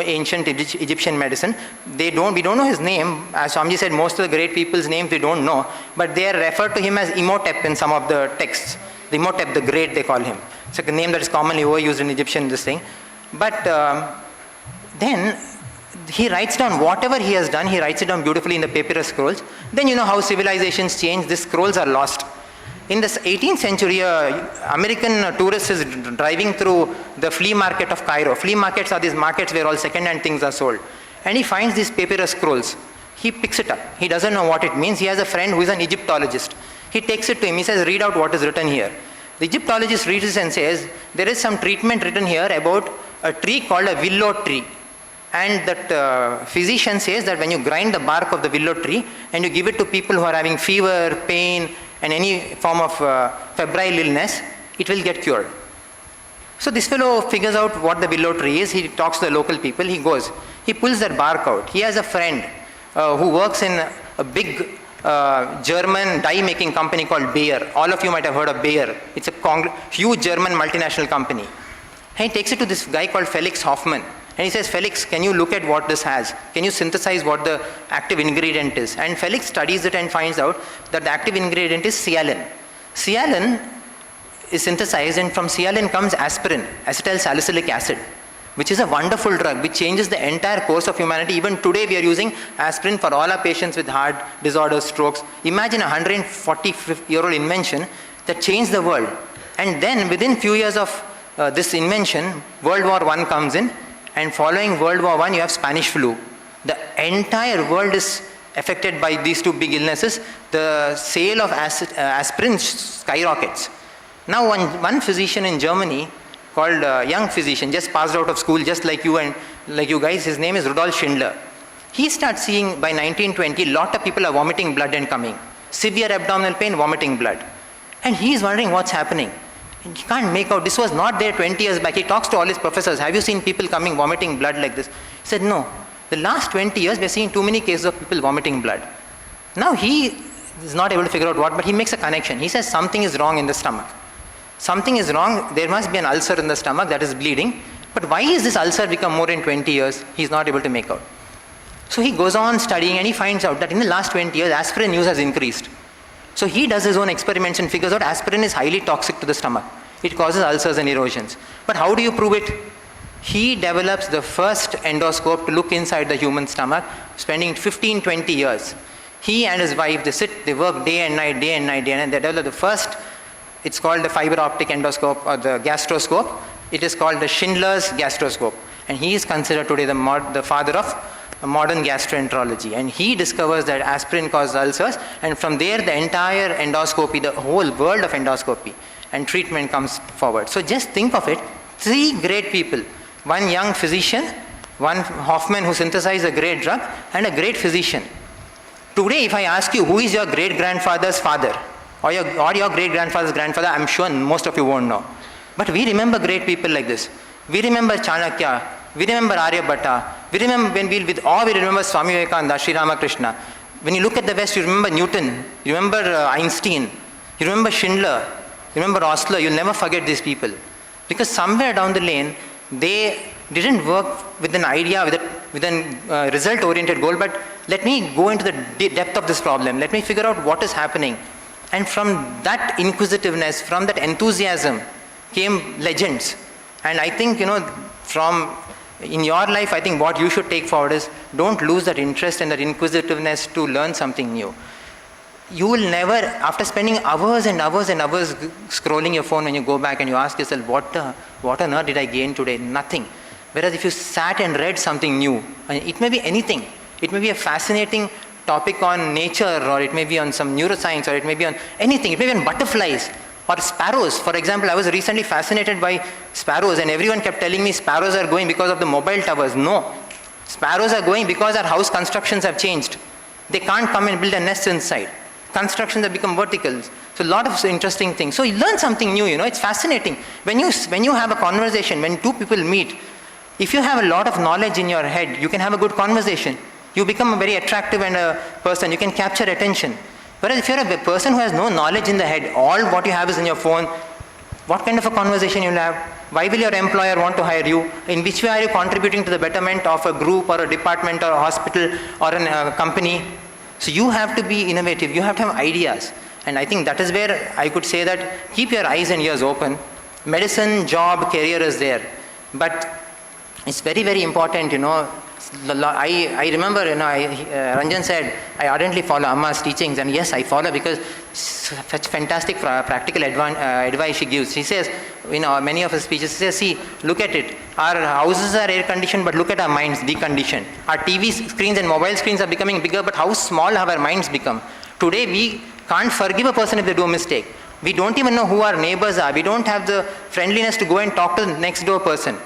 ancient Egyptian medicine. We don't know his name. As Swamiji said, most of the great people's names we don't know, but they are referred to him as Imhotep in some of the texts. The Imhotep the Great, they call him. It's a name that is commonly overused in Egyptian, this thing. But then he writes down whatever he has done, he writes it down beautifully in the papyrus scrolls. Then you know how civilizations change, these scrolls are lost. In the 18th century, American tourist is driving through the flea market of Cairo. Flea markets are these markets where all second-hand things are sold. And he finds these papyrus scrolls. He picks it up. He doesn't know what it means. He has a friend who is an Egyptologist. He takes it to him. He says, read out what is written here. The Egyptologist reads this and says, there is some treatment written here about a tree called a willow tree. And that physician says that when you grind the bark of the willow tree and you give it to people who are having fever, pain, and any form of febrile illness, it will get cured. So this fellow figures out what the willow tree is. He talks to the local people. He goes. He pulls that bark out. He has a friend who works in a big German dye-making company called Bayer. All of you might have heard of Bayer. It's a huge German multinational company. And he takes it to this guy called Felix Hoffman. And he says, Felix, can you look at what this has? Can you synthesize what the active ingredient is? And Felix studies it and finds out that the active ingredient is sialin. Sialin is synthesized, and from sialin comes aspirin, acetyl salicylic acid, which is a wonderful drug which changes the entire course of humanity. Even today we are using aspirin for all our patients with heart disorders, strokes. Imagine a 140-year-old invention that changed the world. And then within few years of this invention, World War I comes in. And following World War I, you have Spanish flu. The entire world is affected by these two big illnesses. The sale of aspirin skyrockets. Now one physician in Germany called a young physician, just passed out of school, just like you and like you guys. His name is Rudolf Schindler. He starts seeing by 1920, a lot of people are vomiting blood and coming. Severe abdominal pain, vomiting blood. And he is wondering what's happening. And he can't make out. This was not there 20 years back. He talks to all his professors. Have you seen people coming vomiting blood like this? He said, no. The last 20 years, we're seeing too many cases of people vomiting blood. Now he is not able to figure out what, but he makes a connection. He says something is wrong in the stomach. Something is wrong. There must be an ulcer in the stomach that is bleeding. But why is this ulcer become more in 20 years? He's not able to make out. So he goes on studying and he finds out that in the last 20 years, aspirin use has increased. So he does his own experiments and figures out aspirin is highly toxic to the stomach. It causes ulcers and erosions. But how do you prove it? He develops the first endoscope to look inside the human stomach, spending 15-20 years. He and his wife, they sit, they work day and night, day and night, day and night. They develop the first, it's called the fiber optic endoscope or the gastroscope. It is called the Schindler's gastroscope. And he is considered today the father of modern gastroenterology. And he discovers that aspirin causes ulcers. And from there, the entire endoscopy, the whole world of endoscopy and treatment comes forward. So just think of it, 3 great people. One young physician, one Hoffman who synthesized a great drug, and a great physician. Today, if I ask you who is your great-grandfather's father, or your great-grandfather's grandfather, I'm sure most of you won't know. But we remember great people like this. We remember Chanakya, we remember Aryabhatta, we remember with awe we remember Swami Vivekananda, Sri Ramakrishna. When you look at the West, you remember Newton, you remember Einstein, you remember Schindler, you remember Osler. You'll never forget these people. Because somewhere down the lane, they didn't work with an idea, with a result-oriented goal, but let me go into the depth of this problem. Let me figure out what is happening. And from that inquisitiveness, from that enthusiasm, came legends. And I think, from in your life, I think what you should take forward is don't lose that interest and that inquisitiveness to learn something new. You will never, after spending hours and hours and hours scrolling your phone, when you go back and you ask yourself, what on earth did I gain today? Nothing. Whereas if you sat and read something new, it may be anything. It may be a fascinating topic on nature, or it may be on some neuroscience, or it may be on anything. It may be on butterflies or sparrows. For example, I was recently fascinated by sparrows, and everyone kept telling me sparrows are going because of the mobile towers. No. Sparrows are going because our house constructions have changed. They can't come and build a nest inside. Constructions have become vertical. So a lot of interesting things. So you learn something new, it's fascinating. When you have a conversation, when 2 people meet, if you have a lot of knowledge in your head, you can have a good conversation. You become a very attractive person. You can capture attention. Whereas if you're a person who has no knowledge in the head, all what you have is in your phone, what kind of a conversation you'll have? Why will your employer want to hire you? In which way are you contributing to the betterment of a group or a department or a hospital or a company? So you have to be innovative. You have to have ideas. And I think that is where I could say that keep your eyes and ears open. Medicine, job, career is there. But it's very, very important, I remember, Ranjan said, I ardently follow Amma's teachings, and yes, I follow because such fantastic practical advice she gives. She says, many of her speeches, she says, see, look at it. Our houses are air conditioned, but look at our minds deconditioned. Our TV screens and mobile screens are becoming bigger, but how small have our minds become? Today, we can't forgive a person if they do a mistake. We don't even know who our neighbors are. We don't have the friendliness to go and talk to the next door person.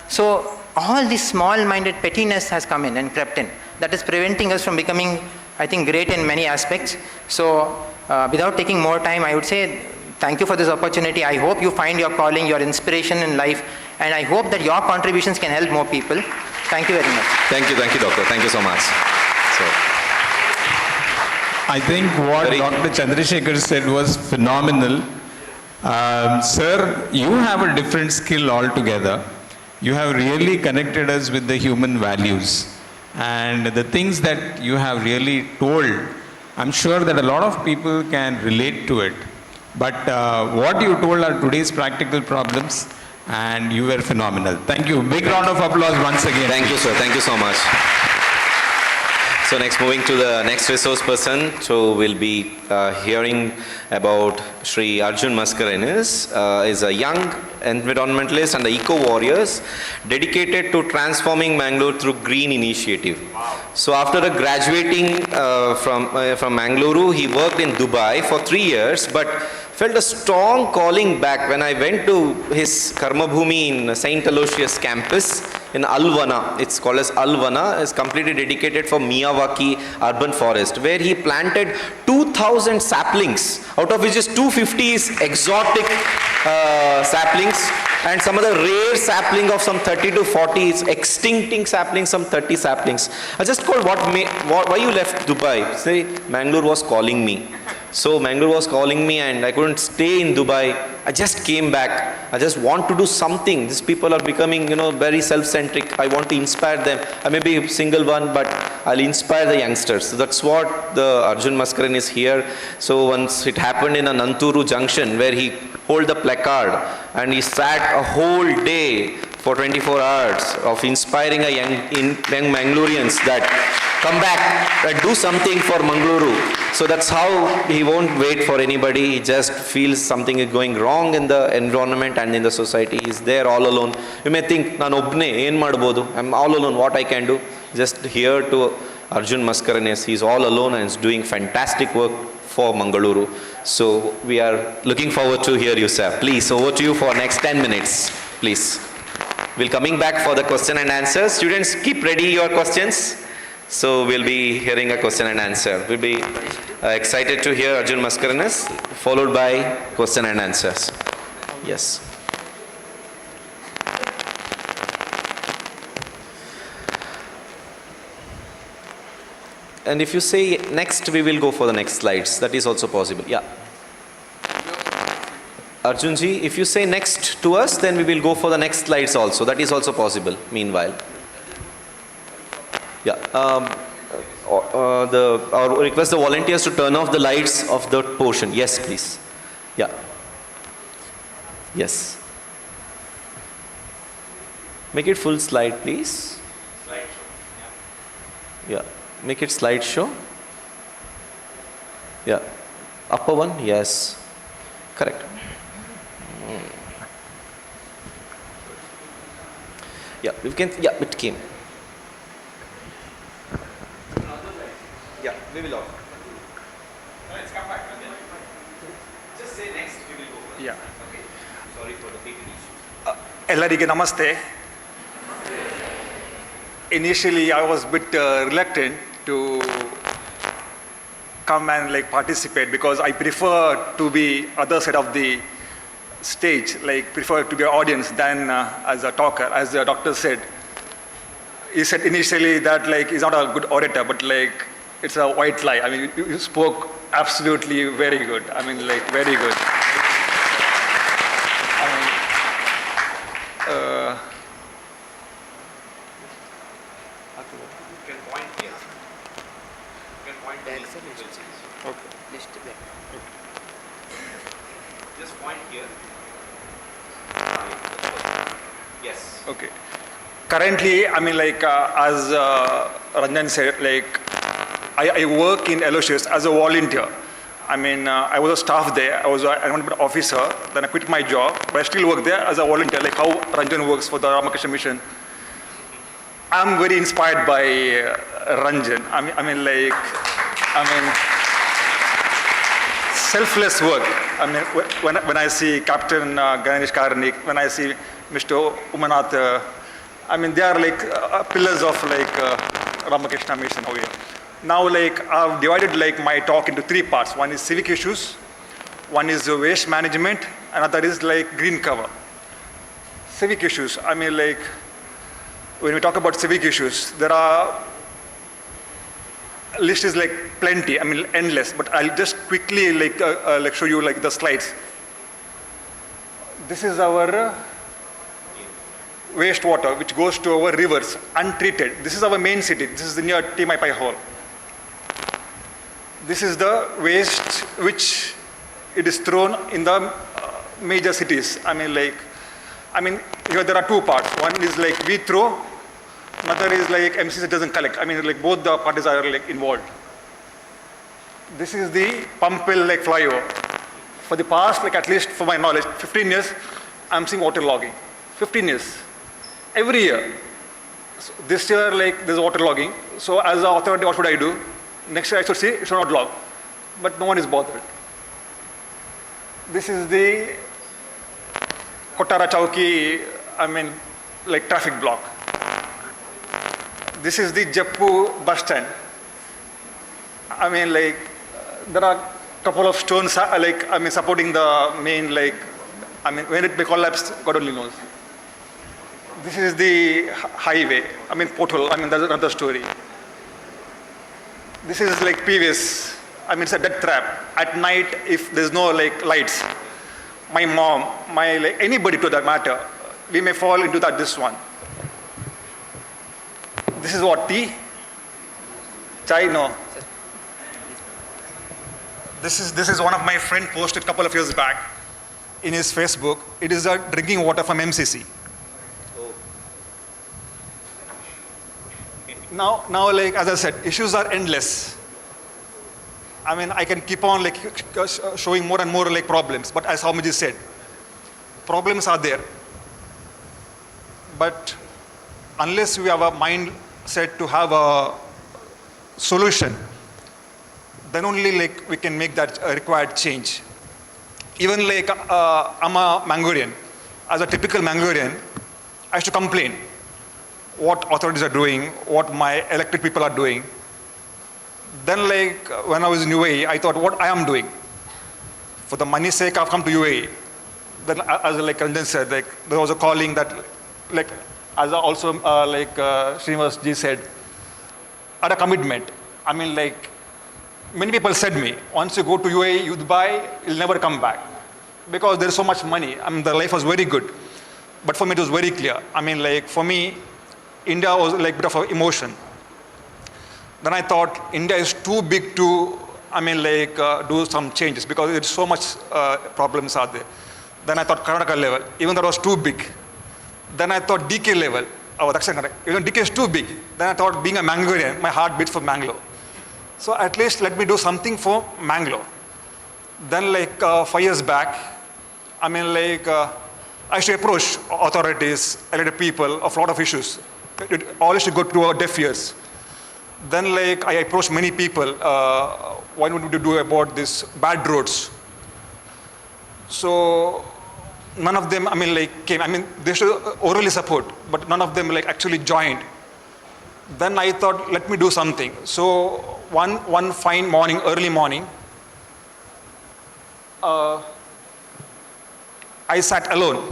So all this small-minded pettiness has come in and crept in. That is preventing us from becoming, I think, great in many aspects. So without taking more time, I would say thank you for this opportunity. I hope you find your calling, your inspiration in life, and I hope that your contributions can help more people. Thank you very much. Thank you, doctor. Thank you so much. I think what Dr. Chandrasekhar said was phenomenal. Sir, you have a different skill altogether. You have really connected us with the human values. And the things that you have really told, I'm sure that a lot of people can relate to it. But what you told are today's practical problems, and you were phenomenal. Thank you. Big round of applause once again. Thank you, sir. Thank you so much. So next, moving to the next resource person, so we'll be hearing about Sri Arjun Mascarenhas, is a young environmentalist and the eco-warriors dedicated to transforming Mangalore through green initiative. So after graduating from Mangaluru, he worked in Dubai for 3 years, but felt a strong calling back when I went to his Karma Bhumi in St. Aloysius campus in Alvana. It's called as Alvana. It's completely dedicated for Miyawaki urban forest, where he planted 2,000 saplings, out of which just 250 is exotic saplings, and some other rare sapling of some 30 to 40 is extincting saplings, some 30 saplings. I just called, why you left Dubai? Say, Mangalore was calling me. So Mangalore was calling me and I couldn't stay in Dubai. I just came back. I just want to do something. These people are becoming, very self-centric. I want to inspire them. I may be a single one, but I'll inspire the youngsters. So that's what the Arjun Mascarenhas is here. So once it happened in a Nanturu junction where he hold the placard and he sat a whole day for 24 hours of inspiring young Mangaloreans that come back and do something for Mangaluru. So that's how he won't wait for anybody. He just feels something is going wrong in the environment and in the society. He's there all alone. You may think, "Nanu obne en madbodu? I'm all alone. What I can do?" Just here to Arjun Mascarenhas. He's all alone and is doing fantastic work for Mangaluru. So we are looking forward to hear you, sir. Please, over to you for next 10 minutes, please. We'll coming back for the question and answer. Students, keep ready your questions. So we'll be hearing a question and answer. We'll be excited to hear Arjun Mascarenhas, followed by question and answers. Yes. And if you say next, we will go for the next slides. That is also possible. Yeah. Arjunji, if you say next to us, then we will go for the next slides also. That is also possible, meanwhile. Yeah. I'll request the volunteers to turn off the lights of the portion. Yes, please. Yeah. Yes. Make it full slide, please. Yeah. Make it slideshow. Yeah. Upper one, yes. Correct. Yeah, we can. Yeah, it came. Yeah, we will off. Let's come back. Just say next. We will go. Yeah. Okay. Sorry for the people issue. ಎಲ್ಲರಿಗೆ ನಮಸ್ತೆ. Initially, I was a bit reluctant to come and participate because I prefer to be other side of the stage, prefer to be an audience than as a talker. As the doctor said, he said initially that he's not a good orator, but it's a white lie. I mean, you spoke absolutely very good. I mean, very good. I mean, You can point here. You can point there. okay. Just point here. Yes. Okay. Currently, I mean, as Ranjan said, I work in Aloysius as a volunteer. I mean, I was a staff there. I was an environment officer. Then I quit my job, but I still work there as a volunteer, how Ranjan works for the Ramakrishna mission. I'm very inspired by Ranjan. I mean, selfless work. I mean, when I see Captain Ganesh Karnik, when I see Mr. Umanath, I mean, they are pillars of Ramakrishna mission over here. Now, I've divided my talk into 3 parts. One is civic issues, one is waste management, another is green cover. Civic issues. I mean, when we talk about civic issues, there are list is plenty. I mean, endless. But I'll just quickly show you the slides. This is our wastewater which goes to our rivers untreated. This is our main city. This is near Timaipai Hall. This is the waste which it is thrown in the major cities. I mean, here there are 2 parts. One is we throw. Another is like MCC doesn't collect. I mean, like both the parties are like involved. This is the Pumphill like flyover. For the past, like at least for my knowledge, 15 years, I'm seeing water logging. 15 years. Every year. So this year, like there's water logging. So as an authority, what should I do? Next year I should see, it should not log. But no one is bothered. This is the Kotara Chowki, I mean, like traffic block. This is the Jeppu bus stand. I mean, like, there are a couple of stones, like, I mean, supporting the main, like, I mean, when it may collapse, God only knows. This is the highway, I mean, pothole, I mean, that's another story. This is like previous, I mean, it's a death trap. At night, if there's no, like, lights, my mom, my, like, anybody to that matter, we may fall into that, this one. This is what, tea? Chai, no. This is one of my friend posted a couple of years back in his Facebook. It is drinking water from MCC. Now, like as I said, issues are endless. I mean, I can keep on like showing more and more like problems. But as Swamiji said, problems are there. But unless we have a mindset to have a solution, then only like we can make that required change. Even like I'm a Mangalorean. As a typical Mangalorean, I used to complain what authorities are doing, what my elected people are doing. Then like when I was in UAE, I thought what I am doing. For the money's sake, I've come to UAE. Then as like Ranjan said, like there was a calling that like as also like Srinivas ji said, at a commitment. I mean like many people said me, once you go to UAE, you Dubai, you'll never come back. Because there's so much money. I mean the life was very good. But for me it was very clear. I mean like for me, India was like a bit of an emotion. Then I thought India is too big to, I mean like do some changes because there's so much problems are there. Then I thought Karnataka level, even though it was too big. Then I thought DK level, oh that's correct. Even DK is too big. Then I thought being a Mangalorean, my heart beats for Mangalore. So at least let me do something for Mangalore. Then like 5 years back, I mean like I used to approach authorities, elected people of a lot of issues. It all used to go to our deaf ears. Then like I approached many people, what would we do about these bad roads? So none of them, I mean like came, I mean they should orally support, but none of them like actually joined. Then I thought, let me do something. So one fine morning, early morning, I sat alone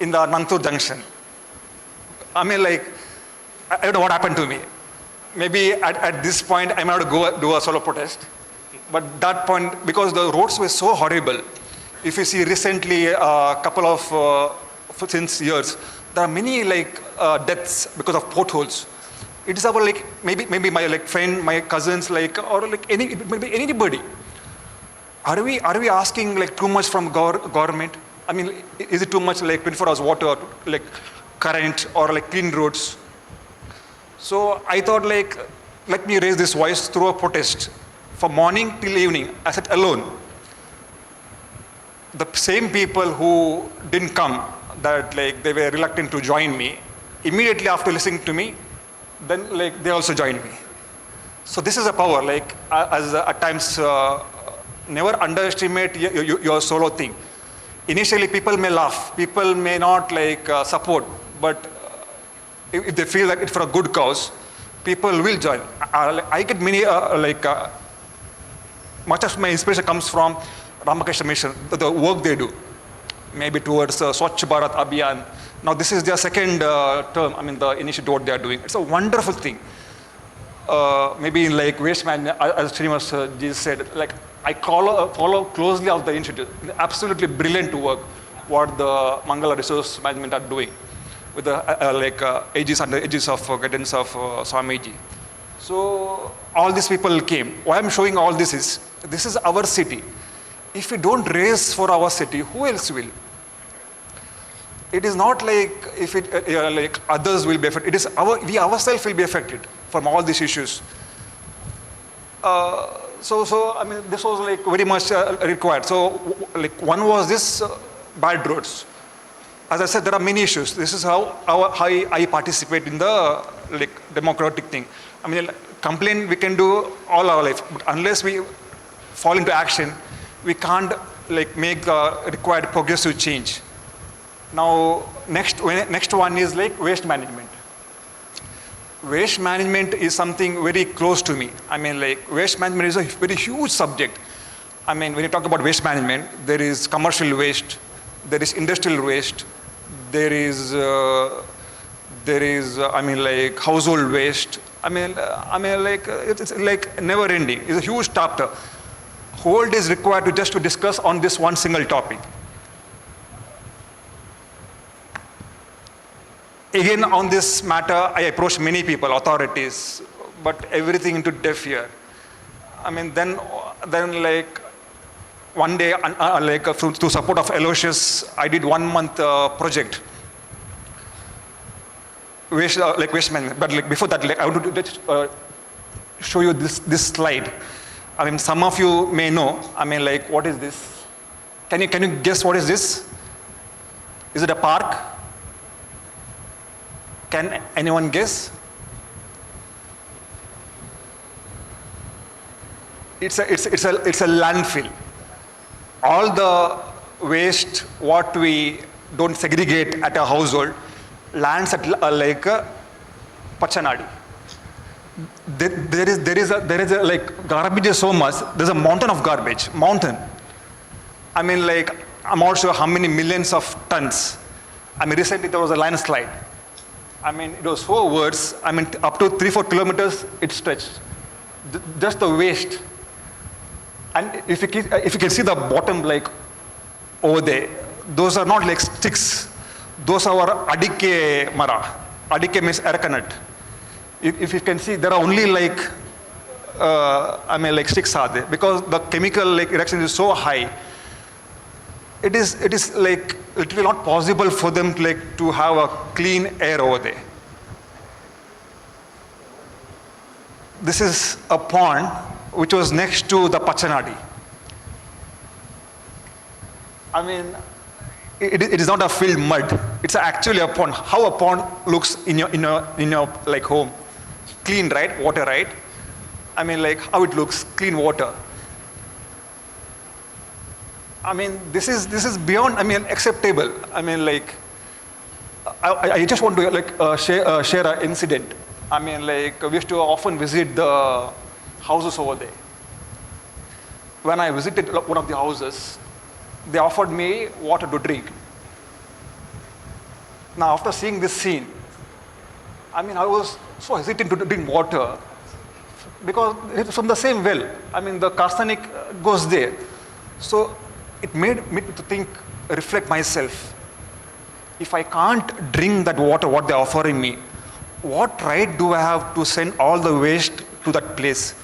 in the Nantur junction. I mean like, I don't know what happened to me. Maybe at this point, I might have to go do a solo protest. But that point, because the roads were so horrible, if you see recently a couple of since years, there are many like deaths because of potholes. It is about like maybe my like friend, my cousins, like or like maybe anybody. Are we asking like too much from government? I mean, is it too much like 24 hours water, like current or like clean roads? So I thought like, let me raise this voice through a protest. From morning till evening, I sat alone. The same people who didn't come, that like they were reluctant to join me, immediately after listening to me, then like they also joined me. So this is a power, like as at times, never underestimate your solo thing. Initially people may laugh, people may not like support, but if they feel like it's for a good cause, people will join. I get many, much of my inspiration comes from Ramakrishna Mission, the work they do. Maybe towards Swachh Bharat Abhiyan. Now this is their second term, I mean the initiative what they are doing. It's a wonderful thing. Maybe in like waste management, as Srinivas ji said, like I follow closely of the initiative. Absolutely brilliant work what the Mangala Resource Management are doing with the aegis of guidance of Swamiji. So all these people came. Why I'm showing all this is our city. If we don't raise for our city, who else will? it is not like if it like others will be affected. It is we ourselves will be affected from all these issues. So I mean, this was like very much required. So like one was this bad roads. As I said, there are many issues. This is how I participate in the like democratic thing. I mean, complain we can do all our life, but unless we fall into action, we can't like make required progressive change. Now, next one is like waste management. Waste management is something very close to me. I mean, like waste management is a very huge subject. I mean, when you talk about waste management, there is commercial waste, there is industrial waste, there is I mean, like household waste. I mean, like it's like never ending. It's a huge chapter. Whole day is required to just to discuss on this one single topic. Again, on this matter, I approached many people, authorities, but everything into deaf ear. I mean, then like one day, like through support of Aloysius, I did 1 month project. Waste management. But like before that, like I want to just show you this slide. I mean, some of you may know. I mean, like what is this? Can you guess what is this? Is it a park? Can anyone guess? It's a landfill. All the waste what we don't segregate at a household lands at like Pachanadi. There is a like garbage is so much. There's a mountain of garbage. Mountain. I mean, like I'm not sure how many millions of tons. I mean, recently there was a landslide. I mean, it was 4 words. I mean, up to 3-4 kilometers it stretched. Just the waste. And if you can see the bottom, like over there, those are not like sticks. Those are adike mara. Adike means arecanut. If you can see, there are only like, I mean, like sticks are there because the chemical like reaction is so high. It is like literally not possible for them to have a clean air over there. This is a pond which was next to the Pachanadi. I mean, it is not a filled mud. It's actually a pond. How a pond looks in your like home, clean, right? Water, right? I mean, like how it looks, clean water. I mean, this is beyond, I mean, acceptable. I mean, like, I just want to like share an incident. I mean, like, we used to often visit the houses over there. When I visited one of the houses, they offered me water to drink. Now, after seeing this scene, I mean, I was so hesitant to drink water because it's from the same well. I mean, the arsenic goes there. So it made me to think, reflect myself. If I can't drink that water, what they're offering me, what right do I have to send all the waste to that place?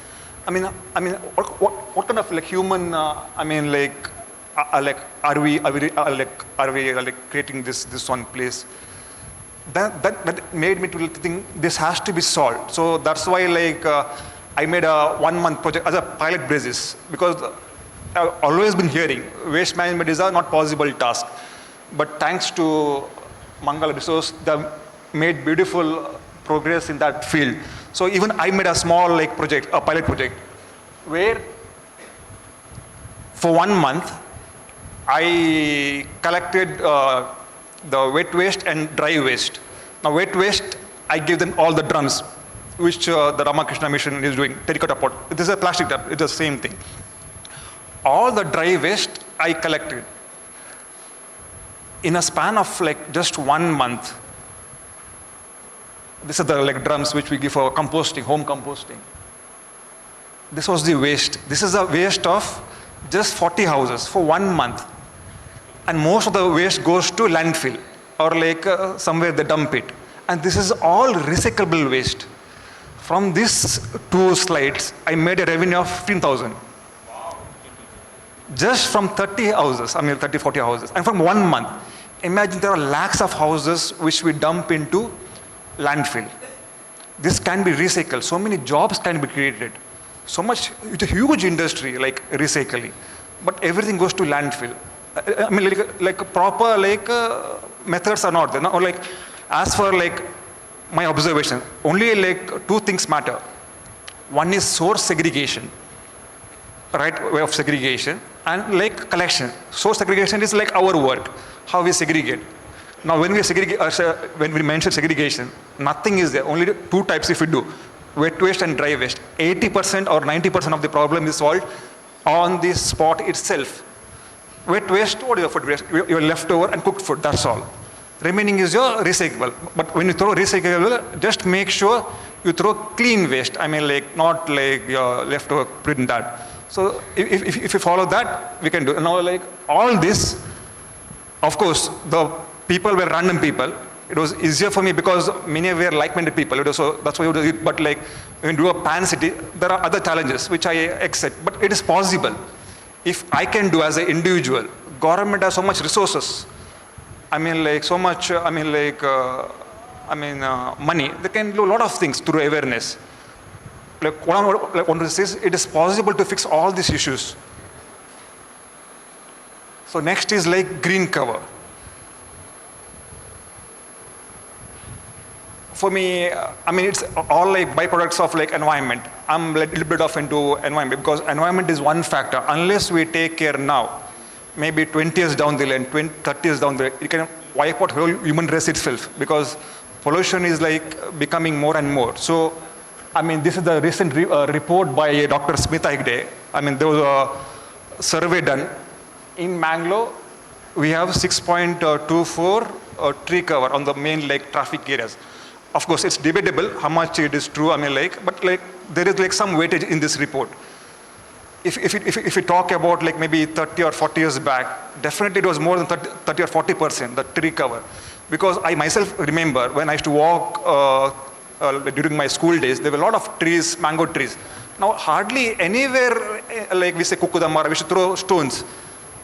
I mean, what kind of like human? I mean, like are we creating this one place? That made me to think this has to be solved. So that's why like I made a 1 month project as a pilot basis because I've always been hearing waste management is a not possible task, but thanks to Mangaluru, they made beautiful progress in that field. So even I made a small like project, a pilot project, where for 1 month I collected the wet waste and dry waste. Now wet waste, I give them all the drums, which the Ramakrishna mission is doing, terracotta pot. This is a plastic tub, it's the same thing. All the dry waste I collected. In a span of like just 1 month, this is the like drums which we give for composting, home composting. This was the waste. This is a waste of just 40 houses for 1 month. And most of the waste goes to landfill or like somewhere they dump it. And this is all recyclable waste. From these 2 slides, I made a revenue of 15,000. Just from 30 houses, I mean 30, 40 houses. And from 1 month, imagine there are lakhs of houses which we dump into landfill. This can be recycled. So many jobs can be created. So much, it's a huge industry like recycling. But everything goes to landfill. I mean, like proper methods are not there. No, like as for like my observation, only like two things matter. One is source segregation, right way of segregation, and like collection. Source segregation is like our work, how we segregate. Now, when we segregate, when we mention segregation, nothing is there. Only two types if we do: wet waste and dry waste. 80% or 90% of the problem is solved on the spot itself. Wet waste, what is your food waste? Your leftover and cooked food. That's all. Remaining is your recyclable. But when you throw recyclable, just make sure you throw clean waste. I mean, like not like your leftover print that. So if you follow that, we can do. Now, like all this, of course, the people were random people. It was easier for me because many were like-minded people. So that's why you do it. But like when you do a pan city, there are other challenges which I accept. But it is possible. If I can do as an individual, government has so much resources. I mean, like so much. I mean, like money. They can do a lot of things through awareness. Like what I want to say is, it is possible to fix all these issues. So next is like green cover. For me, I mean, it's all like byproducts of like environment. I'm a little bit off into environment because environment is one factor. Unless we take care now, maybe 20 years down the line, 30 years down the line, it can wipe out whole human race itself because pollution is like becoming more and more. So, I mean, this is the recent report by Dr. Smita Hegde. I mean, there was a survey done. In Mangaluru, we have 6.24 tree cover on the main like traffic areas. Of course, it's debatable how much it is true. I mean, like, but like there is like some weightage in this report. If we talk about like maybe 30 or 40 years back, definitely it was more than 30 or 40% the tree cover, because I myself remember when I used to walk during my school days, there were a lot of trees, mango trees. Now hardly anywhere like we say kukudamara, we should throw stones,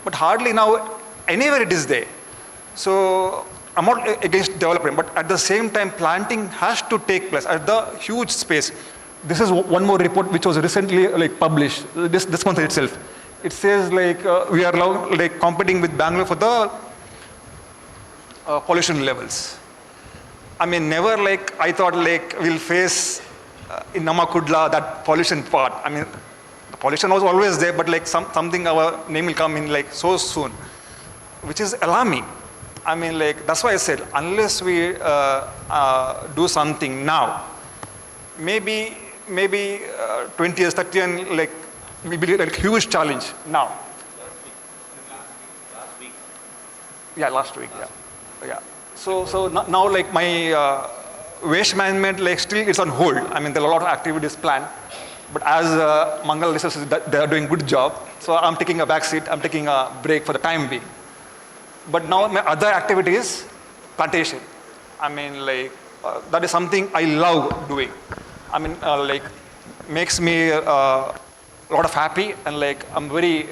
but hardly now anywhere it is there. So I'm not against development, but at the same time, planting has to take place at the huge space. This is one more report which was recently like published this month itself. It says like we are now like competing with Bangalore for the pollution levels. I mean, never like I thought like we'll face in Namakudla that pollution part. I mean, the pollution was always there, but like something our name will come in like so soon, which is alarming. I mean, like, that's why I said, unless we do something now, maybe 20 years, 30 years, like, will be like a huge challenge now. Last week, yeah. So now, like, my waste management, like, still is on hold. I mean, there are a lot of activities planned, but as Mangaluru says, they are doing a good job. So I'm taking a back seat, I'm taking a break for the time being. But now my other activity is plantation. I mean, like, that is something I love doing. I mean, like, makes me a lot of happy, and like, I'm very,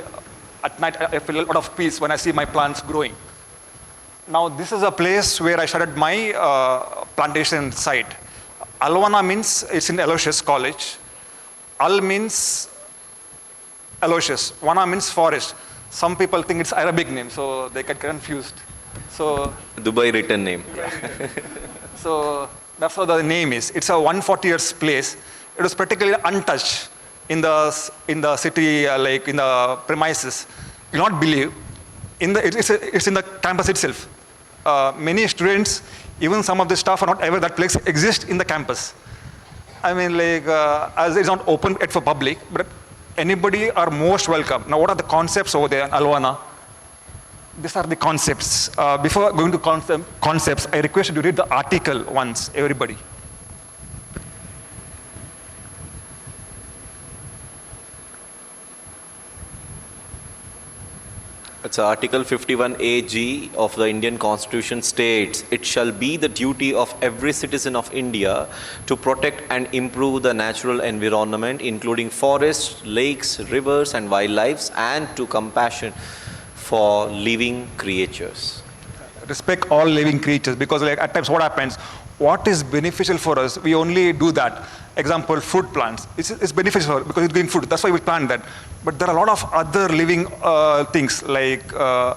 at night I feel a lot of peace when I see my plants growing. Now, this is a place where I started my plantation site. Alvana means, it's in Aloysius College. Al means Aloysius. Vana means forest. Some people think it's Arabic name, so they get confused. So Dubai written name. So that's how the name is. It's a 140 years place. It was practically untouched in the city, like in the premises. You'll not believe. It's in the campus itself. Many students, even some of the staff are not aware that place exists in the campus. I mean, like, as it's not open yet for public, but anybody are most welcome. Now, what are the concepts over there in Alvana? These are the concepts. Before going to concepts, I request you to read the article once, everybody. It's Article 51AG of the Indian Constitution states, it shall be the duty of every citizen of India to protect and improve the natural environment, including forests, lakes, rivers and wildlife, and to compassion for living creatures. respect all living creatures, because like at times what happens, what is beneficial for us, we only do that. Example, fruit plants. It's beneficial because it's giving food. That's why we plant that. But there are a lot of other living things like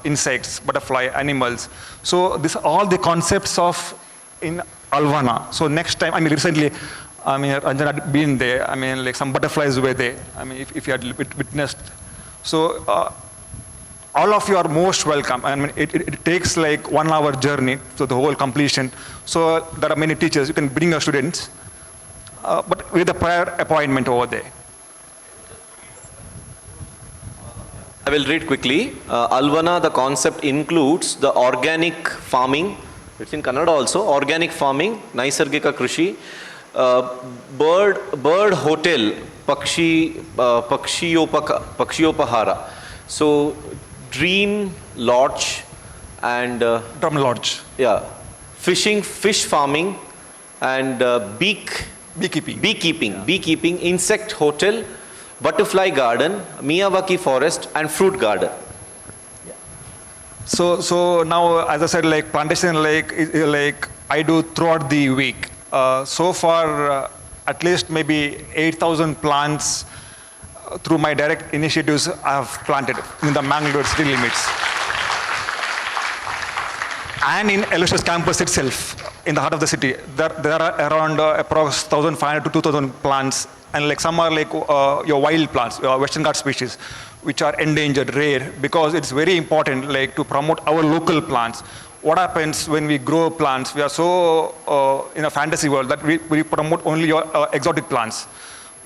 insects, butterfly, animals. So this all the concepts of in Alvana. So next time, I mean recently, I mean Anjana had been there. I mean like some butterflies were there. I mean if you had witnessed. So all of you are most welcome. I mean it takes like 1 hour journey to the whole completion. So there are many teachers. You can bring your students. But with a prior appointment over there. I will read quickly. Alvana, the concept includes the organic farming, it's in Kannada also, organic farming, Naisargika Krushi, bird hotel, Pakshiyopahara. So, dream lodge and... Drum lodge. Yeah. Fish farming and beekeeping, insect hotel, butterfly garden, Miyawaki forest and fruit garden. So now, as I said, like plantation, like I do throughout the week. So far, at least maybe 8,000 plants through my direct initiatives I have planted in the Mangaluru city limits. And in Aloysius campus itself, in the heart of the city, there are around approx 1,500 to 2,000 plants, and like some are like your wild plants, Western Ghats species, which are endangered, rare, because it's very important like to promote our local plants. What happens when we grow plants? We are so in a fantasy world that we promote only your exotic plants,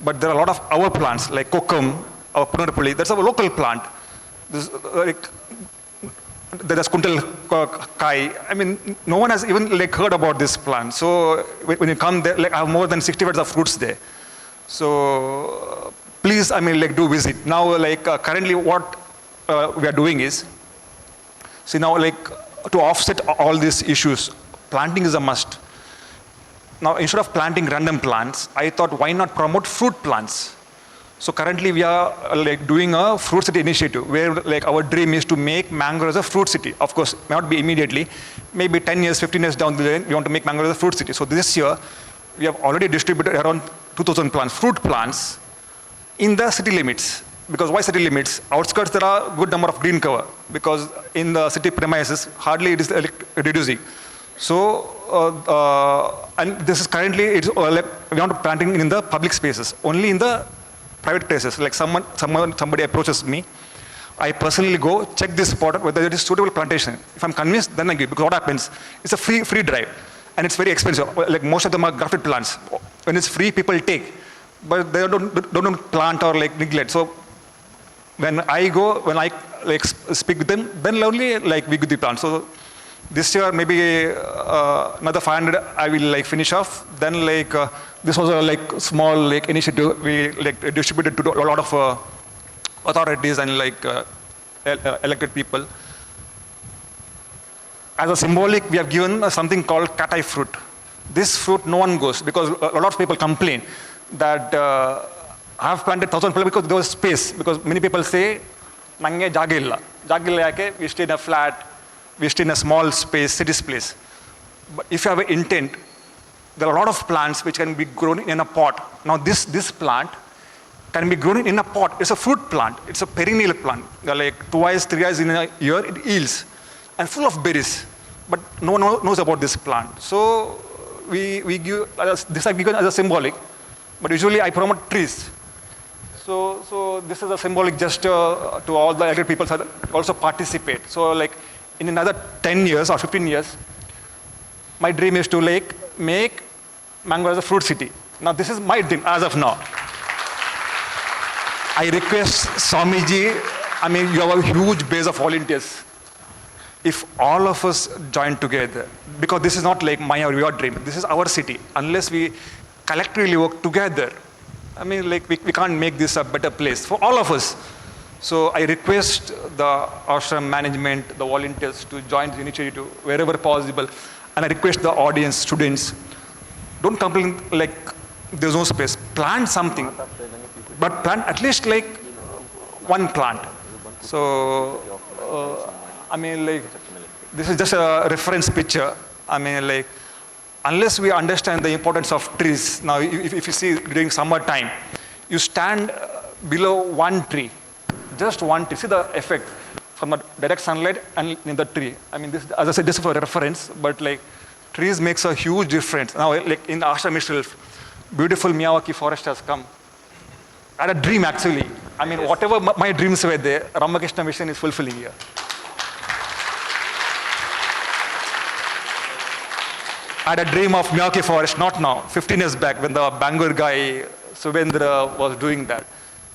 but there are a lot of our plants like kokum, our punarpuli. That's our local plant. This, there's Kuntal Kai. I mean, no one has even like heard about this plant. So when you come there, like I have more than 60 varieties of fruits there. So please, I mean, like do visit. Now, like currently what we are doing is, see now like to offset all these issues, planting is a must. Now instead of planting random plants, I thought why not promote fruit plants? So currently we are like doing a fruit city initiative where like our dream is to make Mangaluru as a fruit city. Of course, may not be immediately, maybe 10 years, 15 years down the line, we want to make Mangaluru as a fruit city. So this year, we have already distributed around 2,000 plants, fruit plants, in the city limits. Because why city limits? Outskirts, there are good number of green cover, because in the city premises, hardly it is reducing. So, and this is currently, we want to planting in the public spaces, only in the private places. Like somebody approaches me, I personally go check this spot whether it is suitable plantation. If I'm convinced, then I give. Because what happens? It's a free drive, and it's very expensive. Like most of them are grafted plants. When it's free, people take, but they don't plant or like neglect. So when I go, when I like speak with them, then only like we give the plant. So this year maybe another 500 I will like finish off. Then like this was a like small like initiative we like distributed to a lot of authorities and like elected people. As a symbolic, we have given something called cat-eye fruit. This fruit no one goes because a lot of people complain that I have planted 1,000 plants because there was space. Because many people say, "Nange jagilla, jagilla we stay in a flat, we stay in a small space, city place." But if you have an intent, there are a lot of plants which can be grown in a pot. Now this plant can be grown in a pot. It's a fruit plant. It's a perennial plant. They're like 2 3 in a year it yields, and full of berries. But no one knows about this plant. So we give this I given as a symbolic. But usually I promote trees. So this is a symbolic gesture to all the elected people to also participate. So like in another 10 years or 15 years, my dream is to like make Mangaluru as a fruit city. Now this is my dream as of now. I request Swamiji, I mean you have a huge base of volunteers. If all of us join together, because this is not like my or your dream, this is our city. Unless we collectively work together, I mean like we can't make this a better place for all of us. So I request the ashram management, the volunteers to join the initiative wherever possible. And I request the audience, students, don't complain like there's no space. Plant something, but plant at least like one plant. So, I mean like this is just a reference picture. I mean, like, unless we understand the importance of trees, now if you see during summertime, you stand below one tree, just one tree, see the effect from the direct sunlight and in the tree. I mean, this, as I said, this is for reference, but like, trees makes a huge difference. Now, like in the ashram itself, beautiful Miyawaki forest has come. I had a dream actually. I mean, whatever my dreams were there, Ramakrishna mission is fulfilling here. I had a dream of Miyawaki forest, not now, 15 years back when the Bangalore guy, Subhendra, was doing that.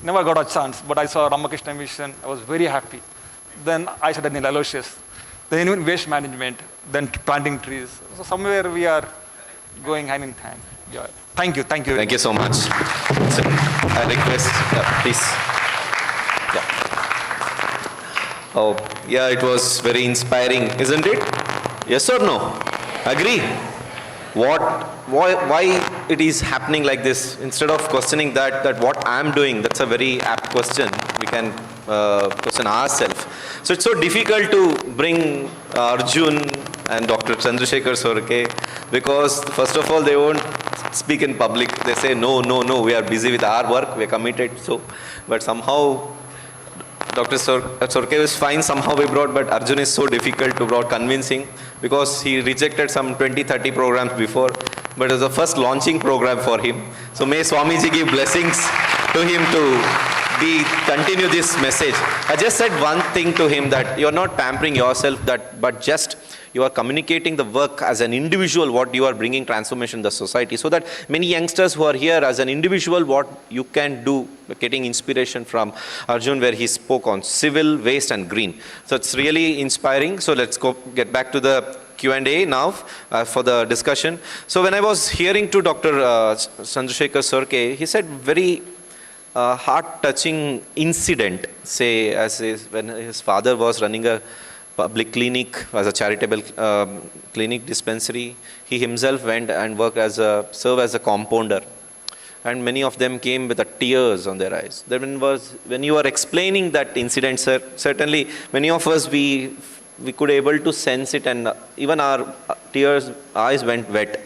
Never got a chance, but I saw Ramakrishna mission, I was very happy. Then I started in Aloysius, then even waste management, then planting trees. So somewhere we are going hand in hand. Yeah. Thank you. Thank you so much. So, I request, please. Yeah. Oh, yeah, it was very inspiring, isn't it? Yes or no? Agree? Why it is happening like this? Instead of questioning that what I am doing, that's a very apt question. We can question ourselves. So it's so difficult to bring Arjun and Dr. Chandrasekhar Sorke because first of all they won't speak in public. They say no, we are busy with our work, we are committed. So, but somehow Dr. Sorke is fine, somehow we brought, but Arjun is so difficult to brought convincing because he rejected some 20-30 programs before, but it was the first launching program for him. So may Swamiji give blessings to him to continue this message. I just said one thing to him, that you're not pampering yourself, but just you are communicating the work as an individual, what you are bringing transformation in the society, so that many youngsters who are here as an individual, what you can do, getting inspiration from Arjun, where he spoke on civil, waste and green. So it's really inspiring. So let's get back to the Q&A now for the discussion. So when I was hearing to Dr. Chandrasekhar Sorke, he said very heart-touching incident, say when his father was running a public clinic, as a charitable clinic dispensary. He himself went and served as a compounder. And many of them came with the tears on their eyes. Then when you were explaining that incident, sir, certainly many of us, we could able to sense it, and even our eyes went wet.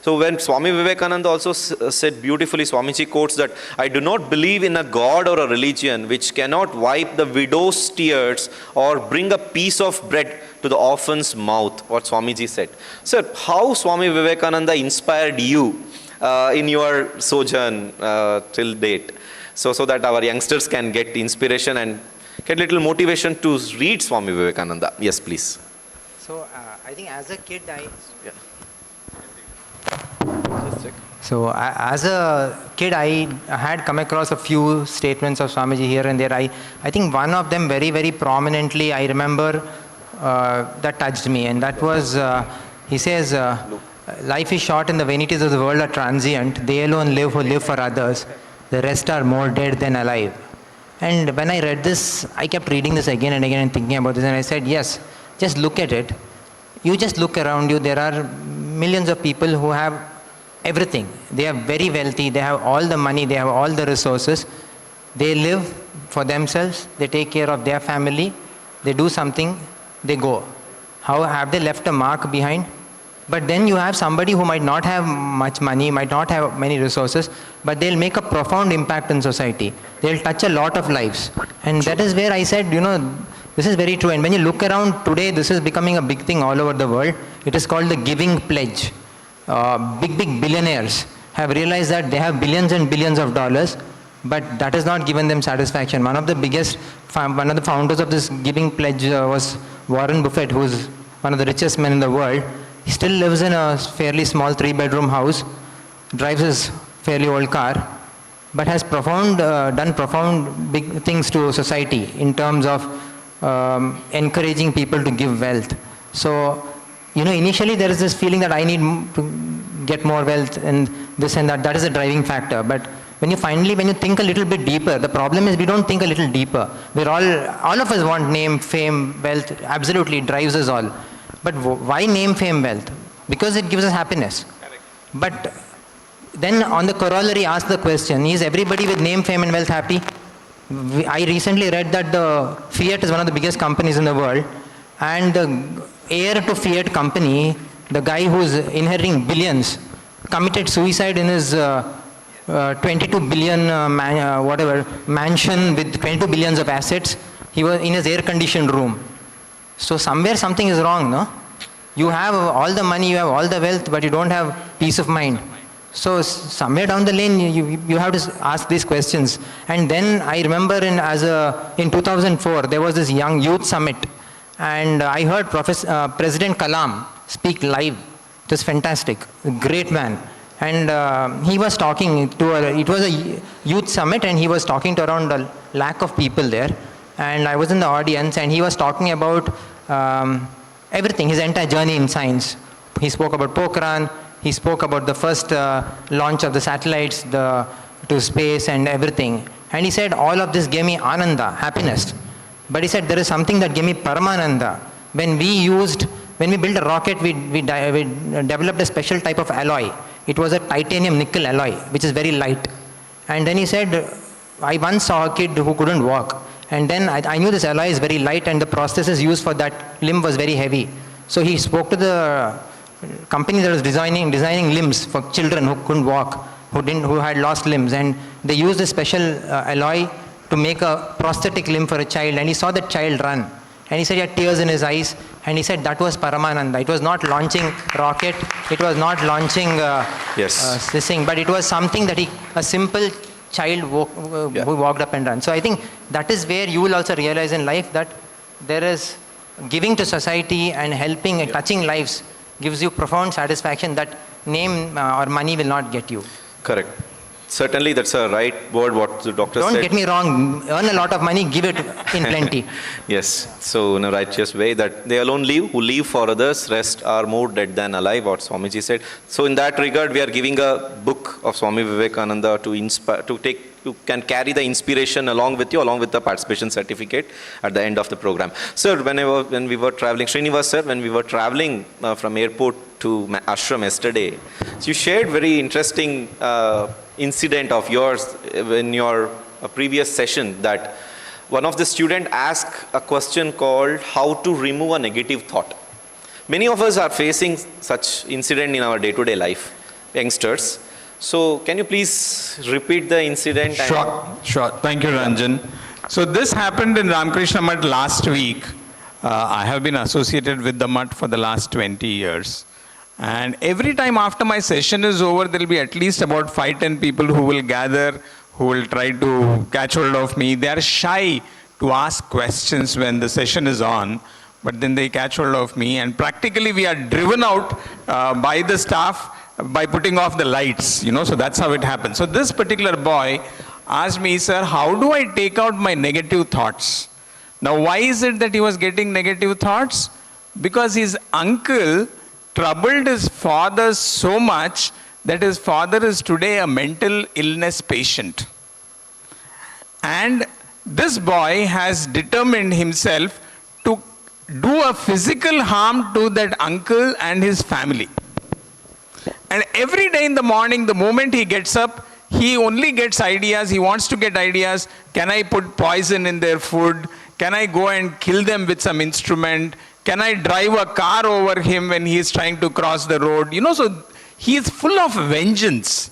So when Swami Vivekananda also said beautifully, Swamiji quotes that, I do not believe in a God or a religion which cannot wipe the widow's tears or bring a piece of bread to the orphan's mouth, what Swamiji said. Sir, how Swami Vivekananda inspired you in your sojourn till date, so that our youngsters can get inspiration and get little motivation to read Swami Vivekananda? Yes, please. So I think as a kid, I had come across a few statements of Swamiji here and there. I think one of them very, very prominently, I remember that touched me, and that was, he says, life is short and the vanities of the world are transient. They alone live who live for others. The rest are more dead than alive. And when I read this, I kept reading this again and again and thinking about this, and I said, yes, just look at it. You just look around you, there are millions of people who have everything. They are very wealthy, they have all the money, they have all the resources. They live for themselves, they take care of their family, they do something, they go. How have they left a mark behind? But then you have somebody who might not have much money, might not have many resources, but they'll make a profound impact in society. They'll touch a lot of lives. And that is where I said, this is very true. And when you look around today, this is becoming a big thing all over the world. It is called the giving pledge. Big billionaires have realized that they have billions and billions of dollars, but that has not given them satisfaction. One of the founders of this giving pledge was Warren Buffett, who is one of the richest men in the world. He still lives in a fairly small 3-bedroom house, drives his fairly old car, but has done profound big things to society in terms of encouraging people to give wealth. So, initially there is this feeling that I need to get more wealth and this and that. That is a driving factor. But when you think a little bit deeper, the problem is we don't think a little deeper. All of us want name, fame, wealth. Absolutely, it drives us all. But why name, fame, wealth? Because it gives us happiness. Correct. But then on the corollary, ask the question, is everybody with name, fame and wealth happy? I recently read that the Fiat is one of the biggest companies in the world, and the heir to Fiat company, the guy who's inheriting billions, committed suicide in his 22 billion mansion with 22 billions of assets. He was in his air-conditioned room. So somewhere something is wrong, no? You have all the money, you have all the wealth, but you don't have peace of mind. So somewhere down the lane, you have to ask these questions. And then I remember in 2004, there was this young youth summit, and I heard President Kalam speak live. It was fantastic, a great man. And he was talking it was a youth summit, and he was talking to around a lakh of people there. And I was in the audience, and he was talking about everything, his entire journey in science. He spoke about Pokhran, he spoke about the first launch of the satellites to space and everything. And he said, all of this gave me ananda, happiness. But he said, there is something that gave me paramananda. When we built a rocket, we developed a special type of alloy. It was a titanium nickel alloy, which is very light. And then he said, I once saw a kid who couldn't walk. And then I knew this alloy is very light, and the processes used for that limb was very heavy. So he spoke to the company that was designing limbs for children who couldn't walk, who had lost limbs, and they used a special alloy to make a prosthetic limb for a child. And he saw that child run, and he said he had tears in his eyes, and he said that was Paramananda. It was not launching rocket, it was not launching this thing, but it was something that a simple child who walked up and ran. So I think that is where you will also realize in life that there is giving to society and helping, touching lives gives you profound satisfaction that name or money will not get you. Correct. Certainly, that's a right word what the doctor said. Don't get me wrong, earn a lot of money, give it in plenty. Yes, so in a righteous way that they alone live, who live for others, rest are more dead than alive, what Swamiji said. So in that regard, we are giving a book of Swami Vivekananda to inspire, you can carry the inspiration along with you, along with the participation certificate at the end of the program. Sir, when we were traveling, Srinivas sir, when we were traveling from airport to ashram yesterday, so you shared very interesting incident of yours in your previous session that one of the students asked a question called how to remove a negative thought. Many of us are facing such incident in our day-to-day life, youngsters. So can you please repeat the incident? Sure. Thank you, Ranjan. So this happened in Ramakrishna Mutt last week. I have been associated with the Mutt for the last 20 years. And every time after my session is over, there will be at least about 5-10 people who will gather, who will try to catch hold of me. They are shy to ask questions when the session is on, but then they catch hold of me. And practically we are driven out by the staff by putting off the lights, so that's how it happens. So this particular boy asked me, sir, how do I take out my negative thoughts? Now, why is it that he was getting negative thoughts? Because his uncle troubled his father so much that his father is today a mental illness patient. And this boy has determined himself to do a physical harm to that uncle and his family. And every day in the morning, the moment he gets up, he only gets ideas. He wants to get ideas. Can I put poison in their food? Can I go and kill them with some instrument? Can I drive a car over him when he is trying to cross the road? So he is full of vengeance.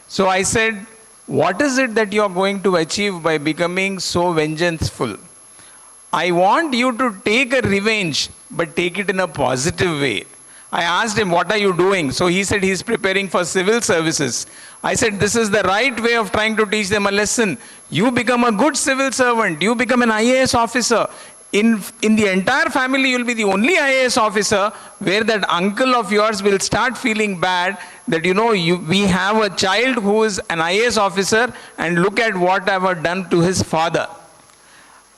So I said, what is it that you are going to achieve by becoming so vengeful? I want you to take a revenge, but take it in a positive way. I asked him, what are you doing? So he said he's preparing for civil services. I said, this is the right way of trying to teach them a lesson. You become a good civil servant. You become an IAS officer. In the entire family, you'll be the only IAS officer where that uncle of yours will start feeling bad that, we have a child who is an IAS officer and look at what I've done to his father.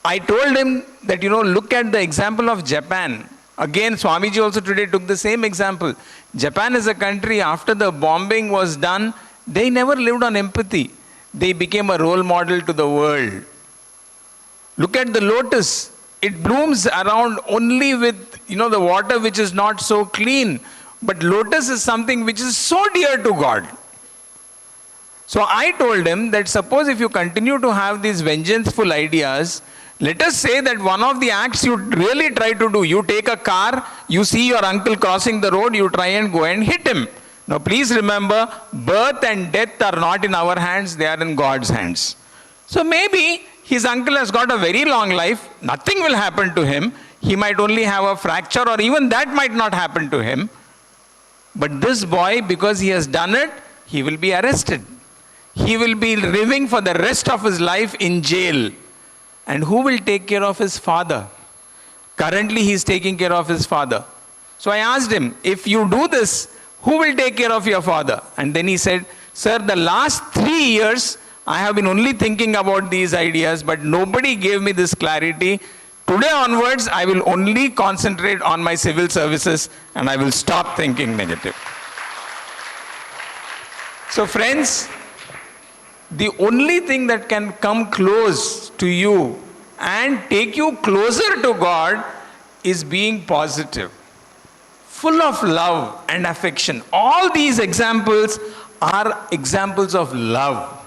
I told him that, look at the example of Japan. Again, Swamiji also today took the same example. Japan is a country, after the bombing was done, they never lived on empathy. They became a role model to the world. Look at the lotus. It blooms around only with, the water which is not so clean. But lotus is something which is so dear to God. So I told him that suppose if you continue to have these vengeful ideas, Let us say that one of the acts you really try to do, you take a car, you see your uncle crossing the road, you try and go and hit him. Now please remember, birth and death are not in our hands, they are in God's hands. So maybe his uncle has got a very long life, nothing will happen to him, he might only have a fracture or even that might not happen to him. But this boy, because he has done it, he will be arrested. He will be living for the rest of his life in jail. And who will take care of his father? Currently he is taking care of his father. So I asked him, if you do this, who will take care of your father? And then he said, sir, the last 3 years, I have been only thinking about these ideas, but nobody gave me this clarity. Today onwards, I will only concentrate on my civil services and I will stop thinking negative. So friends, the only thing that can come close to you and take you closer to God is being positive, full of love and affection. All these examples are examples of love.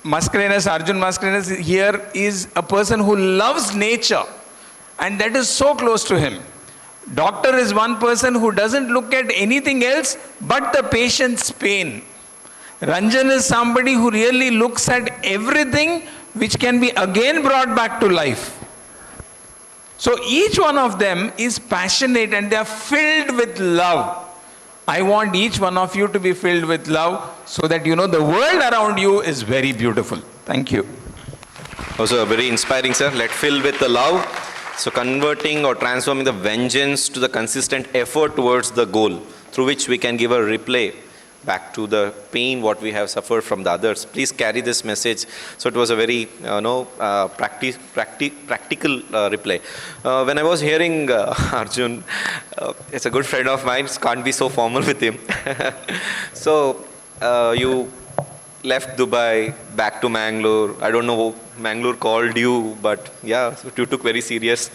Mascarenhas, Arjun Mascarenhas here is a person who loves nature and that is so close to him. Doctor is one person who doesn't look at anything else but the patient's pain. Ranjan is somebody who really looks at everything which can be again brought back to life. So each one of them is passionate and they are filled with love. I want each one of you to be filled with love so that you know the world around you is very beautiful. Thank you. Also very inspiring, sir. Let fill with the love. So converting or transforming the vengeance to the consistent effort towards the goal through which we can give a replay back to the pain what we have suffered from the others. Please carry this message. So it was a very practical reply. When I was hearing Arjun, it's a good friend of mine, can't be so formal with him. So you left Dubai, back to Mangalore. I don't know, Mangalore called you, but yeah, so you took very serious.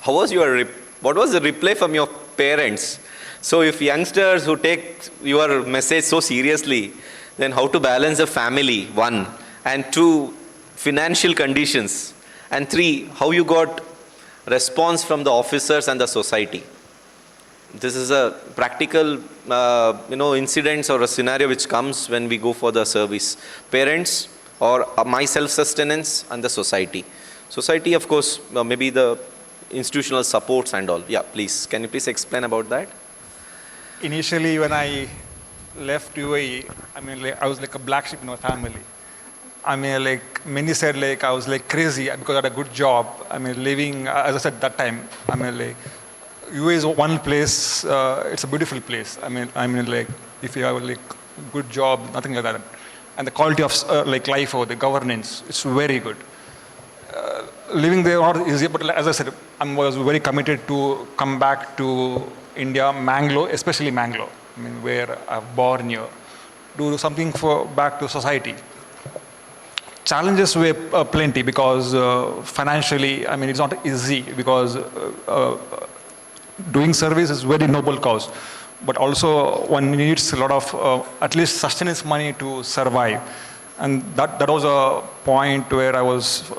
How was what was the reply from your parents? So if youngsters who take your message so seriously, then how to balance the family, 1, and 2, financial conditions, and 3, how you got response from the officers and the society. This is a practical, incidents or a scenario which comes when we go for the service. Parents or my self-sustenance and the society. Society, of course, maybe the institutional supports and all. Yeah, please. Can you please explain about that? Initially, when I left UAE, I was like a black sheep in my family. Many said I was crazy because I had a good job. Living, as I said that time, UAE is one place, it's a beautiful place. If you have a good job, nothing like that. And the quality of life or the governance, it's very good. Living there not easy, but as I said, I was very committed to come back to India, Mangalore, especially Mangalore, where I'm born here, do something back to society. Challenges were plenty because financially, it's not easy because doing service is very noble cause, but also one needs a lot of at least sustenance money to survive. And that was a point where I was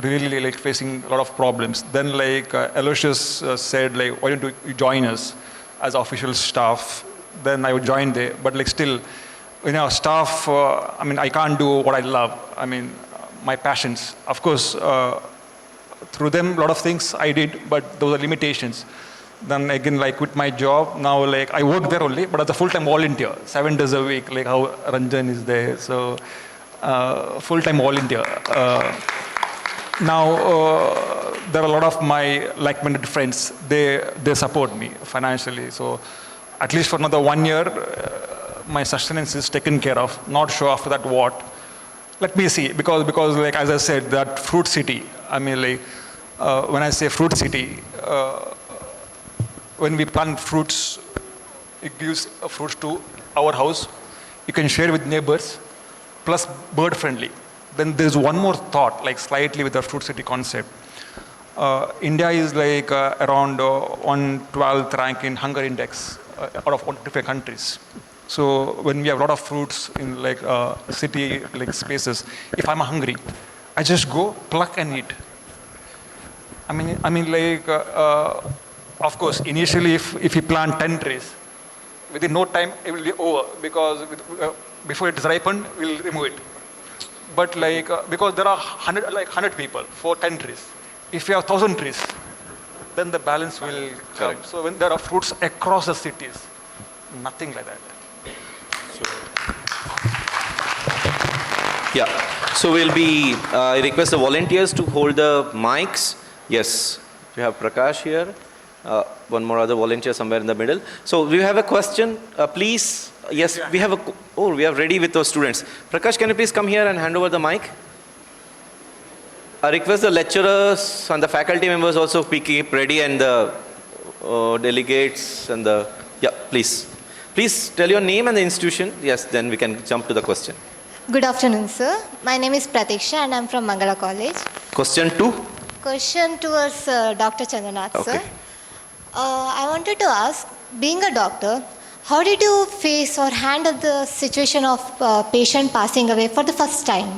really facing a lot of problems. Then Aloysius said why don't you join us as official staff? Then I would join there, but still, staff, I can't do what I love. My passions. Of course, through them, a lot of things I did, but those are limitations. Then again, quit my job. Now, I work there only, but as a full-time volunteer, 7 days a week, how Ranjan is there. So, full-time volunteer. Now, there are a lot of my like-minded friends. They support me financially. So, at least for another 1 year, my sustenance is taken care of. Not sure after that what. Let me see, because as I said, that fruit city. When I say fruit city. When we plant fruits, it gives fruits to our house. You can share with neighbors, plus bird friendly. Then there's one more thought, slightly with the fruit city concept. India is around 112th rank in hunger index out of 125 countries. So when we have a lot of fruits in city spaces, if I'm hungry, I just go, pluck and eat. Of course, initially if you plant 10 trees, within no time it will be over because before it is ripened, we'll remove it. But because there are 100 people for 10 trees. If you have 1,000 trees, then the balance will come. So when there are fruits across the cities, nothing like that. Yeah. So we'll be, I request the volunteers to hold the mics. Yes. We have Prakash here. One more other volunteer somewhere in the middle. So we have a question. Please. Yes, we have we are ready with those students. Prakash, can you please come here and hand over the mic? I request the lecturers and the faculty members also keep ready, and the delegates and the, please. Please tell your name and the institution. Yes, then we can jump to the question. Good afternoon, sir. My name is Pratiksha and I'm from Mangaluru College. Question 2. Question towards Dr. Chandranath, Okay. sir. I wanted to ask, being a doctor, how did you face or handle the situation of patient passing away for the first time?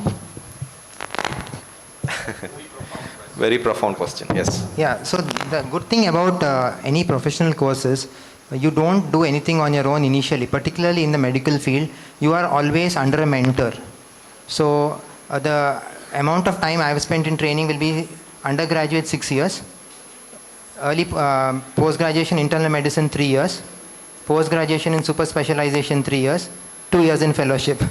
Very profound question, yes. Yeah, so the good thing about any professional courses, you don't do anything on your own initially, particularly in the medical field. You are always under a mentor. So the amount of time I have spent in training will be undergraduate 6 years, early post-graduation internal medicine 3 years, post-graduation in super specialization 3 years, 2 years in fellowship.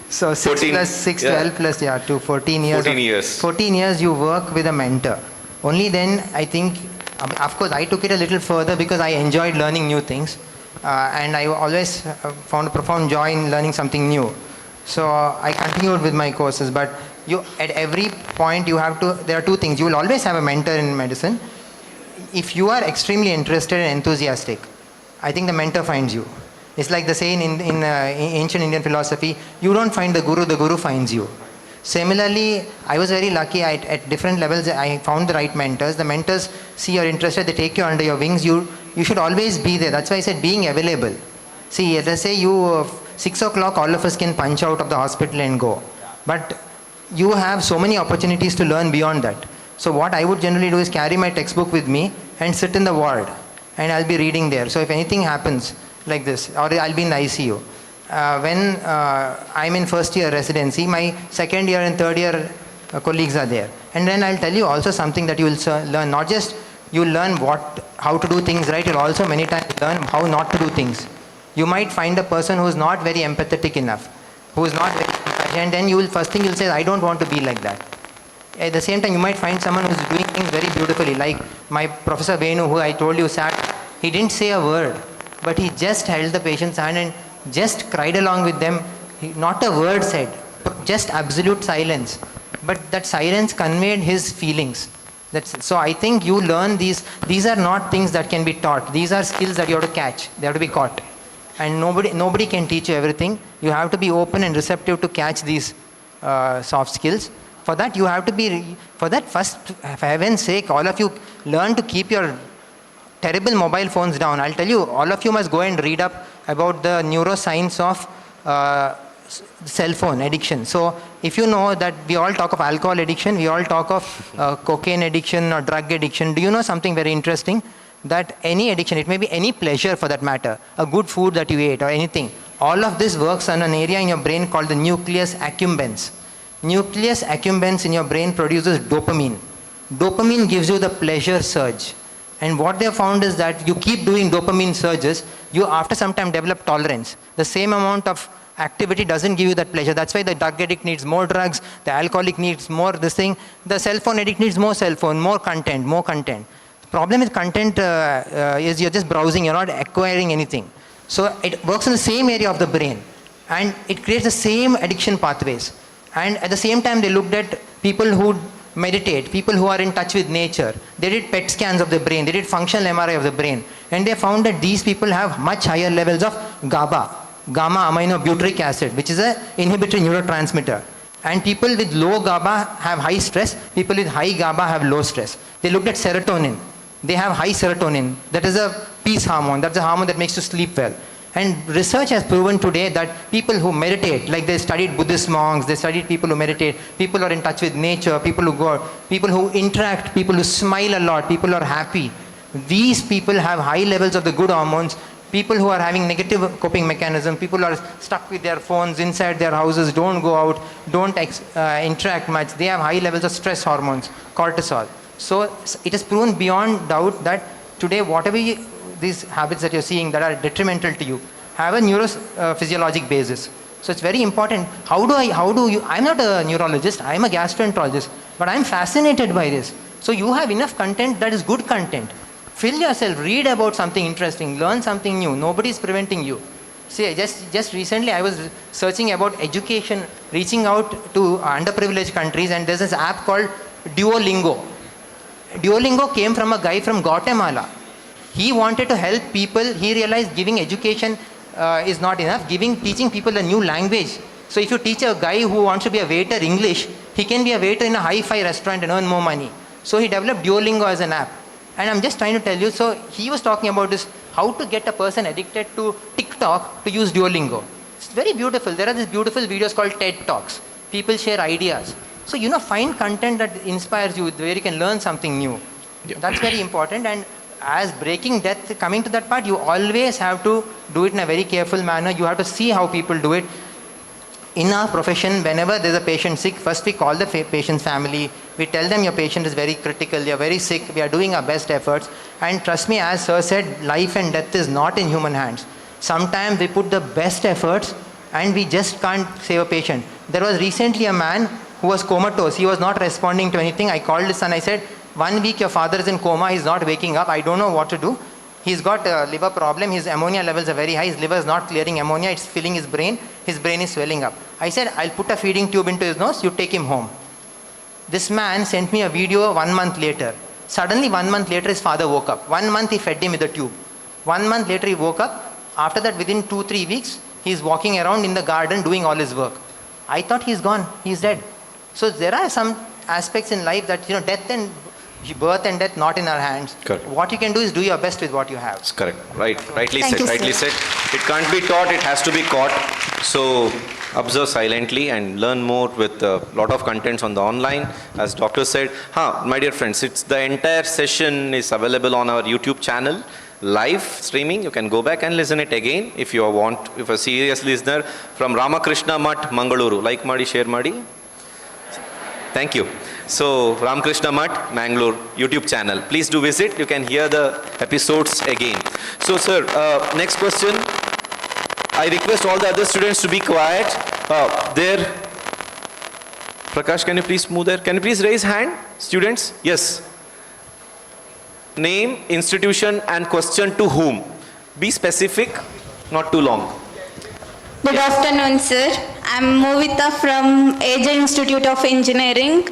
So 6 plus 6, 12 plus 14 years. 14 years. 14 years you work with a mentor. Only then I think, of course I took it a little further because I enjoyed learning new things. And I always found a profound joy in learning something new. So I continued with my courses, but at every point there are two things. You will always have a mentor in medicine. If you are extremely interested and enthusiastic, I think the mentor finds you. It's like the saying in ancient Indian philosophy, you don't find the guru finds you. Similarly, I was very lucky at different levels. I found the right mentors. The mentors see you're interested, they take you under your wings. You should always be there. That's why I said being available. See, let's say 6 o'clock, all of us can punch out of the hospital and go. But you have so many opportunities to learn beyond that. So what I would generally do is carry my textbook with me and sit in the ward. And I'll be reading there. So if anything happens like this, or I'll be in the ICU. When I'm in first year residency, my second year and third year colleagues are there. And then I'll tell you also something that you will learn. Not just you learn how to do things right, you'll also many times learn how not to do things. You might find a person who is not very empathetic enough, who is not very compassionate, and then first thing you'll say, I don't want to be like that. At the same time, you might find someone who's doing things very beautifully, like my Professor Venu, who I told you sat, he didn't say a word, but he just held the patient's hand and just cried along with them. Not a word said, just absolute silence. But that silence conveyed his feelings. So I think you learn these are not things that can be taught. These are skills that you have to catch. They have to be caught. And nobody can teach you everything. You have to be open and receptive to catch these soft skills. For that, you have to be, first, for heaven's sake, all of you learn to keep your terrible mobile phones down. I'll tell you, all of you must go and read up about the neuroscience of cell phone addiction. So if you know that we all talk of alcohol addiction, we all talk of cocaine addiction or drug addiction, do you know something very interesting? That any addiction, it may be any pleasure for that matter, a good food that you ate or anything, all of this works on an area in your brain called the nucleus accumbens. Nucleus accumbens in your brain produces dopamine. Dopamine gives you the pleasure surge. And what they have found is that you keep doing dopamine surges, you after some time develop tolerance. The same amount of activity doesn't give you that pleasure. That's why the drug addict needs more drugs, the alcoholic needs more this thing, the cell phone addict needs more cell phone, more content. The problem with content is you're just browsing, you're not acquiring anything. So it works in the same area of the brain and it creates the same addiction pathways. And at the same time they looked at people who meditate, people who are in touch with nature. They did PET scans of the brain, they did functional MRI of the brain, and they found that these people have much higher levels of GABA, gamma aminobutyric acid, which is an inhibitory neurotransmitter. And people with low GABA have high stress, people with high GABA have low stress. They looked at serotonin. They have high serotonin. That is a peace hormone. That's a hormone that makes you sleep well. And research has proven today that people who meditate, like they studied Buddhist monks, they studied people who meditate, people who are in touch with nature, people who go, people who interact, people who smile a lot, people who are happy. These people have high levels of the good hormones. People who are having negative coping mechanism, people who are stuck with their phones inside their houses, don't go out, don't interact much, they have high levels of stress hormones, cortisol. So it is proven beyond doubt that today whatever these habits that you're seeing that are detrimental to you have a neurophysiologic basis. So it's very important. I'm not a neurologist, I'm a gastroenterologist, but I'm fascinated by this. So you have enough content that is good content. Fill yourself, read about something interesting, learn something new. Nobody is preventing you. See, just recently I was searching about education, reaching out to underprivileged countries, and there's this app called Duolingo. Duolingo came from a guy from Guatemala. He wanted to help people. He realized giving education is not enough, teaching people a new language. So if you teach a guy who wants to be a waiter English, he can be a waiter in a hi-fi restaurant and earn more money. So he developed Duolingo as an app. And I'm just trying to tell you, so he was talking about this, how to get a person addicted to TikTok to use Duolingo. It's very beautiful. There are these beautiful videos called TED Talks. People share ideas. So, find content that inspires you, where you can learn something new. Yeah. That's very important. And as breaking death, coming to that part, you always have to do it in a very careful manner. You have to see how people do it. In our profession, whenever there's a patient sick, first we call the patient's family. We tell them your patient is very critical, you're very sick, we are doing our best efforts. And trust me, as Sir said, life and death is not in human hands. Sometimes we put the best efforts and we just can't save a patient. There was recently a man who was comatose. He was not responding to anything. I called his son, I said, 1 week your father is in coma, he's not waking up, I don't know what to do. He's got a liver problem, his ammonia levels are very high, his liver is not clearing ammonia, it's filling his brain is swelling up. I said, I'll put a feeding tube into his nose, you take him home. This man sent me a video 1 month later. Suddenly 1 month later his father woke up. 1 month he fed him with a tube. 1 month later he woke up. After that, within 2-3 weeks, he's walking around in the garden doing all his work. I thought he's gone, he's dead. So there are some aspects in life that, death and birth and death not in our hands. Correct. What you can do is do your best with what you have. That's correct. Rightly Thank said. you, sir. It can't be taught, it has to be caught. So observe silently and learn more with a lot of contents on the online. As doctor said, my dear friends, the entire session is available on our YouTube channel. Live streaming, you can go back and listen it again if you want, if a serious listener from Ramakrishna Mutt, Mangaluru. Like Madi, share Madi. Thank you. So, Ramakrishna Mutt, Mangalore YouTube channel. Please do visit. You can hear the episodes again. So, sir, next question. I request all the other students to be quiet. There. Prakash, can you please move there? Can you please raise hand, students? Yes. Name, institution, and question to whom? Be specific, not too long. Good afternoon, sir. I'm Movita from Asia Institute of Engineering.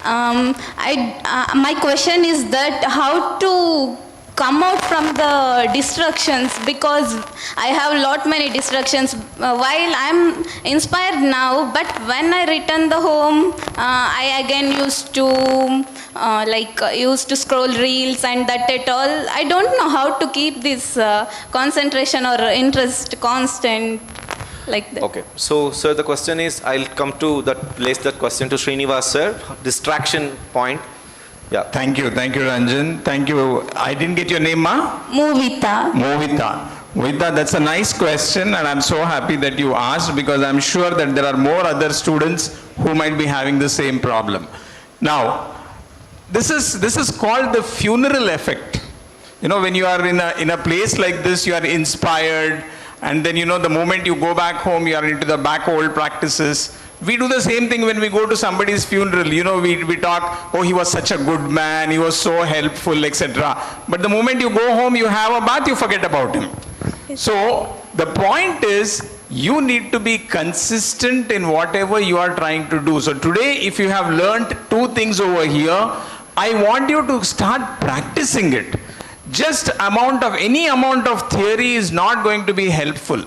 My question is that how to come out from the distractions, because I have many distractions while I'm inspired now, but when I return the home, I again used to scroll reels and that at all. I don't know how to keep this concentration or interest constant. Like that. Okay, so sir, the question is, I'll come to place that question to Srinivas sir. Distraction point. Yeah. Thank you, Ranjan. Thank you. I didn't get your name, ma? Movita. Movita, that's a nice question, and I'm so happy that you asked, because I'm sure that there are more other students who might be having the same problem. Now, this is called the funeral effect. When you are in a place like this, you are inspired. And then, the moment you go back home, you are into the back old practices. We do the same thing when we go to somebody's funeral. We talk, oh, he was such a good man, he was so helpful, etc. But the moment you go home, you have a bath, you forget about him. So, the point is, you need to be consistent in whatever you are trying to do. So today, if you have learned 2 things over here, I want you to start practicing it. Just any amount of theory is not going to be helpful.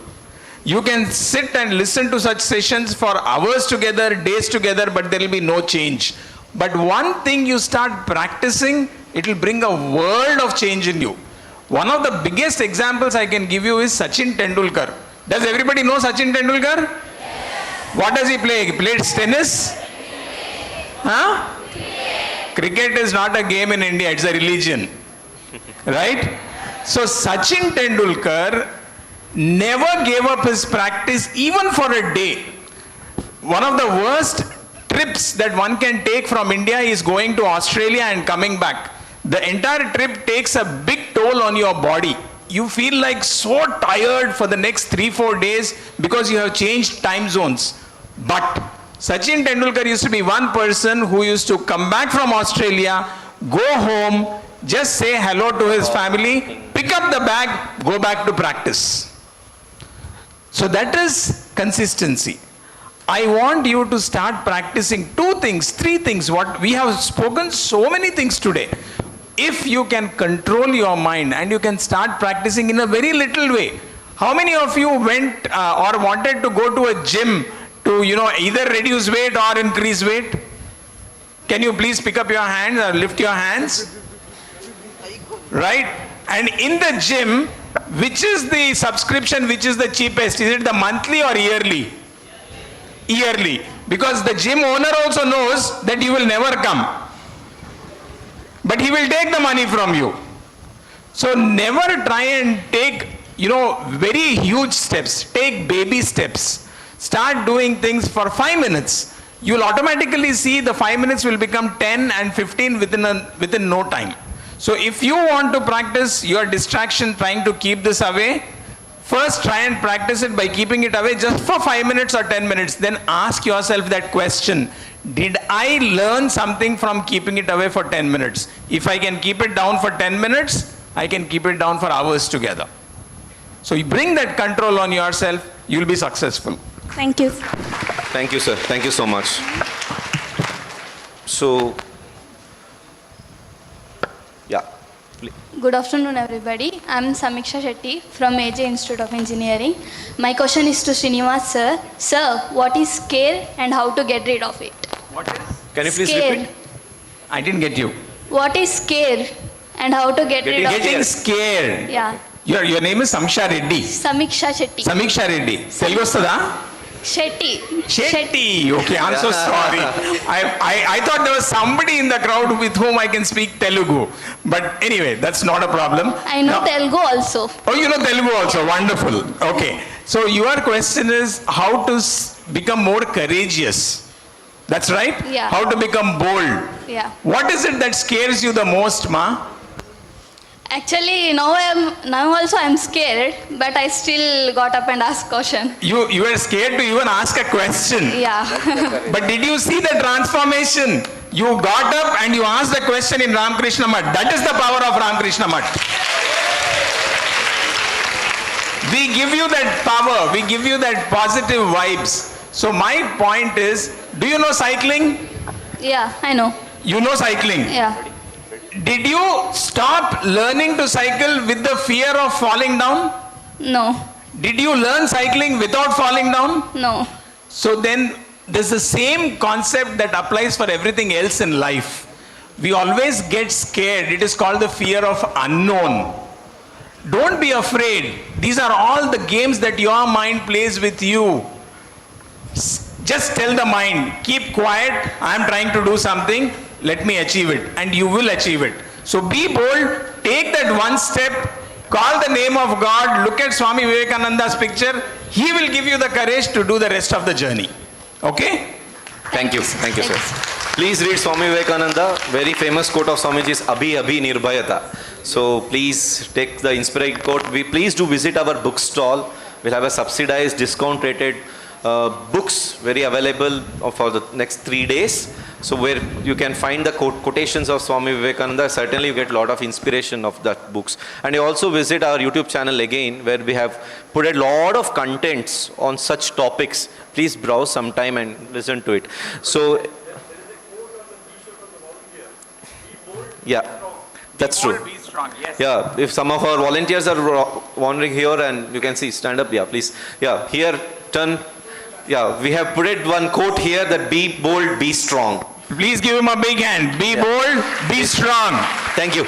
You can sit and listen to such sessions for hours together, days together, but there will be no change. But one thing you start practicing, it will bring a world of change in you. One of the biggest examples I can give you is Sachin Tendulkar. Does everybody know Sachin Tendulkar? Yes. What does he play? He plays tennis? Huh? Cricket is not a game in India, it's a religion. Right? So Sachin Tendulkar never gave up his practice even for a day. One of the worst trips that one can take from India is going to Australia and coming back. The entire trip takes a big toll on your body. You feel like so tired for the next 3-4 days because you have changed time zones. But Sachin Tendulkar used to be one person who used to come back from Australia, go home, just say hello to his family, pick up the bag, go back to practice. So that is consistency. I want you to start practicing 2 things, 3 things. What we have spoken so many things today. If you can control your mind and you can start practicing in a very little way. How many of you went or wanted to go to a gym to, either reduce weight or increase weight? Can you please pick up your hands or lift your hands? Right? And in the gym, which is the subscription, which is the cheapest? Is it the monthly or yearly? Yearly. Because the gym owner also knows that you will never come. But he will take the money from you. So never try and take, very huge steps. Take baby steps. Start doing things for 5 minutes. You'll automatically see the 5 minutes will become 10 and 15 within no time. So if you want to practice your distraction trying to keep this away, first try and practice it by keeping it away just for 5 minutes or 10 minutes. Then ask yourself that question. Did I learn something from keeping it away for 10 minutes? If I can keep it down for 10 minutes, I can keep it down for hours together. So you bring that control on yourself, you'll be successful. Thank you. Thank you, sir. Thank you so much. So, yeah. Good afternoon, everybody. I'm Samiksha Shetty from AJ Institute of Engineering. My question is to Srinivas, sir. Sir, what is scare and how to get rid of it? What is? Can you please Scare. repeat? I didn't get you. What is scare and how to get rid of it? Getting scared. Yeah. Your name is Samiksha Reddy. Samiksha Shetty. Samiksha Reddy. Telugu vastada? Shetty. Shetty. Okay, I'm so sorry. I thought there was somebody in the crowd with whom I can speak Telugu. But anyway, that's not a problem. I know Now- Telugu also. Oh, you know Telugu also. Wonderful. Okay. So your question is how to become more courageous. That's right? Yeah. How to become bold. Yeah. What is it that scares you the most, Ma? Actually, now also I'm scared, but I still got up and asked question. You were scared to even ask a question. Yeah. But did you see the transformation? You got up and you asked the question in Ramakrishna Mat. That is the power of Ramakrishna Mat. We give you that power. We give you that positive vibes. So my point is, do you know cycling? Yeah, I know. You know cycling? Yeah. Did you stop learning to cycle with the fear of falling down? No. Did you learn cycling without falling down? No. So then there's the same concept that applies for everything else in life. We always get scared. It is called the fear of unknown. Don't be afraid. These are all the games that your mind plays with you. Just tell the mind, keep quiet, I am trying to do something, let me achieve it. And you will achieve it. So be bold, take that one step, call the name of God, look at Swami Vivekananda's picture, he will give you the courage to do the rest of the journey. Okay? Thank you. Thank you, sir. Please read Swami Vivekananda. Very famous quote of Swamiji is Abhi Abhi Nirbhayata. So please take the inspiring quote. Please do visit our bookstall. We'll have a subsidized, discount rated books very available for the next 3 days. So where you can find the quotations of Swami Vivekananda, certainly you get a lot of inspiration of that books. And you also visit our YouTube channel again, where we have put a lot of contents on such topics. Please browse sometime and listen to it. So, yeah, that's true. Yeah, if some of our volunteers are wandering here and you can see, stand up, yeah, please. Yeah, here, turn. Yeah, we have put it one quote here that be bold, be strong. Please give him a big hand. Be bold, be strong. Thank you.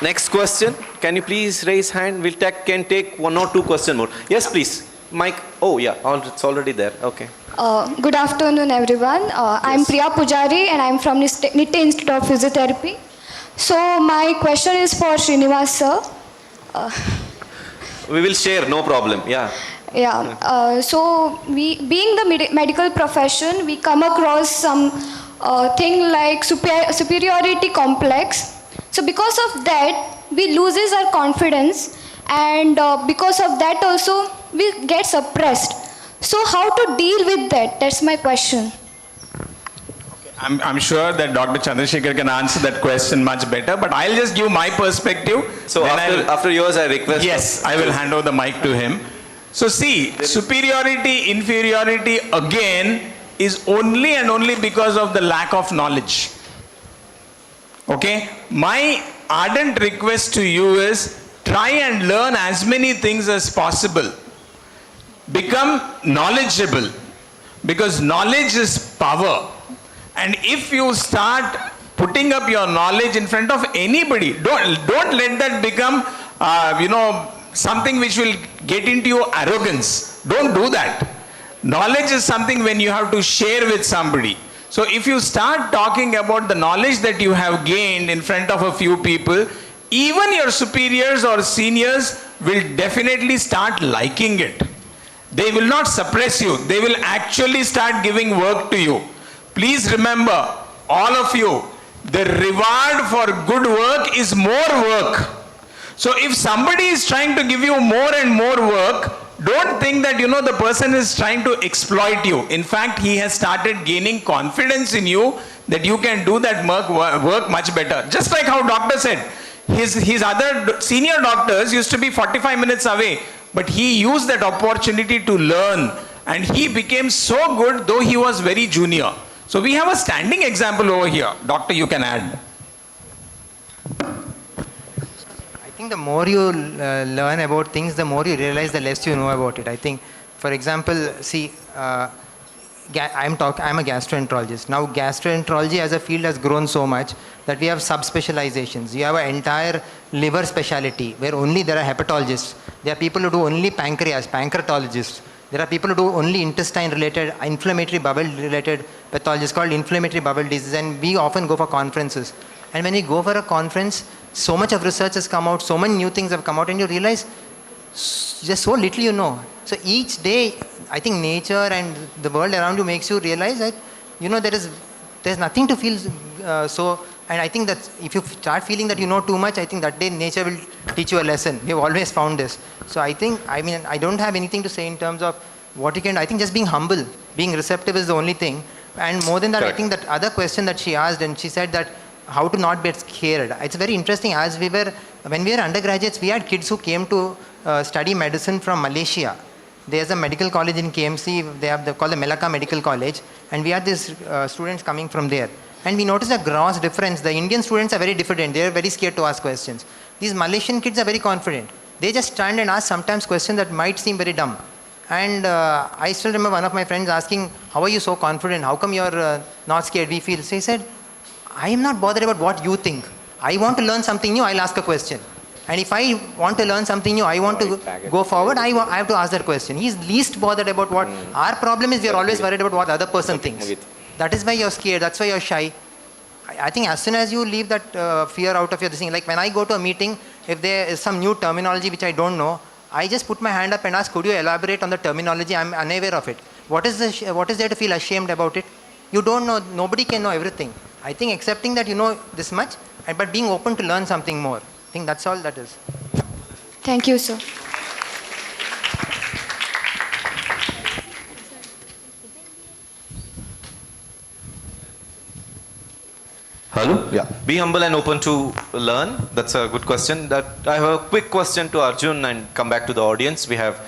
Next question. Can you please raise hand? Can take one or two questions more. Yes, please. Mike. Oh, yeah. It's already there. Okay. Good afternoon, everyone. I'm Priya Pujari, and I'm from Nitte Institute of Physiotherapy. So my question is for Srinivas sir. We will share, no problem. Yeah. Yeah. So being the medical profession, we come across some thing like superiority complex. So because of that, we loses our confidence, and because of that also we get suppressed. So how to deal with that? That's my question. I'm sure that Dr. Chandrasekhar can answer that question much better, but I'll just give my perspective. So after yours, I request. Yes, I will hand over the mic to him. So see, superiority, inferiority again is only and only because of the lack of knowledge. Okay? My ardent request to you is try and learn as many things as possible. Become knowledgeable, because knowledge is power. And if you start putting up your knowledge in front of anybody, don't let that become, something which will get into your arrogance. Don't do that. Knowledge is something when you have to share with somebody. So if you start talking about the knowledge that you have gained in front of a few people, even your superiors or seniors will definitely start liking it. They will not suppress you. They will actually start giving work to you. Please remember, all of you, the reward for good work is more work. So if somebody is trying to give you more and more work, don't think that, the person is trying to exploit you. In fact, he has started gaining confidence in you that you can do that work much better. Just like how doctor said, his other senior doctors used to be 45 minutes away, but he used that opportunity to learn, and he became so good though he was very junior. So we have a standing example over here. Doctor, you can add. I think the more you learn about things, the more you realize, the less you know about it. I think, for example, see, I'm a gastroenterologist. Now, gastroenterology as a field has grown so much that we have subspecializations. You have an entire liver specialty where only there are hepatologists. There are people who do only pancreas, pancreatologists. There are people who do only intestine-related, inflammatory bowel-related pathologies called inflammatory bowel disease, and we often go for conferences. And when we go for a conference, so much of research has come out, so many new things have come out, and you realize just so little you know. So each day, I think nature and the world around you makes you realize that, there's nothing to feel so. And I think that if you start feeling that you know too much, I think that day nature will teach you a lesson. We've always found this. So I don't have anything to say in terms of what you can do. I think just being humble, being receptive is the only thing. And more than that, correct. I think that other question that she asked, and she said that how to not get scared. It's very interesting. When we were undergraduates, we had kids who came to study medicine from Malaysia. There's a medical college in KMC. They call the Melaka Medical College. And we had these students coming from there. And we noticed a gross difference. The Indian students are very diffident. They're very scared to ask questions. These Malaysian kids are very confident. They just stand and ask sometimes questions that might seem very dumb. And I still remember one of my friends asking, how are you so confident? How come you're not scared? We feel. So he said, I am not bothered about what you think. I want to learn something new, I'll ask a question. And if I want to learn something new, I want to go forward, I have to ask that question. He's least bothered about what. Our problem is we are always worried about what the other person thinks. That is why you're scared, that's why you're shy. I think as soon as you leave that fear out of your thing, like when I go to a meeting, if there is some new terminology which I don't know, I just put my hand up and ask, could you elaborate on the terminology? I'm unaware of it. What is there to feel ashamed about it? You don't know, nobody can know everything. I think accepting that you know this much, but being open to learn something more. I think that's all that is. Thank you, sir. Hello? Yeah. Be humble and open to learn. That's a good question. I have a quick question to Arjun and come back to the audience. We have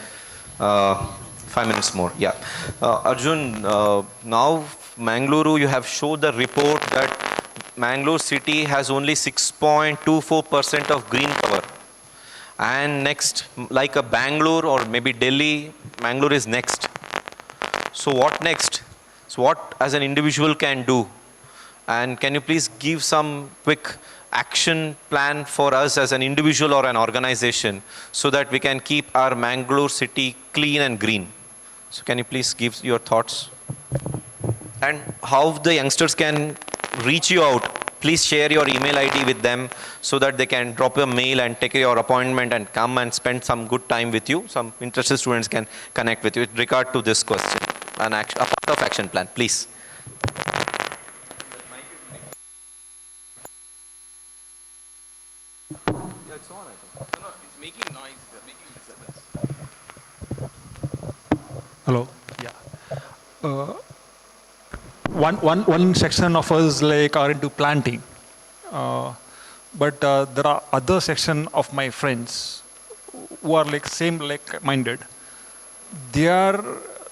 5 minutes more. Yeah. Arjun, now Mangaluru, you have showed the report that Mangalore city has only 6.24% of green cover. And next, like a Bangalore or maybe Delhi, Mangalore is next. So what next? So what as an individual can do? And can you please give some quick action plan for us as an individual or an organization so that we can keep our Mangalore city clean and green? So can you please give your thoughts? And how the youngsters can reach you out? Please share your email ID with them so that they can drop a mail and take your appointment and come and spend some good time with you. Some interested students can connect with you with regard to this question. A part of action plan, please. Hello. Yeah. One section of us like are into planting, but there are other section of my friends who are like same like minded. They are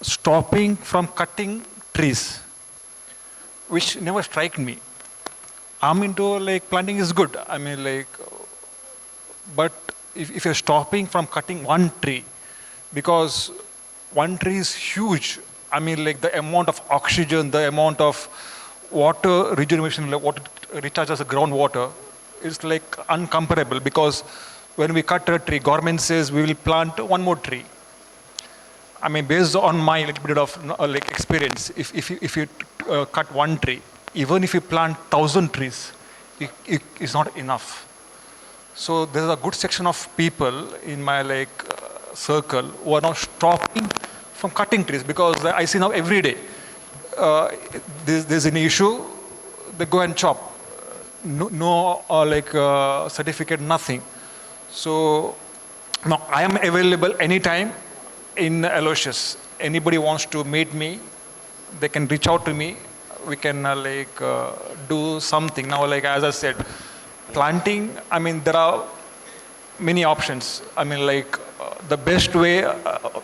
stopping from cutting trees, which never strike me. I'm into like planting is good. I mean like, but if you're stopping from cutting one tree, because one tree is huge. I mean, like the amount of oxygen, the amount of water regeneration, like what recharges the groundwater is like uncomparable, because when we cut a tree, government says we will plant one more tree. I mean, based on my little bit of like experience, if you cut one tree, even if you plant 1,000 trees, it's not enough. So there's a good section of people in my like circle who are now stopping from cutting trees, because I see now every day there's an issue, they go and chop. No certificate, nothing. So now I am available anytime in Aloysius. Anybody wants to meet me, they can reach out to me. We can do something. Now, like as I said, planting, I mean, there are many options. I mean, like the best way,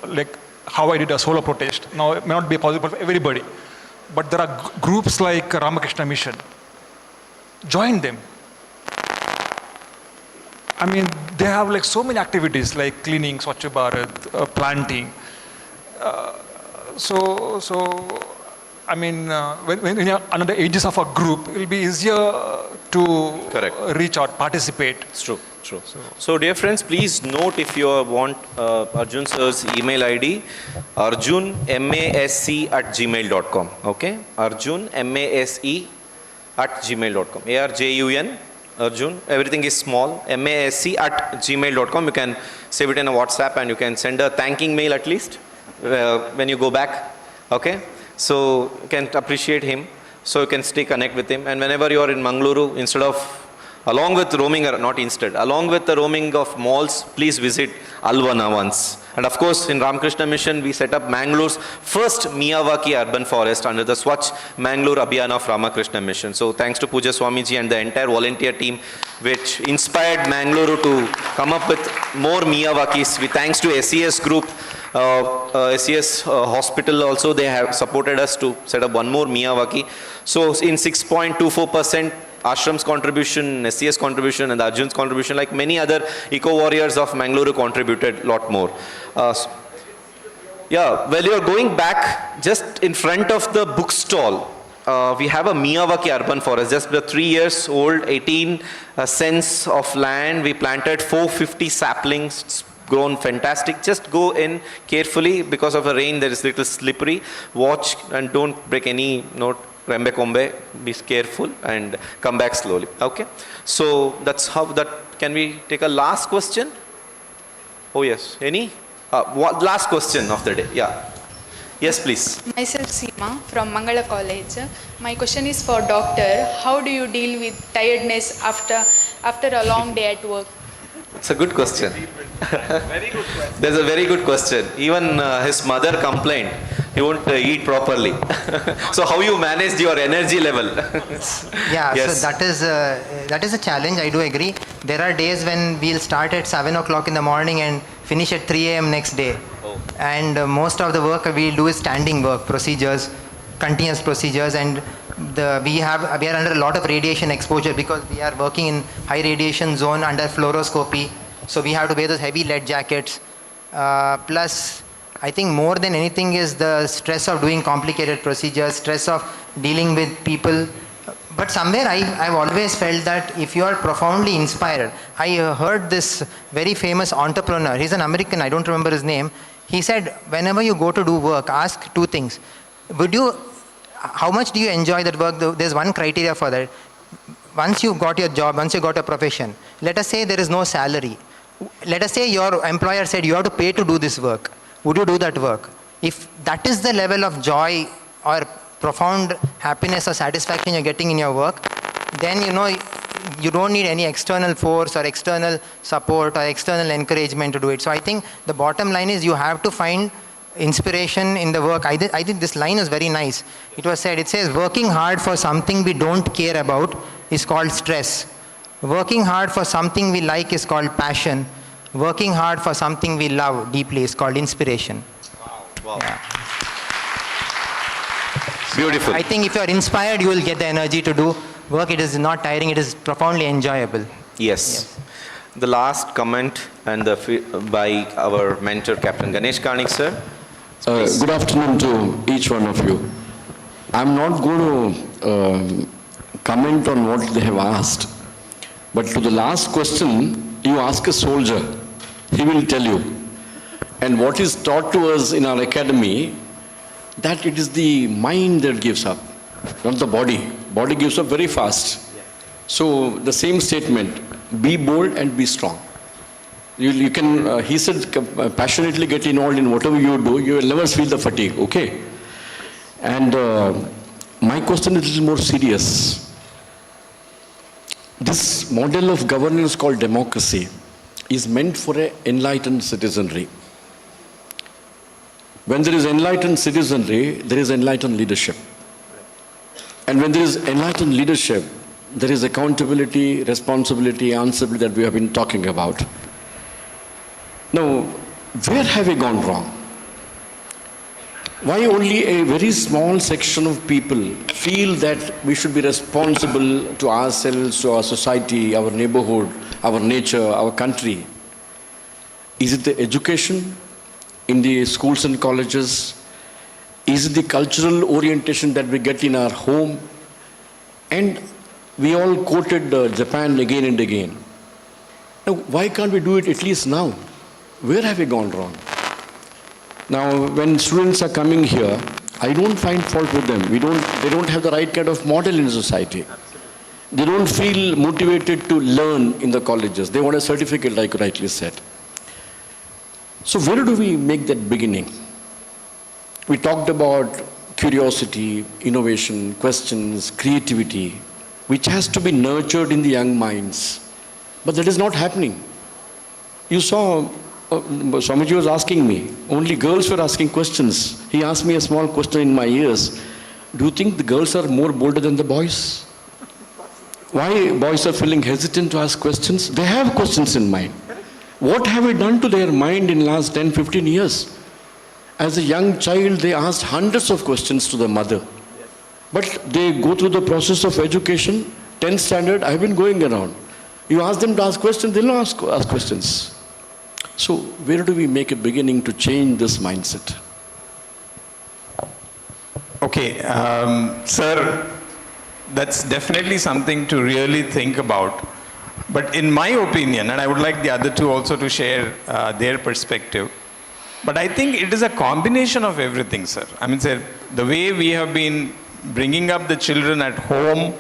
like how I did a solo protest. Now, it may not be possible for everybody, but there are groups like Ramakrishna Mission. Join them. I mean, they have like so many activities like cleaning, Swachh Bharat, planting. I mean, when you're under the aegis of a group, it will be easier to reach out, participate. It's true, true. So dear friends, please note if you want Arjun sir's email ID, arjunmasc@gmail.com. Okay? arjunmasc@gmail.com. ARJUN, Arjun, everything is small, masc@gmail.com. You can save it in a WhatsApp and you can send a thanking mail at least when you go back. Okay? So you can appreciate him, so you can stay connect with him. And whenever you are in Mangaluru, instead of, along with roaming, along with the roaming of malls, please visit Alvana once. And of course, in Ramakrishna Mission, we set up Mangalore's first Miyawaki urban forest under the Swachh Mangalore Abhiyan of Ramakrishna Mission. So thanks to Puja Swamiji and the entire volunteer team, which inspired Mangaluru to come up with more Miyawakis. Thanks to SES Group, SES Hospital also, they have supported us to set up one more Miyawaki. So in 6.24%, Ashram's contribution, SES contribution, and Arjun's contribution, like many other eco-warriors of Mangaluru, contributed a lot more. Yeah, well, you're going back, just in front of the bookstall, we have a Miyawaki urban forest, just the 3 years old, 18 cents of land. We planted 450 saplings. It's grown fantastic. Just go in carefully. Because of the rain, there is little slippery. Watch and don't break any note. Rembe kombe, be careful and come back slowly. Okay? So that's how that. Can we take a last question? Oh yes. Any? What last question of the day? Yeah. Yes, please. Myself Seema from Mangala College. My question is for doctor. How do you deal with tiredness after a long day at work? It's a good question. Very good question. There's a very good question. Even his mother complained he won't eat properly. So how you managed your energy level? Yeah, yes. So that is a challenge. I do agree. There are days when we'll start at 7 o'clock in the morning and finish at 3 a.m. next day. Oh. And most of the work we'll do is standing work, procedures, continuous procedures, and we are under a lot of radiation exposure because we are working in high radiation zone under fluoroscopy. So we have to wear those heavy lead jackets. Plus, I think more than anything is the stress of doing complicated procedures, stress of dealing with people But somewhere I've always felt that if you are profoundly inspired, I heard this very famous entrepreneur, he's an American, I don't remember his name, he said, whenever you go to do work, ask two things. How much do you enjoy that work? There's one criteria for that. Once you got your job, once you got a profession, let us say there is no salary. Let us say your employer said you have to pay to do this work. Would you do that work? If that is the level of joy or profound happiness or satisfaction you're getting in your work, then you don't need any external force or external support or external encouragement to do it. So I think the bottom line is you have to find inspiration in the work. I think this line is very nice. It says, working hard for something we don't care about is called stress. Working hard for something we like is called passion. Working hard for something we love deeply is called inspiration. Wow. Yeah. Beautiful. I think if you are inspired, you will get the energy to do work. It is not tiring, it is profoundly enjoyable. Yes. The last comment by our mentor, Captain Ganesh Karnik, sir. Good afternoon to each one of you. I'm not going to comment on what they have asked, but to the last question, you ask a soldier, he will tell you. And what is taught to us in our academy, that it is the mind that gives up, not the body. Body gives up very fast. So the same statement, be bold and be strong. You can, he said, passionately get involved in whatever you do, you will never feel the fatigue, okay? And my question is a little more serious. This model of governance called democracy is meant for an enlightened citizenry. When there is enlightened citizenry, there is enlightened leadership. And when there is enlightened leadership, there is accountability, responsibility, answerability that we have been talking about. Now, where have we gone wrong? Why only a very small section of people feel that we should be responsible to ourselves, to our society, our neighborhood, our nature, our country? Is it the education in the schools and colleges? Is it the cultural orientation that we get in our home? And we all quoted Japan again and again. Now, why can't we do it at least now? Where have we gone wrong? Now, when students are coming here, I don't find fault with them. They don't have the right kind of model in society. They don't feel motivated to learn in the colleges. They want a certificate, like you rightly said. So where do we make that beginning? We talked about curiosity, innovation, questions, creativity, which has to be nurtured in the young minds. But that is not happening. You saw, Swamiji was asking me, only girls were asking questions. He asked me a small question in my ears. Do you think the girls are more bolder than the boys? Why boys are feeling hesitant to ask questions? They have questions in mind. What have we done to their mind in the last 10, 15 years? As a young child, they asked hundreds of questions to the mother. But they go through the process of education, 10th standard, I've been going around. You ask them to ask questions, they'll not ask questions. So where do we make a beginning to change this mindset? Okay, sir, that's definitely something to really think about. But in my opinion, and I would like the other two also to share their perspective, but I think it is a combination of everything, sir. I mean, sir, the way we have been bringing up the children at home,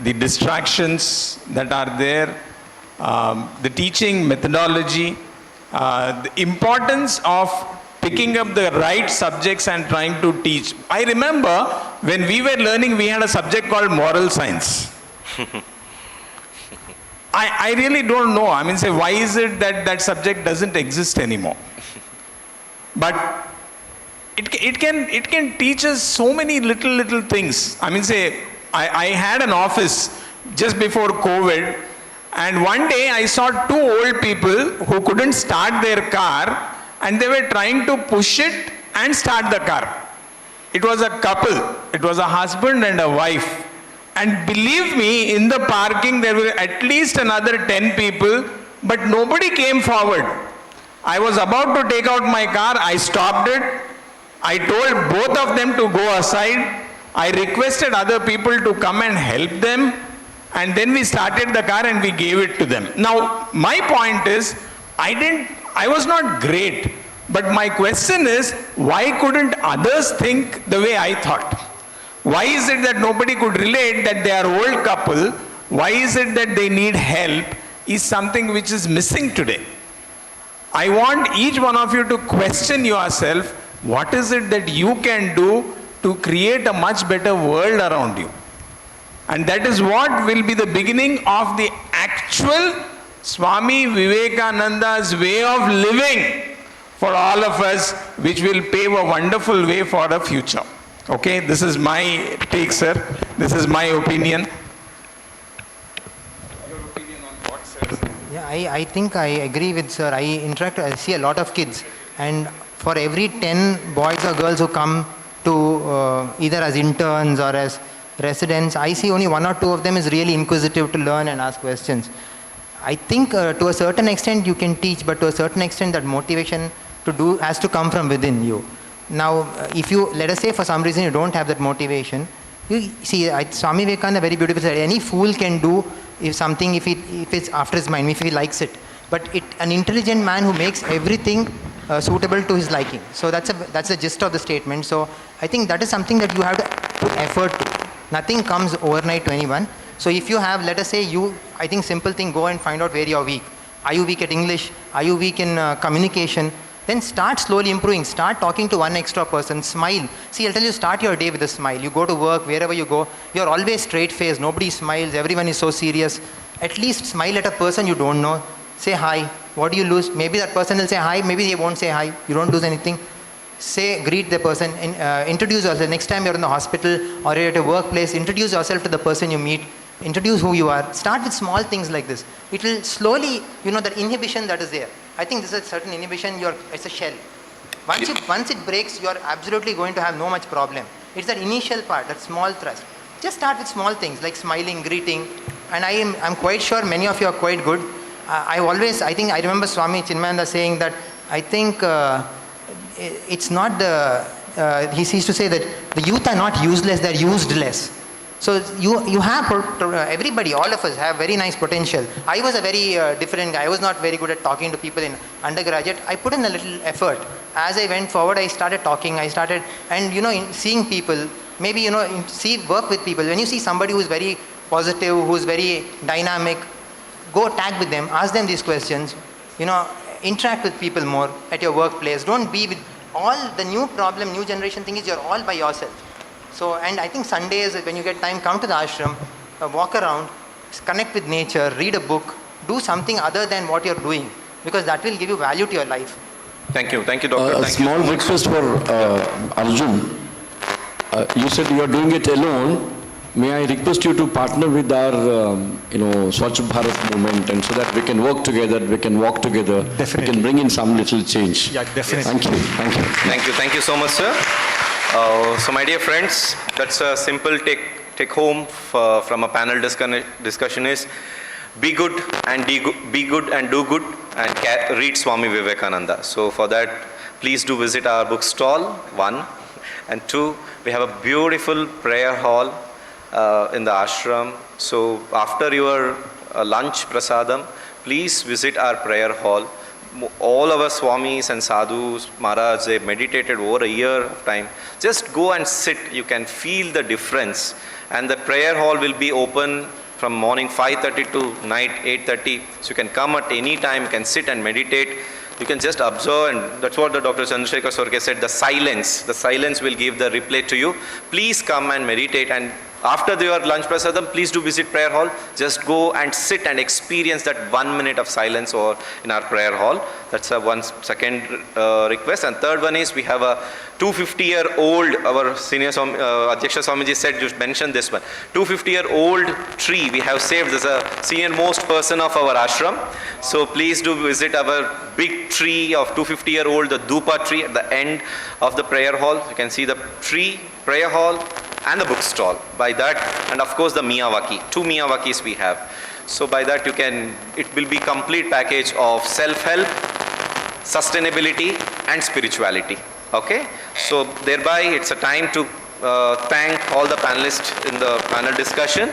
the distractions that are there, the teaching methodology, the importance of picking up the right subjects and trying to teach. I remember when we were learning, we had a subject called moral science. I really don't know. I mean, say, why is it that that subject doesn't exist anymore? But it can teach us so many little things. I mean, say, I had an office just before COVID, and one day I saw two old people who couldn't start their car, and they were trying to push it and start the car. It was a couple. It was a husband and a wife. And believe me, in the parking there were at least another 10 people, but nobody came forward. I was about to take out my car, I stopped it. I told both of them to go aside. I requested other people to come and help them, and then we started the car and we gave it to them. Now, my point is, I was not great, but my question is, why couldn't others think the way I thought? Why is it that nobody could relate that they are old couple? Why is it that they need help? Is something which is missing today. I want each one of you to question yourself, what is it that you can do to create a much better world around you? And that is what will be the beginning of the actual Swami Vivekananda's way of living for all of us, which will pave a wonderful way for the future. Okay, this is my take, sir. This is my opinion. Yeah, I think I agree with sir. I see a lot of kids, and for every 10 boys or girls who come to either as interns or as residents, I see only 1 or 2 of them is really inquisitive to learn and ask questions. I think to a certain extent you can teach, but to a certain extent that motivation to do has to come from within you. Now, if you, let us say for some reason you don't have that motivation, you see, Swami Vivekananda very beautifully said, any fool can do if it's after his mind, if he likes it. But an intelligent man who makes everything suitable to his liking. So that's the gist of the statement. So I think that is something that you have to put effort to. Nothing comes overnight to anyone. So if you have, let us say I think simple thing, go and find out where you are weak. Are you weak at English? Are you weak in communication? Then start slowly improving. Start talking to one extra person. Smile. See, I'll tell you, start your day with a smile. You go to work, wherever you go, you're always straight-faced. Nobody smiles. Everyone is so serious. At least smile at a person you don't know. Say hi. What do you lose? Maybe that person will say hi. Maybe they won't say hi. You don't lose anything. Greet the person. Introduce yourself. Next time you're in the hospital or you're at a workplace, introduce yourself to the person you meet. Introduce who you are. Start with small things like this. It will slowly, that inhibition that is there. I think this is a certain inhibition, it's a shell. Once it breaks, you're absolutely going to have no much problem. It's that initial part, that small thrust. Just start with small things like smiling, greeting. And I'm quite sure many of you are quite good. I remember Swami Chinmayananda saying that, I think it's not he used to say that the youth are not useless, they're used less. So you have, everybody, all of us have very nice potential. I was a very different guy. I was not very good at talking to people in undergraduate. I put in a little effort. As I went forward, I started talking. And seeing people, maybe, work with people. When you see somebody who's very positive, who's very dynamic, go tag with them, ask them these questions, interact with people more at your workplace. Don't be with all the new generation thing is you're all by yourself. So, and I think Sundays, when you get time, come to the ashram, walk around, connect with nature, read a book, do something other than what you're doing, because that will give you value to your life. Thank you, doctor. A small request for Arjun. You said you are doing it alone. May I request you to partner with our, Swachh Bharat movement, and so that we can work together, we can walk together, Definitely. we can bring in some little change. Yeah, definitely. Thank you so much, sir. So my dear friends, that's a simple take home from a panel discussion is be good and do good and read Swami Vivekananda. So for that, please do visit our bookstall, 1. And 2, we have a beautiful prayer hall in the ashram. So after your lunch prasadam, please visit our prayer hall. All our Swamis and Sadhus, Maharaj, they meditated over a year of time. Just go and sit. You can feel the difference. And the prayer hall will be open from morning 5:30 to night 8:30. So you can come at any time, you can sit and meditate. You can just observe, and that's what the Dr. Chandrasekhar Sorke said, the silence will give the replay to you. Please come and meditate, and after your lunch prasadam, please do visit prayer hall. Just go and sit and experience that 1 minute of silence or in our prayer hall. That's second request. And third one is we have a 250-year-old, our senior Adhyaksha Swamiji said, you mentioned this one, 250-year-old tree we have saved as a senior most person of our ashram. So please do visit our big tree of 250-year-old, the Dhupa tree at the end of the prayer hall. You can see the tree, prayer hall, and the bookstall. By that, and of course the Miyawaki, 2 Miyawakis we have. So by that it will be complete package of self-help, sustainability and spirituality. Okay? So thereby it's a time to thank all the panelists in the panel discussion.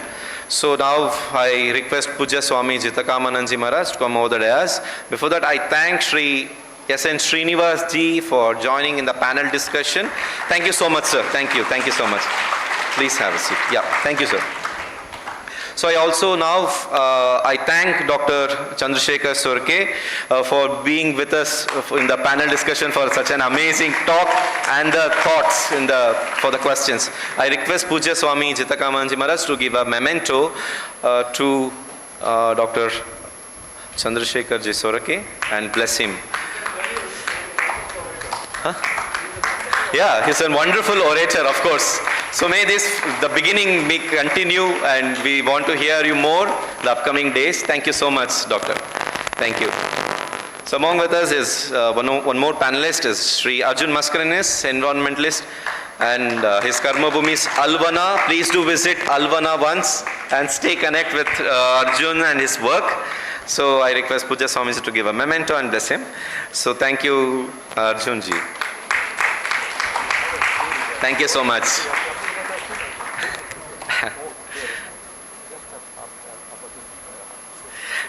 So now I request Puja Swami Jitakamananji Maharaj to come over the dais. Before that, I thank Sri S.N. Srinivas ji for joining in the panel discussion. Thank you so much, sir. Thank you so much. Please have a seat. Yeah, thank you, sir. So I also now, I thank Dr. Chandrasekhar Surke for being with us in the panel discussion for such an amazing talk and the thoughts for the questions. I request Puja Swami Jitakamananji Maharaj to give a memento to Dr. Chandrasekhar Ji Surke and bless him. Huh? Yeah, he's a wonderful orator, of course. So may the beginning may continue, and we want to hear you more the upcoming days. Thank you so much, Doctor. Thank you. So among with us is one more panelist is Sri Arjun Mascarenhas, environmentalist, and his Karma Bhumi is Alvana. Please do visit Alvana once and stay connected with Arjun and his work. So I request Puja Swami to give a memento and bless him. So thank you, Arjun ji. Thank you so much.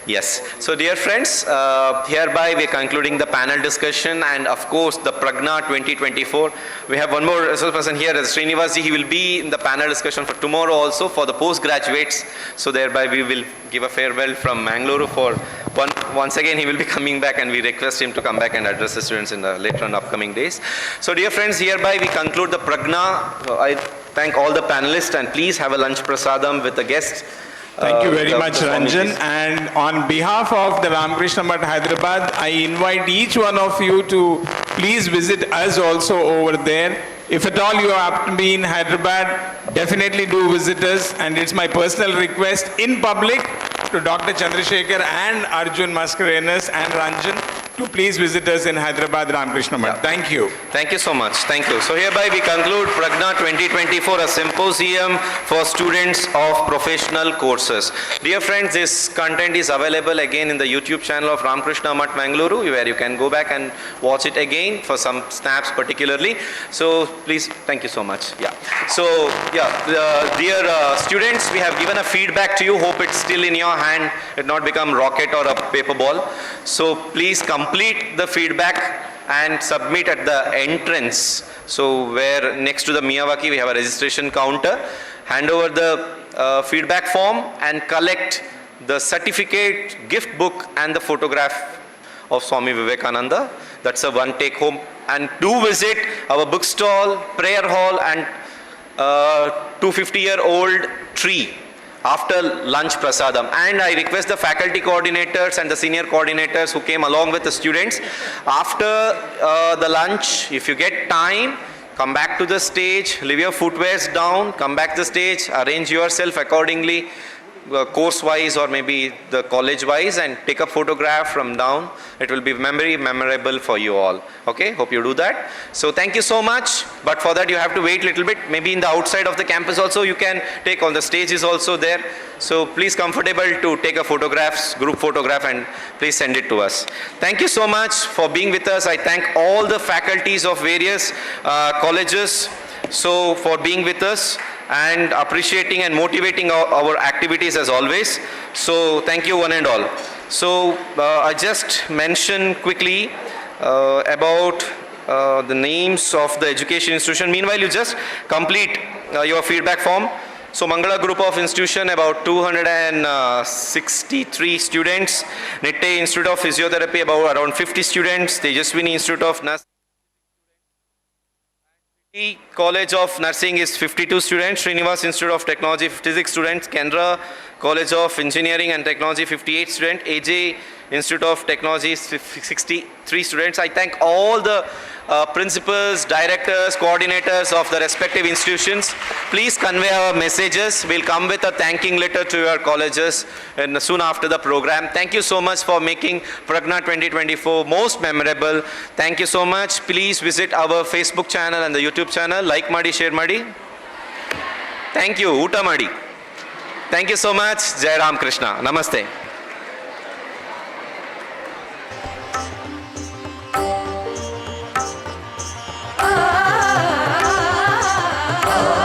Yes. So dear friends, hereby we are concluding the panel discussion, and of course the Prajna 2024. We have one more resource person here as Srinivas ji. He will be in the panel discussion for tomorrow also for the postgraduates. So thereby we will give a farewell from Mangaluru for once again he will be coming back, and we request him to come back and address the students in the later on upcoming days. So dear friends, hereby we conclude the Prajna. I thank all the panelists, and please have a lunch prasadam with the guests. Thank you very much, Ranjan. And on behalf of the Ramakrishna Math Hyderabad, I invite each one of you to please visit us also over there. If at all you have to be in Hyderabad, definitely do visit us. And it's my personal request in public to Dr. Chandrasekhar and Arjun Mascarenhas and Ranjan to please visit us in Hyderabad Ramakrishna Math. Thank you. Thank you so much. Thank you. So hereby we conclude Prajna 2024, a symposium for students of professional courses. Dear friends, this content is available again in the YouTube channel of Ramakrishna Math Mangaluru, where you can go back and watch it again for some snaps particularly. So please, thank you so much. Yeah. So dear students, we have given a feedback to you. Hope it's still in your hand. It not become rocket or a paper ball. So please complete the feedback and submit at the entrance. So where next to the Miyawaki we have a registration counter. Hand over the feedback form and collect the certificate, gift book and the photograph of Swami Vivekananda. That's a one take home. And do visit our bookstall, prayer hall and 250-year-old tree after lunch prasadam. And I request the faculty coordinators and the senior coordinators who came along with the students, after the lunch, if you get time, come back to the stage, leave your footwears down, come back to the stage, arrange yourself accordingly, course wise or maybe the college wise, and take a photograph from down. It will be very memorable for you all. Okay, hope you do that. So thank you so much, but for that you have to wait a little bit. Maybe in the outside of the campus also you can take, on the stage is also there. So please comfortable to take a group photograph, and please send it to us. Thank you so much for being with us. I thank all the faculties of various colleges for being with us and appreciating and motivating our activities as always. So thank you one and all. So I just mention quickly about the names of the education institution. Meanwhile, you just complete your feedback form. So Mangala Group of Institution, about 263 students. Nitte Institute of Physiotherapy, about around 50 students. Tejaswini Institute of Nursing, College of Nursing is 52 students. Srinivas Institute of Technology, 56 students. Kendra College of Engineering and Technology, 58 students. AJ Institute of Technology, 63 students. I thank all the principals, directors, coordinators of the respective institutions. Please convey our messages. We'll come with a thanking letter to your colleges and soon after the program. Thank you so much for making Prajna 2024 most memorable. Thank you so much. Please visit our Facebook channel and the YouTube channel. Like Madi, share Madi. Thank you. Uta Madi. Thank you so much. Jai Ram Krishna. Namaste.